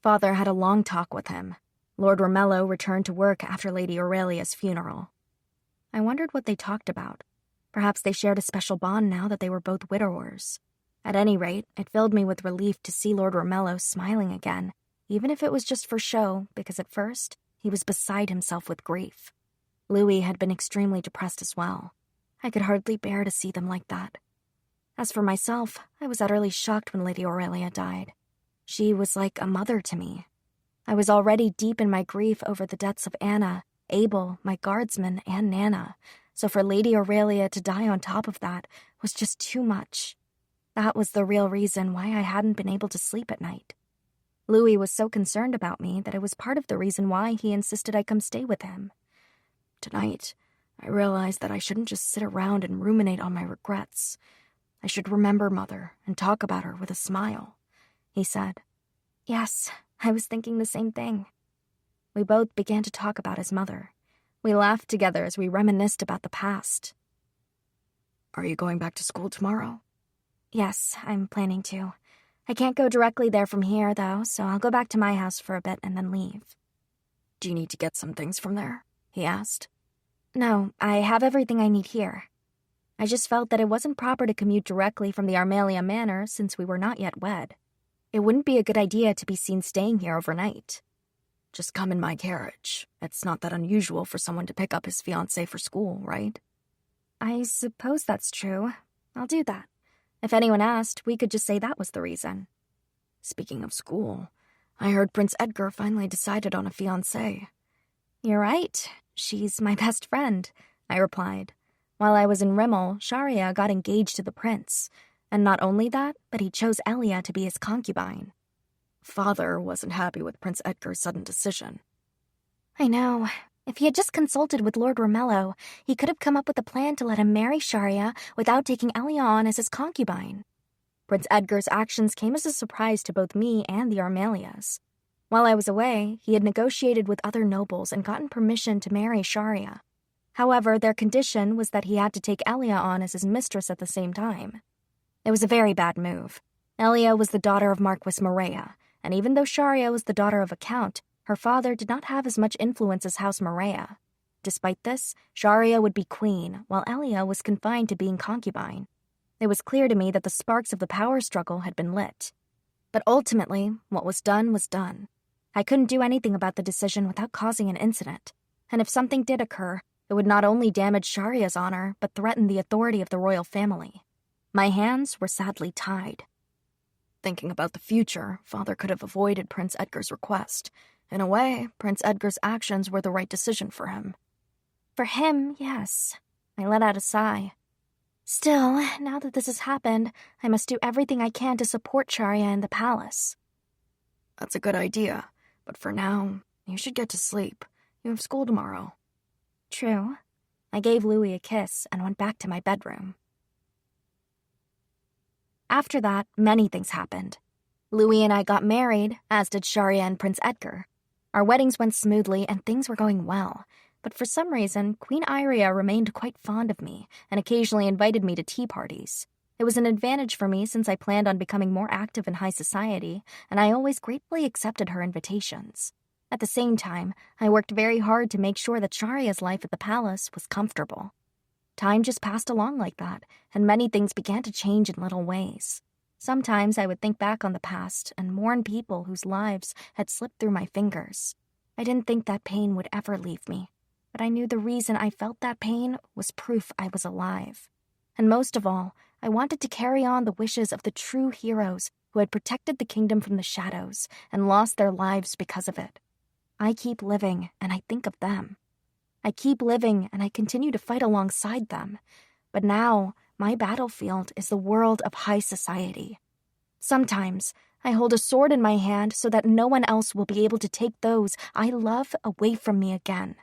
Father had a long talk with him. Lord Romello returned to work after Lady Aurelia's funeral. I wondered what they talked about. Perhaps they shared a special bond now that they were both widowers. At any rate, it filled me with relief to see Lord Romello smiling again, even if it was just for show, because at first, he was beside himself with grief. Louis had been extremely depressed as well. I could hardly bear to see them like that. As for myself, I was utterly shocked when Lady Aurelia died. She was like a mother to me. I was already deep in my grief over the deaths of Anna, Abel, my guardsman, and Nana, so for Lady Aurelia to die on top of that was just too much. That was the real reason why I hadn't been able to sleep at night. Louis was so concerned about me that it was part of the reason why he insisted I come stay with him. Tonight, I realized that I shouldn't just sit around and ruminate on my regrets. I should remember Mother and talk about her with a smile, he said. Yes, I was thinking the same thing. We both began to talk about his mother. We laughed together as we reminisced about the past. Are you going back to school tomorrow? Yes, I'm planning to. I can't go directly there from here, though, so I'll go back to my house for a bit and then leave. Do you need to get some things from there? He asked. No, I have everything I need here. I just felt that it wasn't proper to commute directly from the Armalia Manor since we were not yet wed. It wouldn't be a good idea to be seen staying here overnight. Just come in my carriage. It's not that unusual for someone to pick up his fiancée for school, right? I suppose that's true. I'll do that. If anyone asked, we could just say that was the reason. Speaking of school, I heard Prince Edgar finally decided on a fiancée. You're right. She's my best friend, I replied. While I was in Rimmel, Sharia got engaged to the prince. And not only that, but he chose Elia to be his concubine. Father wasn't happy with Prince Edgar's sudden decision. I know. If he had just consulted with Lord Romello, he could have come up with a plan to let him marry Sharia without taking Elia on as his concubine. Prince Edgar's actions came as a surprise to both me and the Armalias. While I was away, he had negotiated with other nobles and gotten permission to marry Sharia. However, their condition was that he had to take Elia on as his mistress at the same time. It was a very bad move. Elia was the daughter of Marquis Morea, and even though Sharia was the daughter of a count, her father did not have as much influence as House Morea. Despite this, Sharia would be queen, while Elia was confined to being concubine. It was clear to me that the sparks of the power struggle had been lit. But ultimately, what was done was done. I couldn't do anything about the decision without causing an incident. And if something did occur, it would not only damage Sharia's honor, but threaten the authority of the royal family. My hands were sadly tied. Thinking about the future, Father could have avoided Prince Edgar's request. In a way, Prince Edgar's actions were the right decision for him. For him, yes. I let out a sigh. Still, now that this has happened, I must do everything I can to support Sharia in the palace. That's a good idea, but for now, you should get to sleep. You have school tomorrow. True. I gave Louis a kiss and went back to my bedroom. After that, many things happened. Louis and I got married, as did Sharia and Prince Edgar. Our weddings went smoothly and things were going well. But for some reason, Queen Iria remained quite fond of me and occasionally invited me to tea parties. It was an advantage for me since I planned on becoming more active in high society, and I always gratefully accepted her invitations. At the same time, I worked very hard to make sure that Sharia's life at the palace was comfortable. Time just passed along like that, and many things began to change in little ways. Sometimes I would think back on the past and mourn people whose lives had slipped through my fingers. I didn't think that pain would ever leave me. But I knew the reason I felt that pain was proof I was alive. And most of all, I wanted to carry on the wishes of the true heroes who had protected the kingdom from the shadows and lost their lives because of it. I keep living, and I think of them. I keep living, and I continue to fight alongside them. But now, my battlefield is the world of high society. Sometimes, I hold a sword in my hand so that no one else will be able to take those I love away from me again.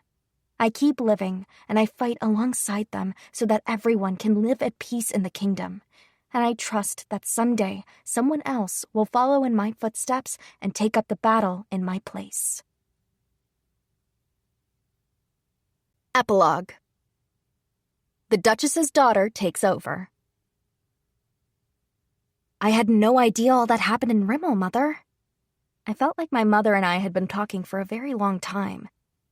I keep living, and I fight alongside them so that everyone can live at peace in the kingdom. And I trust that someday someone else will follow in my footsteps and take up the battle in my place. Epilogue. The Duchess's daughter takes over. I had no idea all that happened in Rimmel, Mother. I felt like my mother and I had been talking for a very long time.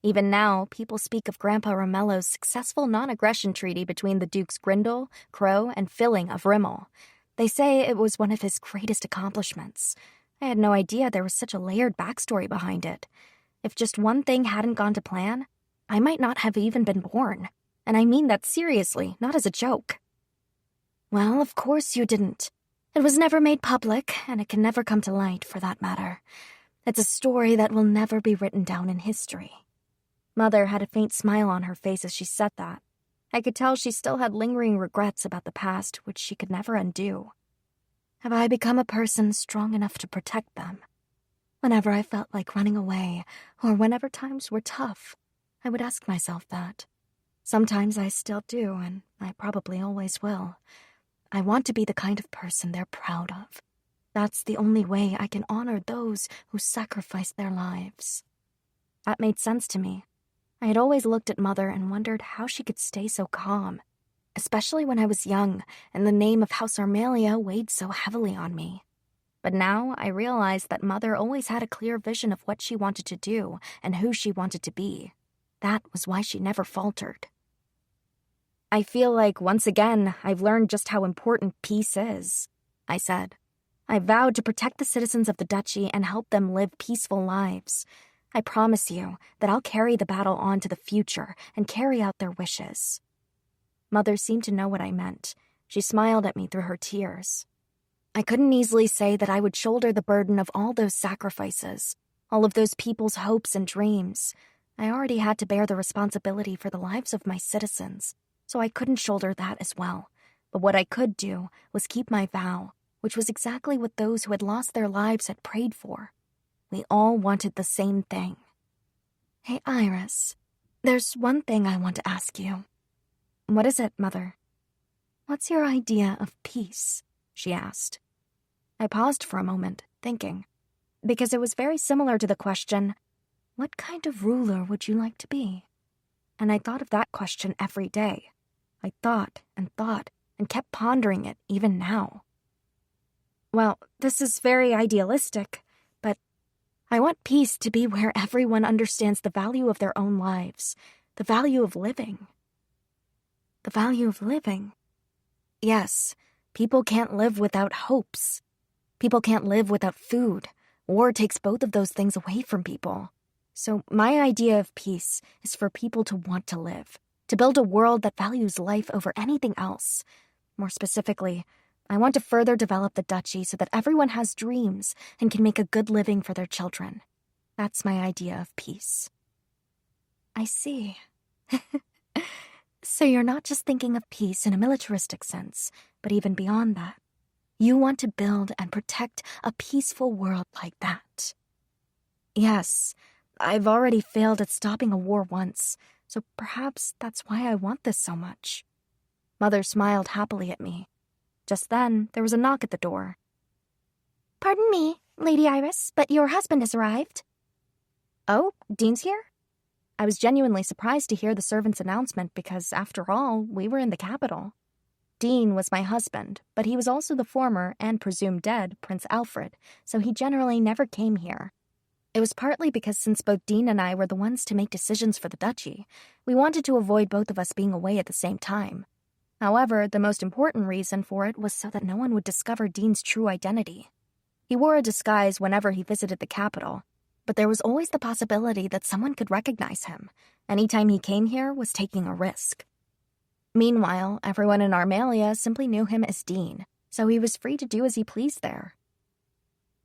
Even now, people speak of Grandpa Romello's successful non-aggression treaty between the Dukes Grindel, Crow, and Filling of Rimmel. They say it was one of his greatest accomplishments. I had no idea there was such a layered backstory behind it. If just one thing hadn't gone to plan, I might not have even been born. And I mean that seriously, not as a joke. Well, of course you didn't. It was never made public, and it can never come to light, for that matter. It's a story that will never be written down in history. Mother had a faint smile on her face as she said that. I could tell she still had lingering regrets about the past, which she could never undo. Have I become a person strong enough to protect them? Whenever I felt like running away, or whenever times were tough, I would ask myself that. Sometimes I still do, and I probably always will. I want to be the kind of person they're proud of. That's the only way I can honor those who sacrificed their lives. That made sense to me. I had always looked at Mother and wondered how she could stay so calm, especially when I was young and the name of House Armalia weighed so heavily on me. But now I realized that Mother always had a clear vision of what she wanted to do and who she wanted to be. That was why she never faltered. I feel like, once again, I've learned just how important peace is, I said. I vowed to protect the citizens of the duchy and help them live peaceful lives. I promise you that I'll carry the battle on to the future and carry out their wishes. Mother seemed to know what I meant. She smiled at me through her tears. I couldn't easily say that I would shoulder the burden of all those sacrifices, all of those people's hopes and dreams. I already had to bear the responsibility for the lives of my citizens, so I couldn't shoulder that as well. But what I could do was keep my vow, which was exactly what those who had lost their lives had prayed for. We all wanted the same thing. Hey, Iris, there's one thing I want to ask you. What is it, Mother? What's your idea of peace? She asked. I paused for a moment, thinking, because it was very similar to the question, what kind of ruler would you like to be? And I thought of that question every day. I thought and kept pondering it even now. Well, this is very idealistic, but I want peace to be where everyone understands the value of their own lives, the value of living. The value of living? Yes, people can't live without hopes. People can't live without food. War takes both of those things away from people. So my idea of peace is for people to want to live, to build a world that values life over anything else. More specifically, I want to further develop the duchy so that everyone has dreams and can make a good living for their children. That's my idea of peace. I see. So you're not just thinking of peace in a militaristic sense, but even beyond that. You want to build and protect a peaceful world like that. Yes, I've already failed at stopping a war once, so perhaps that's why I want this so much. Mother smiled happily at me. Just then, there was a knock at the door. Pardon me, Lady Iris, but your husband has arrived. Oh, Dean's here? I was genuinely surprised to hear the servant's announcement because, after all, we were in the capital. Dean was my husband, but he was also the former and presumed dead Prince Alfred, so he generally never came here. It was partly because since both Dean and I were the ones to make decisions for the duchy, we wanted to avoid both of us being away at the same time. However, the most important reason for it was so that no one would discover Dean's true identity. He wore a disguise whenever he visited the capital, but there was always the possibility that someone could recognize him. Anytime he came here was taking a risk. Meanwhile, everyone in Armalia simply knew him as Dean, so he was free to do as he pleased there.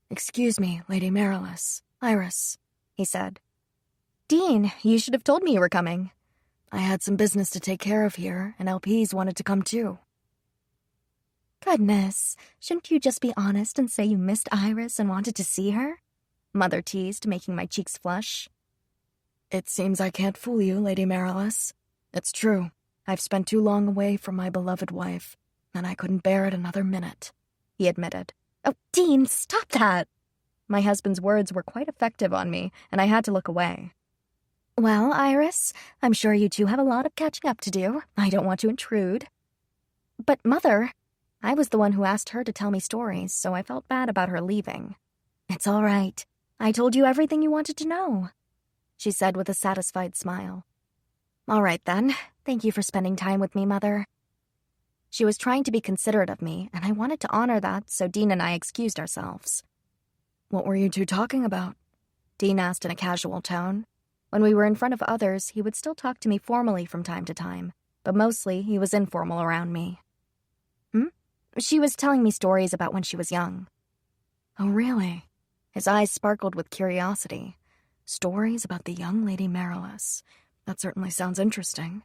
"Excuse me, Lady Marilys. Iris," he said. "Dean, you should have told me you were coming." "I had some business to take care of here, and LPs wanted to come too." Goodness, shouldn't you just be honest and say you missed Iris and wanted to see her? Mother teased, making my cheeks flush. "It seems I can't fool you, Lady Marilys. It's true. I've spent too long away from my beloved wife, and I couldn't bear it another minute," he admitted. Oh, Dean, stop that! My husband's words were quite effective on me, and I had to look away. Well, Iris, I'm sure you two have a lot of catching up to do. I don't want to intrude. But, Mother, I was the one who asked her to tell me stories, so I felt bad about her leaving. It's all right. I told you everything you wanted to know, she said with a satisfied smile. All right, then. Thank you for spending time with me, Mother. She was trying to be considerate of me, and I wanted to honor that, so Dean and I excused ourselves. "What were you two talking about?" Dean asked in a casual tone. When we were in front of others, he would still talk to me formally from time to time, but mostly he was informal around me. She was telling me stories about when she was young. "Oh, really?" His eyes sparkled with curiosity. "Stories about the young Lady Marilys. That certainly sounds interesting.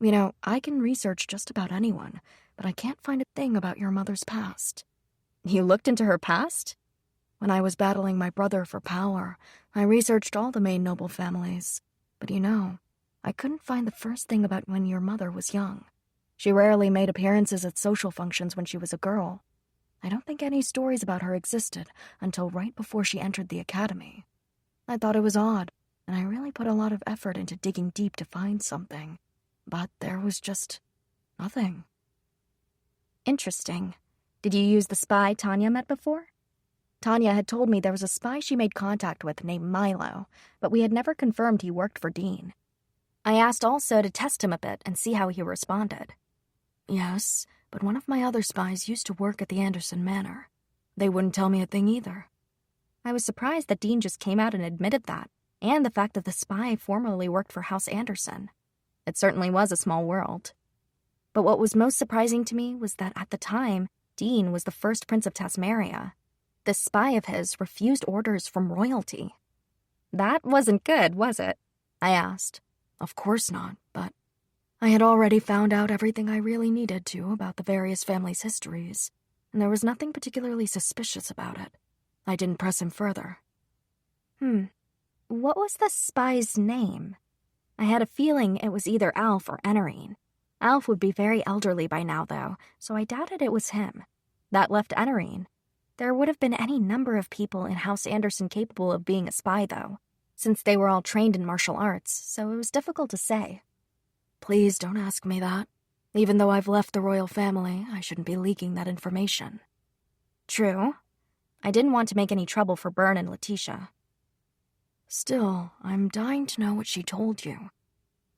You know, I can research just about anyone, but I can't find a thing about your mother's past." You looked into her past? "When I was battling my brother for power, I researched all the main noble families. But you know, I couldn't find the first thing about when your mother was young. She rarely made appearances at social functions when she was a girl. I don't think any stories about her existed until right before she entered the academy. I thought it was odd, and I really put a lot of effort into digging deep to find something. But there was just nothing." Interesting. Did you use the spy Tanya met before? Tanya had told me there was a spy she made contact with named Milo, but we had never confirmed he worked for Dean. I asked also to test him a bit and see how he responded. "Yes, but one of my other spies used to work at the Anderson Manor. They wouldn't tell me a thing either." I was surprised that Dean just came out and admitted that, and the fact that the spy formerly worked for House Anderson. It certainly was a small world. But what was most surprising to me was that at the time, Dean was the first Prince of Tasmaria. This spy of his refused orders from royalty. That wasn't good, was it? I asked. "Of course not, but I had already found out everything I really needed to about the various families' histories, and there was nothing particularly suspicious about it. I didn't press him further." What was the spy's name? I had a feeling it was either Alf or Enarine. Alf would be very elderly by now, though, so I doubted it was him. That left Enarine. There would have been any number of people in House Anderson capable of being a spy, though, since they were all trained in martial arts, so it was difficult to say. "Please don't ask me that. Even though I've left the royal family, I shouldn't be leaking that information." True. I didn't want to make any trouble for Byrne and Letitia. "Still, I'm dying to know what she told you.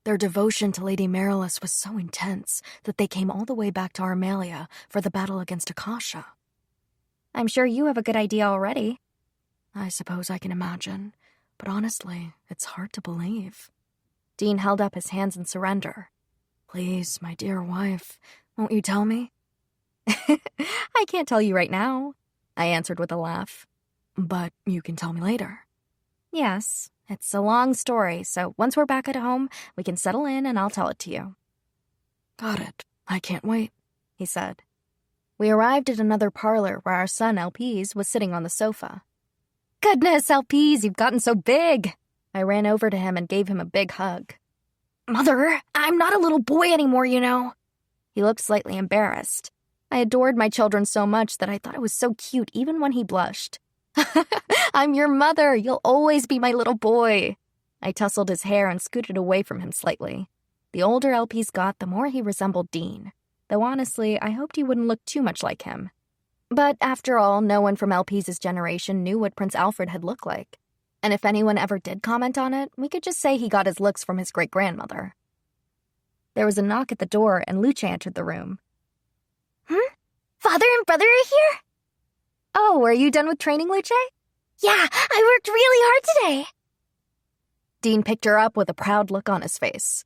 Their devotion to Lady Marilys was so intense that they came all the way back to Armalia for the battle against Akasha." I'm sure you have a good idea already. I suppose I can imagine, but honestly, it's hard to believe. Dean held up his hands in surrender. Please, my dear wife, won't you tell me? I can't tell you right now, I answered with a laugh. But you can tell me later. Yes, it's a long story, so once we're back at home, we can settle in and I'll tell it to you. Got it. I can't wait, he said. We arrived at another parlor where our son, LPs, was sitting on the sofa. Goodness, LPs, you've gotten so big! I ran over to him and gave him a big hug. Mother, I'm not a little boy anymore, you know. He looked slightly embarrassed. I adored my children so much that I thought it was so cute even when he blushed. I'm your mother. You'll always be my little boy. I tousled his hair and scooted away from him slightly. The older LPs got, the more he resembled Dean. Though honestly, I hoped he wouldn't look too much like him. But after all, no one from LP's generation knew what Prince Alfred had looked like. And if anyone ever did comment on it, we could just say he got his looks from his great-grandmother. There was a knock at the door, and Luce entered the room. Father and brother are here? Oh, are you done with training, Luce? Yeah, I worked really hard today. Dean picked her up with a proud look on his face.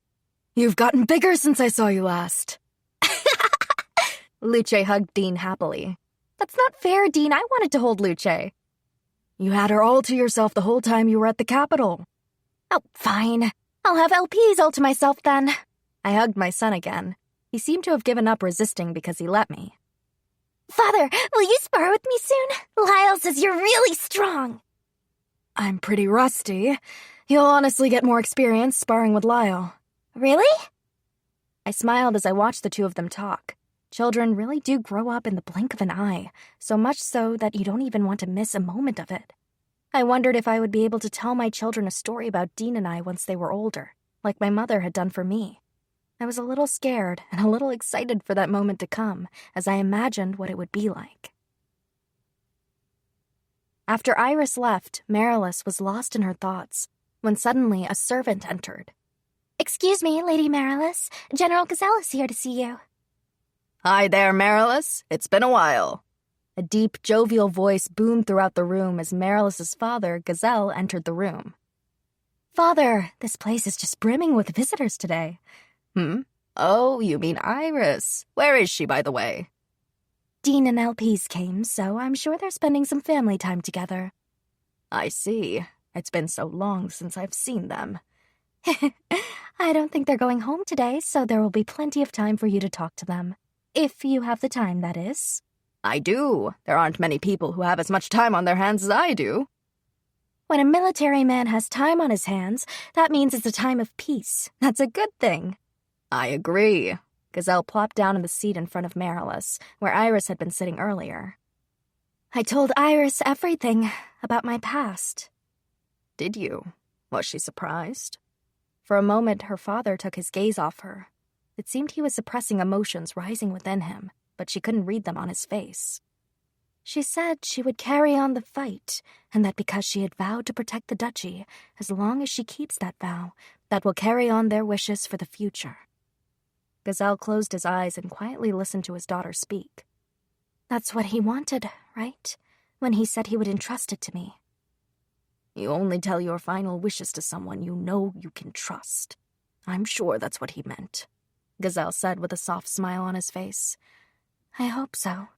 You've gotten bigger since I saw you last. Luce hugged Dean happily. That's not fair, Dean. I wanted to hold Luce. You had her all to yourself the whole time you were at the Capitol. Oh, fine. I'll have LPs all to myself then. I hugged my son again. He seemed to have given up resisting because he let me. Father, will you spar with me soon? Lyle says you're really strong. I'm pretty rusty. You'll honestly get more experience sparring with Lyle. Really? I smiled as I watched the two of them talk. Children really do grow up in the blink of an eye, so much so that you don't even want to miss a moment of it. I wondered if I would be able to tell my children a story about Dean and I once they were older, like my mother had done for me. I was a little scared and a little excited for that moment to come, as I imagined what it would be like. After Iris left, Marilis was lost in her thoughts, when suddenly a servant entered. Excuse me, Lady Marilis. General Gazelle is here to see you. Hi there, Marilis. It's been a while. A deep, jovial voice boomed throughout the room as Marilis' father, Gazelle, entered the room. Father, this place is just brimming with visitors today. Oh, you mean Iris. Where is she, by the way? Dean and LPs came, so I'm sure they're spending some family time together. I see. It's been so long since I've seen them. I don't think they're going home today, so there will be plenty of time for you to talk to them. If you have the time, that is. I do. There aren't many people who have as much time on their hands as I do. When a military man has time on his hands, that means it's a time of peace. That's a good thing. I agree. Gazelle plopped down in the seat in front of Marilis, where Iris had been sitting earlier. I told Iris everything about my past. Did you? Was she surprised? For a moment, her father took his gaze off her. It seemed he was suppressing emotions rising within him, but she couldn't read them on his face. She said she would carry on the fight, and that because she had vowed to protect the duchy, as long as she keeps that vow, that will carry on their wishes for the future. Gazelle closed his eyes and quietly listened to his daughter speak. That's what he wanted, right? When he said he would entrust it to me. You only tell your final wishes to someone you know you can trust. I'm sure that's what he meant, Gazelle said with a soft smile on his face. I hope so.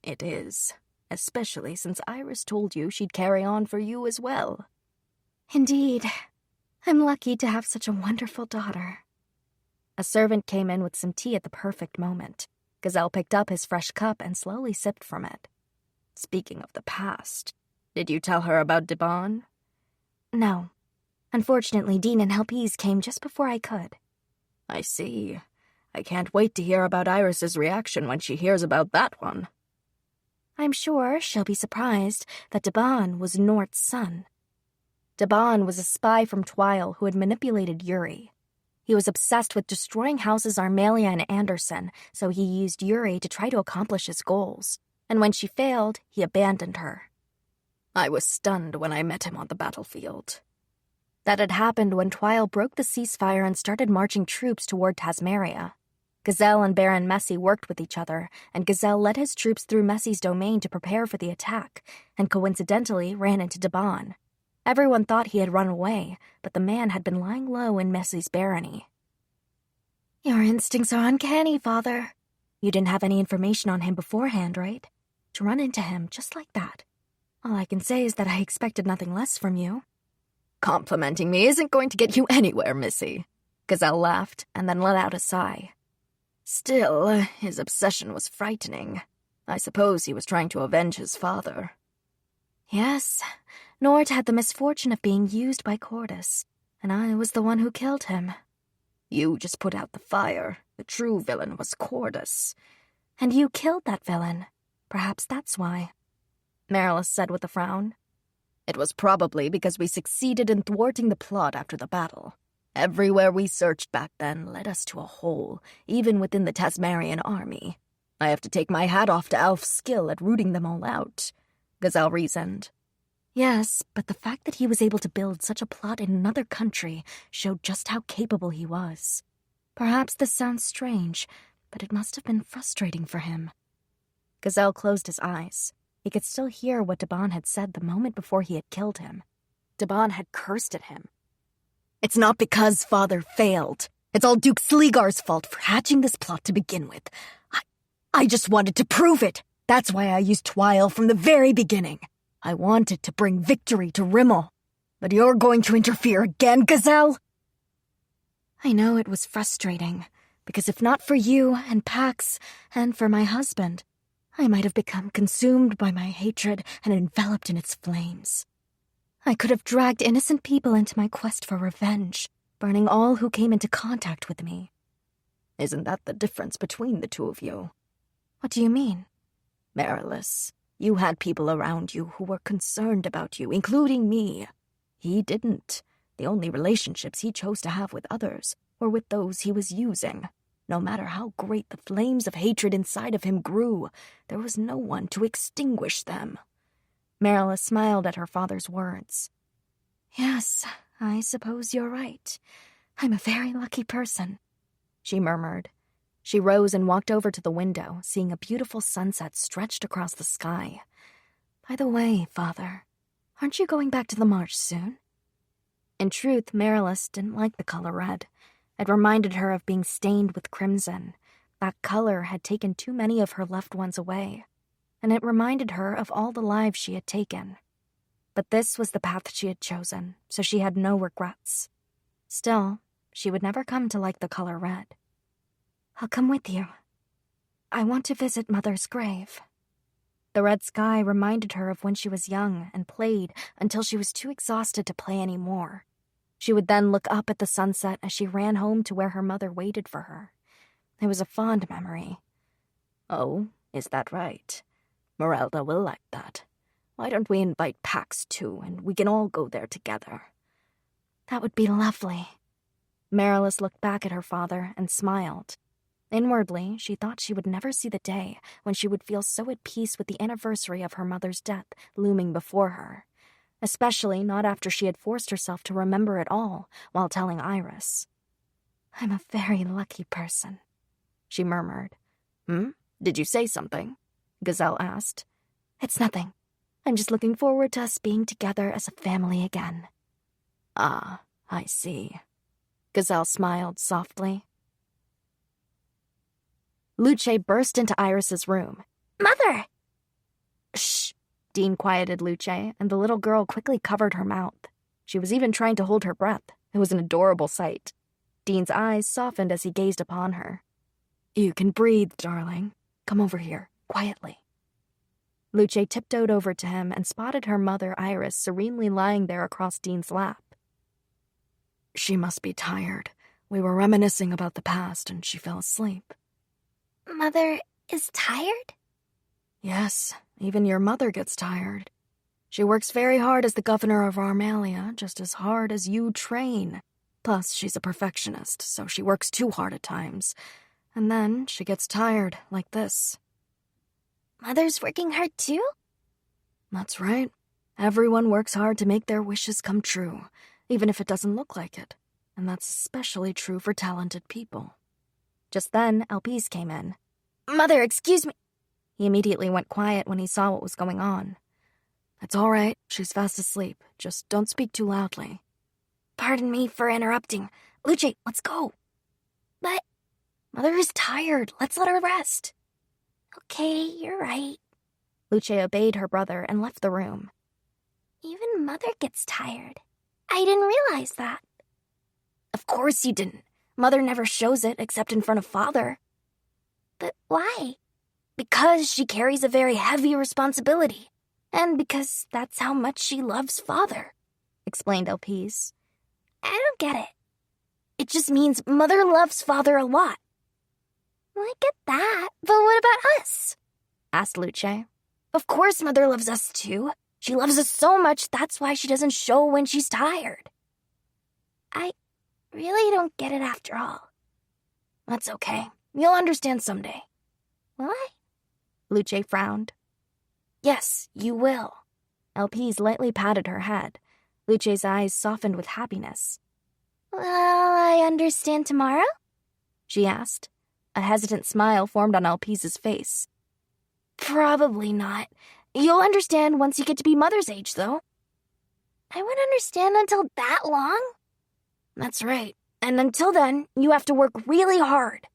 It is, especially since Iris told you she'd carry on for you as well. Indeed. I'm lucky to have such a wonderful daughter. A servant came in with some tea at the perfect moment. Gazelle picked up his fresh cup and slowly sipped from it. Speaking of the past, did you tell her about Debon? No. Unfortunately, Dean and LPs came just before I could. I see. I can't wait to hear about Iris's reaction when she hears about that one. I'm sure she'll be surprised that Debon was Nort's son. Debon was a spy from Twile who had manipulated Yuri. He was obsessed with destroying houses Armelia and Anderson, so he used Yuri to try to accomplish his goals. And when she failed, he abandoned her. I was stunned when I met him on the battlefield. That had happened when Twile broke the ceasefire and started marching troops toward Tasmeria. Gazelle and Baron Messi worked with each other, and Gazelle led his troops through Messi's domain to prepare for the attack, and coincidentally ran into Debon. Everyone thought he had run away, but the man had been lying low in Messi's barony. Your instincts are uncanny, Father. You didn't have any information on him beforehand, right? To run into him just like that. All I can say is that I expected nothing less from you. Complimenting me isn't going to get you anywhere, Missy. Gazelle laughed and then let out a sigh. Still, his obsession was frightening. I suppose he was trying to avenge his father. Yes, Nord had the misfortune of being used by Cordis, and I was the one who killed him. You just put out the fire. The true villain was Cordis. And you killed that villain. Perhaps that's why. Marilys said with a frown. It was probably because we succeeded in thwarting the plot after the battle. Everywhere we searched back then led us to a hole, even within the Tasmarian army. I have to take my hat off to Alf's skill at rooting them all out, Gazelle reasoned. Yes, but the fact that he was able to build such a plot in another country showed just how capable he was. Perhaps this sounds strange, but it must have been frustrating for him. Gazelle closed his eyes. He could still hear what Debon had said the moment before he had killed him. Debon had cursed at him. It's not because Father failed. It's all Duke Sleegar's fault for hatching this plot to begin with. I just wanted to prove it. That's why I used Twile from the very beginning. I wanted to bring victory to Rimmel. But you're going to interfere again, Gazelle? I know it was frustrating, because if not for you and Pax, and for my husband, I might have become consumed by my hatred and enveloped in its flames. I could have dragged innocent people into my quest for revenge, burning all who came into contact with me. Isn't that the difference between the two of you? What do you mean? Marilys, you had people around you who were concerned about you, including me. He didn't. The only relationships he chose to have with others were with those he was using. No matter how great the flames of hatred inside of him grew, there was no one to extinguish them. Marilys smiled at her father's words. Yes, I suppose you're right. I'm a very lucky person, she murmured. She rose and walked over to the window, seeing a beautiful sunset stretched across the sky. By the way, Father, aren't you going back to the march soon? In truth, Marilys didn't like the color red. It reminded her of being stained with crimson. That color had taken too many of her loved ones away, and it reminded her of all the lives she had taken. But this was the path she had chosen, so she had no regrets. Still, she would never come to like the color red. I'll come with you. I want to visit Mother's grave. The red sky reminded her of when she was young and played until she was too exhausted to play anymore. She would then look up at the sunset as she ran home to where her mother waited for her. It was a fond memory. Oh, is that right? Merelda will like that. Why don't we invite Pax too, and we can all go there together? That would be lovely. Marilys looked back at her father and smiled. Inwardly, she thought she would never see the day when she would feel so at peace with the anniversary of her mother's death looming before her, especially not after she had forced herself to remember it all while telling Iris. I'm a very lucky person, she murmured. Did you say something? Gazelle asked. It's nothing. I'm just looking forward to us being together as a family again. Ah, I see. Gazelle smiled softly. Luce burst into Iris's room. Mother! Shh! Dean quieted Luce, and the little girl quickly covered her mouth. She was even trying to hold her breath. It was an adorable sight. Dean's eyes softened as he gazed upon her. You can breathe, darling. Come over here, quietly. Luce tiptoed over to him and spotted her mother, Iris, serenely lying there across Dean's lap. She must be tired. We were reminiscing about the past, and she fell asleep. Mother is tired? Yes, even your mother gets tired. She works very hard as the governor of Armalia, just as hard as you train. Plus, she's a perfectionist, so she works too hard at times. And then she gets tired, like this. Mother's working hard too? That's right. Everyone works hard to make their wishes come true, even if it doesn't look like it. And that's especially true for talented people. Just then, Elpise came in. Mother, excuse me. He immediately went quiet when he saw what was going on. It's all right. She's fast asleep. Just don't speak too loudly. Pardon me for interrupting. Luce, let's go. But Mother is tired. Let's let her rest. Okay, you're right. Luce obeyed her brother and left the room. Even Mother gets tired. I didn't realize that. Of course you didn't. Mother never shows it except in front of Father. But why? Because she carries a very heavy responsibility. And because that's how much she loves Father, explained Elpise. I don't get it. It just means Mother loves Father a lot. Well, I get that, but what about us? Asked Luce. Of course Mother loves us too. She loves us so much, that's why she doesn't show when she's tired. I really don't get it after all. That's okay. You'll understand someday. Will I? Luce frowned. Yes, you will. Elpise lightly patted her head. Luce's eyes softened with happiness. Will I understand tomorrow? She asked. A hesitant smile formed on Elpise's face. Probably not. You'll understand once you get to be Mother's age, though. I won't understand until that long? That's right. And until then, you have to work really hard.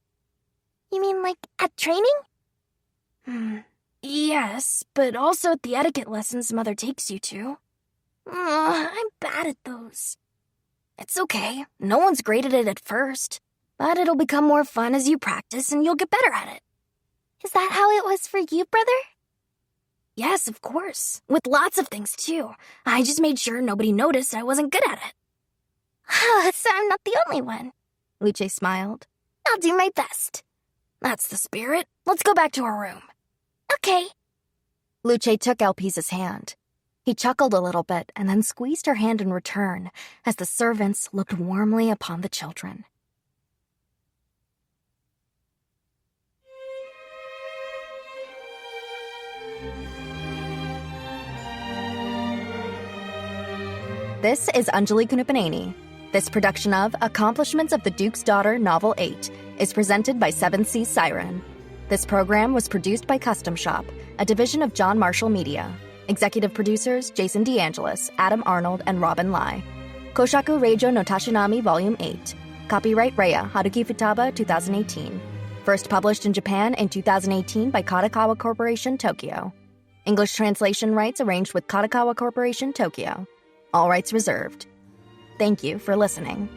You mean like at training? Yes, but also at the etiquette lessons Mother takes you to. I'm bad at those. It's okay. No one's great at it at first. But it'll become more fun as you practice and you'll get better at it. Is that how it was for you, brother? Yes, of course. With lots of things, too. I just made sure nobody noticed I wasn't good at it. So I'm not the only one. Luce smiled. I'll do my best. That's the spirit. Let's go back to our room. Okay. Luce took Elpise's hand. He chuckled a little bit and then squeezed her hand in return as the servants looked warmly upon the children. This is Anjali Kunupaneni. This production of Accomplishments of the Duke's Daughter Novel 8 is presented by 7 Seas Siren. This program was produced by Custom Shop, a division of John Marshall Media. Executive producers Jason DeAngelis, Adam Arnold, and Robin Lai. Koshaku Reijo no Tashinami Volume 8. Copyright Raya Haruki Futaba 2018. First published in Japan in 2018 by Kadokawa Corporation Tokyo. English translation rights arranged with Kadokawa Corporation Tokyo. All rights reserved. Thank you for listening.